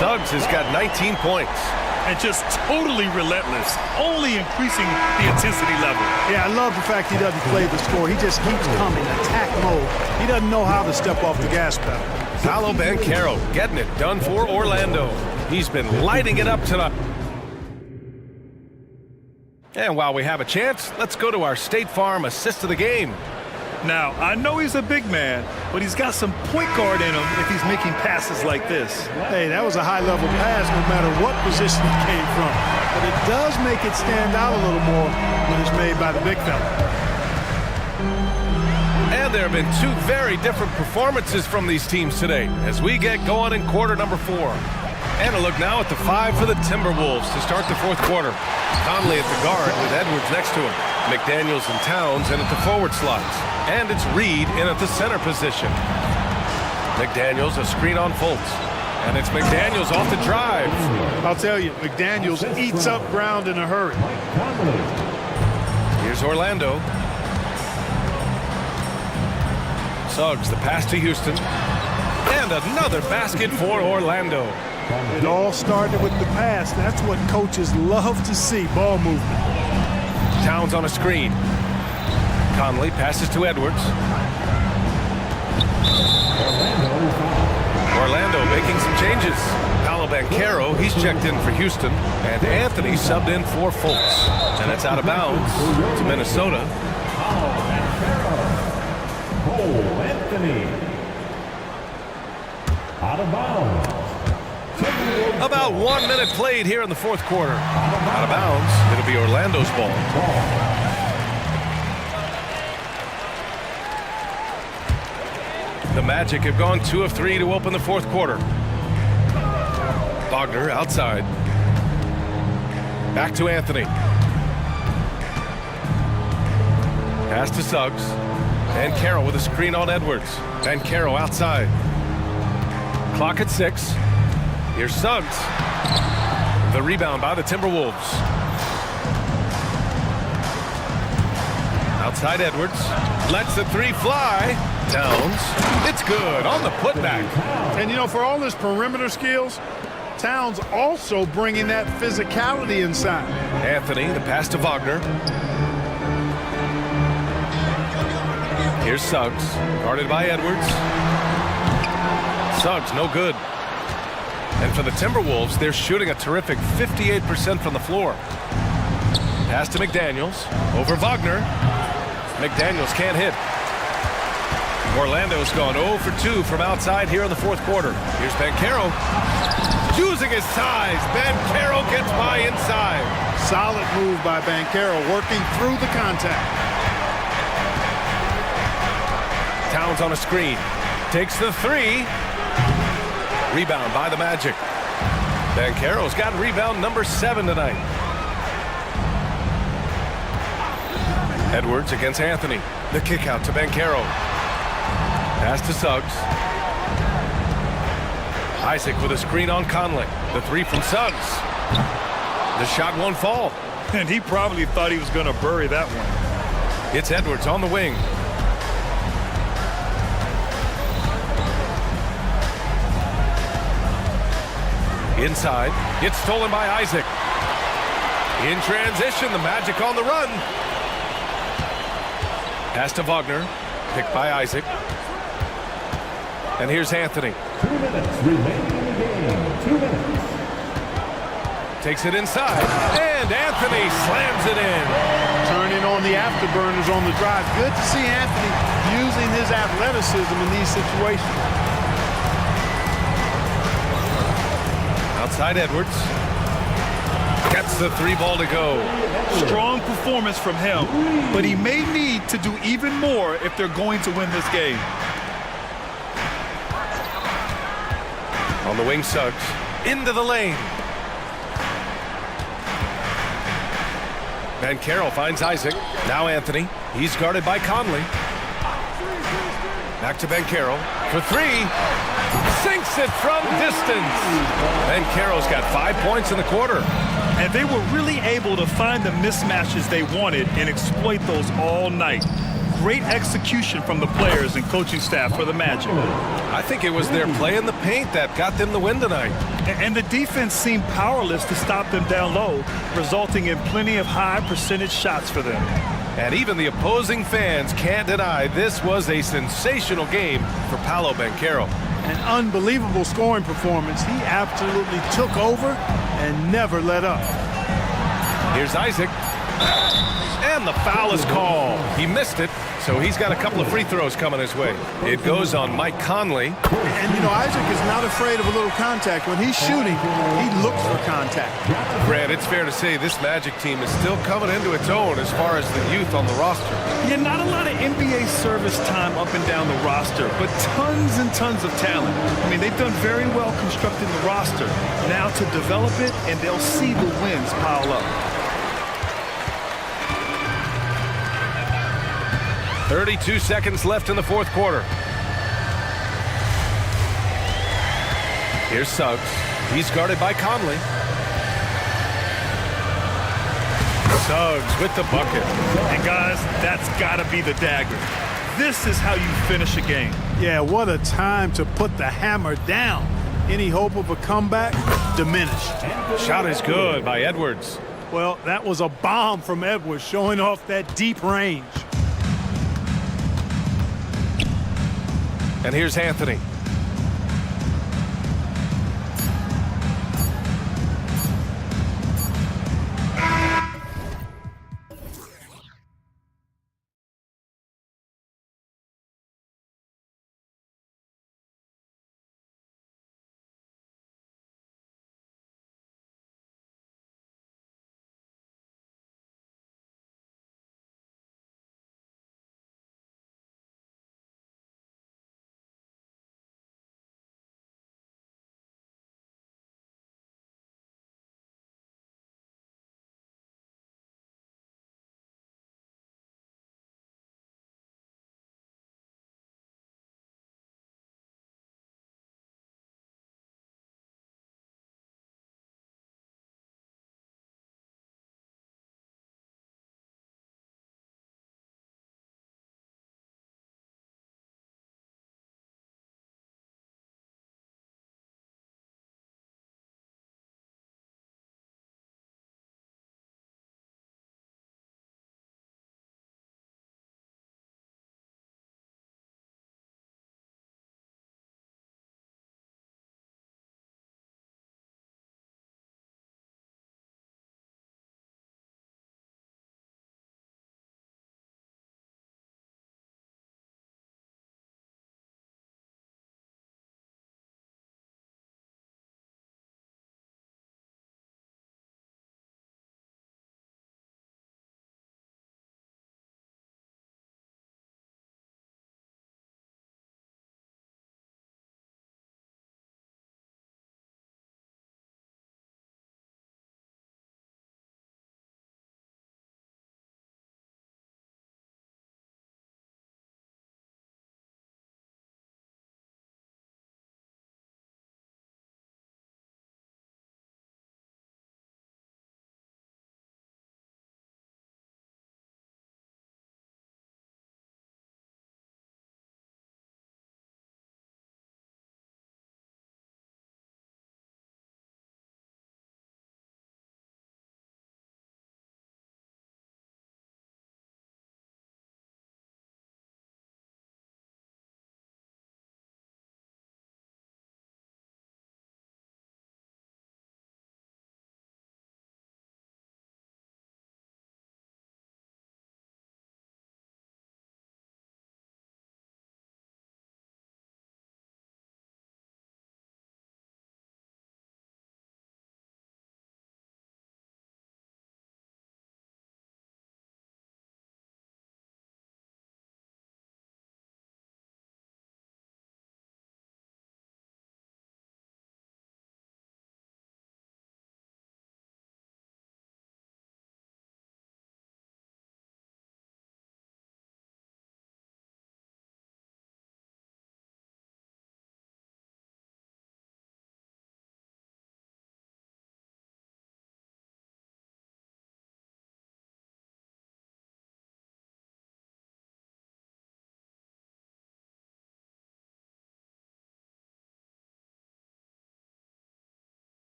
[SPEAKER 2] Suggs has got 19 points.
[SPEAKER 1] And just totally relentless, only increasing the intensity level.
[SPEAKER 13] Yeah, I love the fact he doesn't play the score. He just keeps coming, attack mode. He doesn't know how to step off the gas pedal.
[SPEAKER 2] Paolo Banchero getting it done for Orlando. He's been lighting it up tonight. And while we have a chance, let's go to our State Farm assist of the game.
[SPEAKER 1] Now, I know he's a big man, but he's got some point guard in him if he's making passes like this.
[SPEAKER 13] Hey, that was a high-level pass no matter what position it came from. But it does make it stand out a little more when it's made by the big fella.
[SPEAKER 2] And there have been 2 very different performances from these teams today as we get going in quarter number 4. And a look now at the 5 for the Timberwolves to start the 4th quarter. Conley at the guard with Edwards next to him. McDaniels and Towns in at the forward slots. And it's Reed in at the center position. McDaniels a screen on Fultz. And it's McDaniels off the drive.
[SPEAKER 13] I'll tell you, McDaniels eats up ground in a hurry.
[SPEAKER 2] Here's Orlando. Suggs the pass to Houston. And another basket for Orlando.
[SPEAKER 13] It all started with the pass. That's what coaches love to see, ball movement.
[SPEAKER 2] Towns on a screen. Conley passes to Edwards. Orlando making some changes. Paolo Banchero, he's checked in for Houston. And Anthony subbed in for Fultz. And it's out of bounds to Minnesota.
[SPEAKER 11] Cole Anthony. Out of bounds.
[SPEAKER 2] About 1 minute played here in the 4th quarter. Out of bounds. It'll be Orlando's ball. The Magic have gone 2 of 3 to open the 4th quarter. Wagner outside. Back to Anthony. Pass to Suggs. Banchero with a screen on Edwards. Banchero outside. Clock at 6. Here's Suggs. The rebound by the Timberwolves. Outside Edwards. Lets the 3 fly. Towns. It's good on the putback.
[SPEAKER 13] And, you know, for all his perimeter skills, Towns also bringing that physicality inside.
[SPEAKER 2] Anthony, the pass to Wagner. Here's Suggs. Guarded by Edwards. Suggs, no good. And for the Timberwolves, they're shooting a terrific 58% from the floor. Pass to McDaniels. Over Wagner. McDaniels can't hit. Orlando's gone 0 for 2 from outside here in the fourth quarter. Here's Banchero. Using his size. Banchero gets by inside.
[SPEAKER 13] Solid move by Banchero, working through the contact.
[SPEAKER 2] Towns on a screen. Takes the three. Rebound by the Magic. Banchero's got rebound number 7 tonight. Edwards against Anthony. The kick out to Banchero. Pass to Suggs. Isaac with a screen on Conley. The three from Suggs. The shot won't fall.
[SPEAKER 1] And he probably thought he was going to bury that one.
[SPEAKER 2] It's Edwards on the wing. Inside. It's stolen by Isaac. In transition, the Magic on the run. Pass to Wagner. Picked by Isaac. And here's Anthony.
[SPEAKER 11] 2 minutes remaining in the game. 2 minutes.
[SPEAKER 2] Takes it inside. And Anthony slams it in.
[SPEAKER 13] Turning on the afterburners on the drive. Good to see Anthony using his athleticism in these situations.
[SPEAKER 2] Outside Edwards. Gets the 3 ball to go.
[SPEAKER 1] Strong performance from him, but he may need to do even more if they're going to win this game.
[SPEAKER 2] On the wing, Suggs. Into the lane. Banchero finds Isaac. Now Anthony. He's guarded by Conley. Back to Banchero for 3. Sinks it from distance. Banchero's got 5 points in the quarter.
[SPEAKER 1] And they were really able to find the mismatches they wanted and exploit those all night. Great execution from the players and coaching staff for the Magic.
[SPEAKER 2] I think it was their play in the paint that got them the win tonight.
[SPEAKER 1] And the defense seemed powerless to stop them down low, resulting in plenty of high percentage shots for them.
[SPEAKER 2] And even the opposing fans can't deny this was a sensational game for Paolo Banchero.
[SPEAKER 13] An unbelievable scoring performance. He absolutely took over and never let up.
[SPEAKER 2] Here's Isaac. And the foul is called. He missed it, so he's got a couple of free throws coming his way. It goes on Mike Conley.
[SPEAKER 13] And, you know, Isaac is not afraid of a little contact. When he's shooting, he looks for contact.
[SPEAKER 2] Brad, it's fair to say this Magic team is still coming into its own as far as the youth on the roster.
[SPEAKER 1] Yeah, not a lot of NBA service time up and down the roster, but tons and tons of talent. I mean, they've done very well constructing the roster. Now to develop it, and they'll see the wins pile up.
[SPEAKER 2] 32 seconds left in the fourth quarter. Here's Suggs. He's guarded by Conley. Suggs with the bucket.
[SPEAKER 1] And guys, that's got to be the dagger. This is how you finish a game.
[SPEAKER 13] Yeah, what a time to put the hammer down. Any hope of a comeback? Diminished.
[SPEAKER 2] Shot is good by Edwards.
[SPEAKER 13] Well, that was a bomb from Edwards, showing off that deep range.
[SPEAKER 2] And here's Anthony.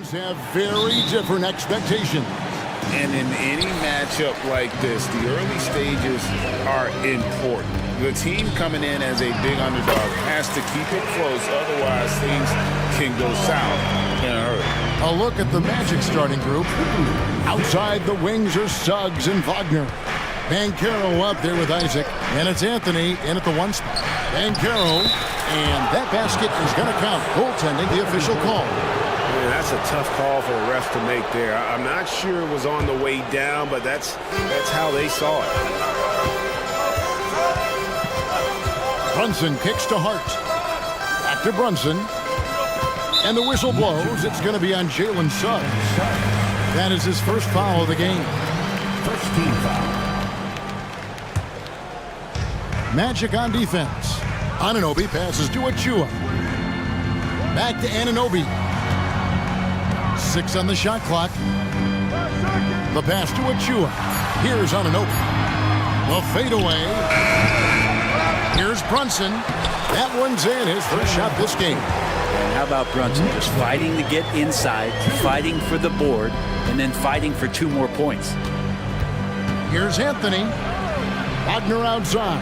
[SPEAKER 7] Teams have very different expectations.
[SPEAKER 8] And in any matchup like this, the early stages are important. The team coming in as a big underdog has to keep it close, otherwise things can go south in a hurry.
[SPEAKER 7] A look at the Magic starting group. Outside the wings are Suggs and Wagner. Banchero up there with Isaac, and it's Anthony in at the 1 spot. Banchero, and that basket is going to count. Goaltending, the official call.
[SPEAKER 16] Man, that's a tough call for a ref to make there. I'm not sure it was on the way down, but that's how they saw it.
[SPEAKER 7] Brunson kicks to Hart. Back to Brunson. And the whistle blows. It's going to be on Jalen Suggs. That is his first foul of the game.
[SPEAKER 11] First team foul.
[SPEAKER 7] Magic on defense. Anunoby passes to Achua. Back to Anunoby. 6 on the shot clock. The pass to Achua. Here's Anunoby. The fadeaway. Here's Brunson. That one's in, his first shot this game.
[SPEAKER 14] And how about Brunson? Just fighting to get inside, fighting for the board, and then fighting for 2 more points.
[SPEAKER 7] Here's Anthony. Wagner outside.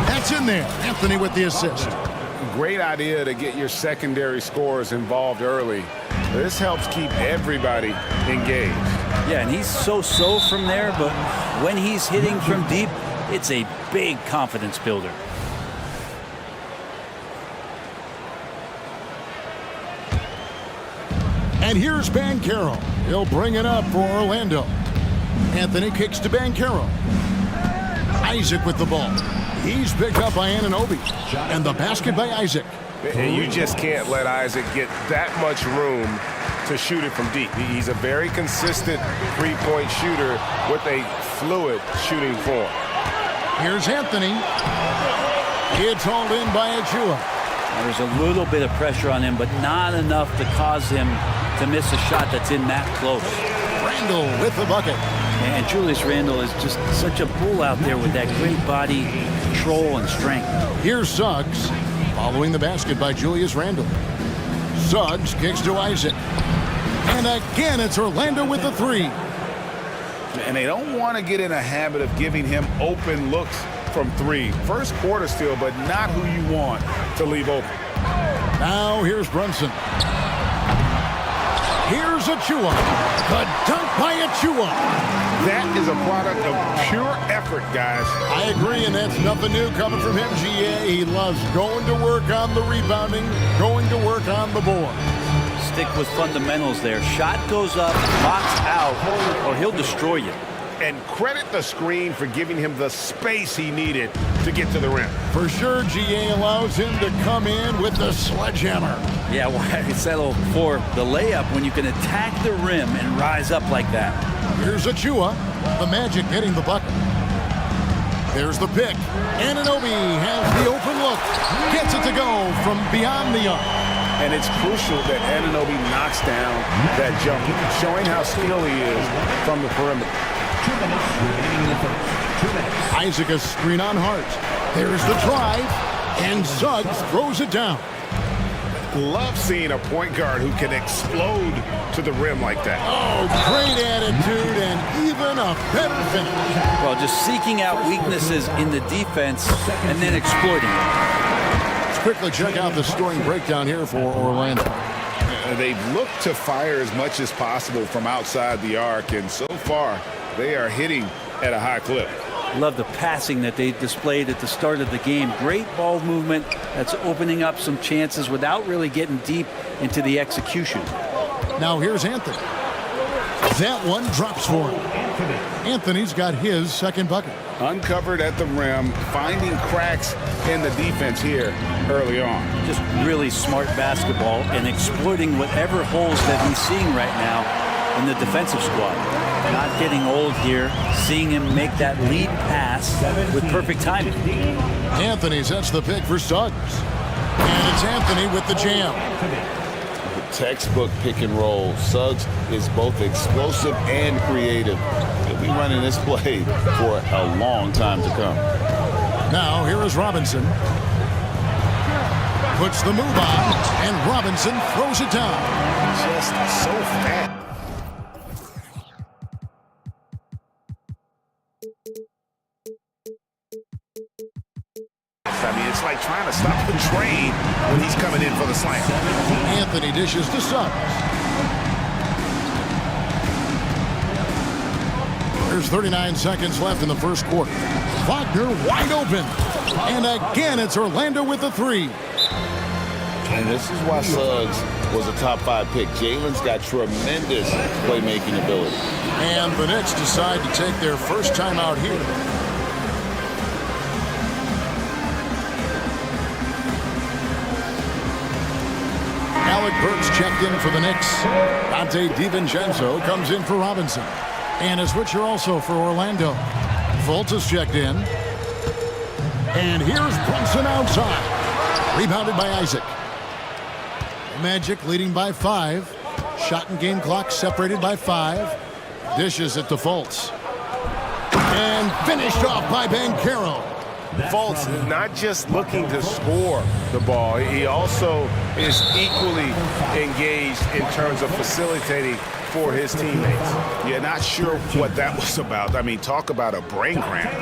[SPEAKER 7] That's in there. Anthony with the assist.
[SPEAKER 16] Great idea to get your secondary scorers involved early. This helps keep everybody engaged.
[SPEAKER 14] Yeah, and he's so-so from there, but when he's hitting from deep, it's a big confidence builder.
[SPEAKER 7] And here's Banchero. He'll bring it up for Orlando. Anthony kicks to Banchero. Isaac with the ball. He's picked up by Anunoby. And the basket by Isaac.
[SPEAKER 16] And you just can't let Isaac get that much room to shoot it from deep. He's a very consistent three-point shooter with a fluid shooting form.
[SPEAKER 7] Here's Anthony. It's hauled in by Achua.
[SPEAKER 14] There's a little bit of pressure on him, but not enough to cause him to miss a shot that's in that close.
[SPEAKER 7] Randall with the bucket.
[SPEAKER 14] And Julius Randle is just such a bull out there with that great body control and strength.
[SPEAKER 7] Here's Suggs, following the basket by Julius Randle. Suggs kicks to Isaac. And again, it's Orlando with the 3.
[SPEAKER 8] And they don't want to get in a habit of giving him open looks from 3. First quarter still, but not who you want to leave open.
[SPEAKER 7] Now here's Brunson. Here's Achua. The dunk by Achua.
[SPEAKER 16] That is a product of pure effort, guys.
[SPEAKER 7] I agree, and that's nothing new coming from him, GA. He loves going to work on the rebounding, going to work on the board.
[SPEAKER 14] Stick with fundamentals there. Shot goes up, box out, or he'll destroy you.
[SPEAKER 16] And credit the screen for giving him the space he needed to get to the rim.
[SPEAKER 7] For sure, GA allows him to come in with the sledgehammer.
[SPEAKER 14] Yeah, why settle for the layup when you can attack the rim and rise up like that?
[SPEAKER 7] Here's Achua, the Magic getting the bucket. There's the pick. Anunoby has the open look. Gets it to go from beyond the arc.
[SPEAKER 16] And it's crucial that Anunoby knocks down that jump, showing how skilled he is from the perimeter.
[SPEAKER 11] 2 minutes remaining in the first. 2 minutes.
[SPEAKER 7] Isaac a screen on Hart. There's the drive, and Suggs throws it down.
[SPEAKER 16] Love seeing a point guard who can explode to the rim like that.
[SPEAKER 7] Oh, great attitude and even a better finish.
[SPEAKER 14] Well, just seeking out weaknesses in the defense and then exploiting it.
[SPEAKER 7] Let's quickly check out the scoring breakdown here for Orlando.
[SPEAKER 8] They've looked to fire as much as possible from outside the arc, and so far they are hitting at a high clip.
[SPEAKER 14] Love the passing that they displayed at the start of the game. Great ball movement that's opening up some chances without really getting deep into the execution.
[SPEAKER 7] Now here's Anthony. That one drops for him. Anthony's got his second bucket.
[SPEAKER 8] Uncovered at the rim, finding cracks in the defense here early on.
[SPEAKER 14] Just really smart basketball and exploiting whatever holes that he's seeing right now in the defensive squad. Not getting old here, seeing him make that lead pass with perfect timing.
[SPEAKER 7] Anthony sets the pick for Suggs. And it's Anthony with the jam.
[SPEAKER 8] Textbook pick and roll. Suggs is both explosive and creative. He'll be running this play for a long time to come.
[SPEAKER 7] Now here is Robinson. puts the move on, and Robinson throws it down.
[SPEAKER 8] Just so fast. I mean, it's like trying to stop the train when he's coming in for the slam.
[SPEAKER 7] Anthony dishes to Suggs. There's 39 seconds left in the first quarter. Wagner wide open. And again, it's Orlando with the three.
[SPEAKER 8] And this is why Suggs was a top 5 pick. Jalen's got tremendous playmaking ability.
[SPEAKER 7] And the Knicks decide to take their first time out here. Alec Burks checked in for the Knicks. Dante DiVincenzo comes in for Robinson. And a switcher also for Orlando. Fultz is checked in. And here's Brunson outside. Rebounded by Isaac. Magic leading by 5. Shot and game clock separated by 5. Dishes it to Fultz. And finished off by Banchero.
[SPEAKER 16] Fultz is not just looking to score the ball. He also is equally engaged in terms of facilitating for his teammates.
[SPEAKER 8] Yeah, not sure what that was about. I mean, talk about a brain cramp.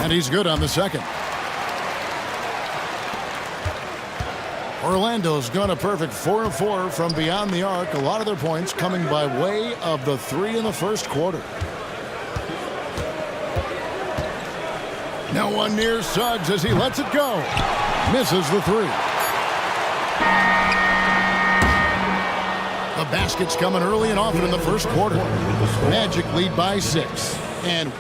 [SPEAKER 7] And he's good on the second. Orlando's gone a perfect 4 of 4 from beyond the arc. A lot of their points coming by way of the 3 in the first quarter. Now one near Suggs as he lets it go. Misses the 3. The basket's coming early and often in the first quarter. Magic lead by 6. And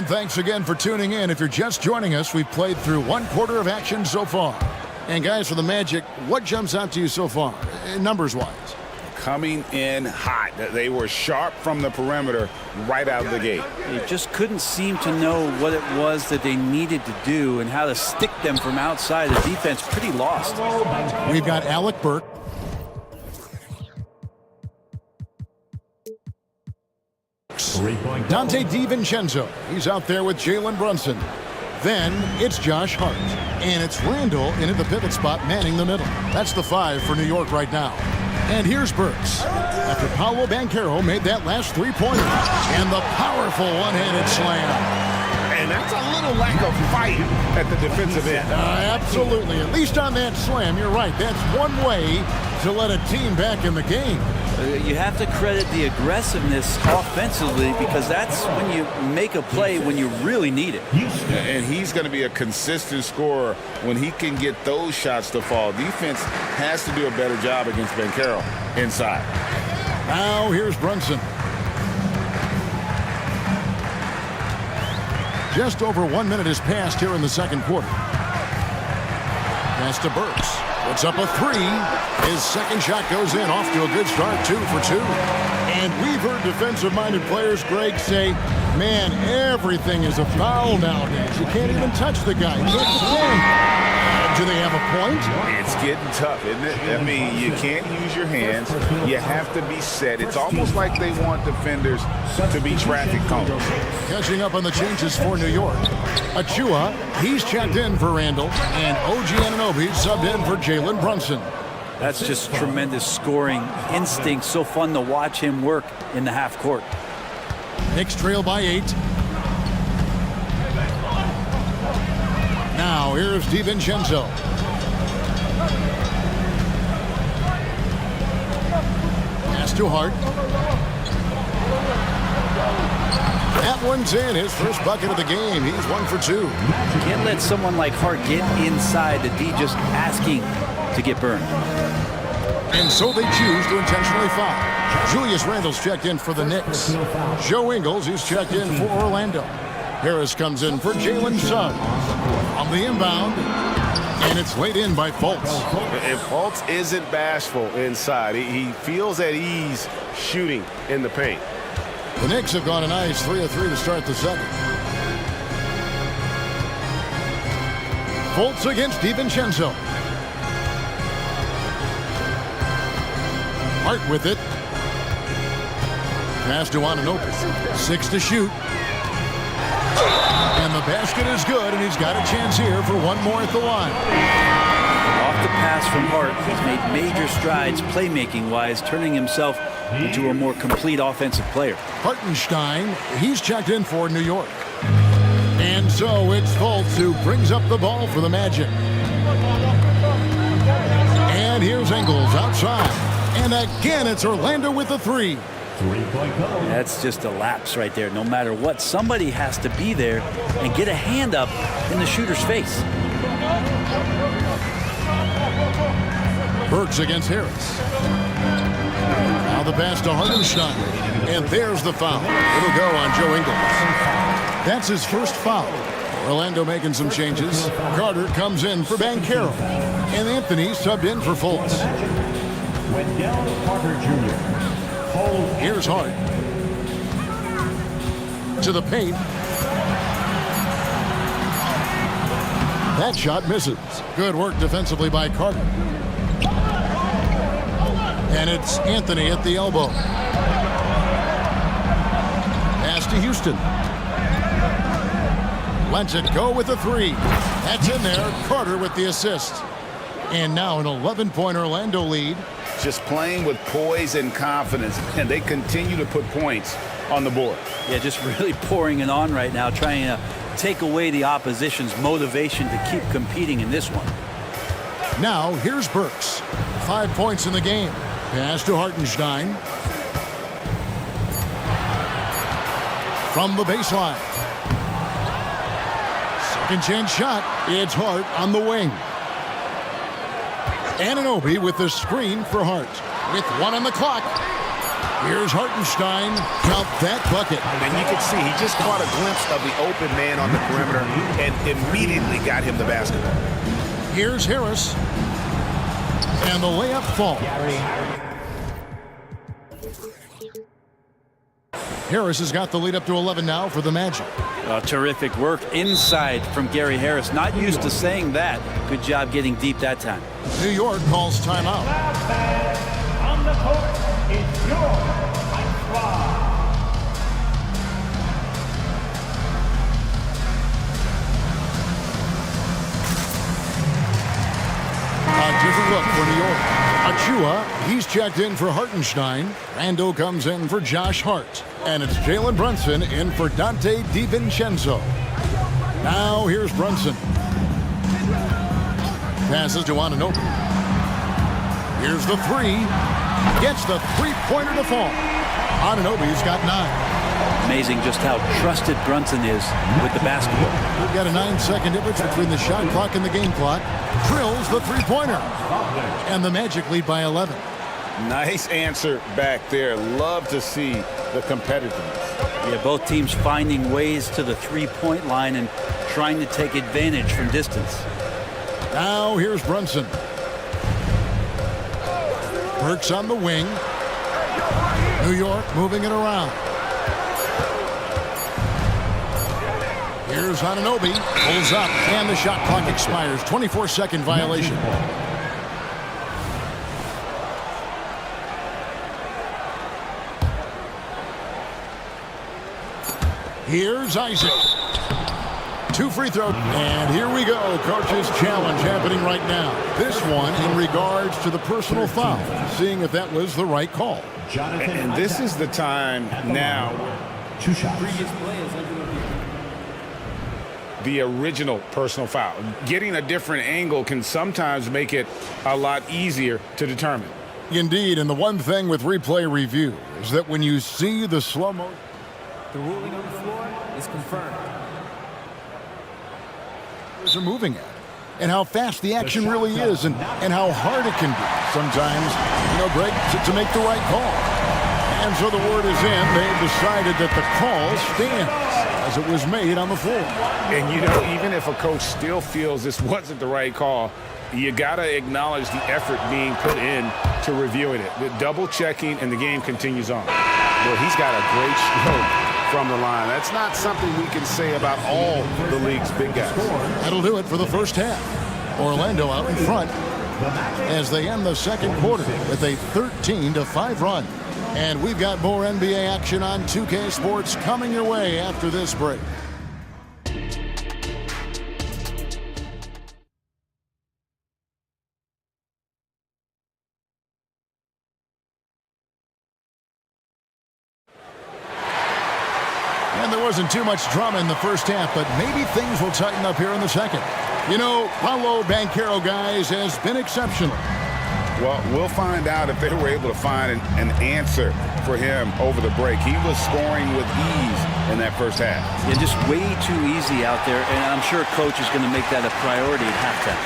[SPEAKER 7] thanks again for tuning in. If you're just joining us, we've played through 1 quarter of action so far. And guys, for the Magic, what jumps out to you so far, numbers-wise?
[SPEAKER 8] Coming in hot. They were sharp from the perimeter right out of the gate.
[SPEAKER 14] They just couldn't seem to know what it was that they needed to do and how to stick them from outside. The defense pretty lost.
[SPEAKER 7] We've got Alec Burke. Dante DiVincenzo. He's out there with Jalen Brunson. Then it's Josh Hart. And it's Randall in at the pivot spot manning the middle. That's the 5 for New York right now. And here's Burks. After Paolo Banchero made that last 3-pointer. And the powerful one-handed slam.
[SPEAKER 8] And that's a little lack of fight at the defensive end.
[SPEAKER 7] Absolutely. At least on that slam, you're right. That's one way to let a team back in the game.
[SPEAKER 14] You have to credit the aggressiveness offensively because that's when you make a play when you really need it.
[SPEAKER 8] And he's going to be a consistent scorer when he can get those shots to fall. Defense has to do a better job against Banchero inside.
[SPEAKER 7] Now here's Brunson. Just over 1 minute has passed here in the second quarter. Pass to Burks. Puts up a 3. His second shot goes in. Off to a good start, 2 for 2. And we've heard defensive-minded players, Greg, say, man, everything is a foul nowadays. You can't even touch the guy. You can't defend. Do they have a point?
[SPEAKER 8] It's getting tough, isn't it? I mean, you can't use your hands. You have to be set. It's almost like they want defenders to be traffic cones.
[SPEAKER 7] Catching up on the changes for New York. Achua, he's checked in for Randall. And OG Anunoby subbed in for Jalen Brunson.
[SPEAKER 14] That's just tremendous scoring instinct. So fun to watch him work in the half court.
[SPEAKER 7] Knicks trail by 8. Now here's DiVincenzo. Pass to Hart. That one's in. His first bucket of the game. He's 1 for 2.
[SPEAKER 14] Can't let someone like Hart get inside the D just asking to get burned.
[SPEAKER 7] And so they choose to intentionally foul. Julius Randle's checked in for the Knicks. Joe Ingles is checked in for Orlando. Harris comes in for Jalen Suggs. On the inbound, and it's laid in by Fultz.
[SPEAKER 16] If Fultz isn't bashful inside, he feels at ease shooting in the paint.
[SPEAKER 7] The Knicks have gone a nice 3 of 3 to start the second. Fultz against DiVincenzo. Hart with it. Pass to Anunoby. 6 to shoot. And the basket is good, and he's got a chance here for one more at the line.
[SPEAKER 14] Off the pass from Hart, he's made major strides playmaking-wise, turning himself into a more complete offensive player.
[SPEAKER 7] Hartenstein, he's checked in for New York. And so it's Fultz who brings up the ball for the Magic. And here's Ingles outside. And again, it's Orlando with the three.
[SPEAKER 14] That's just a lapse right there. No matter what, somebody has to be there and get a hand up in the shooter's face.
[SPEAKER 7] Burks against Harris. Now the pass to Hartenstein. And there's the foul. It'll go on Joe Ingles. That's his first foul. Orlando making some changes. Carter comes in for Banchero. And Anthony subbed in for Fultz.
[SPEAKER 11] Wendell Carter Jr.
[SPEAKER 7] Here's Hart. To the paint. That shot misses. Good work defensively by Carter. And it's Anthony at the elbow. Pass to Houston. Lets it go with a three. That's in there. Carter with the assist. And now an 11-point Orlando lead.
[SPEAKER 8] Just playing with poise and confidence, and they continue to put points on the board.
[SPEAKER 14] Yeah, just really pouring it on right now, trying to take away the opposition's motivation to keep competing in this one.
[SPEAKER 7] Now, here's Burks. 5 points in the game. Pass to Hartenstein. From the baseline. Second chance shot. It's Hart on the wing. Anunoby with the screen for Hart. With one on the clock. Here's Hartenstein. Count that bucket.
[SPEAKER 16] And you can see he just caught a glimpse of the open man on the perimeter and immediately got him the basketball.
[SPEAKER 7] Here's Harris. And the layup falls. Harris has got the lead up to 11 now for the Magic.
[SPEAKER 14] Terrific work inside from Gary Harris. Not used to saying that. Good job getting deep that time.
[SPEAKER 7] New York calls timeout.
[SPEAKER 4] On the court is your Squad.
[SPEAKER 7] A different look for New York. Achua, he's checked in for Hartenstein. Rando comes in for Josh Hart. And it's Jalen Brunson in for Dante DiVincenzo. Now here's Brunson. Passes to Anunoby. Here's the three. Gets the three-pointer to fall. Anunoby's got 9.
[SPEAKER 14] Amazing just how trusted Brunson is with the basketball.
[SPEAKER 7] We've got a 9-second difference between the shot clock and the game clock. Drills the three-pointer. And the Magic lead by 11.
[SPEAKER 8] Nice answer back there. Love to see the competitiveness.
[SPEAKER 14] Yeah, both teams finding ways to the three-point line and trying to take advantage from distance.
[SPEAKER 7] Now here's Brunson. Burks on the wing. New York moving it around. Here's Anunoby. Pulls up, and the shot clock expires. 24-second violation. Here's Isaac. 2 free throws. And here we go. Coach's challenge happening right now. This one in regards to the personal foul. Seeing if that was the right call.
[SPEAKER 8] And this is the time now.
[SPEAKER 11] 2 shots.
[SPEAKER 8] The original personal foul. Getting a different angle can sometimes make it a lot easier to determine.
[SPEAKER 7] Indeed, and the one thing with replay review is that when you see the slow-mo,
[SPEAKER 15] the ruling on the floor is confirmed.
[SPEAKER 7] Are moving at, and how fast the action really is, and how hard it can be sometimes, Greg, to make the right call. And so the word is in. They've decided that the call stands as it was made on the floor.
[SPEAKER 8] And even if a coach still feels this wasn't the right call, you got to acknowledge the effort being put in to reviewing it. The double checking, and the game continues on.
[SPEAKER 16] Well, he's got a great stroke from the line. That's not something we can say about all the league's big guys.
[SPEAKER 7] That'll do it for the first half. Orlando out in front as they end the second quarter with a 13-5 run. And we've got more NBA action on 2K Sports coming your way after this break. And there wasn't too much drama in the first half, but maybe things will tighten up here in the second. You know, Paolo Banchero, guys, has been exceptional.
[SPEAKER 8] Well, we'll find out if they were able to find an answer for him over the break. He was scoring with ease in that first half.
[SPEAKER 14] Yeah, just way too easy out there, and I'm sure coach is going to make that a priority at halftime.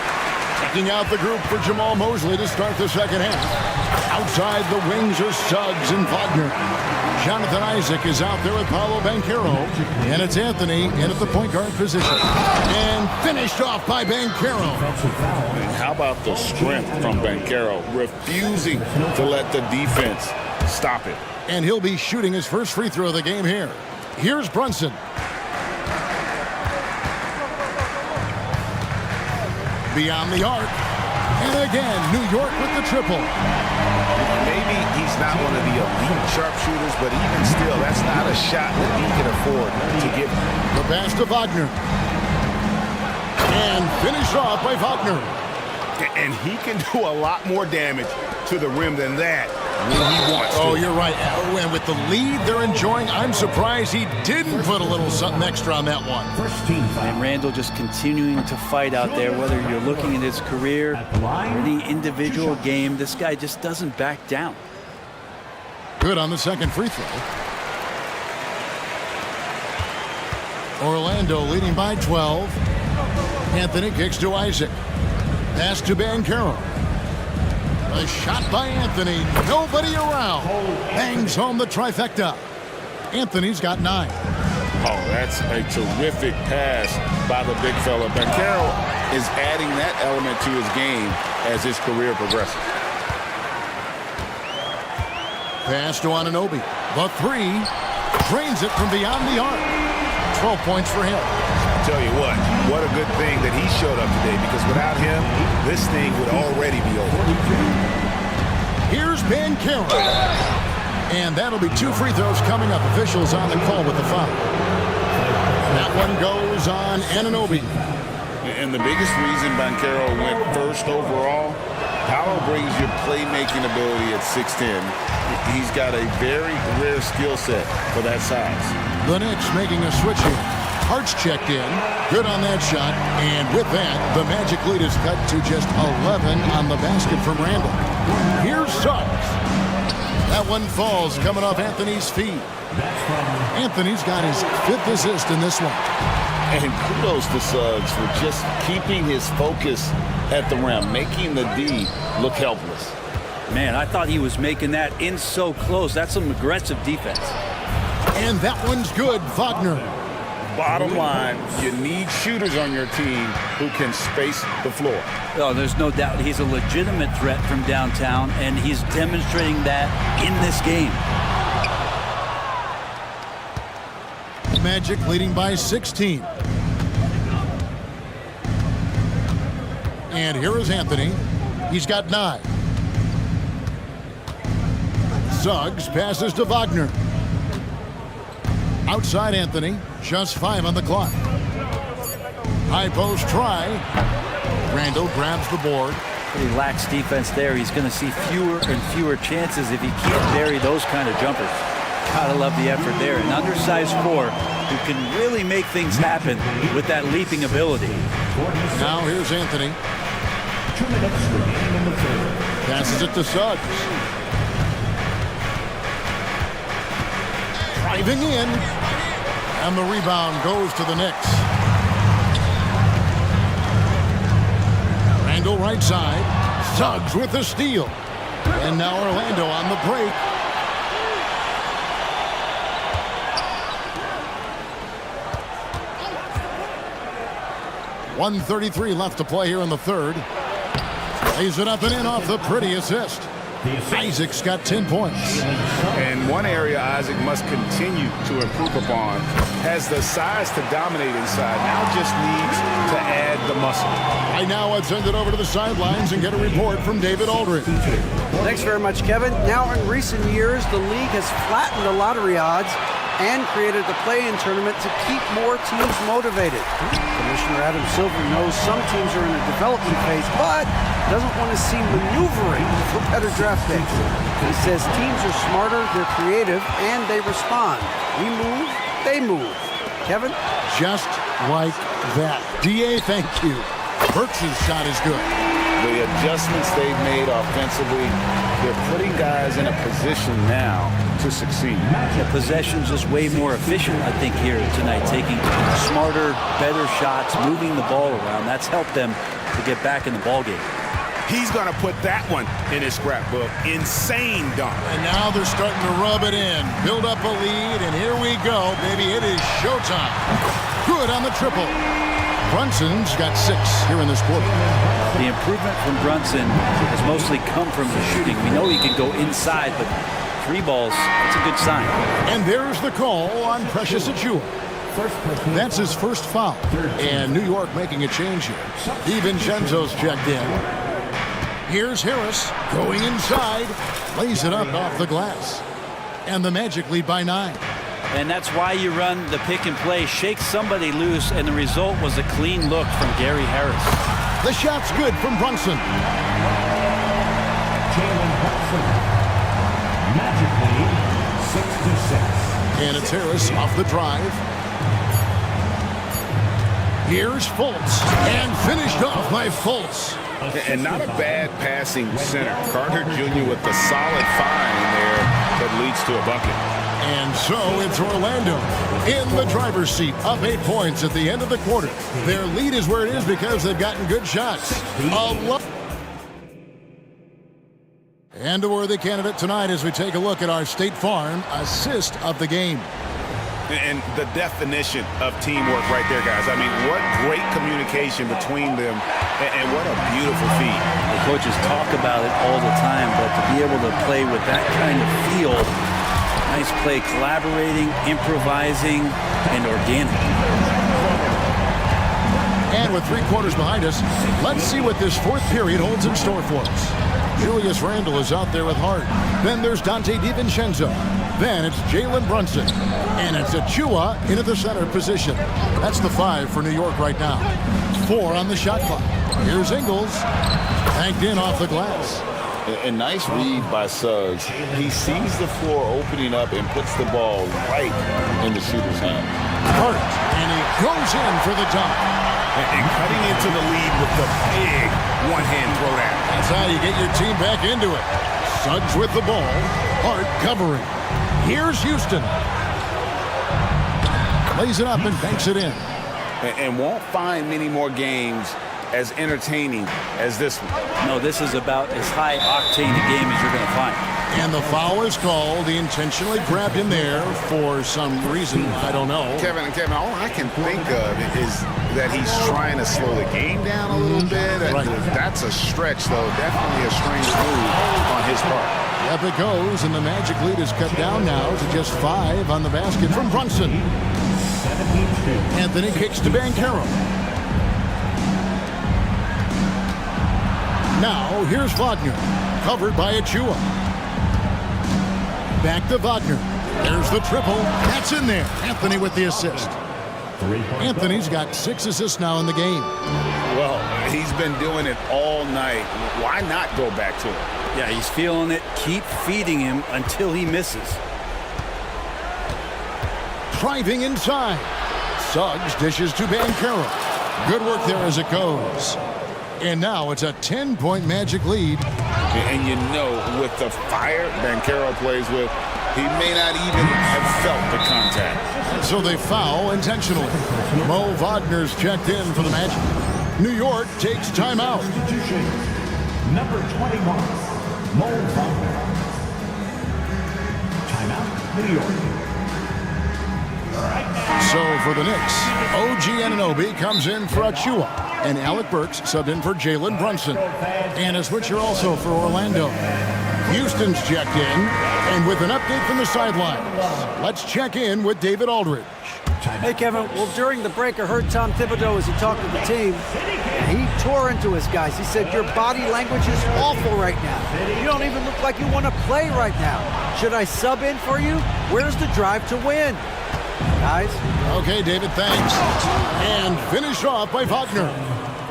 [SPEAKER 7] Checking out the group for Jamal Mosley to start the second half. Outside the wings are Suggs and Wagner. Jonathan Isaac is out there with Paolo Banchero. And it's Anthony in at the point guard position. And finished off by Banchero.
[SPEAKER 8] And how about the strength from Banchero, refusing to let the defense stop it.
[SPEAKER 7] And he'll be shooting his first free throw of the game here. Here's Brunson. Beyond the arc. And again, New York with the triple.
[SPEAKER 8] Maybe he's not one of the elite sharpshooters, but even still, that's not a shot that he can afford to give.
[SPEAKER 7] The pass to Wagner. And finished off by Wagner.
[SPEAKER 8] And he can do a lot more damage to the rim than that when he wants to.
[SPEAKER 7] Oh, you're right. And with the lead they're enjoying, I'm surprised he didn't put a little something extra on that one.
[SPEAKER 14] And Randall just continuing to fight out there, whether you're looking at his career or any individual game, this guy just doesn't back down.
[SPEAKER 7] Good on the second free throw. Orlando leading by 12. Anthony kicks to Isaac. Pass to Banchero. A shot by Anthony. Nobody around. Bangs home the trifecta. Anthony's got 9.
[SPEAKER 8] Oh, that's a terrific pass by the big fella. Banchero is adding that element to his game as his career progresses.
[SPEAKER 7] Pass to Anunoby. The 3. Drains it from beyond the arc. 12 points for him.
[SPEAKER 8] Tell you what a good thing that he showed up today, because without him, this thing would already be over.
[SPEAKER 7] Here's Banchero. And that'll be 2 free throws coming up. Officials on the call with the foul. That one goes on Anunoby.
[SPEAKER 8] And the biggest reason Banchero went first overall, Paolo brings your playmaking ability at 6'10". He's got a very rare skill set for that size.
[SPEAKER 7] The Knicks making a switch here. Hart's checked in. Good on that shot. And with that, the Magic lead is cut to just 11 on the basket from Randall. Here's Suggs. That one falls coming off Anthony's feet. Anthony's got his 5th assist in this one.
[SPEAKER 8] And kudos to Suggs for just keeping his focus at the rim, making the D look helpless.
[SPEAKER 14] Man, I thought he was making that in so close. That's some aggressive defense.
[SPEAKER 7] And that one's good, Wagner.
[SPEAKER 8] Bottom line, you need shooters on your team who can space the floor.
[SPEAKER 14] Oh, there's no doubt he's a legitimate threat from downtown, and he's demonstrating that in this game.
[SPEAKER 7] Magic leading by 16. And here is Anthony. He's got 9. Suggs passes to Wagner. Outside Anthony, just 5 on the clock. High post try. Randall grabs the board.
[SPEAKER 14] He lacks defense there. He's going to see fewer and fewer chances if he can't bury those kind of jumpers. Gotta love the effort there. An undersized 4 who can really make things happen with that leaping ability.
[SPEAKER 7] Now here's Anthony. Passes it to Suggs. Driving in. And the rebound goes to the Knicks. Randall right side. Suggs with the steal. And now Orlando on the break. .133 left to play here in the third. Lays it up and in off the pretty assist. Isaac's got 10 points.
[SPEAKER 8] And one area Isaac must continue to improve upon, has the size to dominate inside, now just needs to add the muscle.
[SPEAKER 7] Right now, I'd send it over to the sidelines and get a report from David Aldridge.
[SPEAKER 6] Thanks very much, Kevin. Now, in recent years, the league has flattened the lottery odds and created the play-in tournament to keep more teams motivated. Commissioner Adam Silver knows some teams are in a development phase, but doesn't want to see maneuvering for better draft picks. He says teams are smarter, they're creative, and they respond. We move, they move. Kevin?
[SPEAKER 7] Just like that. DA, thank you. Burks' shot is good.
[SPEAKER 8] The adjustments they've made offensively, they're putting guys in a position now to succeed.
[SPEAKER 14] The possession's just way more efficient, I think, here tonight, taking smarter, better shots, moving the ball around. That's helped them to get back in the ball game.
[SPEAKER 16] He's going to put that one in his scrapbook. Insane dunk.
[SPEAKER 7] And now they're starting to rub it in. Build up a lead, and here we go, baby. It is showtime. Good on the triple. Brunson's got 6 here in this quarter.
[SPEAKER 14] The improvement from Brunson has mostly come from the shooting. We know he can go inside, but 3 balls, that's a good sign.
[SPEAKER 7] And there's the call on Precious Achiuwa. That's his first foul. And New York making a change here. DiVincenzo's checked in. Here's Harris going inside. Lays it up off the glass. And the Magic lead by 9.
[SPEAKER 14] And that's why you run the pick and play. Shake somebody loose, and the result was a clean look from Gary Harris.
[SPEAKER 7] The shot's good from Brunson.
[SPEAKER 11] Jalen Brunson. Magic lead 6-6.
[SPEAKER 7] And it's Harris off the drive. Here's Fultz. And finished off by Fultz.
[SPEAKER 8] And not a bad passing center. Carter Jr. with the solid find there that leads to a bucket.
[SPEAKER 7] And so it's Orlando in the driver's seat, up 8 points at the end of the quarter. Their lead is where it is because they've gotten good shots. And a worthy candidate tonight as we take a look at our State Farm assist of the game.
[SPEAKER 8] And the definition of teamwork right there, guys. I mean, what great communication between them, and what a beautiful feat.
[SPEAKER 14] The coaches talk about it all the time, but to be able to play with that kind of feel, nice play, collaborating, improvising, and organic.
[SPEAKER 7] And with 3 quarters behind us, let's see what this 4th period holds in store for us. Julius Randle is out there with Hart. Then there's Dante DiVincenzo. Then it's Jalen Brunson. And it's Achiuwa in at the center position. That's the 5 for New York right now. 4 on the shot clock. Here's Ingles. Banked in off the glass.
[SPEAKER 8] A nice read by Suggs. He sees the floor opening up and puts the ball right in the shooter's hand.
[SPEAKER 7] Hart. And he goes in for the dunk.
[SPEAKER 16] And cutting into the lead with the big one-hand throwdown.
[SPEAKER 7] That's how you get your team back into it. Suggs with the ball. Hart covering. Here's Houston. Lays it up and banks it in.
[SPEAKER 8] And won't find many more games as entertaining as this one.
[SPEAKER 14] No, this is about as high-octane a game as you're going to find.
[SPEAKER 7] And the foul is called. He intentionally grabbed him there for some reason. I don't know.
[SPEAKER 8] Kevin, all I can think of is that he's trying to slow the game down a little bit.
[SPEAKER 7] Right.
[SPEAKER 8] That's a stretch, though. Definitely a strange move on his part.
[SPEAKER 7] Up it goes, and the Magic lead is cut down now to just 5 on the basket from Brunson. Anthony kicks to Banchero. Now, here's Wagner, covered by Achiuwa. Back to Wagner. There's the triple. That's in there. Anthony with the assist. Anthony's got 6 assists now in the game.
[SPEAKER 8] Well, he's been doing it all night. Why not go back to it?
[SPEAKER 14] Yeah, he's feeling it. Keep feeding him until he misses.
[SPEAKER 7] Driving inside. Suggs dishes to Banchero. Good work there as it goes. And now it's a 10-point Magic lead.
[SPEAKER 8] And you know, with the fire Banchero plays with, he may not even have felt the contact.
[SPEAKER 7] So they foul intentionally. Mo Wagner's checked in for the Magic. New York takes timeout.
[SPEAKER 11] Number 21, Mo Wagner. Timeout, New York.
[SPEAKER 7] So for the Knicks, OG Anunoby comes in for Achiuwa. And Alec Burks subbed in for Jalen Brunson. And a switcher also for Orlando. Houston's checked in, and with an update from the sidelines, let's check in with David Aldridge.
[SPEAKER 6] Hey, Kevin. Well, during the break, I heard Tom Thibodeau as he talked to the team. He tore into his guys. He said, your body language is awful right now. You don't even look like you want to play right now. Should I sub in for you? Where's the drive to win? Guys?
[SPEAKER 7] Okay, David, thanks. And finish off by Wagner.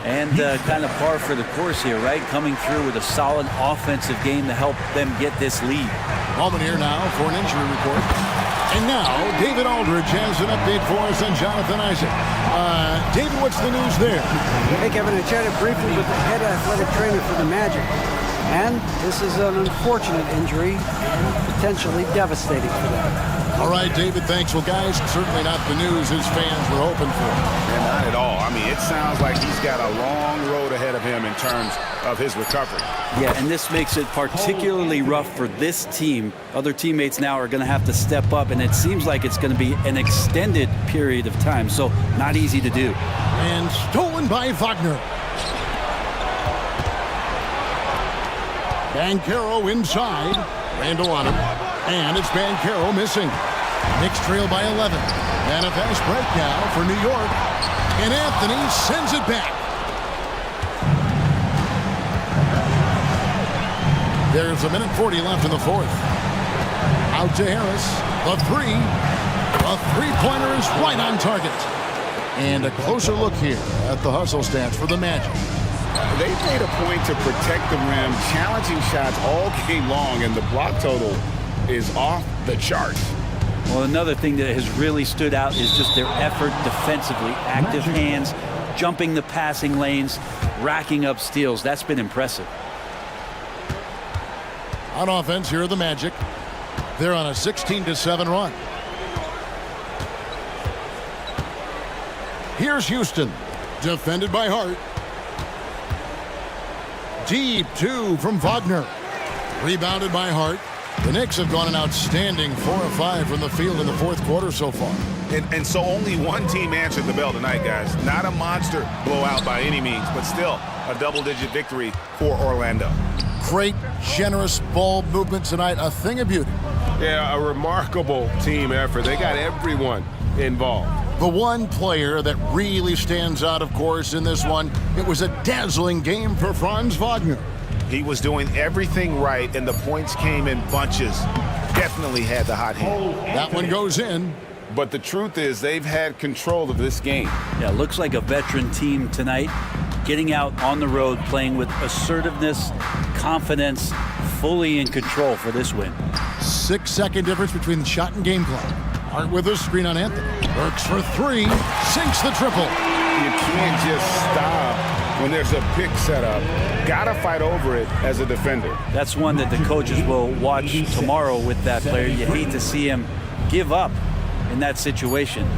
[SPEAKER 14] And kind of par for the course here, right? Coming through with a solid offensive game to help them get this lead.
[SPEAKER 7] Moment here now for an injury report. And now, David Aldridge has an update for us on Jonathan Isaac. David, what's the news there?
[SPEAKER 6] Hey, Kevin, I chatted briefly with the head athletic trainer for the Magic. And this is an unfortunate injury and potentially devastating for them.
[SPEAKER 7] All right, David, thanks. Well, guys, certainly not the news his fans were hoping for.
[SPEAKER 8] And not at all. I mean, it sounds like he's got a long road ahead of him in terms of his recovery.
[SPEAKER 14] Yeah, and this makes it particularly rough for this team. Other teammates now are going to have to step up, and it seems like it's going to be an extended period of time, so not easy to do.
[SPEAKER 7] And stolen by Wagner. Banchero inside. Randall on him. And it's Banchero missing. Knicks trail by 11. And a fast break now for New York. And Anthony sends it back. There's a minute 40 left in the fourth. Out to Harris. The three. The three-pointer is right on target. And a closer look here at the hustle stats for the Magic.
[SPEAKER 8] They made a point to protect the rim, challenging shots all game long, and the block total is off the charts.
[SPEAKER 14] Well, another thing that has really stood out is just their effort defensively. Active hands, jumping the passing lanes, racking up steals. That's been impressive.
[SPEAKER 7] On offense, here are the Magic. They're on a 16-7 run. Here's Houston, defended by Hart. Deep two from Wagner. Rebounded by Hart. The Knicks have gone an outstanding 4 of 5 from the field in the fourth quarter so far.
[SPEAKER 8] And so only one team answered the bell tonight, guys. Not a monster blowout by any means, but still a double-digit victory for Orlando.
[SPEAKER 7] Great, generous ball movement tonight. A thing of beauty.
[SPEAKER 16] Yeah, a remarkable team effort. They got everyone involved.
[SPEAKER 7] The one player that really stands out, of course, in this one, it was a dazzling game for Franz Wagner.
[SPEAKER 8] He was doing everything right, and the points came in bunches. Definitely had the hot hand.
[SPEAKER 7] That one goes in.
[SPEAKER 8] But the truth is, they've had control of this game.
[SPEAKER 14] Yeah, looks like a veteran team tonight, getting out on the road, playing with assertiveness, confidence, fully in control for this win.
[SPEAKER 7] 6-second difference between the shot and game clock. Hart with a screen on Anthony. Works for three. Sinks the triple.
[SPEAKER 8] You can't just stop when there's a pick set up. Gotta fight over it as a defender.
[SPEAKER 14] That's one that the coaches will watch tomorrow with that player. You hate to see him give up in that situation.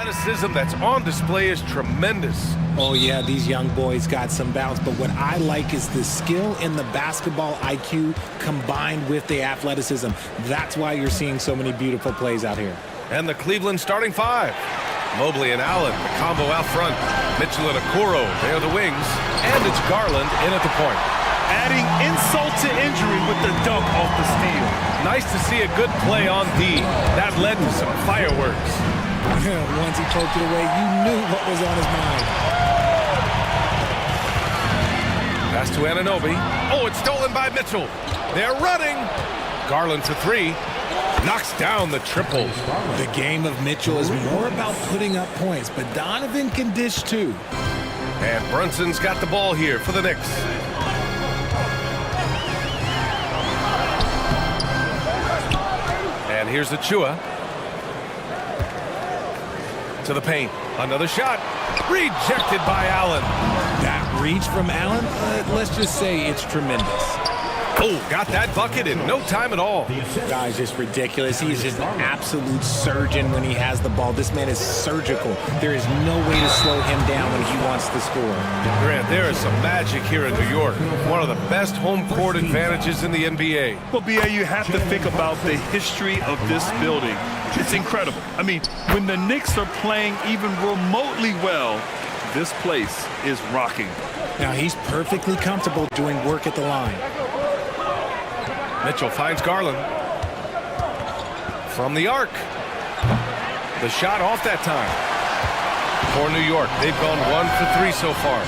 [SPEAKER 2] athleticism that's on display is tremendous.
[SPEAKER 3] Oh, yeah, these young boys got some bounce, but what I like is the skill and the basketball IQ combined with the athleticism. That's why you're seeing so many beautiful plays out here.
[SPEAKER 2] And the Cleveland starting five. Mobley and Allen, the combo out front. Mitchell and Okoro, they're the wings. And it's Garland in at the point.
[SPEAKER 1] Adding insult to injury with the dunk off the steal.
[SPEAKER 2] Nice to see a good play on D. That led to some fireworks.
[SPEAKER 3] Once he poked it away, you knew what was on his mind.
[SPEAKER 2] Pass to Anunoby. Oh, it's stolen by Mitchell. They're running. Garland for three. Knocks down the triple.
[SPEAKER 3] The game of Mitchell is more about putting up points, but Donovan can dish too.
[SPEAKER 2] And Brunson's got the ball here for the Knicks. And here's Achua. To the paint. Another shot. Rejected by Allen.
[SPEAKER 3] That reach from Allen, let's just say it's tremendous.
[SPEAKER 2] Oh, got that bucket in no time at all.
[SPEAKER 3] Guy's just ridiculous. He's just an absolute surgeon when he has the ball. This man is surgical. There is no way to slow him down when he wants to score.
[SPEAKER 2] Grant, there is some magic here in New York. One of the best home court advantages in the NBA.
[SPEAKER 1] Well, B.A., you have to think about the history of this building. It's incredible. I mean, when the Knicks are playing even remotely well, this place is rocking.
[SPEAKER 3] Now, he's perfectly comfortable doing work at the line.
[SPEAKER 2] Mitchell finds Garland. From the arc. The shot off that time. For New York, they've gone 1 for 3 so far.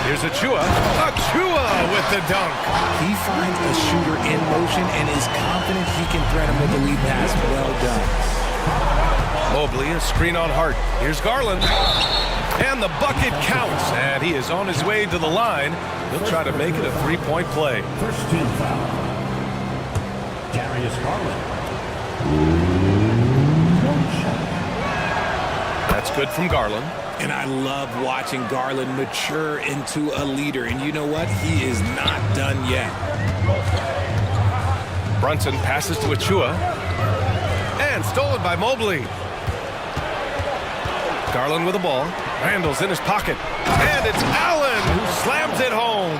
[SPEAKER 2] Here's Achua. Achua with the dunk.
[SPEAKER 3] He finds a shooter in motion and is confident he can thread him with the lead pass. Well done.
[SPEAKER 2] Mobley, a screen on Hart. Here's Garland. And the bucket counts. And he is on his way to the line. He'll try to make it a three-point play.
[SPEAKER 11] First team foul.
[SPEAKER 2] That's good from Garland.
[SPEAKER 3] And I love watching Garland mature into a leader. And you know what? He is not done yet.
[SPEAKER 2] Brunson passes to Achua. And stolen by Mobley. Garland with the ball. Randall's in his pocket. And it's Allen who slams it home.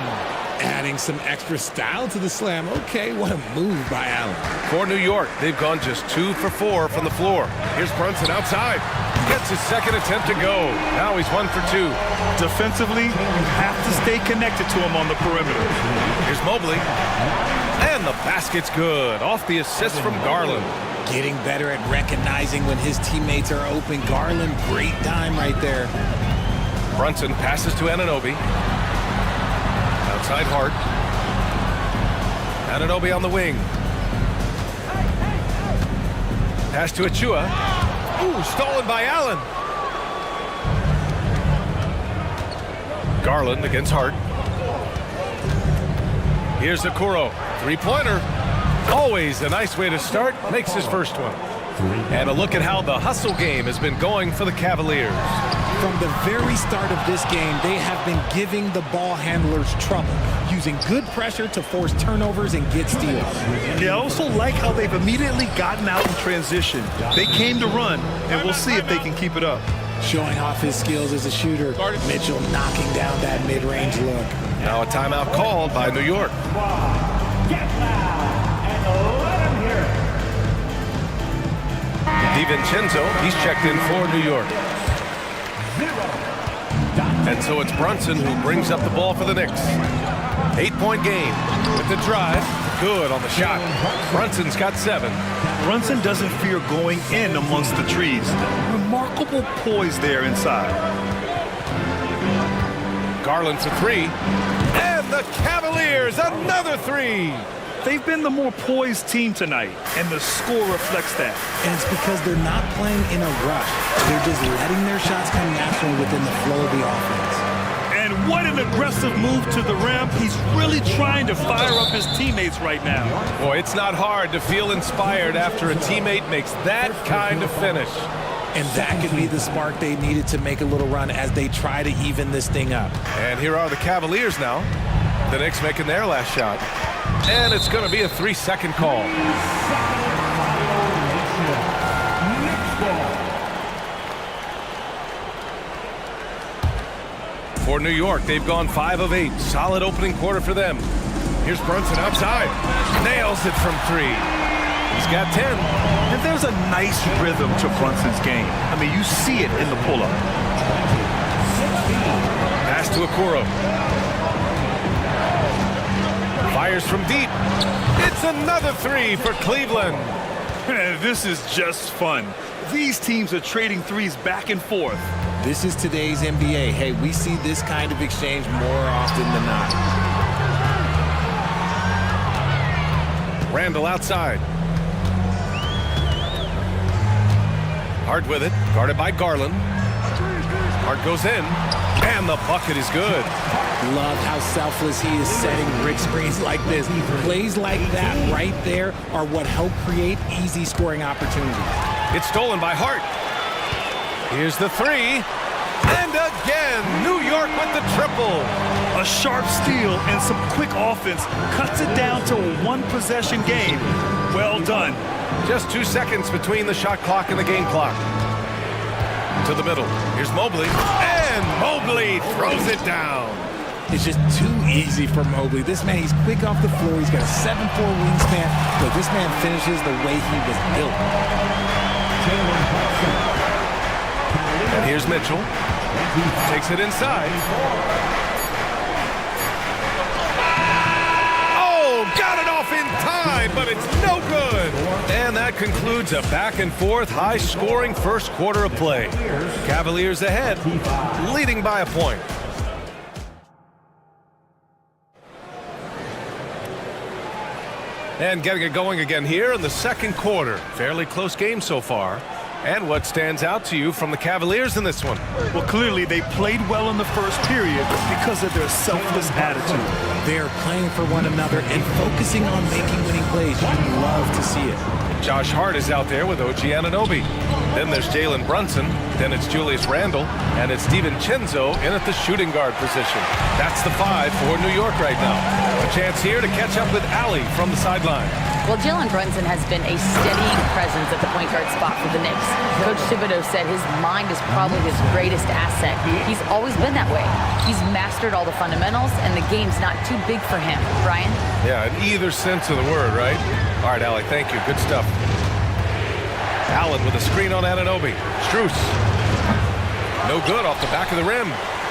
[SPEAKER 3] Adding some extra style to the slam. Okay, what a move by Allen.
[SPEAKER 2] For New York, they've gone just 2 for 4 from the floor. Here's Brunson outside. Gets his second attempt to go. Now he's 1 for 2.
[SPEAKER 1] Defensively, you have to stay connected to him on the perimeter.
[SPEAKER 2] Here's Mobley. And the basket's good. Off the assist from Garland.
[SPEAKER 3] Getting better at recognizing when his teammates are open. Garland, great time right there.
[SPEAKER 2] Brunson passes to Anunoby. Outside Hart. Anunoby on the wing. Pass to Achua. Ooh, stolen by Allen. Garland against Hart. Here's Okoro. Three-pointer. Always a nice way to start. Makes his first one. And a look at how the hustle game has been going for the Cavaliers.
[SPEAKER 3] From the very start of this game, they have been giving the ball handlers trouble, using good pressure to force turnovers and get steals.
[SPEAKER 1] Yeah, I also like how they've immediately gotten out in transition. They came to run, and we'll see if they can keep it up.
[SPEAKER 3] Showing off his skills as a shooter, Mitchell knocking down that mid-range look.
[SPEAKER 2] Now a timeout called by New York. DiVincenzo, he's checked in for New York. And so it's Brunson who brings up the ball for the Knicks. 8-point game with the drive. Good on the shot. Brunson's got 7.
[SPEAKER 1] Brunson doesn't fear going in amongst the trees. Remarkable poise there inside.
[SPEAKER 2] Garland for 3. And the Cavaliers, another 3.
[SPEAKER 1] They've been the more poised team tonight, and the score reflects that.
[SPEAKER 3] And it's because they're not playing in a rush. They're just letting their shots come naturally within the flow of the offense.
[SPEAKER 1] And what an aggressive move to the rim. He's really trying to fire up his teammates right now.
[SPEAKER 2] Boy, it's not hard to feel inspired after a teammate makes that kind of finish.
[SPEAKER 3] And that could be the spark they needed to make a little run as they try to even this thing up.
[SPEAKER 2] And here are the Cavaliers now. The Knicks making their last shot. And it's going to be a 3-second call. For New York, they've gone 5 of 8. Solid opening quarter for them. Here's Brunson outside. Nails it from 3. He's got 10.
[SPEAKER 1] And there's a nice rhythm to Brunson's game. I mean, you see it in the pull-up.
[SPEAKER 2] Pass to Okoro. Fires from deep. It's another 3 for Cleveland.
[SPEAKER 1] This is just fun. These teams are trading threes back and forth.
[SPEAKER 3] This is today's NBA. Hey, we see this kind of exchange more often than not.
[SPEAKER 2] Randall outside. Hart with it, guarded by Garland. Hart goes in, and the bucket is good.
[SPEAKER 3] Love how selfless he is setting brick screens like this. Plays like that right there are what help create easy scoring opportunities.
[SPEAKER 2] It's stolen by Hart. Here's the 3. And again, New York with the triple.
[SPEAKER 1] A sharp steal and some quick offense cuts it down to a one-possession game. Well done.
[SPEAKER 2] Just 2 seconds between the shot clock and the game clock. To the middle. Here's Mobley. And Mobley throws it down.
[SPEAKER 3] It's just too easy for Mobley. This man, he's quick off the floor. He's got a 7'4" wingspan, but this man finishes the way he was built.
[SPEAKER 2] And here's Mitchell. Takes it inside. Oh, got it off in time, but it's no good. And that concludes a back-and-forth, high-scoring first quarter of play. Cavaliers ahead, leading by a point. And getting it going again here in the second quarter. Fairly close game so far. And what stands out to you from the Cavaliers in this one?
[SPEAKER 1] Well, clearly they played well in the first period because of their selfless attitude.
[SPEAKER 3] They're playing for one another and focusing on making winning plays. You love to see it.
[SPEAKER 2] Josh Hart is out there with OG Anunoby. Then there's Jalen Brunson. Then it's Julius Randle. And it's DiVincenzo in at the shooting guard position. That's the 5 for New York right now. A chance here to catch up with Allie from the sideline.
[SPEAKER 5] Well, Jalen Brunson has been a steadying presence at the point guard spot for the Knicks. Coach Thibodeau said his mind is probably his greatest asset. He's always been that way. He's mastered all the fundamentals, and the game's not too big for him. Brian?
[SPEAKER 2] Yeah, in either sense of the word, right? All right, Allie, thank you. Good stuff. Allen with a screen on Anunoby. Strus. No good off the back of the rim.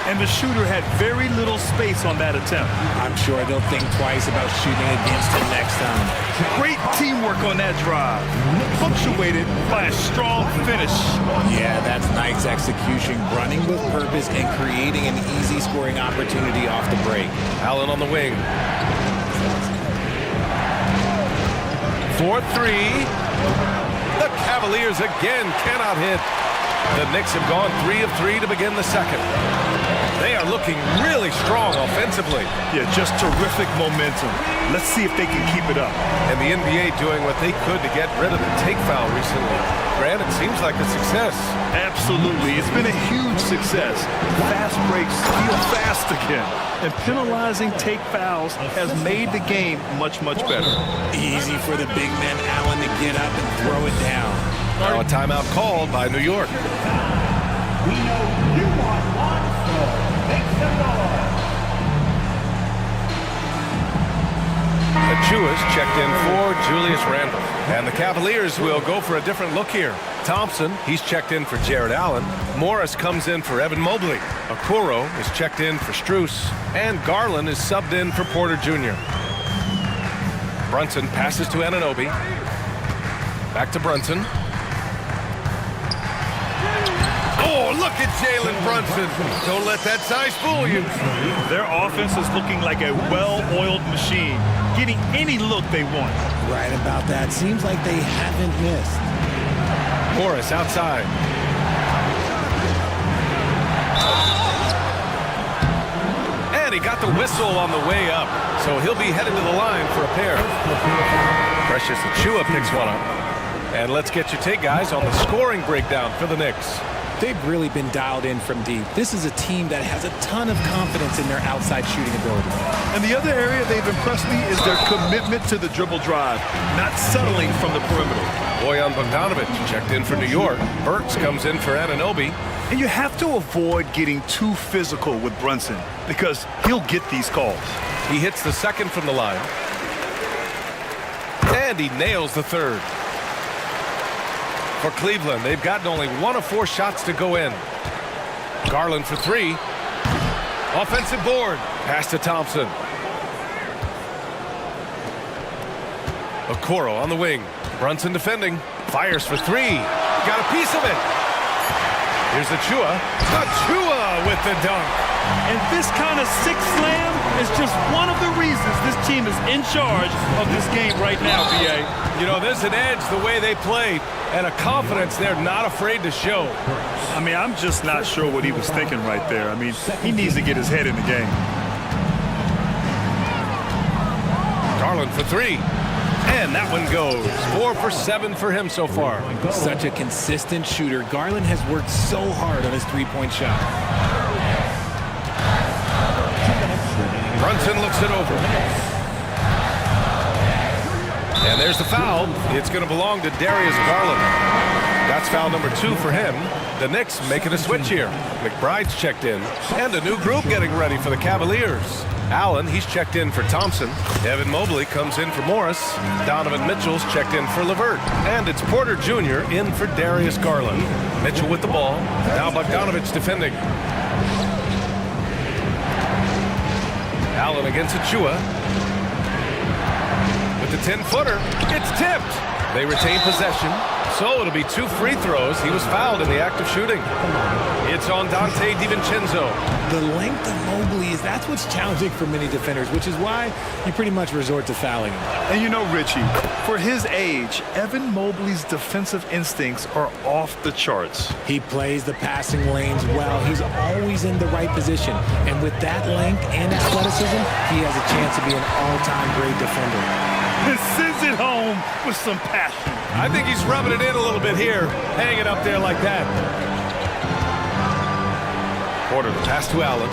[SPEAKER 1] And the shooter had very little space on that attempt.
[SPEAKER 3] I'm sure they'll think twice about shooting against him next time.
[SPEAKER 1] Great teamwork on that drive. Punctuated by a strong finish.
[SPEAKER 3] Yeah, that's nice execution. Running with purpose and creating an easy scoring opportunity off the break.
[SPEAKER 2] Allen on the wing. 4-3. The Cavaliers again cannot hit. The Knicks have gone 3 of 3 to begin the second. They are looking really strong offensively.
[SPEAKER 1] Yeah, just terrific momentum. Let's see if they can keep it up.
[SPEAKER 2] And the NBA doing what they could to get rid of the take foul recently. Grant, it seems like a success.
[SPEAKER 1] Absolutely. It's been a huge success. Fast breaks feel fast again. And penalizing take fouls has made the game much, much better.
[SPEAKER 3] Easy for the big man Allen to get up and throw it down.
[SPEAKER 2] Now a timeout called by New York.
[SPEAKER 4] We know you want one, so make some noise.
[SPEAKER 2] Achua's checked in for Julius Randle. And the Cavaliers will go for a different look here. Thompson, he's checked in for Jared Allen. Morris comes in for Evan Mobley. Okoro is checked in for Strus. And Garland is subbed in for Porter Jr. Brunson passes to Anunoby. Back to Brunson. Oh, look at Jalen Brunson. Don't let that size fool you.
[SPEAKER 1] Their offense is looking like a well-oiled machine, getting any look they want.
[SPEAKER 3] Right about that. Seems like they haven't missed.
[SPEAKER 2] Morris outside. And he got the whistle on the way up, so he'll be headed to the line for a pair. Precious Achiuwa picks one up. And let's get your take, guys, on the scoring breakdown for the Knicks.
[SPEAKER 3] They've really been dialed in from deep. This is a team that has a ton of confidence in their outside shooting ability.
[SPEAKER 1] And the other area they've impressed me is their commitment to the dribble drive, not settling from the perimeter.
[SPEAKER 2] Bojan Bogdanovic checked in for New York. Burks comes in for Anunoby.
[SPEAKER 1] And you have to avoid getting too physical with Brunson because he'll get these calls.
[SPEAKER 2] He hits the second from the line. And he nails the third. For Cleveland, they've gotten only 1 of 4 shots to go in. Garland for 3. Offensive board. Pass to Thompson. Okoro on the wing. Brunson defending. Fires for 3. Got a piece of it. Here's Achua. Achua with the dunk.
[SPEAKER 13] And this kind of six slam is just one of the reasons this team is in charge of this game right now, B.A.
[SPEAKER 2] You know, there's an edge the way they play and a confidence they're not afraid to show.
[SPEAKER 1] I mean, I'm just not sure what he was thinking right there. I mean, he needs to get his head in the game.
[SPEAKER 2] Garland for 3. And that one goes. 4 for 7 for him so far.
[SPEAKER 3] Such a consistent shooter. Garland has worked so hard on his three-point shot.
[SPEAKER 2] Brunson looks it over. And there's the foul. It's going to belong to Darius Garland. That's foul number 2 for him. The Knicks making a switch here. McBride's checked in. And a new group getting ready for the Cavaliers. Allen, he's checked in for Thompson. Evan Mobley comes in for Morris. Donovan Mitchell's checked in for LeVert. And it's Porter Jr. in for Darius Garland. Mitchell with the ball. Now Bogdanovich defending. Allen against Achua. With the 10-footer. It's tipped. They retain possession. So it'll be 2 free throws. He was fouled in the act of shooting. It's on Dante DiVincenzo.
[SPEAKER 3] The length of Mobley that's what's challenging for many defenders, which is why you pretty much resort to fouling him.
[SPEAKER 1] And you know, Richie, for his age, Evan Mobley's defensive instincts are off the charts.
[SPEAKER 3] He plays the passing lanes well. He's always in the right position. And with that length and athleticism, he has a chance to be an all-time great defender.
[SPEAKER 1] And sends it home with some passion.
[SPEAKER 2] I think he's rubbing it in a little bit here, hanging up there like that. Porter, pass to Allen.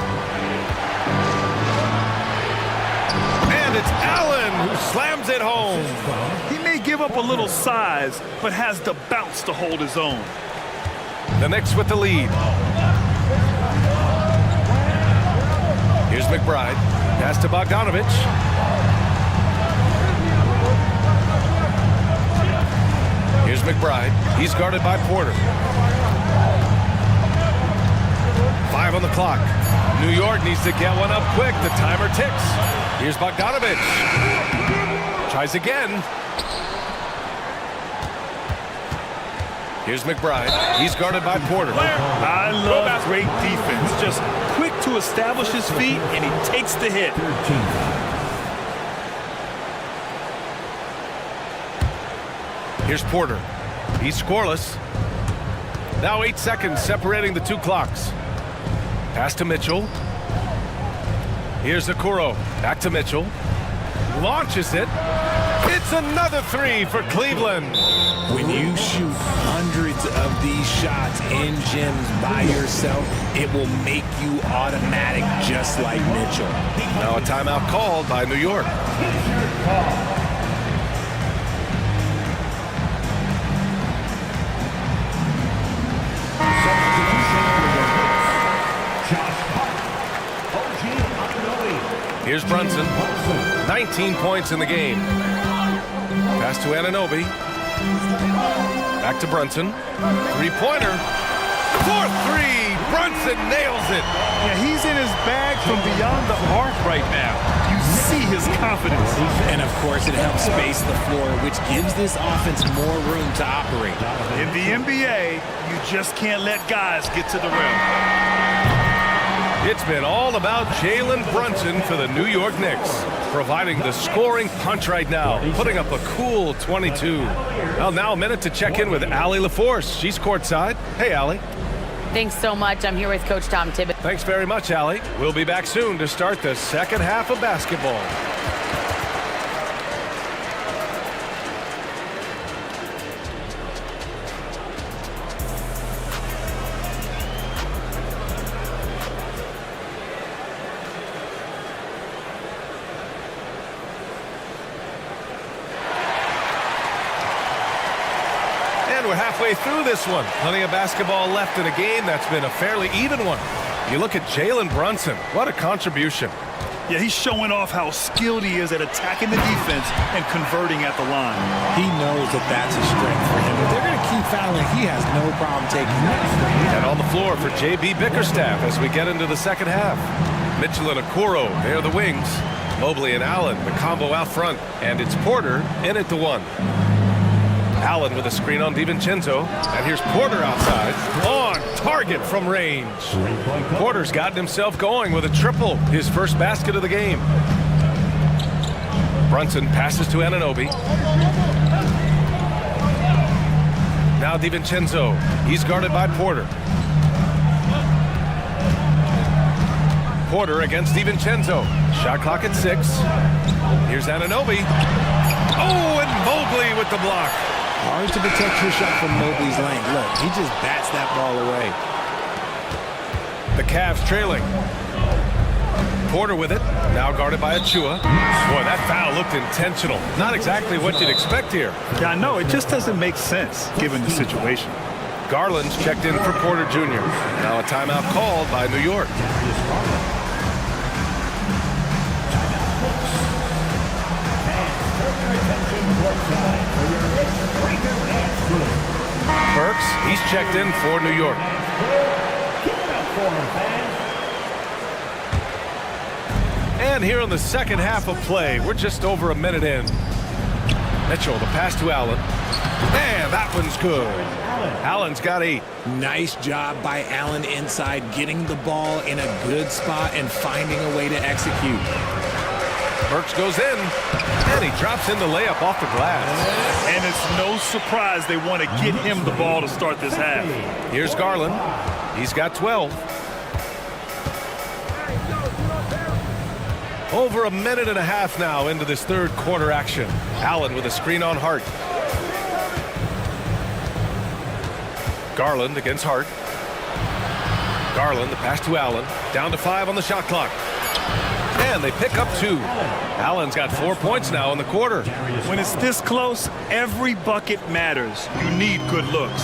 [SPEAKER 2] And it's Allen who slams it home.
[SPEAKER 1] He may give up a little size, but has the bounce to hold his own.
[SPEAKER 2] The Knicks with the lead. Here's McBride. Pass to Bogdanovich. Here's McBride. He's guarded by Porter. 5 on the clock. New York needs to get one up quick. The timer ticks. Here's Bogdanovich. Tries again. Here's McBride. He's guarded by Porter.
[SPEAKER 1] I love great defense. Just quick to establish his feet, and he takes the hit.
[SPEAKER 2] Here's Porter. He's scoreless. Now 8 seconds separating the 2 clocks. Pass to Mitchell. Here's Okoro. Back to Mitchell. Launches it. It's another 3 for Cleveland.
[SPEAKER 3] When you shoot hundreds of these shots in gyms by yourself, it will make you automatic just like Mitchell.
[SPEAKER 2] Now a timeout called by New York. Here's Brunson. 19 points in the game. Pass to Anunoby. Back to Brunson. 3-pointer. 4-3. Brunson nails it.
[SPEAKER 1] Yeah, he's in his bag from beyond the arc right now. You see his confidence.
[SPEAKER 3] And of course, it helps space the floor, which gives this offense more room to operate.
[SPEAKER 1] In the NBA, you just can't let guys get to the rim.
[SPEAKER 2] It's been all about Jalen Brunson for the New York Knicks, providing the scoring punch right now, putting up a cool 22. Well, now a minute to check in with Allie LaForce. She's courtside. Hey, Allie.
[SPEAKER 5] Thanks so much. I'm here with Coach Tom Thibodeau.
[SPEAKER 2] Thanks very much, Allie. We'll be back soon to start the second half of basketball. we're halfway through this one. Plenty of basketball left in a game that's been a fairly even one. You look at Jalen Brunson. What a contribution.
[SPEAKER 1] Yeah, he's showing off how skilled he is at attacking the defense and converting at the line.
[SPEAKER 3] He knows that that's a strength for him. If they're going to keep fouling, he has no problem taking that.
[SPEAKER 2] And on the floor for J.B. Bickerstaff as we get into the second half. Mitchell and Okoro, they're the wings. Mobley and Allen, the combo out front. And it's Porter in at the one. Allen with a screen on DiVincenzo. And here's Porter outside. On target from range. Porter's gotten himself going with a triple. His first basket of the game. Brunson passes to Anunoby. Now DiVincenzo. He's guarded by Porter. Porter against DiVincenzo. Shot clock at 6. Here's Anunoby. Oh, and Mobley with the block.
[SPEAKER 3] Hard to protect your shot from Mobley's lane. Look, he just bats that ball away.
[SPEAKER 2] The Cavs trailing. Porter with it. Now guarded by Achua. Boy, that foul looked intentional. Not exactly what you'd expect here.
[SPEAKER 1] Yeah, I know. It just doesn't make sense given the situation.
[SPEAKER 2] Garland's checked in for Porter Jr. Now a timeout called by New York. Burks, he's checked in for New York. And here in the second half of play, we're just over a minute in. Mitchell, the pass to Allen. And that one's good. Allen's got 8.
[SPEAKER 3] Nice job by Allen inside, getting the ball in a good spot and finding a way to execute.
[SPEAKER 2] Burks goes in, and he drops in the layup off the glass.
[SPEAKER 1] And it's no surprise they want to get him the ball to start this half.
[SPEAKER 2] Here's Garland. He's got 12. Over a minute and a half now into this third quarter action. Allen with a screen on Hart. Garland against Hart. Garland, the pass to Allen. Down to 5 on the shot clock. And they pick up 2. Allen's got 4 points now in the quarter.
[SPEAKER 1] When it's this close, every bucket matters. You need good looks.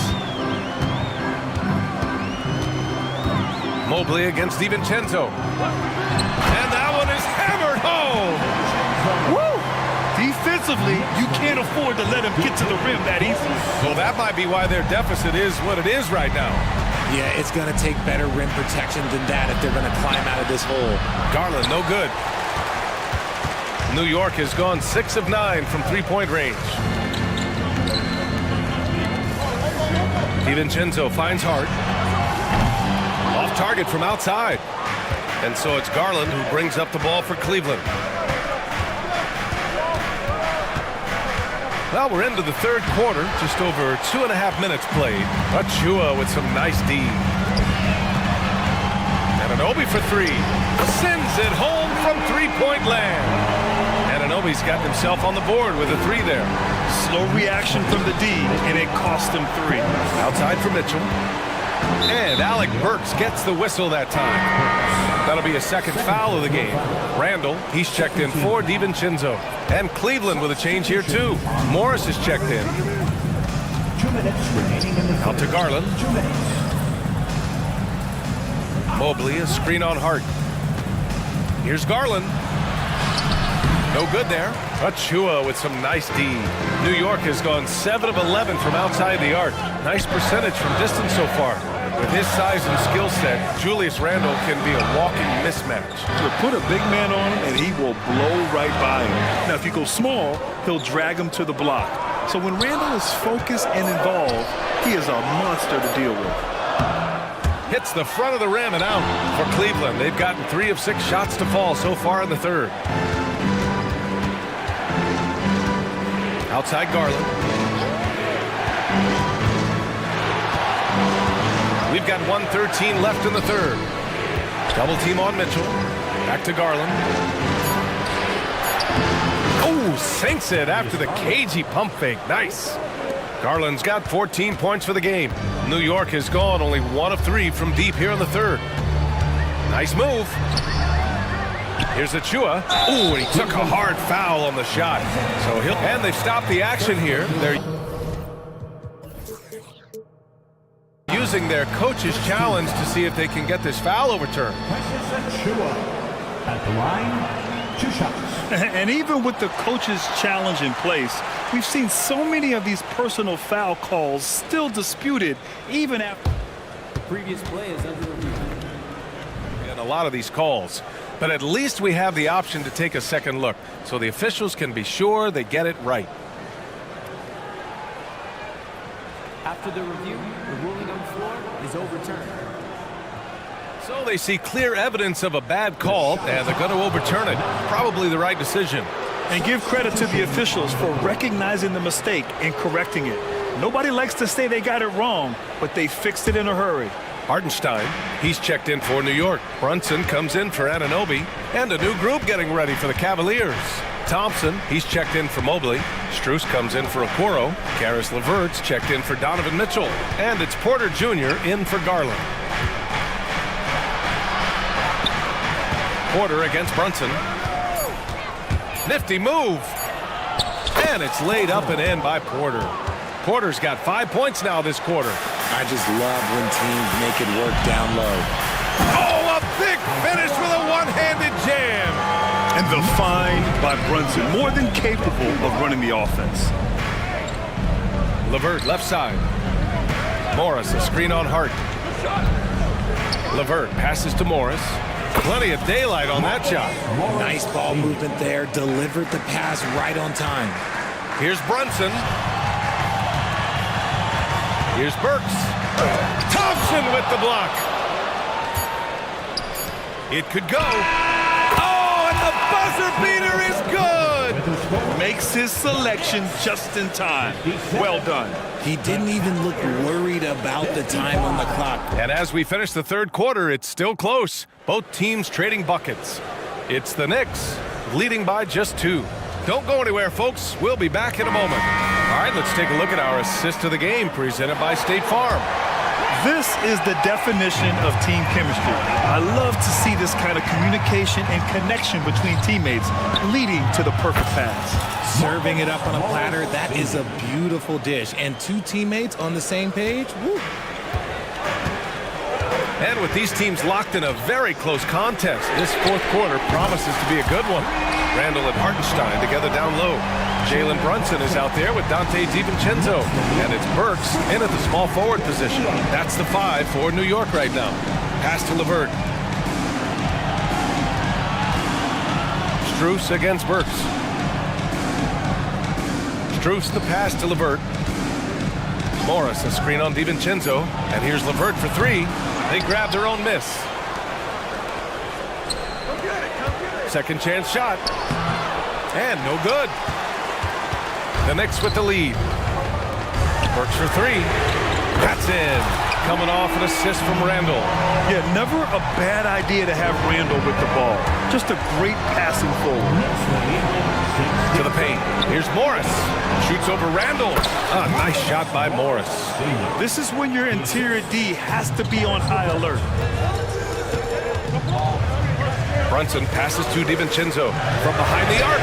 [SPEAKER 2] Mobley against DiVincenzo. And that one is hammered home.
[SPEAKER 1] Woo! Defensively, you can't afford to let him get to the rim that easily.
[SPEAKER 2] Well, that might be why their deficit is what it is right now.
[SPEAKER 3] Yeah, it's going to take better rim protection than that if they're going to climb out of this hole.
[SPEAKER 2] Garland, no good. New York has gone 6 of 9 from three-point range. DiVincenzo finds Hart. Off target from outside. And so it's Garland who brings up the ball for Cleveland. Well, we're into the third quarter, just over 2.5 minutes played. Achua with some nice D. Anunoby for 3. Sends it home from three-point land. Anunoby's got himself on the board with a 3 there.
[SPEAKER 1] Slow reaction from the D, and it cost him 3.
[SPEAKER 2] Outside for Mitchell. And Alec Burks gets the whistle that time. That'll be a second foul of the game. Randall, he's checked in for DiVincenzo. And Cleveland with a change here too. Morris is checked in.
[SPEAKER 11] 2 minutes remaining in the
[SPEAKER 2] out to Garland.
[SPEAKER 11] 2 minutes.
[SPEAKER 2] Mobley, a screen on Hart. Here's Garland. No good there. Achua with some nice D. New York has gone 7 of 11 from outside the arc. Nice percentage from distance so far. With his size and skill set, Julius Randle can be a walking mismatch.
[SPEAKER 1] You put a big man on him, and he will blow right by him. Now, if you go small, he'll drag him to the block. So when Randle is focused and involved, he is a monster to deal with.
[SPEAKER 2] Hits the front of the rim and out for Cleveland. They've gotten 3 of 6 shots to fall so far in the third. Outside Garland. We've got 1:13 left in the third. Double team on Mitchell. Back to Garland. Oh, sinks it after the cagey pump fake. Nice. Garland's got 14 points for the game. New York has gone only 1 of 3 from deep here in the third. Nice move. Here's Achua. Oh, and he took a hard foul on the shot. So and they've stopped the action here. using their coach's challenge to see if they can get this foul overturned.
[SPEAKER 11] At the line, 2 shots.
[SPEAKER 1] And even with the coach's challenge in place, we've seen so many of these personal foul calls still disputed even after.
[SPEAKER 15] The previous play is under review.
[SPEAKER 2] And a lot of these calls. But at least we have the option to take a second look, so the officials can be sure they get it right.
[SPEAKER 15] After the review, the ruling on the floor is overturned.
[SPEAKER 2] So they see clear evidence of a bad call, and they're going to overturn it. Probably the right decision.
[SPEAKER 1] And give credit to the officials for recognizing the mistake and correcting it. Nobody likes to say they got it wrong, but they fixed it in a hurry.
[SPEAKER 2] Hartenstein, he's checked in for New York. Brunson comes in for Anunoby, and a new group getting ready for the Cavaliers. Thompson, he's checked in for Mobley. Strus comes in for Okoro. Karis LeVert's checked in for Donovan Mitchell. And it's Porter Jr. in for Garland. Porter against Brunson. Nifty move. And it's laid up and in by Porter. Porter's got 5 points now this quarter.
[SPEAKER 3] I just love when teams make it work down low.
[SPEAKER 2] Oh, a big finish with a one-handed jam.
[SPEAKER 1] And the find by Brunson, more than capable of running the offense.
[SPEAKER 2] LeVert left side. Morris, a screen on Hart. LeVert passes to Morris. Plenty of daylight on that shot.
[SPEAKER 3] Nice ball movement there. Delivered the pass right on time.
[SPEAKER 2] Here's Brunson. Here's Burks. Thompson with the block. It could go. Oh, and the buzzer beater is good.
[SPEAKER 1] Makes his selection just in time. Well done.
[SPEAKER 3] He didn't even look worried about the time on the clock.
[SPEAKER 2] And as we finish the third quarter, it's still close. Both teams trading buckets. It's the Knicks leading by just 2. Don't go anywhere, folks. We'll be back in a moment. All right, let's take a look at our assist of the game presented by State Farm.
[SPEAKER 1] This is the definition of team chemistry. I love to see this kind of communication and connection between teammates leading to the perfect pass.
[SPEAKER 3] Serving it up on a platter, that is a beautiful dish. And 2 teammates on the same page, woo.
[SPEAKER 2] And with these teams locked in a very close contest, this fourth quarter promises to be a good one. Randall and Hartenstein together down low. Jalen Brunson is out there with Dante DiVincenzo. And it's Burks in at the small forward position. That's the 5 for New York right now. Pass to LeVert. Strus against Burks. Strus the pass to LeVert. Morris a screen on DiVincenzo. And here's LeVert for 3. They grab their own miss. Second chance shot. And no good. The Knicks with the lead. Burks for 3. That's in. Coming off an assist from Randall.
[SPEAKER 1] Yeah, never a bad idea to have Randall with the ball. Just a great passing forward.
[SPEAKER 2] To the paint. Here's Morris. Shoots over Randall. A nice shot by Morris.
[SPEAKER 1] This is when your interior D has to be on high alert.
[SPEAKER 2] Brunson passes to DiVincenzo from behind the arc.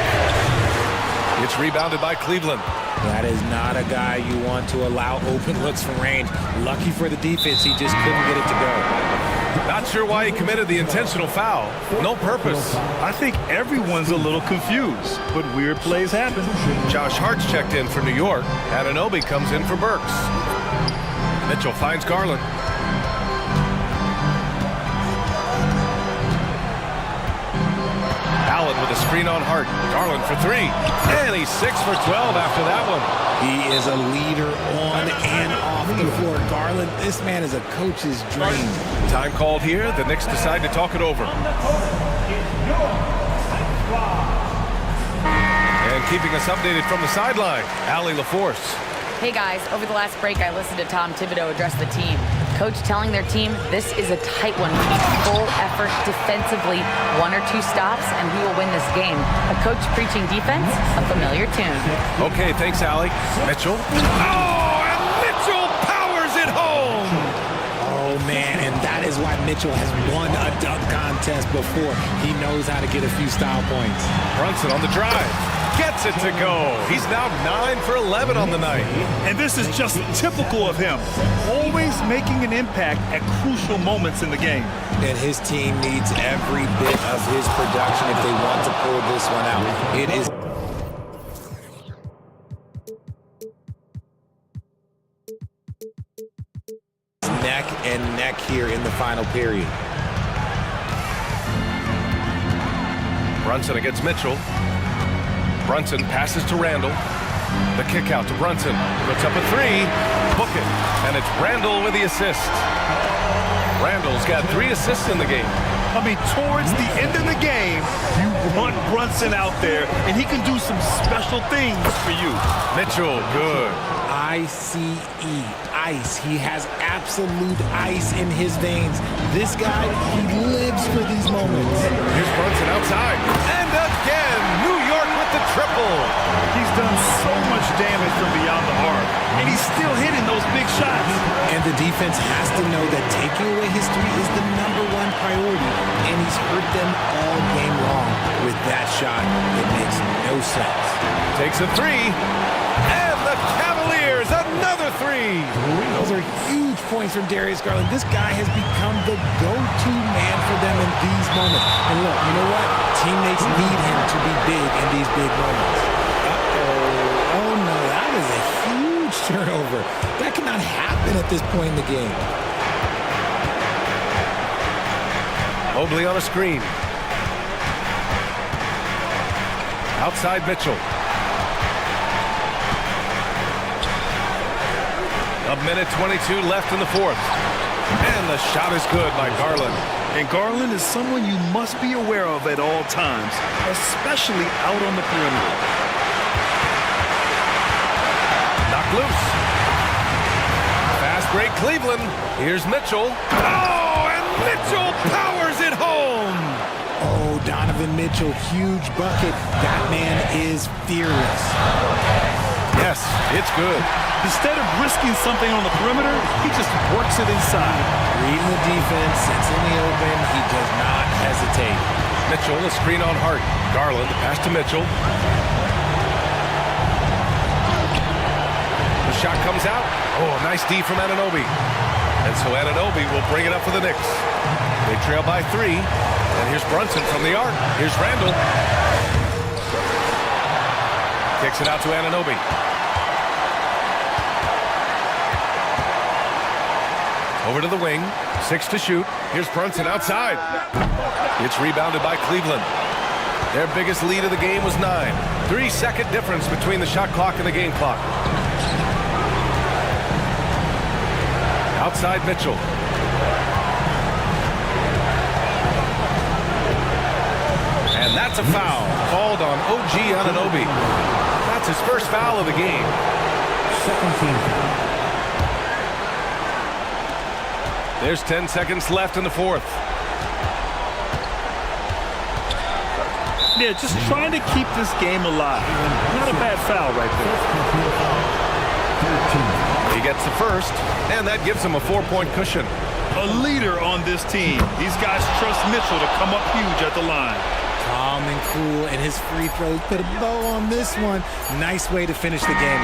[SPEAKER 2] It's rebounded by Cleveland.
[SPEAKER 3] That is not a guy you want to allow open looks from range. Lucky for the defense, he just couldn't get it to go.
[SPEAKER 2] Not sure why he committed the intentional foul. No purpose.
[SPEAKER 1] I think everyone's a little confused, but weird plays happen.
[SPEAKER 2] Josh Hart's checked in for New York. Anunoby comes in for Burks. Mitchell finds Garland. Allen with a screen on Hart. Garland for 3. And he's 6 for 12 after that one.
[SPEAKER 3] He is a leader on and off the floor. Garland, this man is a coach's dream.
[SPEAKER 2] Time called here. The Knicks decide to talk it over. And keeping us updated from the sideline, Allie LaForce.
[SPEAKER 5] Hey guys, over the last break, I listened to Tom Thibodeau address the team. Coach telling their team, this is a tight one. We need full effort defensively, 1 or 2 stops, and we will win this game. A coach preaching defense, a familiar tune.
[SPEAKER 2] Okay, thanks, Allie. Mitchell. Oh, and Mitchell powers it home.
[SPEAKER 3] Oh, man, and that is why Mitchell has won a dunk contest before. He knows how to get a few style points.
[SPEAKER 2] Brunson on the drive. gets it to go. He's now 9 for 11 on the night.
[SPEAKER 1] And this is just typical of him, always making an impact at crucial moments in the game.
[SPEAKER 3] And his team needs every bit of his production if they want to pull this one out. It is neck and neck here in the final period.
[SPEAKER 2] Brunson against Mitchell. Brunson passes to Randall. The kick out to Brunson. Puts up a three. Book it. And it's Randall with the assist. Randall's got 3 assists in the game.
[SPEAKER 1] I mean, towards the end of the game, you want Brunson out there, and he can do some special things for you.
[SPEAKER 2] Mitchell, good.
[SPEAKER 3] ICE, ice. He has absolute ice in his veins. This guy, he lives for these moments.
[SPEAKER 2] Here's Brunson outside. And again, New York with the triple.
[SPEAKER 1] He's done so much damage from beyond the arc, and he's still hitting those big shots.
[SPEAKER 3] And the defense has to know that taking away his 3 is the #1 priority, and he's hurt them all game long with that shot. It makes no sense.
[SPEAKER 2] Takes a 3, and the Cavaliers, another 3.
[SPEAKER 3] Those are huge points from Darius Garland. This guy has become the go-to man for them in these moments. And look, you know what? Teammates need him to be big in these big moments. Uh-oh. Oh, no, that was a huge turnover. That cannot happen at this point in the game.
[SPEAKER 2] Mobley on a screen. Outside Mitchell. A minute 22 left in the 4th. And the shot is good by Garland.
[SPEAKER 1] And Garland is someone you must be aware of at all times, especially out on the perimeter.
[SPEAKER 2] Knocked loose. Fast break Cleveland. Here's Mitchell. Oh, and Mitchell powers it home.
[SPEAKER 3] Oh, Donovan Mitchell, huge bucket. That man is fearless.
[SPEAKER 2] Yes, it's good.
[SPEAKER 1] Instead of risking something on the perimeter, he just works it inside.
[SPEAKER 3] Reading the defense, sits in the open, he does not hesitate.
[SPEAKER 2] Mitchell, a screen on Hart. Garland, the pass to Mitchell. The shot comes out. Oh, nice D from Anunoby. And so Anunoby will bring it up for the Knicks. They trail by 3. And here's Brunson from the arc. Here's Randall. Kicks it out to Anunoby. Over to the wing. 6 to shoot. Here's Brunson outside. It's rebounded by Cleveland. Their biggest lead of the game was 9. 3-second difference between the shot clock and the game clock. Outside Mitchell. And that's a foul called on OG Anunoby. That's his first foul of the game.
[SPEAKER 11] Second team.
[SPEAKER 2] There's 10 seconds left in the 4th.
[SPEAKER 1] Yeah, just trying to keep this game alive. Not a bad foul right there.
[SPEAKER 2] He gets the first, and that gives him a 4-point cushion.
[SPEAKER 1] A leader on this team. These guys trust Mitchell to come up huge at the line.
[SPEAKER 3] Calm and cool, and his free throws put a bow on this one. Nice way to finish the game.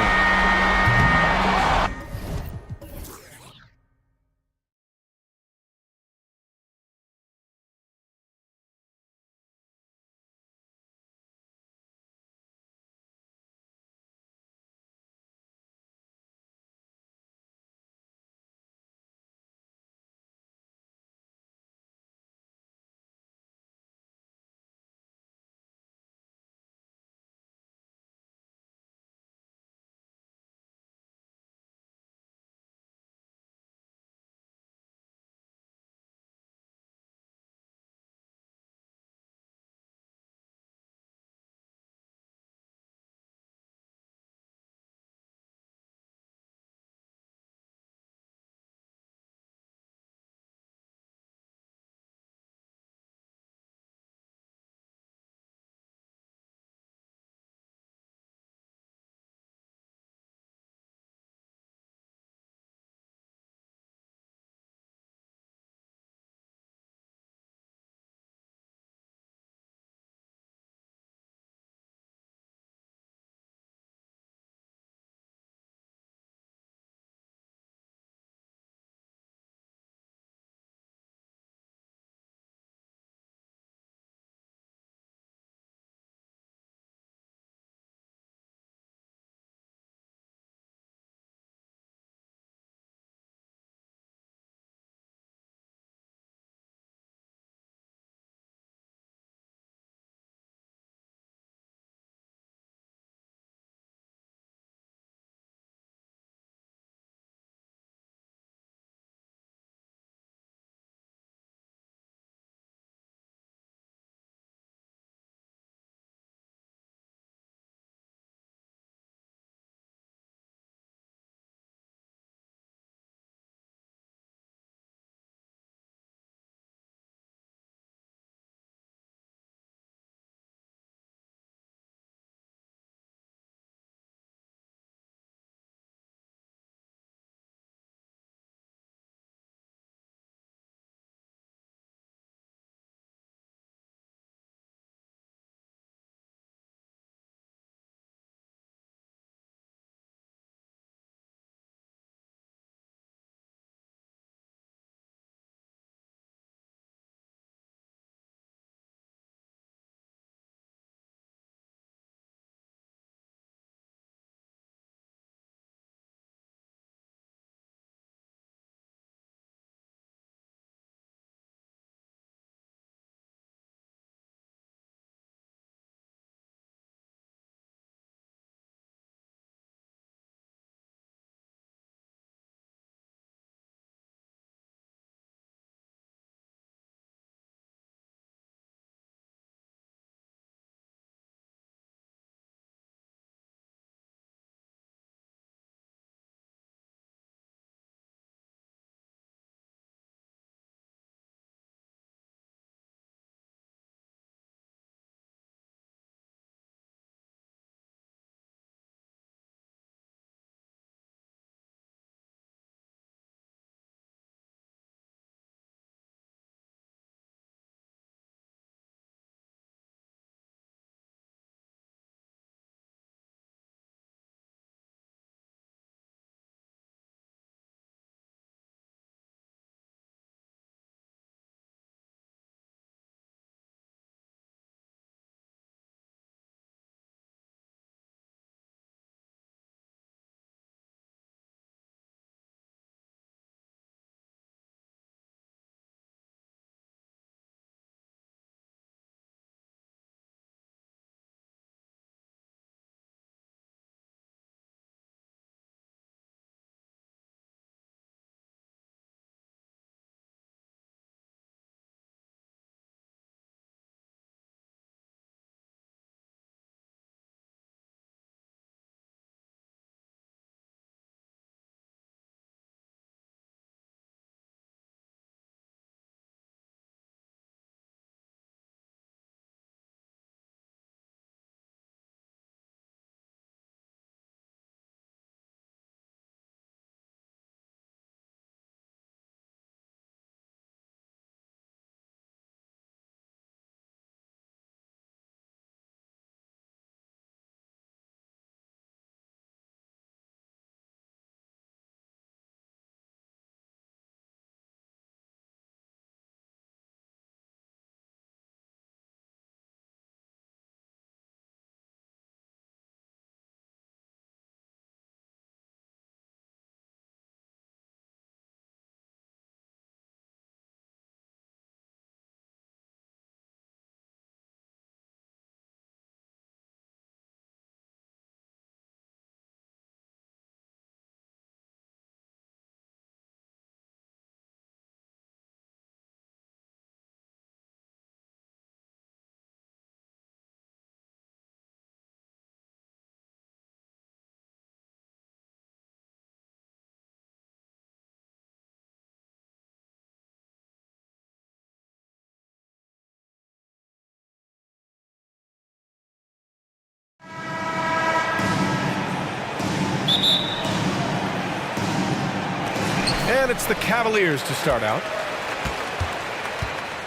[SPEAKER 2] And it's the Cavaliers to start out.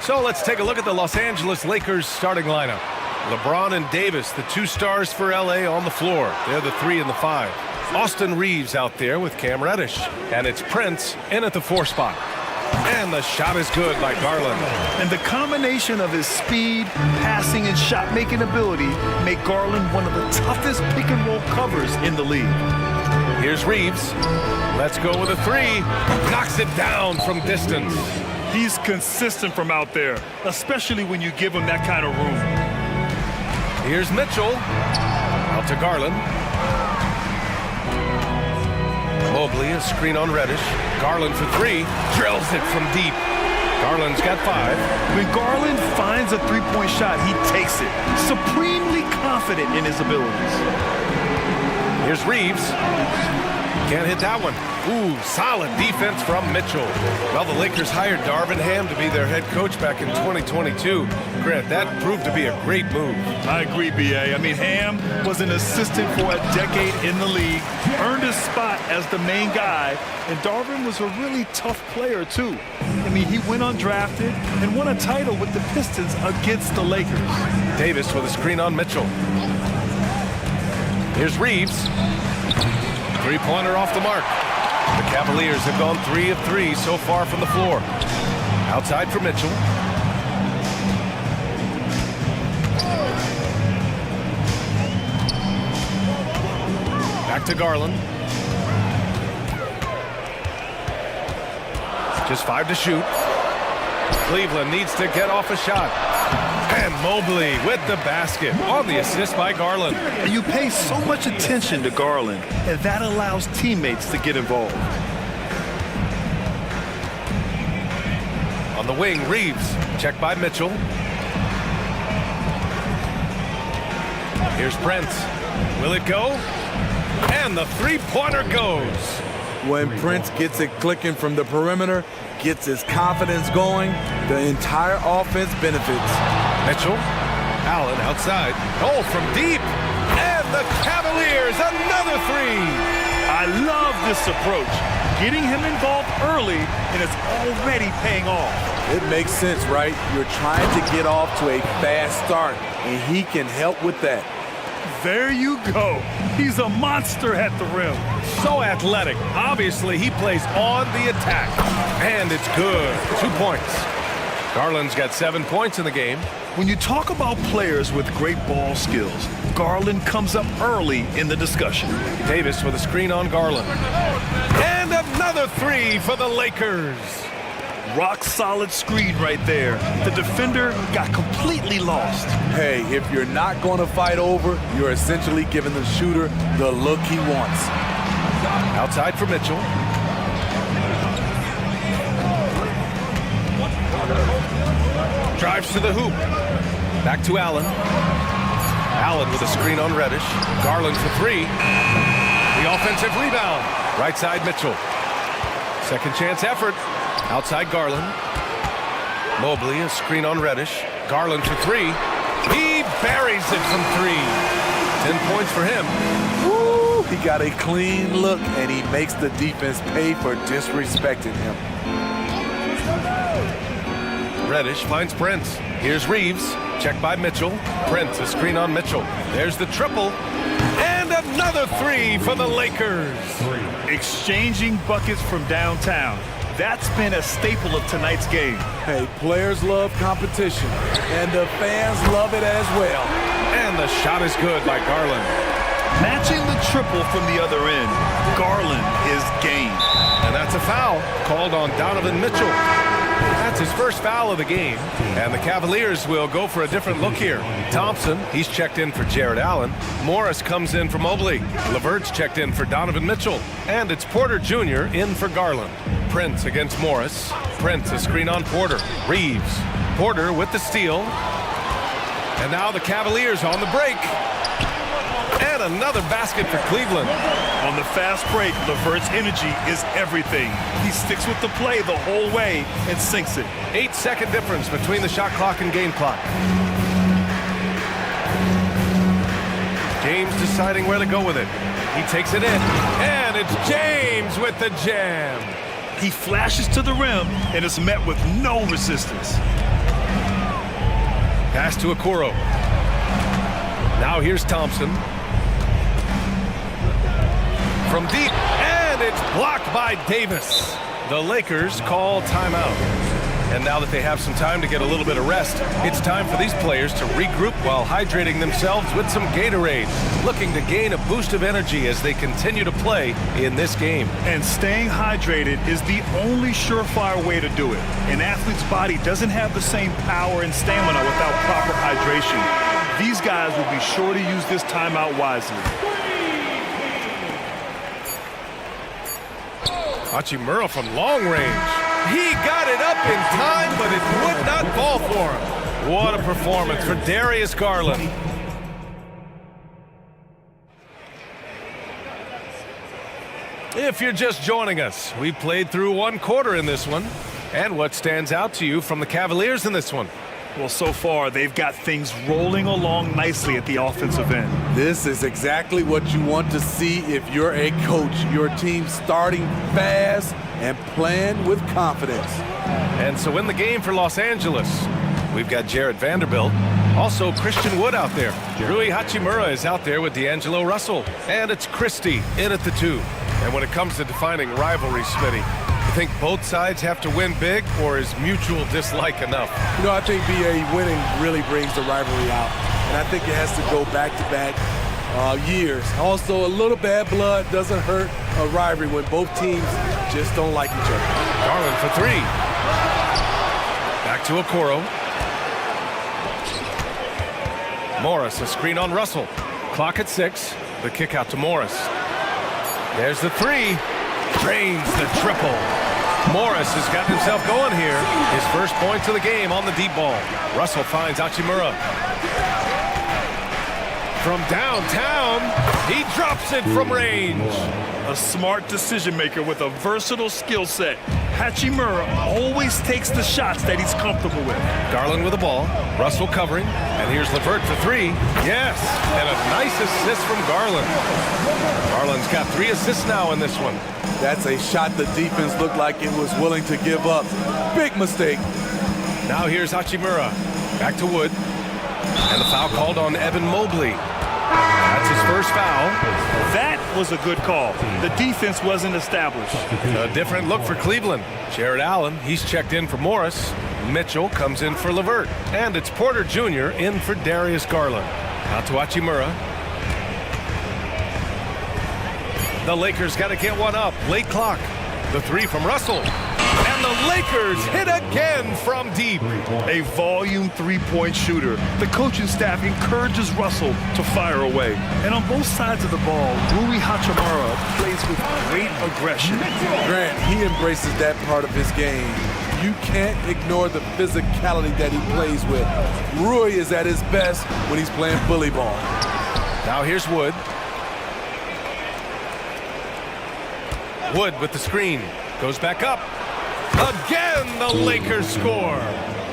[SPEAKER 2] So let's take a look at the Los Angeles Lakers starting lineup. LeBron and Davis, the two stars for LA on the floor. They're the 3 and the 5. Austin Reeves out there with Cam Reddish. And it's Prince in at the 4 spot. And the shot is good by Garland.
[SPEAKER 1] And the combination of his speed, passing, and shot-making ability make Garland one of the toughest pick-and-roll covers in the league.
[SPEAKER 2] Here's Reeves. Let's go with a 3. Knocks it down from distance.
[SPEAKER 1] He's consistent from out there, especially when you give him that kind of room.
[SPEAKER 2] Here's Mitchell. Out to Garland. Mobley, a screen on Reddish. Garland for 3. Drills it from deep. Garland's got 5.
[SPEAKER 1] When Garland finds a three-point shot, he takes it. Supremely confident in his abilities.
[SPEAKER 2] Here's Reeves. Can't hit that one. Ooh, solid defense from Mitchell. Well, the Lakers hired Darvin Ham to be their head coach back in 2022. Grant, that proved to be a great move.
[SPEAKER 1] I agree, B.A. I mean, Ham was an assistant for a decade in the league, earned his spot as the main guy, and Darvin was a really tough player, too. I mean, he went undrafted and won a title with the Pistons against the Lakers.
[SPEAKER 2] Davis with a screen on Mitchell. Here's Reeves. Three-pointer off the mark. The Cavaliers have gone 3 of 3 so far from the floor. Outside for Mitchell. Back to Garland. Just 5 to shoot. Cleveland needs to get off a shot. And Mobley with the basket on the assist by Garland.
[SPEAKER 1] And you pay so much attention to Garland, and that allows teammates to get involved.
[SPEAKER 2] On the wing, Reeves. Checked by Mitchell. Here's Prince. Will it go? And the three-pointer goes.
[SPEAKER 9] When Prince gets it clicking from the perimeter, gets his confidence going, the entire offense benefits.
[SPEAKER 2] Mitchell. Allen outside. Oh, from deep. And the Cavaliers, another 3.
[SPEAKER 1] I love this approach. Getting him involved early, and it's already paying off.
[SPEAKER 9] It makes sense, right? You're trying to get off to a fast start, and he can help with that.
[SPEAKER 1] There you go. He's a monster at the rim.
[SPEAKER 2] So athletic. Obviously, he plays on the attack. And it's good. 2 points. Garland's got 7 points in the game.
[SPEAKER 1] When you talk about players with great ball skills, Garland comes up early in the discussion.
[SPEAKER 2] Davis with a screen on Garland. And another 3 for the Lakers.
[SPEAKER 1] Rock solid screen right there. The defender got completely lost.
[SPEAKER 9] Hey, if you're not going to fight over, you're essentially giving the shooter the look he wants.
[SPEAKER 2] Outside for Mitchell. Drives to the hoop. Back to Allen. Allen with a screen on Reddish. Garland for 3. The offensive rebound. Right side Mitchell. Second chance effort. Outside Garland. Mobley, a screen on Reddish. Garland for 3. He buries it from 3. 10 points for him.
[SPEAKER 9] Woo! He got a clean look, and he makes the defense pay for disrespecting him.
[SPEAKER 2] Reddish finds Prince. Here's Reeves. Checked by Mitchell. Prince, a screen on Mitchell. There's the triple. And another 3 for the Lakers.
[SPEAKER 1] Exchanging buckets from downtown. That's been a staple of tonight's game.
[SPEAKER 9] Hey, players love competition, and the fans love it as well.
[SPEAKER 2] And the shot is good by Garland.
[SPEAKER 1] Matching the triple from the other end, Garland is game.
[SPEAKER 2] And that's a foul called on Donovan Mitchell. That's his first foul of the game. And the Cavaliers will go for a different look here. Thompson, he's checked in for Jared Allen. Morris comes in for Mobley. LeVert's checked in for Donovan Mitchell. And it's Porter Jr. in for Garland. Prince against Morris. Prince, a screen on Porter. Reeves. Porter with the steal. And now the Cavaliers on the break. And another basket for Cleveland.
[SPEAKER 1] On the fast break, LeVert's energy is everything. He sticks with the play the whole way and sinks it.
[SPEAKER 2] 8-second difference between the shot clock and game clock. James deciding where to go with it. He takes it in. And it's James with the jam.
[SPEAKER 1] He flashes to the rim and is met with no resistance.
[SPEAKER 2] Pass to Okoro. Now here's Thompson. From deep, and it's blocked by Davis. The Lakers call timeout. And now that they have some time to get a little bit of rest, it's time for these players to regroup while hydrating themselves with some Gatorade, looking to gain a boost of energy as they continue to play in this game.
[SPEAKER 1] And staying hydrated is the only surefire way to do it. An athlete's body doesn't have the same power and stamina without proper hydration. These guys will be sure to use this timeout wisely.
[SPEAKER 2] Hachimura from long range. He got it up in time, but it would not fall for him. What a performance for Darius Garland. If you're just joining us, we played through one quarter in this one. And what stands out to you from the Cavaliers in this one?
[SPEAKER 1] Well, so far, they've got things rolling along nicely at the offensive end.
[SPEAKER 9] This is exactly what you want to see if you're a coach. Your team starting fast and playing with confidence.
[SPEAKER 2] And so in the game for Los Angeles, we've got Jarrett Vanderbilt. Also Christian Wood out there. Rui Hachimura is out there with D'Angelo Russell. And it's Christie in at the 2. And when it comes to defining rivalry, Smitty, you think both sides have to win big, or is mutual dislike enough?
[SPEAKER 9] You know, I think BA winning really brings the rivalry out. And I think it has to go back-to-back years. Also, a little bad blood doesn't hurt a rivalry when both teams just don't like each other.
[SPEAKER 2] Garland for 3. Back to Okoro. Morris, a screen on Russell. Clock at 6. The kick out to Morris. There's the 3. Drains the triple. Morris has got himself going here. His first points of the game on the deep ball. Russell finds Hachimura. From downtown, he drops it from range.
[SPEAKER 1] A smart decision maker with a versatile skill set. Hachimura always takes the shots that he's comfortable with.
[SPEAKER 2] Garland with the ball. Russell covering. And here's LeVert for 3. Yes, and a nice assist from Garland. Garland's got 3 assists now in this one.
[SPEAKER 9] That's a shot the defense looked like it was willing to give up. Big mistake.
[SPEAKER 2] Now here's Hachimura. Back to Wood. And the foul called on Evan Mobley. That's his first foul.
[SPEAKER 1] That was a good call. The defense wasn't established.
[SPEAKER 2] A different look for Cleveland. Jared Allen, he's checked in for Morris. Mitchell comes in for LeVert. And it's Porter Jr. in for Darius Garland. Out to Hachimura. The Lakers got to get one up. Late clock. The 3 from Russell. And the Lakers hit again from deep.
[SPEAKER 1] A volume three-point shooter. The coaching staff encourages Russell to fire away. And on both sides of the ball, Rui Hachimura plays with great aggression.
[SPEAKER 9] Grant, he embraces that part of his game. You can't ignore the physicality that he plays with. Rui is at his best when he's playing bully ball.
[SPEAKER 2] Now here's Wood. Wood with the screen. Goes back up. Again, the Lakers score.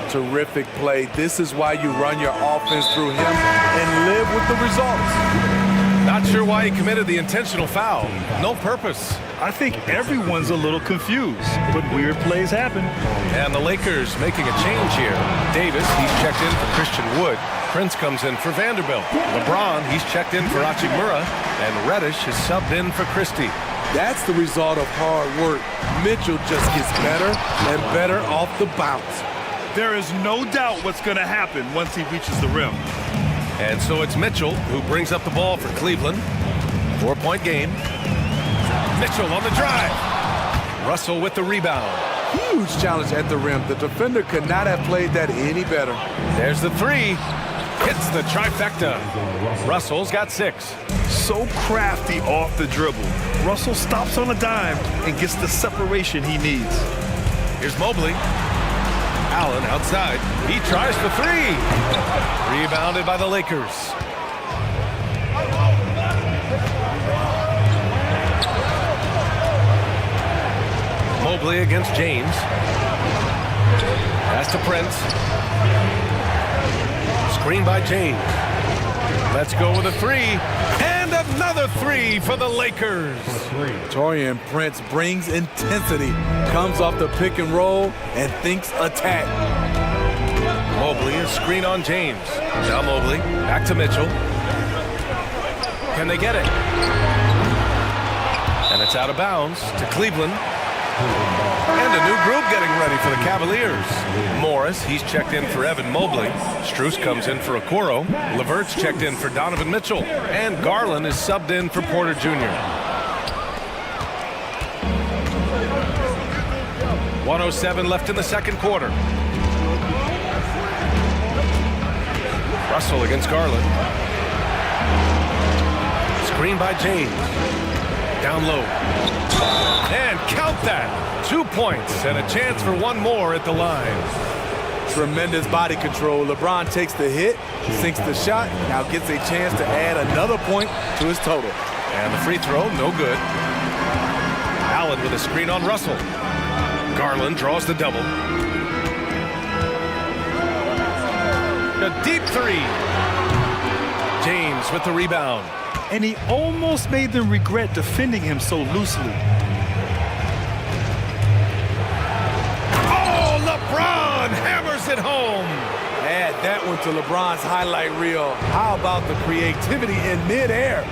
[SPEAKER 9] Terrific play. This is why you run your offense through him and live with the results.
[SPEAKER 2] Not sure why he committed the intentional foul. No purpose.
[SPEAKER 1] I think everyone's a little confused, but weird plays happen.
[SPEAKER 2] And the Lakers making a change here. Davis, he's checked in for Christian Wood. Prince comes in for Vanderbilt. LeBron, he's checked in for Hachimura. And Reddish is subbed in for Christie.
[SPEAKER 9] That's the result of hard work. Mitchell just gets better and better off the bounce.
[SPEAKER 1] There is no doubt what's going to happen once he reaches the rim.
[SPEAKER 2] And so it's Mitchell who brings up the ball for Cleveland. 4-point game. Mitchell on the drive. Russell with the rebound.
[SPEAKER 9] Huge challenge at the rim. The defender could not have played that any better.
[SPEAKER 2] There's the 3. Hits the trifecta. Russell's got 6.
[SPEAKER 1] So crafty off the dribble. Russell stops on a dime and gets the separation he needs.
[SPEAKER 2] Here's Mobley. Allen outside. He tries for 3. Rebounded by the Lakers. Mobley against James. Pass to Prince. Screen by James. Let's go with a 3. And And another three for the Lakers.
[SPEAKER 9] Torian Prince brings intensity, comes off the pick and roll, and thinks attack.
[SPEAKER 2] Mobley, a screen on James. Now Mobley, back to Mitchell. Can they get it? And it's out of bounds to Cleveland. And a new group getting ready for the Cavaliers. Morris, he's checked in for Evan Mobley. Strus comes in for Okoro. Levert's checked in for Donovan Mitchell. And Garland is subbed in for Porter Jr. 1:07 left in the second quarter. Russell against Garland. Screen by James. Down low. And count that. 2 points and a chance for one more at the line.
[SPEAKER 9] Tremendous body control. LeBron takes the hit, sinks the shot, now gets a chance to add another point to his total.
[SPEAKER 2] And the free throw, no good. Allen with a screen on Russell. Garland draws the double. A deep three. James with the rebound.
[SPEAKER 1] And he almost made them regret defending him so loosely.
[SPEAKER 2] Oh, LeBron hammers it home.
[SPEAKER 9] Add that one to LeBron's highlight reel. How about the creativity in midair?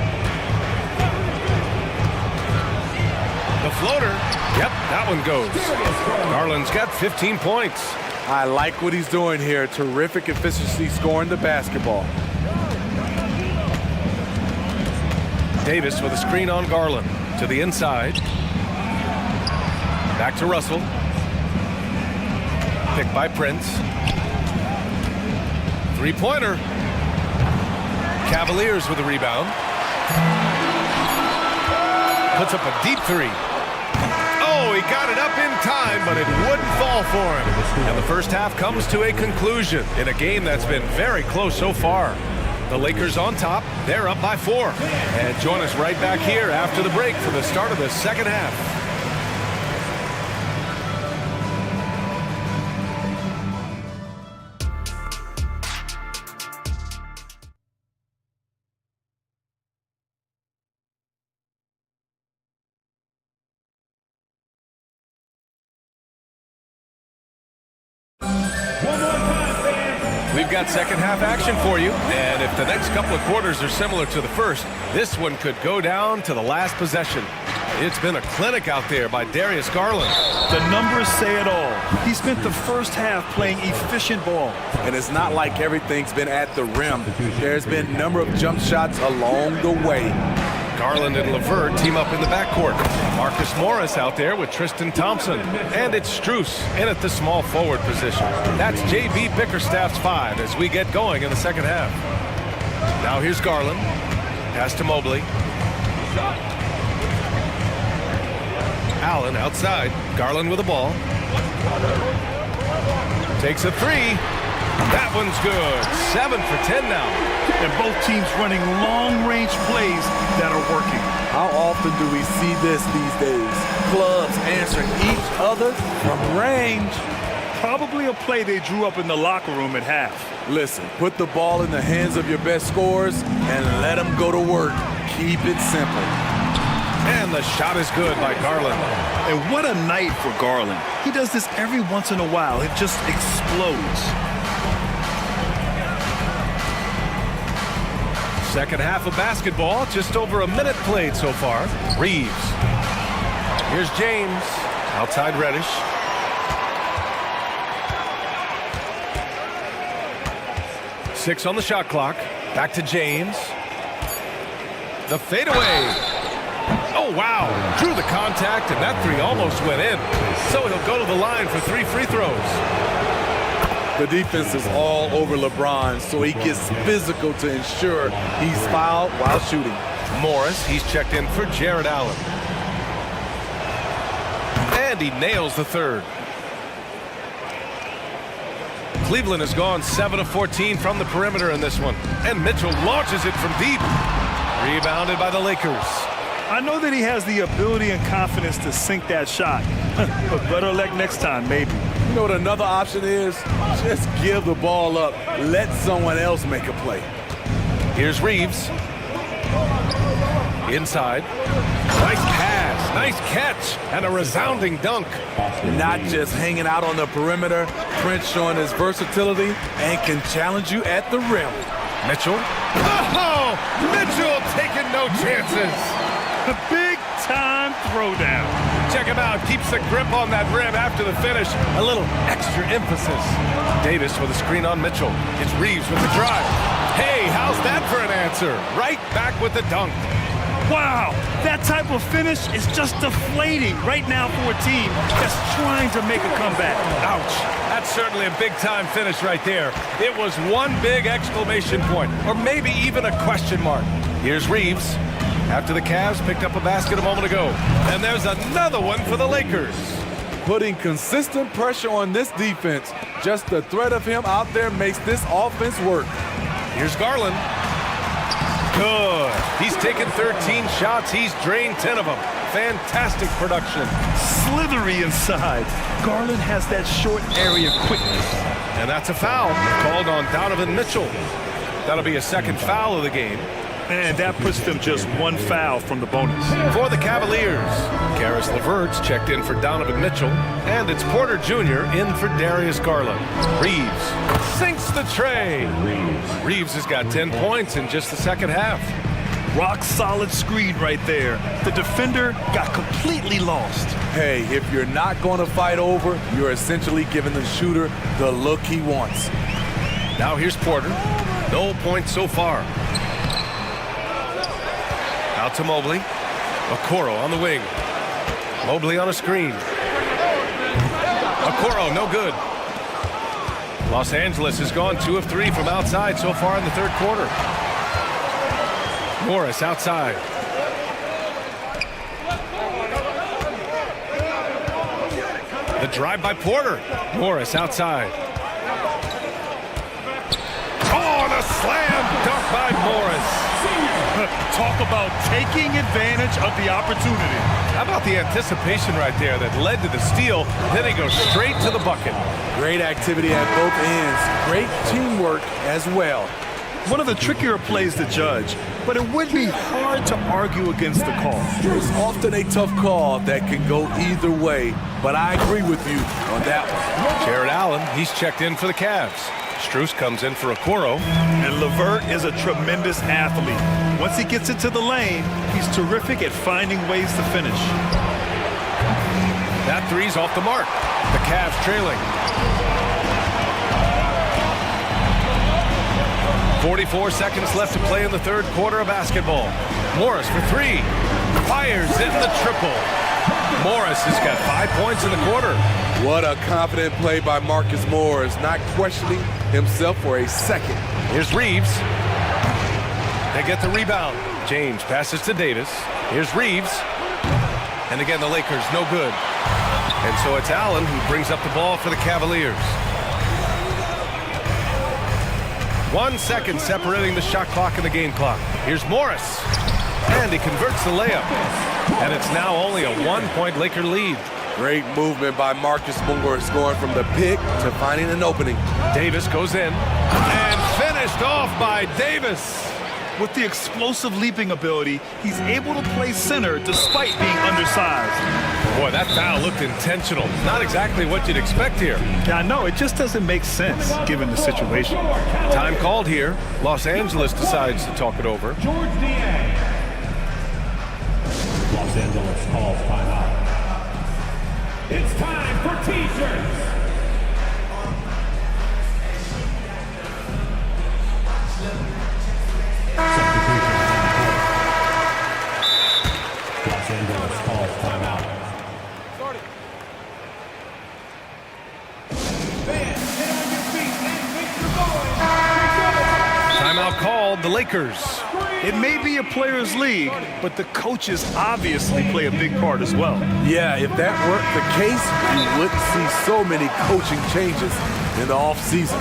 [SPEAKER 2] The floater. Yep, that one goes. Garland's got 15 points.
[SPEAKER 9] I like what he's doing here. Terrific efficiency scoring the basketball.
[SPEAKER 2] Davis with a screen on Garland. To the inside. Back to Russell. Picked by Prince. Three-pointer. Cavaliers with a rebound. Puts up a deep three. Oh, he got it up in time, but it wouldn't fall for him. And the first half comes to a conclusion in a game that's been very close so far. The Lakers on top. They're up by 4. And join us right back here after the break for the start of the second half. We've got second half action for you, and if the next couple of quarters are similar to the first, this one could go down to the last possession. It's been a clinic out there by Darius Garland.
[SPEAKER 1] The numbers say it all. He spent the first half playing efficient ball.
[SPEAKER 9] And it's not like everything's been at the rim. There's been a number of jump shots along the way.
[SPEAKER 2] Garland and Levert team up in the backcourt. Marcus Morris out there with Tristan Thompson. And it's Strus in at the small forward position. That's J.B. Bickerstaff's 5 as we get going in the second half. Now here's Garland. Pass to Mobley. Allen outside. Garland with the ball. Takes a three. That one's good. 7 for 10 now.
[SPEAKER 1] And both teams running long-range plays that are working.
[SPEAKER 9] How often do we see this these days? Clubs answering each other from range.
[SPEAKER 1] Probably a play they drew up in the locker room at half.
[SPEAKER 9] Listen, put the ball in the hands of your best scorers and let them go to work. Keep it simple.
[SPEAKER 2] And the shot is good by Garland.
[SPEAKER 1] And what a night for Garland. He does this every once in a while. It just explodes.
[SPEAKER 2] Second half of basketball, just over a minute played so far. Reeves. Here's James. Outside Reddish. Six on the shot clock. Back to James. The fadeaway. Oh, wow. Drew the contact, and that three almost went in. So he'll go to the line for 3 free throws.
[SPEAKER 9] The defense is all over LeBron, so he gets physical to ensure he's fouled while shooting.
[SPEAKER 2] Morris, he's checked in for Jared Allen. And he nails the third. Cleveland has gone 7 of 14 from the perimeter in this one. And Mitchell launches it from deep. Rebounded by the Lakers.
[SPEAKER 1] I know that he has the ability and confidence to sink that shot. But better luck next time, maybe.
[SPEAKER 9] You know what another option is? Just give the ball up. Let someone else make a play.
[SPEAKER 2] Here's Reeves. Inside. Nice pass, nice catch, and a resounding dunk.
[SPEAKER 9] Not just hanging out on the perimeter, Prince showing his versatility and can challenge you at the rim.
[SPEAKER 2] Mitchell. Oh, Mitchell taking no chances.
[SPEAKER 1] The big-time throwdown.
[SPEAKER 2] Check him out. Keeps the grip on that rim after the finish. A little extra emphasis. Davis with a screen on Mitchell. It's Reeves with the drive. Hey, how's that for an answer? Right back with the dunk.
[SPEAKER 1] Wow, that type of finish is just deflating right now for a team that's trying to make a comeback.
[SPEAKER 2] Ouch. That's certainly a big-time finish right there. It was one big exclamation point, or maybe even a question mark. Here's Reeves. After the Cavs picked up a basket a moment ago. And there's another one for the Lakers.
[SPEAKER 9] Putting consistent pressure on this defense. Just the threat of him out there makes this offense work.
[SPEAKER 2] Here's Garland. Good. He's taken 13 shots. He's drained 10 of them. Fantastic production.
[SPEAKER 1] Slithery inside. Garland has that short area quickness.
[SPEAKER 2] And that's a foul called on Donovan Mitchell. That'll be a second foul of the game.
[SPEAKER 1] And that puts them just one foul from the bonus.
[SPEAKER 2] For the Cavaliers, Karis LeVert's checked in for Donovan Mitchell. And it's Porter Jr. in for Darius Garland. Reeves sinks the tray. Reeves has got 10 points in just the second half.
[SPEAKER 1] Rock solid screen right there. The defender got completely lost.
[SPEAKER 9] Hey, if you're not going to fight over, you're essentially giving the shooter the look he wants.
[SPEAKER 2] Now here's Porter. No points so far. Out to Mobley. Okoro on the wing. Mobley on a screen. Okoro, no good. Los Angeles has gone 2 of 3 from outside so far in the third quarter. Morris outside. The drive by Porter. Morris outside. Oh, and a slam dunk by Morris.
[SPEAKER 1] Talk about taking advantage of the opportunity.
[SPEAKER 2] How about the anticipation right there that led to the steal? Then he goes straight to the bucket.
[SPEAKER 9] Great activity at both ends. Great teamwork as well.
[SPEAKER 1] One of the trickier plays to judge, but it would be hard to argue against the call.
[SPEAKER 9] It's often a tough call that can go either way, but I agree with you on that one.
[SPEAKER 2] Jared Allen, he's checked in for the Cavs. Strus comes in for Okoro.
[SPEAKER 1] And LeVert is a tremendous athlete. Once he gets into the lane, he's terrific at finding ways to finish.
[SPEAKER 2] That three's off the mark. The Cavs trailing. 44 seconds left to play in the third quarter of basketball. Morris for 3. Fires in the triple. Morris has got 5 points in the quarter.
[SPEAKER 9] What a confident play by Marcus Morris, not questioning himself for a second.
[SPEAKER 2] Here's Reeves. They get the rebound. James passes to Davis. Here's Reeves. And again, the Lakers, no good. And so it's Allen who brings up the ball for the Cavaliers. 1 second separating the shot clock and the game clock. Here's Morris. And he converts the layup. And it's now only a 1-point Laker lead.
[SPEAKER 9] Great movement by Marcus Morris, going from the pick to finding an opening.
[SPEAKER 2] Davis goes in. And finished off by Davis.
[SPEAKER 1] With the explosive leaping ability, he's able to play center despite being undersized.
[SPEAKER 2] Boy, that foul looked intentional. Not exactly what you'd expect here.
[SPEAKER 1] Yeah, I know. It just doesn't make sense given the situation.
[SPEAKER 2] Time called here. Los Angeles decides to talk it over.
[SPEAKER 4] George D.A.
[SPEAKER 11] Los Angeles calls timeout.
[SPEAKER 4] It's time for T-shirts.
[SPEAKER 11] Los Angeles calls timeout.
[SPEAKER 2] Timeout called, the Lakers.
[SPEAKER 1] It may be a players' league, but the coaches obviously play a big part as well.
[SPEAKER 9] Yeah, if that weren't the case, you wouldn't see so many coaching changes in the offseason.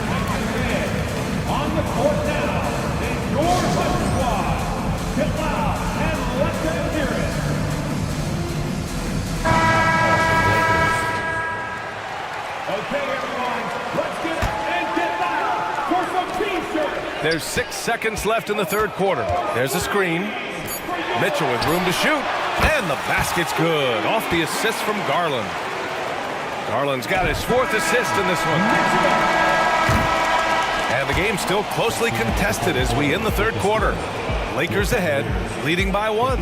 [SPEAKER 4] On the court now is your Hut Squad. Get loud and let them hear it. Okay, everyone, let's get up and get loud for some T-shirts.
[SPEAKER 2] There's 6 seconds left in the third quarter. There's a screen. Mitchell with room to shoot. And the basket's good. Off the assist from Garland. Garland's got his 4th assist in this one. And the game's still closely contested as we end the third quarter. Lakers ahead, leading by 1.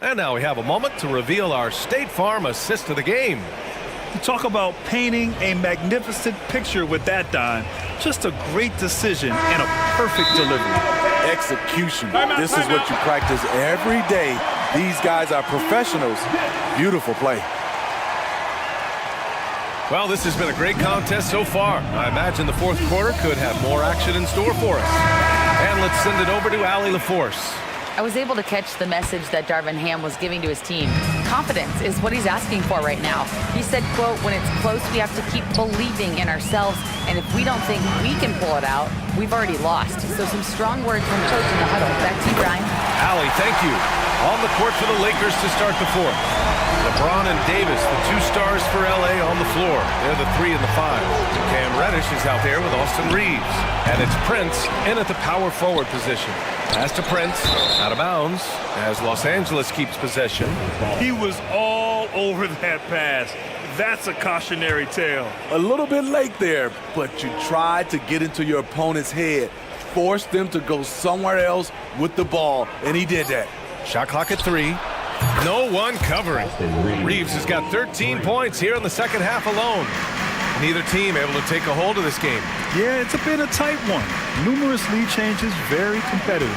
[SPEAKER 2] And now we have a moment to reveal our State Farm assist of the game.
[SPEAKER 1] You talk about painting a magnificent picture with that, Don. Just a great decision and a perfect delivery.
[SPEAKER 9] Execution. This is what you practice every day. These guys are professionals. Beautiful play.
[SPEAKER 2] Well, this has been a great contest so far. I imagine the fourth quarter could have more action in store for us. And let's send it over to Allie LaForce.
[SPEAKER 5] I was able to catch the message that Darvin Ham was giving to his team. Confidence is what he's asking for right now. He said, quote, when it's close, we have to keep believing in ourselves, and if we don't think we can pull it out, we've already lost. So some strong words from coach in the huddle. Back to you, Brian.
[SPEAKER 2] Allie, thank you. On the court for the Lakers to start the fourth. LeBron and Davis, the 2 stars for LA on the floor. They're the 3 and the 5. Cam Reddish is out there with Austin Reeves. And it's Prince in at the power forward position. Pass to Prince, out of bounds, as Los Angeles keeps possession.
[SPEAKER 1] He was all over that pass. That's a cautionary tale.
[SPEAKER 9] A little bit late there, but you tried to get into your opponent's head. Force them to go somewhere else with the ball, and he did that.
[SPEAKER 2] Shot clock at 3. No one covering. Reeves has got 13 points here in the second half alone. Neither team able to take a hold of this game.
[SPEAKER 1] Yeah, it's been a tight one. Numerous lead changes, very competitive.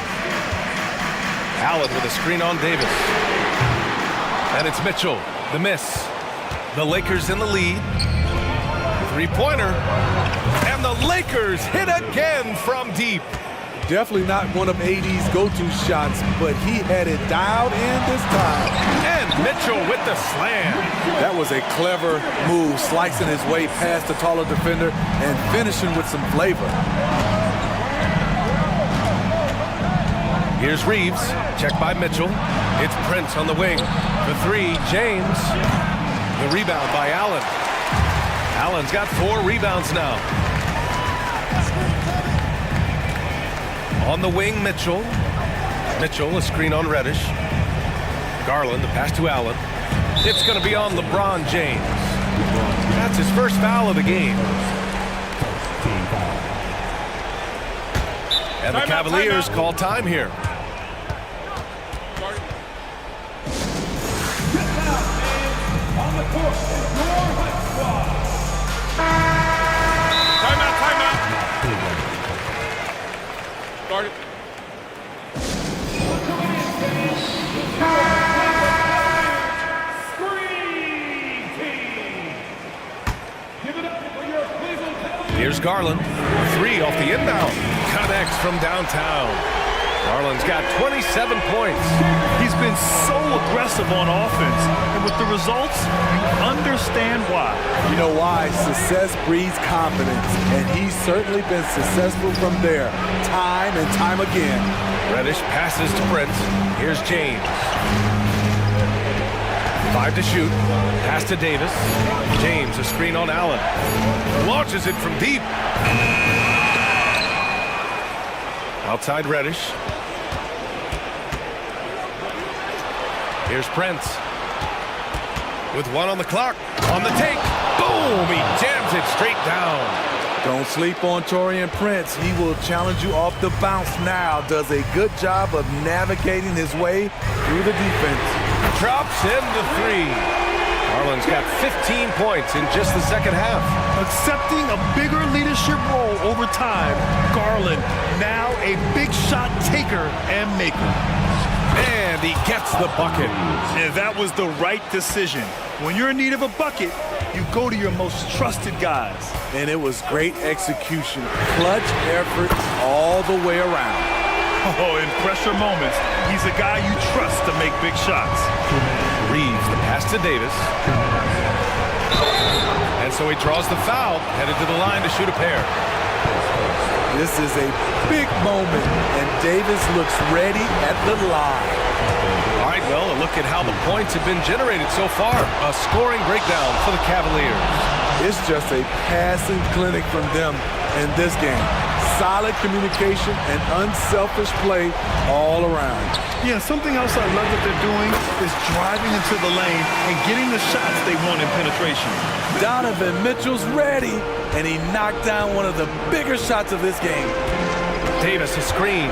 [SPEAKER 2] Allen with a screen on Davis. And it's Mitchell, the miss. The Lakers in the lead. 3-pointer. And the Lakers hit again from deep.
[SPEAKER 9] Definitely not one of AD's go-to shots, but he had it dialed in this time.
[SPEAKER 2] And Mitchell with the slam.
[SPEAKER 9] That was a clever move, slicing his way past the taller defender and finishing with some flavor.
[SPEAKER 2] Here's Reeves, checked by Mitchell. It's Prince on the wing. The 3, James. The rebound by Allen. Allen's got 4 rebounds now. On the wing, Mitchell. Mitchell, a screen on Reddish. Garland, the pass to Allen. It's going to be on LeBron James. That's his first foul of the game. And the Cavaliers call time here.
[SPEAKER 4] On the court is your hot squad.
[SPEAKER 16] Timeout. Guard it.
[SPEAKER 2] Here's Garland. 3 off the inbound. Connects from downtown. Garland's got 27 points.
[SPEAKER 1] He's been so aggressive on offense. And with the results, you understand why.
[SPEAKER 9] You know why? Success breeds confidence. And he's certainly been successful from there, time and time again.
[SPEAKER 2] Reddish passes to Prince. Here's James. 5 to shoot. Pass to Davis. James, a screen on Allen. Launches it from deep. Outside Reddish. Here's Prince. With 1 on the clock. On the take. Boom! He jams it straight down.
[SPEAKER 9] Don't sleep on Taurean Prince. He will challenge you off the bounce now. Does a good job of navigating his way through the defense.
[SPEAKER 2] Drops in the 3. Garland's got 15 points in just the second half.
[SPEAKER 1] Accepting a bigger leadership role over time, Garland now a big shot taker and maker.
[SPEAKER 2] And he gets the bucket.
[SPEAKER 1] And that was the right decision. When you're in need of a bucket, you go to your most trusted guys.
[SPEAKER 9] And it was great execution. Clutch effort all the way around.
[SPEAKER 1] Oh, in pressure moments, he's a guy you trust to make big shots.
[SPEAKER 2] Reeves, the pass to Davis. And so he draws the foul, headed to the line to shoot a pair.
[SPEAKER 9] This is a big moment, and Davis looks ready at the line.
[SPEAKER 2] All right, well, a look at how the points have been generated so far. A scoring breakdown for the Cavaliers.
[SPEAKER 9] It's just a passing clinic from them in this game. Solid communication and unselfish play all around.
[SPEAKER 1] Yeah, something else I love that they're doing is driving into the lane and getting the shots they want in penetration.
[SPEAKER 9] Donovan Mitchell's ready, and he knocked down one of the bigger shots of this game.
[SPEAKER 2] Davis, a screen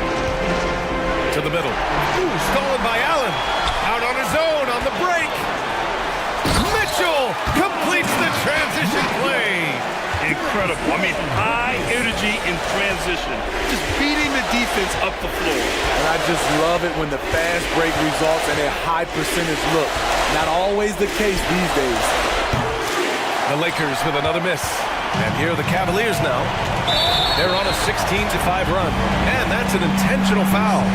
[SPEAKER 2] to the middle. Ooh, stolen by Allen. Out on his own on the break. Mitchell completes the transition play.
[SPEAKER 1] Incredible. I mean, high energy in transition. Just beating the defense up the floor.
[SPEAKER 9] And I just love it when the fast break results in a high percentage look. Not always the case these days.
[SPEAKER 2] The Lakers with another miss. And here are the Cavaliers now. They're on a 16-5 run. And that's an intentional foul.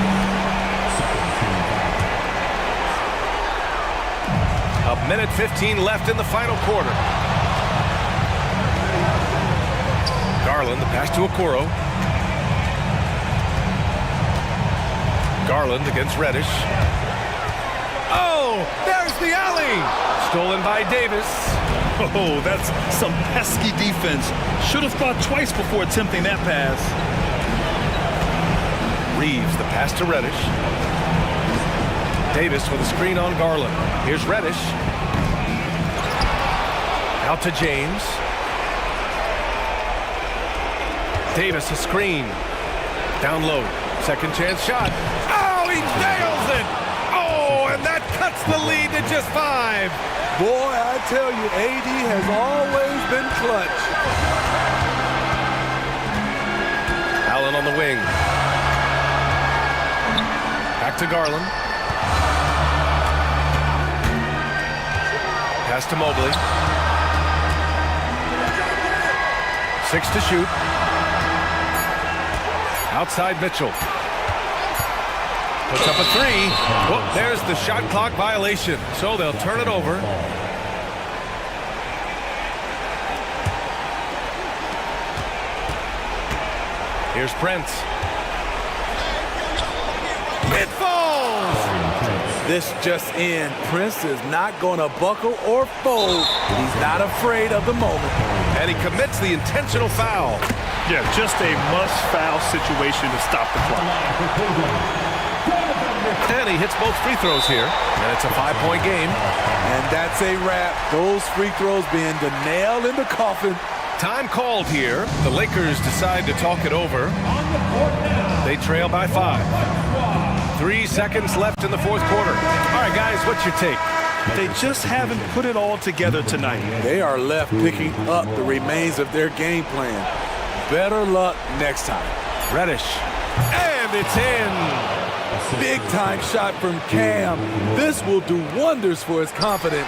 [SPEAKER 2] A minute 15 left in the final quarter. Garland, the pass to Okoro. Garland against Reddish. Oh, there's the alley! Stolen by Davis.
[SPEAKER 1] Oh, that's some pesky defense. Should have thought twice before attempting that pass.
[SPEAKER 2] Reeves, the pass to Reddish. Davis with a screen on Garland. Here's Reddish. Out to James. Davis, a screen. Down low. Second chance shot. Oh, he nails it! Oh, and that cuts the lead to just 5.
[SPEAKER 9] Boy, I tell you, AD has always been clutch.
[SPEAKER 2] Allen on the wing. Back to Garland. Pass to Mobley. 6 to shoot. Outside Mitchell. Puts up a 3. Whoop, there's the shot clock violation. So they'll turn it over. Here's Prince. It falls!
[SPEAKER 9] This just in. Prince is not going to buckle or fold. He's not afraid of the moment.
[SPEAKER 2] And he commits the intentional foul.
[SPEAKER 1] Yeah, just a must-foul situation to stop the clock.
[SPEAKER 2] And he hits both free throws here. And it's a 5-point game.
[SPEAKER 9] And that's a wrap. Those free throws being the nail in the coffin.
[SPEAKER 2] Time called here. The Lakers decide to talk it over. They trail by 5. 3 seconds left in the fourth quarter. All right, guys, what's your take?
[SPEAKER 1] They just haven't put it all together tonight.
[SPEAKER 9] They are left picking up the remains of their game plan. Better luck next time.
[SPEAKER 2] Reddish. And it's in.
[SPEAKER 9] Big time shot from Cam. This will do wonders for his confidence.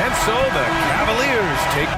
[SPEAKER 2] And so the Cavaliers take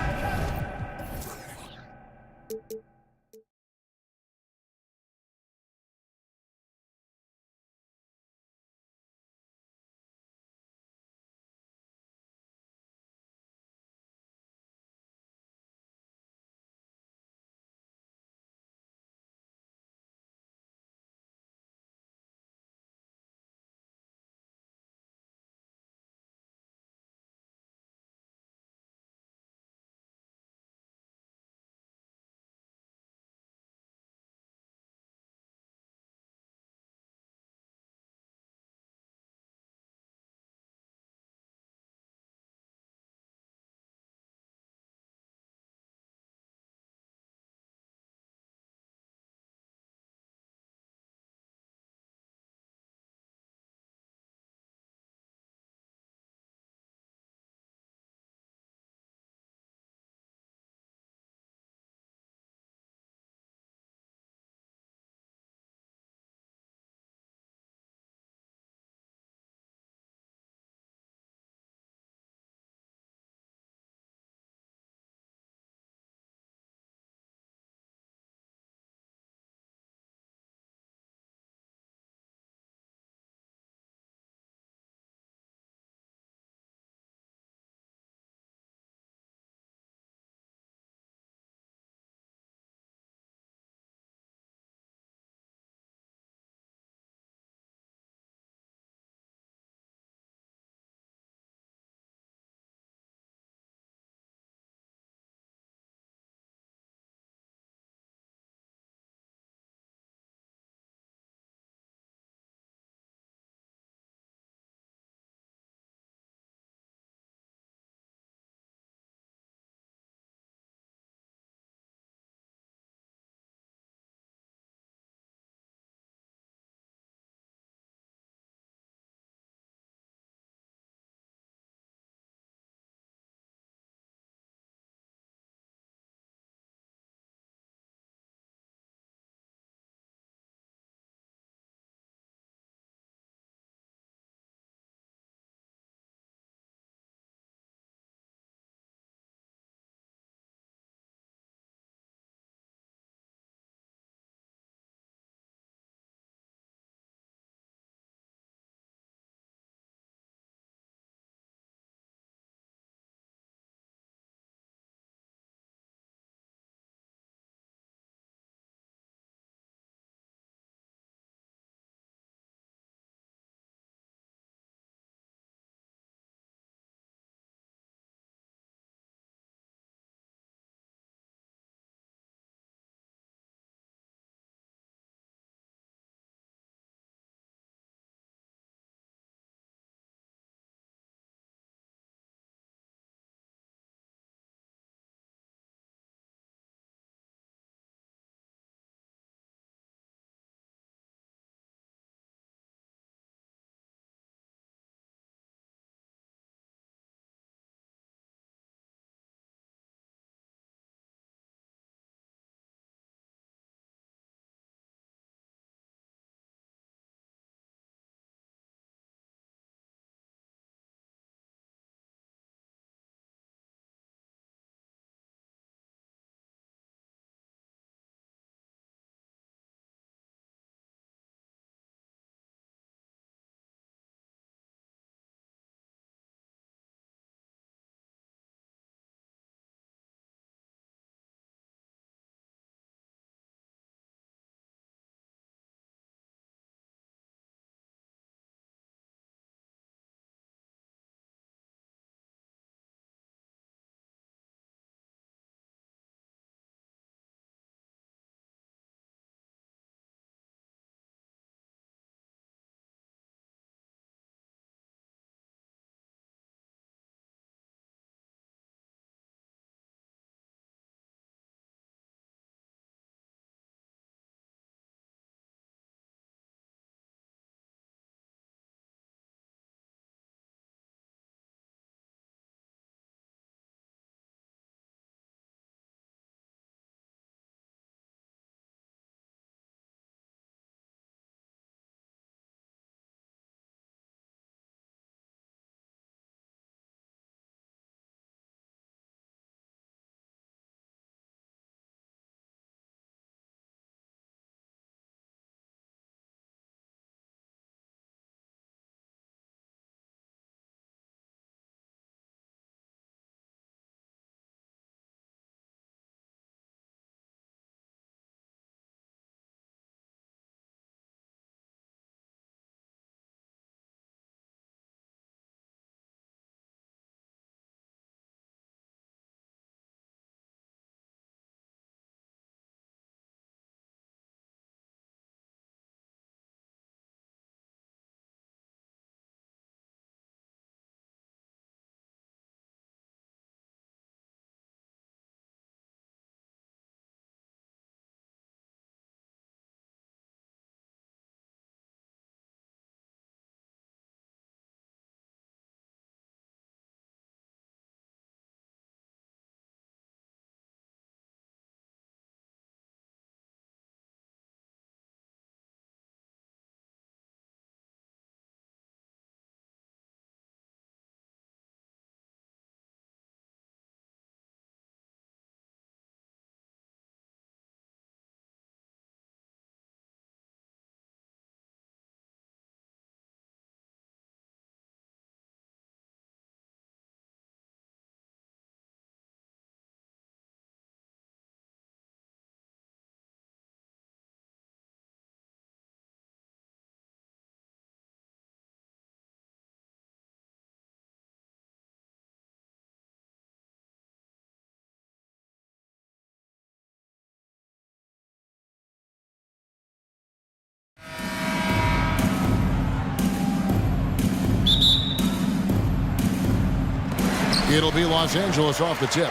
[SPEAKER 7] It'll be Los Angeles off the tip.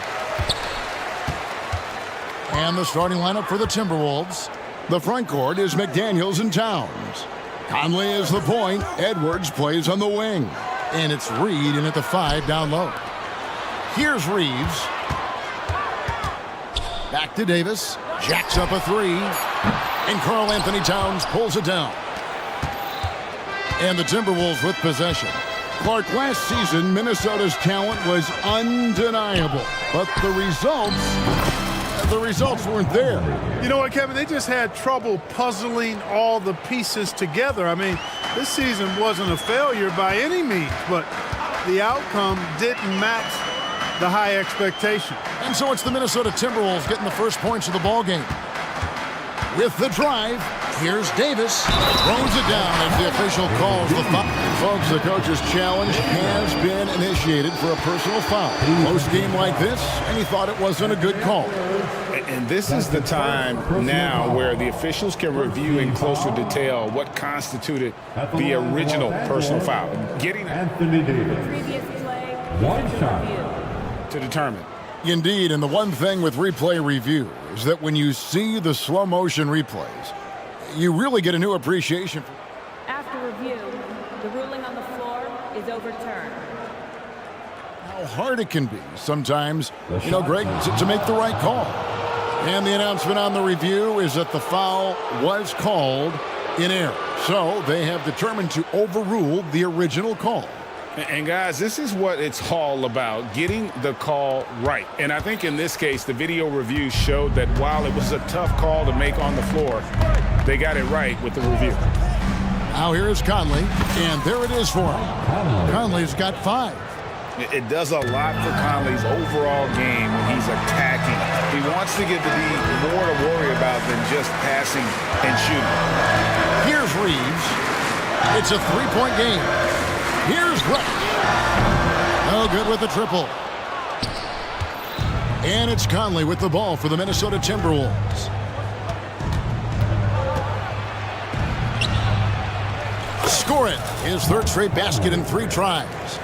[SPEAKER 7] And the starting lineup for the Timberwolves. The front court is McDaniels and Towns. Conley is the point. Edwards plays on the wing. And it's Reed in at the 5 down low. Here's Reeves. Back to Davis. Jacks up a 3. And Karl Anthony Towns pulls it down. And the Timberwolves with possession. Clark, last season, Minnesota's talent was undeniable. But the results weren't there.
[SPEAKER 13] You know what, Kevin? They just had trouble puzzling all the pieces together. I mean, this season wasn't a failure by any means, but the outcome didn't match the high expectation.
[SPEAKER 7] And so it's the Minnesota Timberwolves getting the first points of the ball game. With the drive, here's Davis. Throws it down as the official calls the foul. Folks, the coach's challenge has been initiated for a personal foul. Close game like this, and he thought it wasn't a good call.
[SPEAKER 8] And this is the time now where the officials can review in closer detail what constituted the original personal foul. Getting
[SPEAKER 11] Anthony Davis.
[SPEAKER 12] Previous play.
[SPEAKER 11] One shot.
[SPEAKER 8] to determine.
[SPEAKER 7] Indeed, and the one thing with replay review is that when you see the slow motion replays, you really get a new appreciation.
[SPEAKER 12] After review, the ruling on the floor is overturned.
[SPEAKER 7] How hard it can be sometimes, Greg, to make the right call. And the announcement on the review is that the foul was called in error. So they have determined to overrule the original call.
[SPEAKER 8] And guys, this is what it's all about, getting the call right. And I think in this case, the video review showed that while it was a tough call to make on the floor, they got it right with the review.
[SPEAKER 7] Now here is Conley, and there it is for him. Conley's got 5.
[SPEAKER 8] It does a lot for Conley's overall game when he's attacking. He wants to give the D more to worry about than just passing and shooting.
[SPEAKER 7] Here's Reeves. It's a 3-point game. Here's Rush. No good with the triple. And it's Conley with the ball for the Minnesota Timberwolves. Scoring his 3rd straight basket in 3 tries.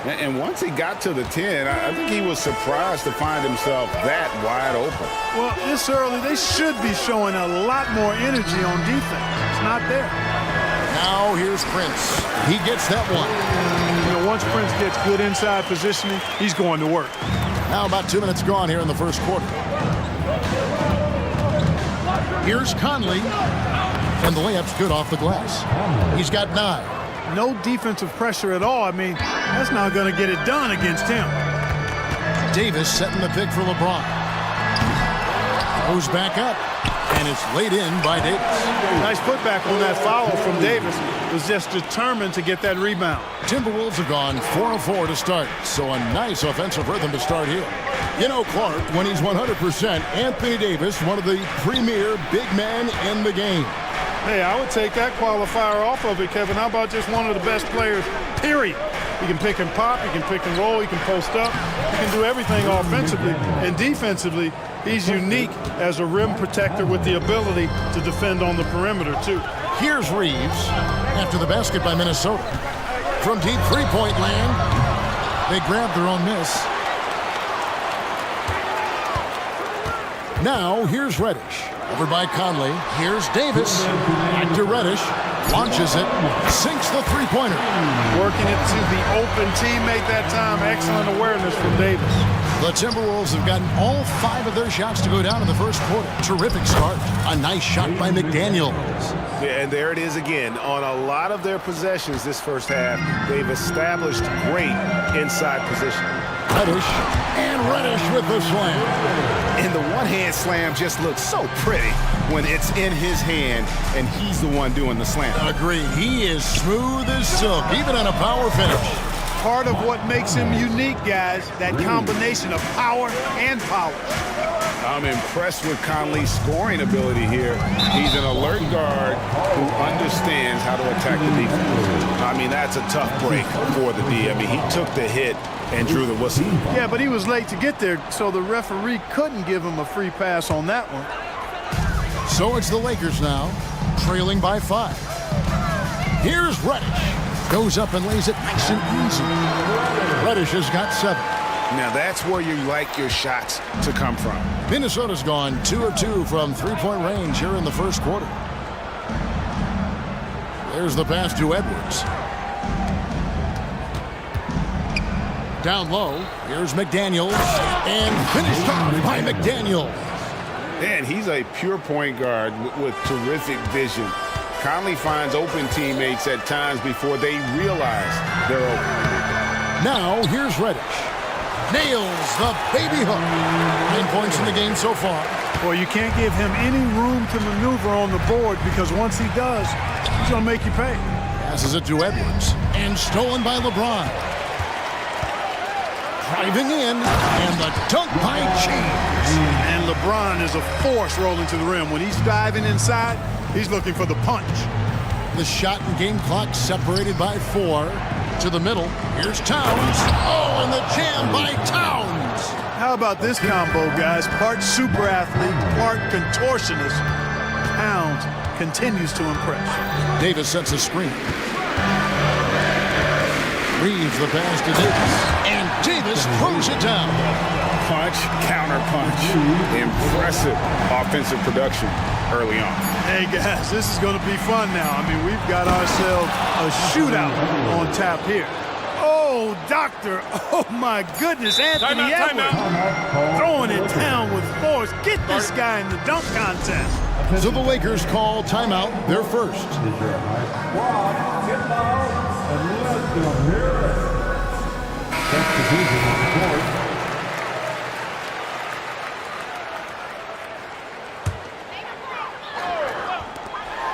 [SPEAKER 8] And once he got to the 10, I think he was surprised to find himself that wide open.
[SPEAKER 13] Well, this early, they should be showing a lot more energy on defense. It's not there.
[SPEAKER 7] Now here's Prince. He gets that one.
[SPEAKER 13] Once Prince gets good inside positioning, he's going to work.
[SPEAKER 7] Now about 2 minutes gone here in the first quarter. Here's Conley. And the layup's good off the glass. He's got 9.
[SPEAKER 13] No defensive pressure at all. I mean, that's not going to get it done against him.
[SPEAKER 7] Davis setting the pick for LeBron. Goes back up. And it's laid in by Davis.
[SPEAKER 13] Nice putback on that foul from Davis. Was just determined to get that rebound.
[SPEAKER 7] Timberwolves have gone 4 of 4 to start, so a nice offensive rhythm to start here. Clark, when he's 100%, Anthony Davis, one of the premier big men in the game.
[SPEAKER 13] Hey, I would take that qualifier off of it, Kevin. How about just one of the best players, period? He can pick and pop, he can pick and roll, he can post up, he can do everything offensively. And defensively, he's unique as a rim protector with the ability to defend on the perimeter, too.
[SPEAKER 7] Here's Reeves after the basket by Minnesota. From deep three-point land, they grab their own miss. Now, here's Reddish. Over by Conley. Here's Davis. Back to Reddish. Launches it. Sinks the three-pointer.
[SPEAKER 13] Working it to the open teammate that time. Excellent awareness from Davis.
[SPEAKER 7] The Timberwolves have gotten all 5 of their shots to go down in the first quarter. Terrific start. A nice shot by McDaniels.
[SPEAKER 16] Yeah, and there it is again. On a lot of their possessions this first half, they've established great inside position.
[SPEAKER 7] Reddish. And Reddish with the slam.
[SPEAKER 8] And the one-hand slam just looks so pretty when it's in his hand and he's the one doing the slam.
[SPEAKER 7] Agree. He is smooth as silk, even in a power finish.
[SPEAKER 13] Part of what makes him unique, guys, that combination of power and power.
[SPEAKER 8] I'm impressed with Conley's scoring ability here. He's an alert guard who understands how to attack the defense. I mean, that's a tough break for the D. I mean, he took the hit and drew the whistle.
[SPEAKER 13] Yeah, but he was late to get there, so the referee couldn't give him a free pass on that one.
[SPEAKER 7] So it's the Lakers now, trailing by 5. Here's Reddish. Goes up and lays it nice and easy. Reddish has got 7.
[SPEAKER 8] Now that's where you like your shots to come from.
[SPEAKER 7] Minnesota's gone 2 of 2 from three-point range here in the first quarter. There's the pass to Edwards. Down low, here's McDaniels, and finished off by McDaniels.
[SPEAKER 8] And he's a pure point guard with terrific vision. Conley finds open teammates at times before they realize they're open.
[SPEAKER 7] Now, here's Reddish. Nails the baby hook. 9 points in the game so far.
[SPEAKER 13] Well, you can't give him any room to maneuver on the board because once he does, he's going to make you pay.
[SPEAKER 7] Passes it to Edwards, and stolen by LeBron. Driving in, and the dunk by James.
[SPEAKER 13] And LeBron is a force rolling to the rim. When he's diving inside, he's looking for the punch.
[SPEAKER 7] The shot and game clock separated by 4. To the middle, here's Towns. Oh, and the jam by Towns.
[SPEAKER 13] How about this combo, guys? Part super athlete, part contortionist. Towns continues to impress.
[SPEAKER 7] Davis sets a screen. Reeves the pass to Davis, and Davis throws it down.
[SPEAKER 8] Punch, counter punch. Impressive offensive production early on.
[SPEAKER 13] Hey guys, this is going to be fun now. I mean, we've got ourselves a shootout on tap here. Oh, doctor. Oh my goodness, Anthony Edwards throwing it down with force. Get this guy in the dunk contest.
[SPEAKER 7] So the Lakers call timeout, their first.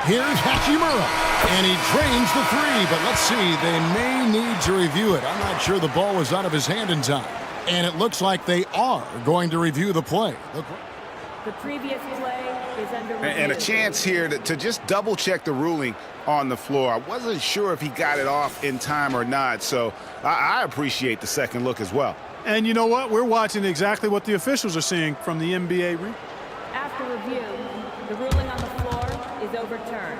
[SPEAKER 7] Here's Hachimura, and he drains the 3, but let's see, they may need to review it. I'm not sure the ball was out of his hand in time, and it looks like they are going to review the play.
[SPEAKER 12] The previous play is under review.
[SPEAKER 8] And a chance here to just double-check the ruling on the floor. I wasn't sure if he got it off in time or not, so I appreciate the second look as well.
[SPEAKER 13] And you know what? We're watching exactly what the officials are seeing from the NBA.
[SPEAKER 12] After review, the ruling on the floor is overturned.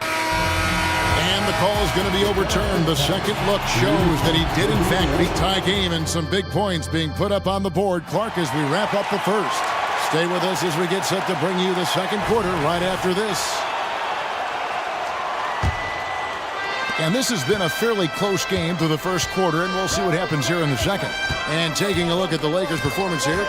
[SPEAKER 7] And the call is going to be overturned. The second look shows that he did, in fact, beat tie game, and some big points being put up on the board. Clark, as we wrap up the first. Stay with us as we get set to bring you the second quarter right after this. And this has been a fairly close game through the first quarter, and we'll see what happens here in the second. And taking a look at the Lakers' performance here,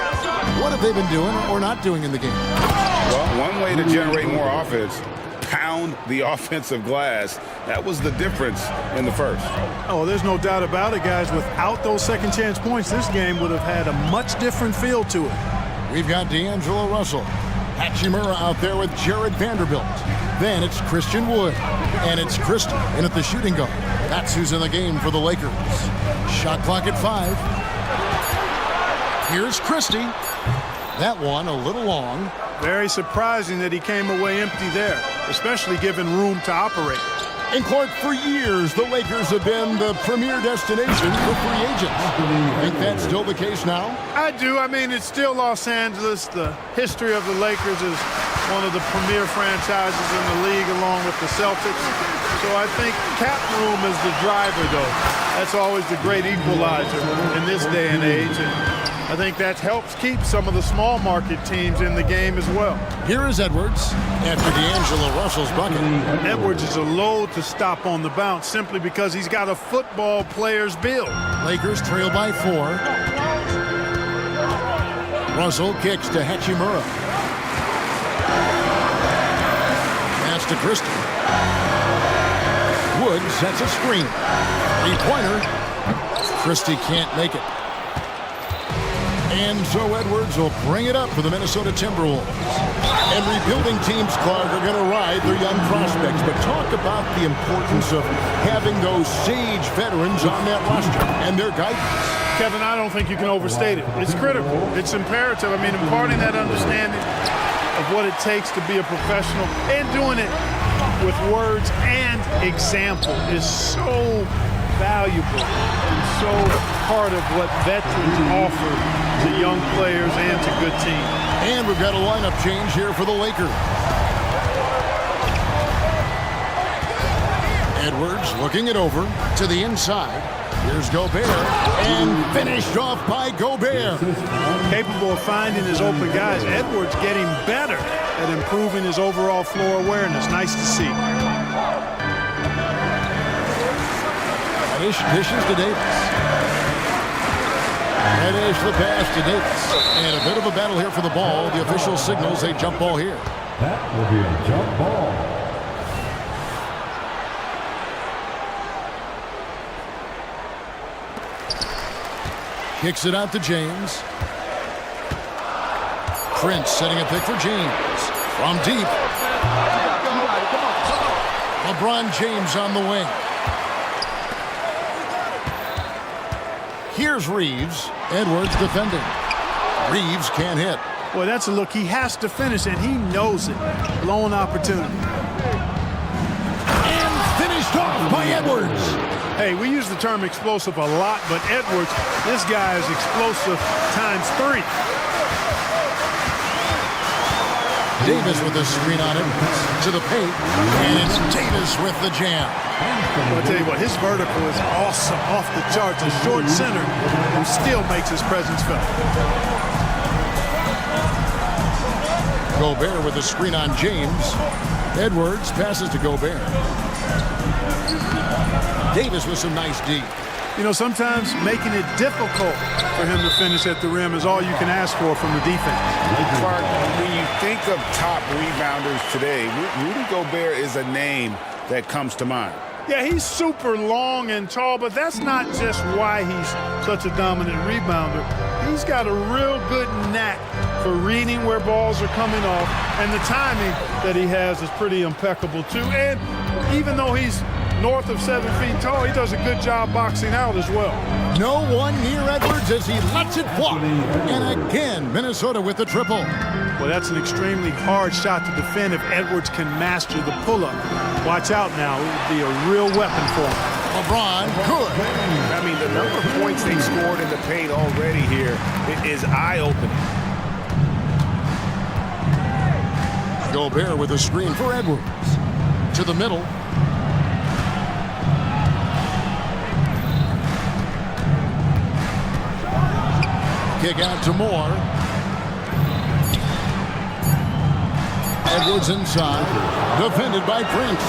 [SPEAKER 7] what have they been doing or not doing in the game?
[SPEAKER 8] Well, one way to generate more offense, pound the offensive glass. That was the difference in the first.
[SPEAKER 13] Oh, there's no doubt about it, guys. Without those second chance points, this game would have had a much different feel to it.
[SPEAKER 7] We've got D'Angelo Russell. Hachimura out there with Jared Vanderbilt. Then it's Christian Wood. And it's Christie in at the shooting guard. That's who's in the game for the Lakers. Shot clock at 5. Here's Christie. That one a little long.
[SPEAKER 13] Very surprising that he came away empty there, especially given room to operate.
[SPEAKER 7] And Clark, for years, the Lakers have been the premier destination for free agents. Think that's still the case now?
[SPEAKER 13] I do. I mean, it's still Los Angeles. The history of the Lakers is one of the premier franchises in the league, along with the Celtics. So I think cap room is the driver, though. That's always the great equalizer in this day and age. And I think that helps keep some of the small market teams in the game as well.
[SPEAKER 7] Here is Edwards after D'Angelo Russell's bucket.
[SPEAKER 13] Edwards is a load to stop on the bounce simply because he's got a football player's build.
[SPEAKER 7] Lakers trail by 4. Russell kicks to Hachimura. Pass to Christie. Wood sets a screen. 3-pointer. Christie can't make it. And so Edwards will bring it up for the Minnesota Timberwolves. And rebuilding teams, Clark, are going to ride their young prospects. But talk about the importance of having those sage veterans on that roster and their guidance.
[SPEAKER 13] Kevin, I don't think you can overstate it. It's critical. It's imperative. I mean, imparting that understanding of what it takes to be a professional and doing it with words and example is so valuable and so part of what veterans offer to young players and to good teams.
[SPEAKER 7] And we've got a lineup change here for the Lakers. Edwards looking it over to the inside. Here's Gobert, and finished off by Gobert.
[SPEAKER 13] Capable of finding his open guys. Edwards getting better at improving his overall floor awareness. Nice to see.
[SPEAKER 7] Dishes to Davis. Headish the pass to Davis. And a bit of a battle here for the ball. The official signals a jump ball here.
[SPEAKER 11] That will be a jump ball.
[SPEAKER 7] Kicks it out to James. Prince setting a pick for James. From deep. LeBron James on the wing. Here's Reeves. Edwards defending. Reeves can't hit.
[SPEAKER 13] Boy, that's a look. He has to finish, and he knows it. Blown opportunity.
[SPEAKER 7] And finished off by Edwards.
[SPEAKER 13] Hey, we use the term explosive a lot, but Edwards, this guy is explosive times 3.
[SPEAKER 7] Davis with the screen on him to the paint, and it's Davis with the jam.
[SPEAKER 13] I'll tell you what, his vertical is awesome, off the charts. A short center who still makes his presence felt.
[SPEAKER 7] Gobert with the screen on James. Edwards passes to Gobert. Davis with some nice D.
[SPEAKER 13] You know, sometimes making it difficult for him to finish at the rim is all you can ask for from the defense.
[SPEAKER 8] Clark, when you think of top rebounders today, Rudy Gobert is a name that comes to mind.
[SPEAKER 13] Yeah, he's super long and tall, but that's not just why he's such a dominant rebounder. He's got a real good knack for reading where balls are coming off, and the timing that he has is pretty impeccable too. And even though he's north of 7 feet tall, he does a good job boxing out as well.
[SPEAKER 7] No one near Edwards as he lets it fly. And again, Minnesota with the triple.
[SPEAKER 13] Well, that's an extremely hard shot to defend if Edwards can master the pull-up. Watch out now. It would be a real weapon for him.
[SPEAKER 7] LeBron, good.
[SPEAKER 8] I mean, the number of points they've scored in the paint already here is eye-opening.
[SPEAKER 7] Gobert with a screen for Edwards. To the middle. Kick out to Moore. Edwards inside. Defended by Prince.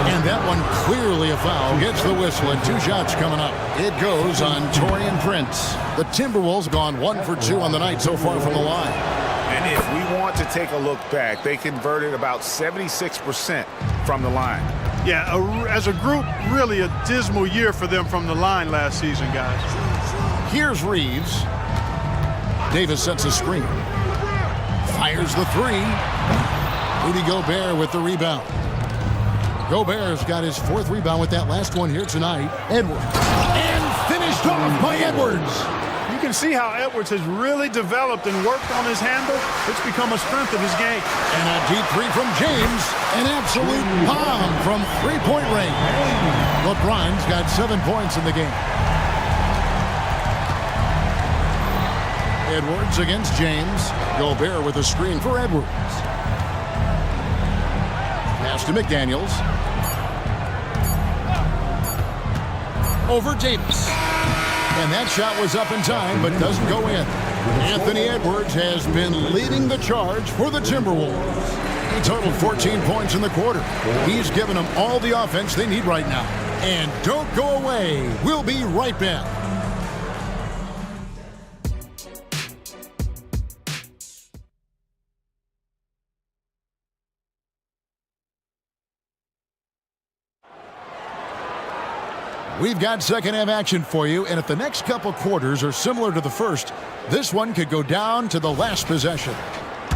[SPEAKER 7] And that one clearly a foul. Gets the whistle and 2 shots coming up. It goes on Taurean Prince. The Timberwolves gone 1 for 2 on the night so far from the line.
[SPEAKER 8] And if we want to take a look back, they converted about 76% from the line.
[SPEAKER 13] Yeah, as a group, really a dismal year for them from the line last season, guys.
[SPEAKER 7] Here's Reeves. Davis sets a screen. Fires the 3. Rudy Gobert with the rebound. Gobert's got his 4th rebound with that last one here tonight. Edwards. And finished off by Edwards.
[SPEAKER 13] You can see how Edwards has really developed and worked on his handle. It's become a strength of his game.
[SPEAKER 7] And a deep 3 from James. An absolute bomb from 3-point range. LeBron's got 7 points in the game. Edwards against James. Gobert with a screen for Edwards. Pass to McDaniels. Over Davis. And that shot was up in time, but doesn't go in. Anthony Edwards has been leading the charge for the Timberwolves. He totaled 14 points in the quarter. He's given them all the offense they need right now. And don't go away. We'll be right back. We've got second-half action for you, and if the next couple quarters are similar to the first, this one could go down to the last possession.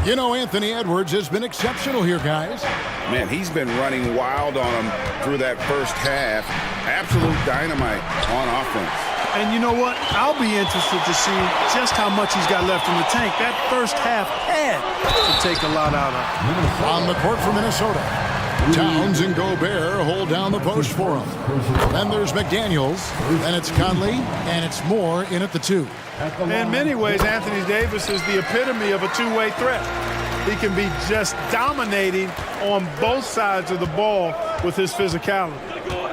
[SPEAKER 7] You know, Anthony Edwards has been exceptional here, guys.
[SPEAKER 8] Man, he's been running wild on them through that first half. Absolute dynamite on offense.
[SPEAKER 13] And you know what? I'll be interested to see just how much he's got left in the tank. That first half had to take a lot out of him.
[SPEAKER 7] On the court for Minnesota. Towns and Gobert hold down the post for him. Then there's McDaniels, then it's Conley, and it's Moore in at the 2.
[SPEAKER 13] In many ways, Anthony Davis is the epitome of a two-way threat. He can be just dominating on both sides of the ball with his physicality.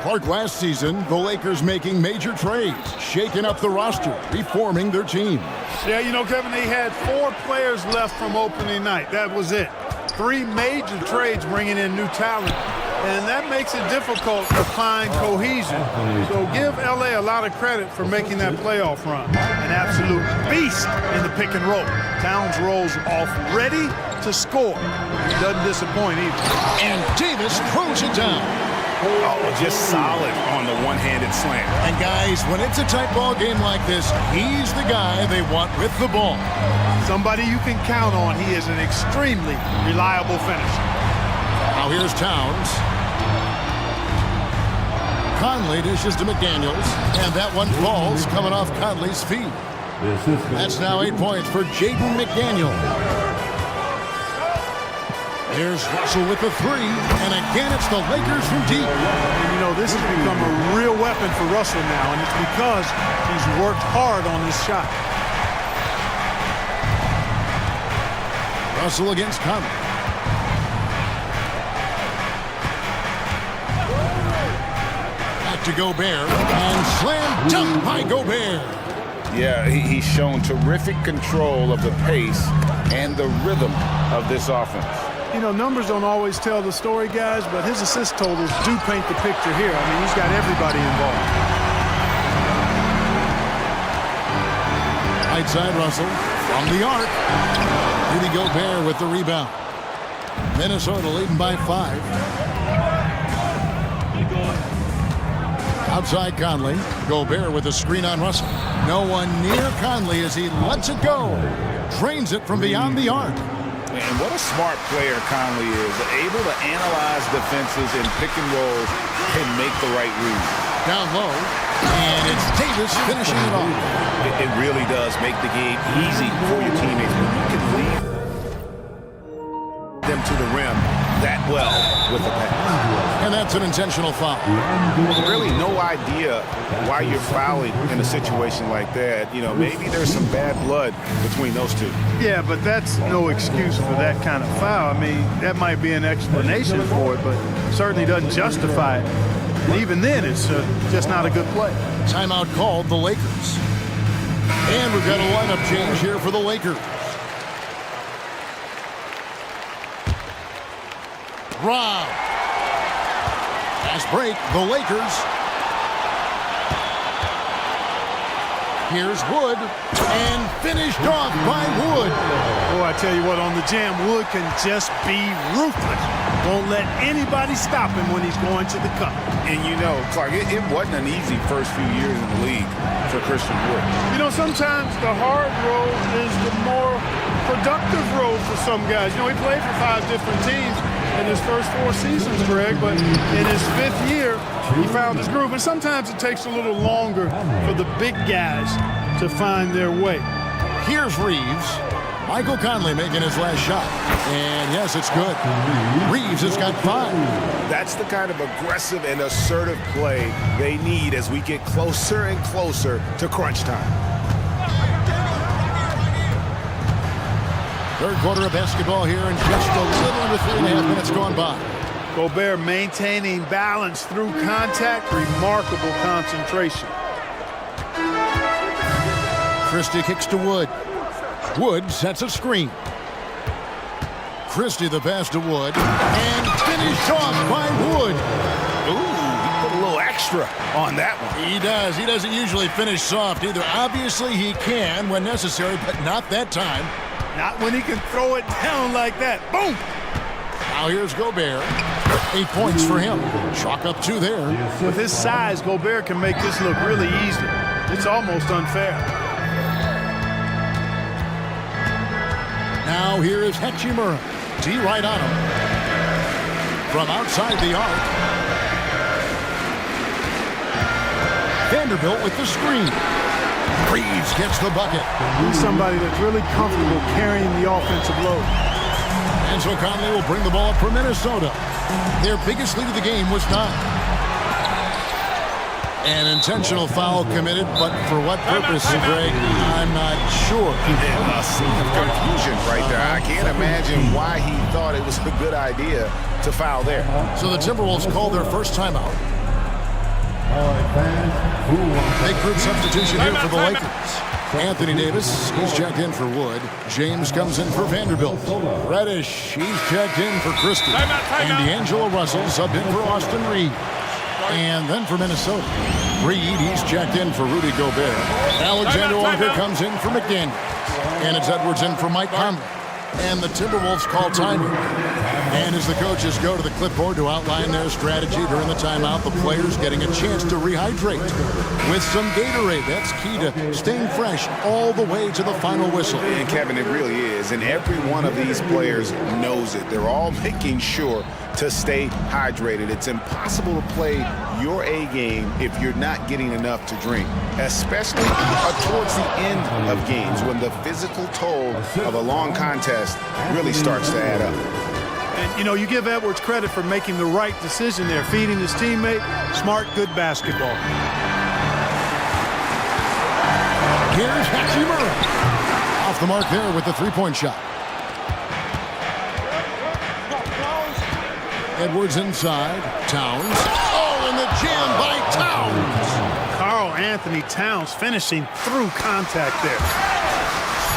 [SPEAKER 7] Clark, last season, the Lakers making major trades, shaking up the roster, reforming their team.
[SPEAKER 13] Yeah, you know, Kevin, they had 4 players left from opening night. That was it. 3 major trades bringing in new talent, and that makes it difficult to find cohesion. So give LA a lot of credit for making that playoff run. An absolute beast in the pick and roll. Towns rolls off ready to score. He doesn't disappoint either.
[SPEAKER 7] And Davis throws it down.
[SPEAKER 8] Oh, just solid on the one-handed slam.
[SPEAKER 7] And guys, when it's a tight ball game like this, he's the guy they want with the ball.
[SPEAKER 13] Somebody you can count on. He is an extremely reliable finisher.
[SPEAKER 7] Now here's Towns. Conley dishes to McDaniels, and that one falls coming off Conley's feet. That's now 8 points for Jaden McDaniel. Here's Russell with the 3, and again it's the Lakers from deep.
[SPEAKER 13] And you know, this has become a real weapon for Russell now, and it's because he's worked hard on this shot.
[SPEAKER 7] Russell against Conley. Back to Gobert, and slam dunk by Gobert.
[SPEAKER 8] Yeah, he's shown terrific control of the pace and the rhythm of this offense.
[SPEAKER 13] You know, numbers don't always tell the story, guys, but his assist totals do paint the picture here. I mean, he's got everybody involved.
[SPEAKER 7] Right side Russell from the arc. Rudy Gobert with the rebound. Minnesota leading by 5. Outside Conley. Gobert with a screen on Russell. No one near Conley as he lets it go. Drains it from beyond the arc.
[SPEAKER 8] And what a smart player Conley is. Able to analyze defenses and pick and rolls and make the right read.
[SPEAKER 7] Down low. And it's Davis finishing it off.
[SPEAKER 8] It really does make the game easy for your teammates when you can lead them to the rim that well with the pass.
[SPEAKER 7] And that's an intentional foul.
[SPEAKER 8] Really no idea why you're fouling in a situation like that. You know, maybe there's some bad blood between those two.
[SPEAKER 13] Yeah, but that's no excuse for that kind of foul. I mean, that might be an explanation for it, but certainly doesn't justify it. And even then, it's just not a good play.
[SPEAKER 7] Timeout called the Lakers. And we've got a lineup change here for the Lakers. Rob. Fast break, the Lakers. Here's Wood, and finished off by Wood.
[SPEAKER 13] Boy, I tell you what, on the jam, Wood can just be ruthless. Won't let anybody stop him when he's going to the cup.
[SPEAKER 8] And you know, Clark, it wasn't an easy first few years in the league for Christian Wood.
[SPEAKER 13] You know, sometimes the hard road is the more productive road for some guys. You know, he played for 5 different teams in his first 4 seasons, Greg, but in his 5th year, he found his groove. And sometimes it takes a little longer for the big guys to find their way.
[SPEAKER 7] Here's Reeves. Michael Conley making his last shot. And yes, it's good. Reeves has got 5.
[SPEAKER 8] That's the kind of aggressive and assertive play they need as we get closer and closer to crunch time.
[SPEAKER 7] Third quarter of basketball here, and just a little under 3.5 minutes gone by.
[SPEAKER 13] Gobert maintaining balance through contact, remarkable concentration.
[SPEAKER 7] Christie kicks to Wood. Wood sets a screen. Christie the pass to Wood, and finished off by Wood.
[SPEAKER 8] Ooh, he put a little extra on that one.
[SPEAKER 7] He does. He doesn't usually finish soft either. Obviously he can when necessary, but not that time.
[SPEAKER 13] Not when he can throw it down like that. Boom!
[SPEAKER 7] Now here's Gobert. 8 points for him. Chalk up 2 there.
[SPEAKER 13] With his size, Gobert can make this look really easy. It's almost unfair.
[SPEAKER 7] Now here is Hachimura. D right on him. From outside the arc. Vanderbilt with the screen. Reeves gets the bucket.
[SPEAKER 13] He's somebody that's really comfortable carrying the offensive load.
[SPEAKER 7] And so Conley will bring the ball up for Minnesota. Their biggest lead of the game was 9. An intentional foul committed, but for what purpose, Greg? I'm not sure.
[SPEAKER 8] A scene of confusion right there. I can't imagine why he thought it was a good idea to foul there.
[SPEAKER 7] So the Timberwolves called their first timeout. Big group substitution here for the Lakers. Anthony Davis, he's checked in for Wood. James comes in for Vanderbilt. Reddish, he's checked in for Christie. And D'Angelo Russell subbed in for Austin Reed. And then for Minnesota, Reed, he's checked in for Rudy Gobert. Alexander Walker comes in for McDaniels. And it's Edwards in for Mike Conley. And the Timberwolves call timeout. And as the coaches go to the clipboard to outline their strategy during the timeout, the players getting a chance to rehydrate with some Gatorade. That's key to staying fresh all the way to the final whistle.
[SPEAKER 8] And Kevin, it really is. And every one of these players knows it. They're all making sure to stay hydrated. It's impossible to play your A game if you're not getting enough to drink, especially towards the end of games when the physical toll of a long contest really starts to add up.
[SPEAKER 13] And, you know, you give Edwards credit for making the right decision there, feeding his teammate. Smart, good basketball.
[SPEAKER 7] Here's Hachimura. Off the mark there with the three-point shot. Edwards inside. Towns. Oh, and the jam by Towns.
[SPEAKER 13] Karl Anthony Towns finishing through contact there.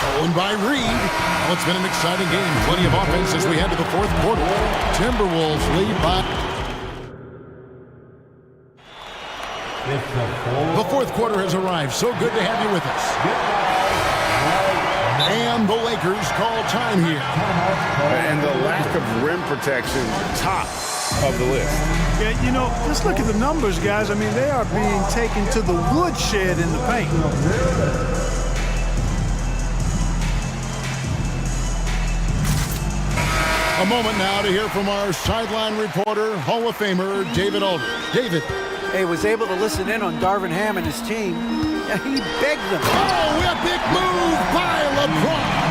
[SPEAKER 7] Stolen by Reed. Well, it's been an exciting game. Plenty of offense as we head to the fourth quarter. Timberwolves lead by... The fourth quarter has arrived. So good to have you with us. And the Lakers call time here.
[SPEAKER 8] And the lack of rim protection, top of the list.
[SPEAKER 13] Yeah, you know, just look at the numbers, guys. I mean, they are being taken to the woodshed in the paint.
[SPEAKER 7] A moment now to hear from our sideline reporter, Hall of Famer David Aldridge. David.
[SPEAKER 6] He was able to listen in on Darvin Ham and his team. Yeah, he begged them.
[SPEAKER 7] Oh, a big move by LeBron.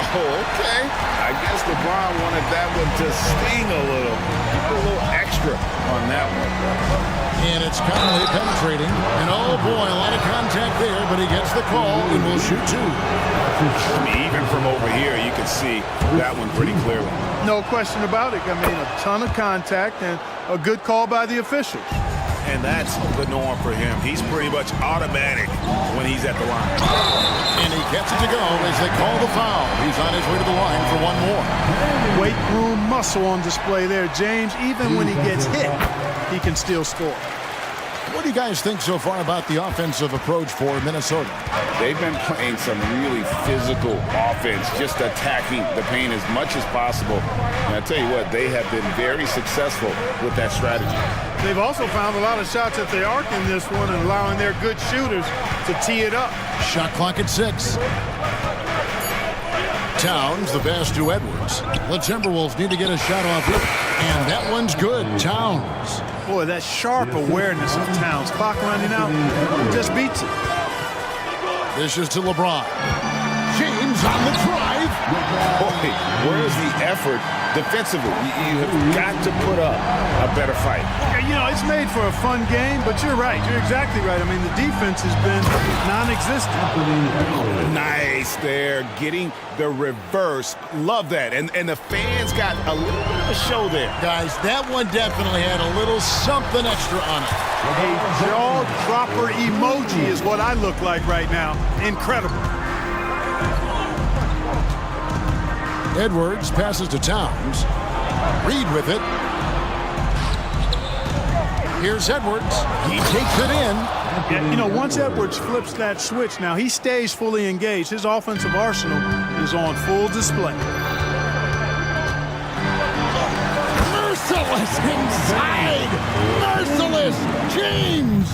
[SPEAKER 8] Oh, okay. I guess LeBron wanted that one to sting a little. A little extra on that one.
[SPEAKER 7] And it's Conley penetrating. And oh boy, a lot of contact there, but he gets the call and will shoot two.
[SPEAKER 8] I mean, even from over here, you can see that one pretty clearly.
[SPEAKER 13] No question about it. I mean, a ton of contact and a good call by the officials.
[SPEAKER 8] And that's the norm for him. He's pretty much automatic when he's at the line.
[SPEAKER 7] And he gets it to go as they call the foul. He's on his way to the line for one more.
[SPEAKER 13] Weight room muscle on display there, James. Even when he gets hit, he can still score.
[SPEAKER 7] What do you guys think so far about the offensive approach for Minnesota?
[SPEAKER 8] They've been playing some really physical offense, just attacking the paint as much as possible. And I tell you what, they have been very successful with that strategy.
[SPEAKER 13] They've also found a lot of shots at the arc in this one and allowing their good shooters to tee it up.
[SPEAKER 7] Shot clock at 6. Towns, the pass to Edwards. The Timberwolves need to get a shot off here. And that one's good. Towns.
[SPEAKER 13] Boy, that sharp awareness of Towns. Clock running out, just beats it.
[SPEAKER 7] This is to LeBron. James on the drive.
[SPEAKER 8] Boy, where's the effort defensively? You have got to put up a better fight.
[SPEAKER 13] You know, it's made for a fun game, but you're right. You're exactly right. I mean, the defense has been non-existent.
[SPEAKER 8] Nice there, getting the reverse. Love that. And the fans got a little bit of a show there.
[SPEAKER 7] Guys, that one definitely had a little something extra on it.
[SPEAKER 13] A jaw-dropper emoji is what I look like right now. Incredible.
[SPEAKER 7] Edwards passes to Towns. Reed with it. Here's Edwards. He takes it in.
[SPEAKER 13] Yeah, you know, once Edwards flips that switch, now he stays fully engaged. His offensive arsenal is on full display.
[SPEAKER 7] Merciless inside. Merciless James.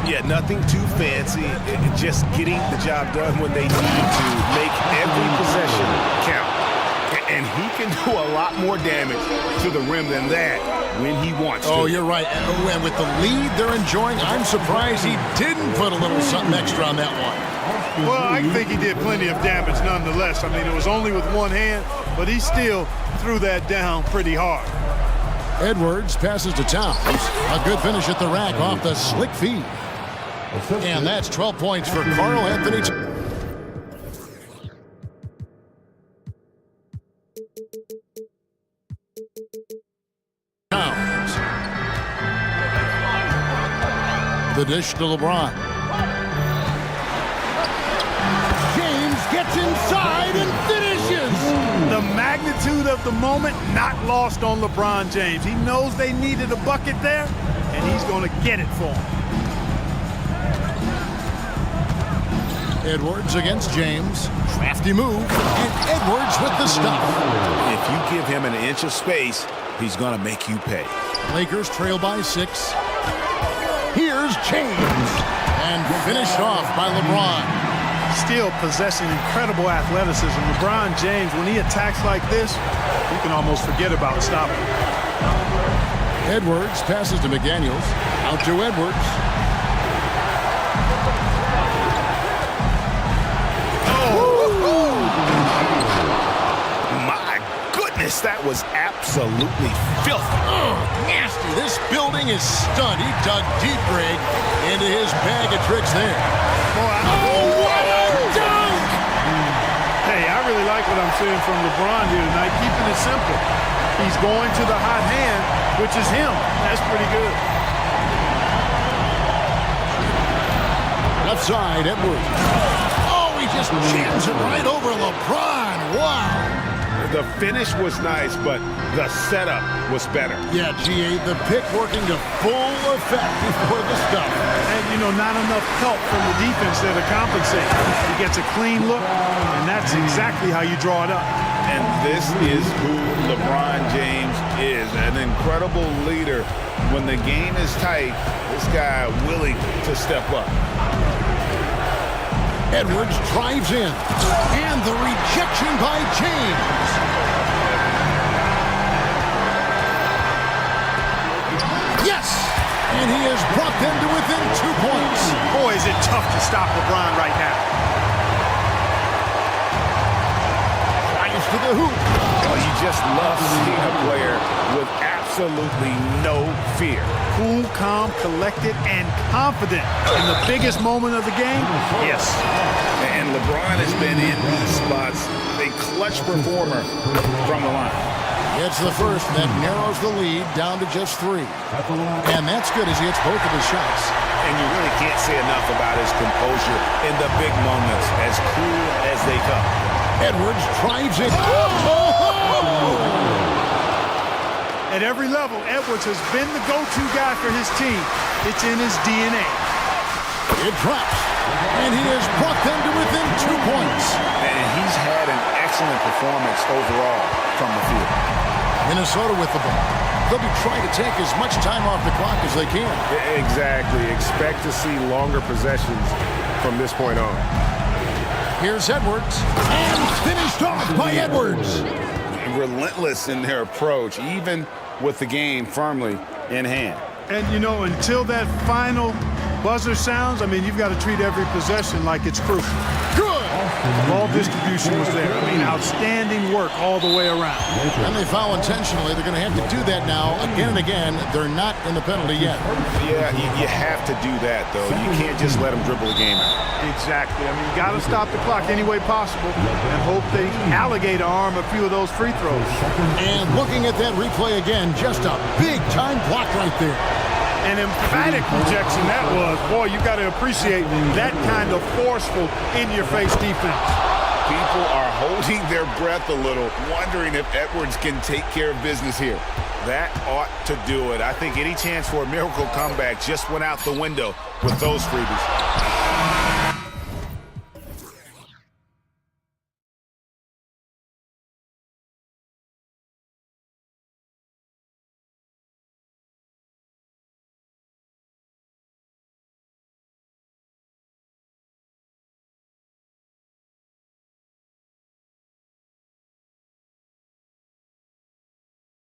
[SPEAKER 16] Yeah, nothing too fancy. Just getting the job done when they need to make every possession count.
[SPEAKER 8] And he can do a lot more damage to the rim than that when he wants to.
[SPEAKER 7] Oh, you're right. And with the lead they're enjoying, I'm surprised he didn't put a little something extra on that one.
[SPEAKER 13] Well, I think he did plenty of damage nonetheless. I mean, it was only with one hand, but he still threw that down pretty hard.
[SPEAKER 7] Edwards passes to Towns. A good finish at the rack off the slick feed. And that's 12 points for Karl Anthony Towns. The dish to LeBron. James gets inside and finishes.
[SPEAKER 13] The magnitude of the moment not lost on LeBron James. He knows they needed a bucket there, and he's going to get it for them.
[SPEAKER 7] Edwards against James. Crafty move. And Edwards with the stuff.
[SPEAKER 8] If you give him an inch of space, he's going to make you pay.
[SPEAKER 7] Lakers trail by 6. Here's James. And finished off by LeBron.
[SPEAKER 13] Still possessing incredible athleticism. LeBron James, when he attacks like this, you can almost forget about stopping.
[SPEAKER 7] Edwards passes to McDaniels. Out to Edwards.
[SPEAKER 8] That was absolutely filthy.
[SPEAKER 7] Nasty. This building is stunned. He dug deep, Greg, into his bag of tricks there. Oh, what a dunk!
[SPEAKER 13] Hey, I really like what I'm seeing from LeBron here tonight, keeping it simple. He's going to the hot hand, which is him. That's pretty good.
[SPEAKER 7] Left side, Edwards. Oh, he just jams it right over LeBron. Wow.
[SPEAKER 8] The finish was nice, but the setup was better.
[SPEAKER 7] Yeah, GA, the pick working to full effect before the stuff.
[SPEAKER 13] And, you know, not enough help from the defense there to compensate. He gets a clean look, and that's exactly how you draw it up.
[SPEAKER 8] And this is who LeBron James is, an incredible leader. When the game is tight, this guy willing to step up.
[SPEAKER 7] Edwards drives in, and the rejection by James. Yes! And he has brought them to within 2 points.
[SPEAKER 13] Boy, is it tough to stop LeBron right now.
[SPEAKER 7] Drives to the hoop.
[SPEAKER 8] Well, you just love seeing a player with absolutely no fear.
[SPEAKER 13] Cool, calm, collected, and confident in the biggest moment of the game? Yes.
[SPEAKER 8] And LeBron has been in these spots, a clutch performer from the line.
[SPEAKER 7] It's the first that narrows the lead down to just 3. And that's good as he hits both of his shots.
[SPEAKER 8] And you really can't say enough about his composure in the big moments, as cool as they come.
[SPEAKER 7] Edwards drives it.
[SPEAKER 13] At every level, Edwards has been the go-to guy for his team. It's in his DNA.
[SPEAKER 7] It drops, and he has brought them to within 2 points.
[SPEAKER 8] And he's had an excellent performance overall from the field.
[SPEAKER 7] Minnesota with the ball. They'll be trying to take as much time off the clock as they can.
[SPEAKER 16] Exactly. Expect to see longer possessions from this point on.
[SPEAKER 7] Here's Edwards, and finished off by Edwards.
[SPEAKER 8] Relentless in their approach, even with the game firmly in hand.
[SPEAKER 13] And, you know, until that final buzzer sounds, I mean, you've got to treat every possession like it's crucial.
[SPEAKER 7] Good!
[SPEAKER 13] Ball distribution was there. I mean, outstanding work all the way around.
[SPEAKER 7] And they foul intentionally. They're going to have to do that now again and again. They're not in the penalty yet.
[SPEAKER 8] Yeah, you have to do that, though. You can't just let them dribble the game out.
[SPEAKER 13] Exactly. I mean, you got to stop the clock any way possible and hope they alligator arm a few of those free throws.
[SPEAKER 7] And looking at that replay again, just a big-time block right there.
[SPEAKER 13] An emphatic rejection that was. Boy, you got to appreciate that kind of forceful, in-your-face defense.
[SPEAKER 8] People are holding their breath a little, wondering if Edwards can take care of business here. That ought to do it. I think any chance for a miracle comeback just went out the window with those freebies.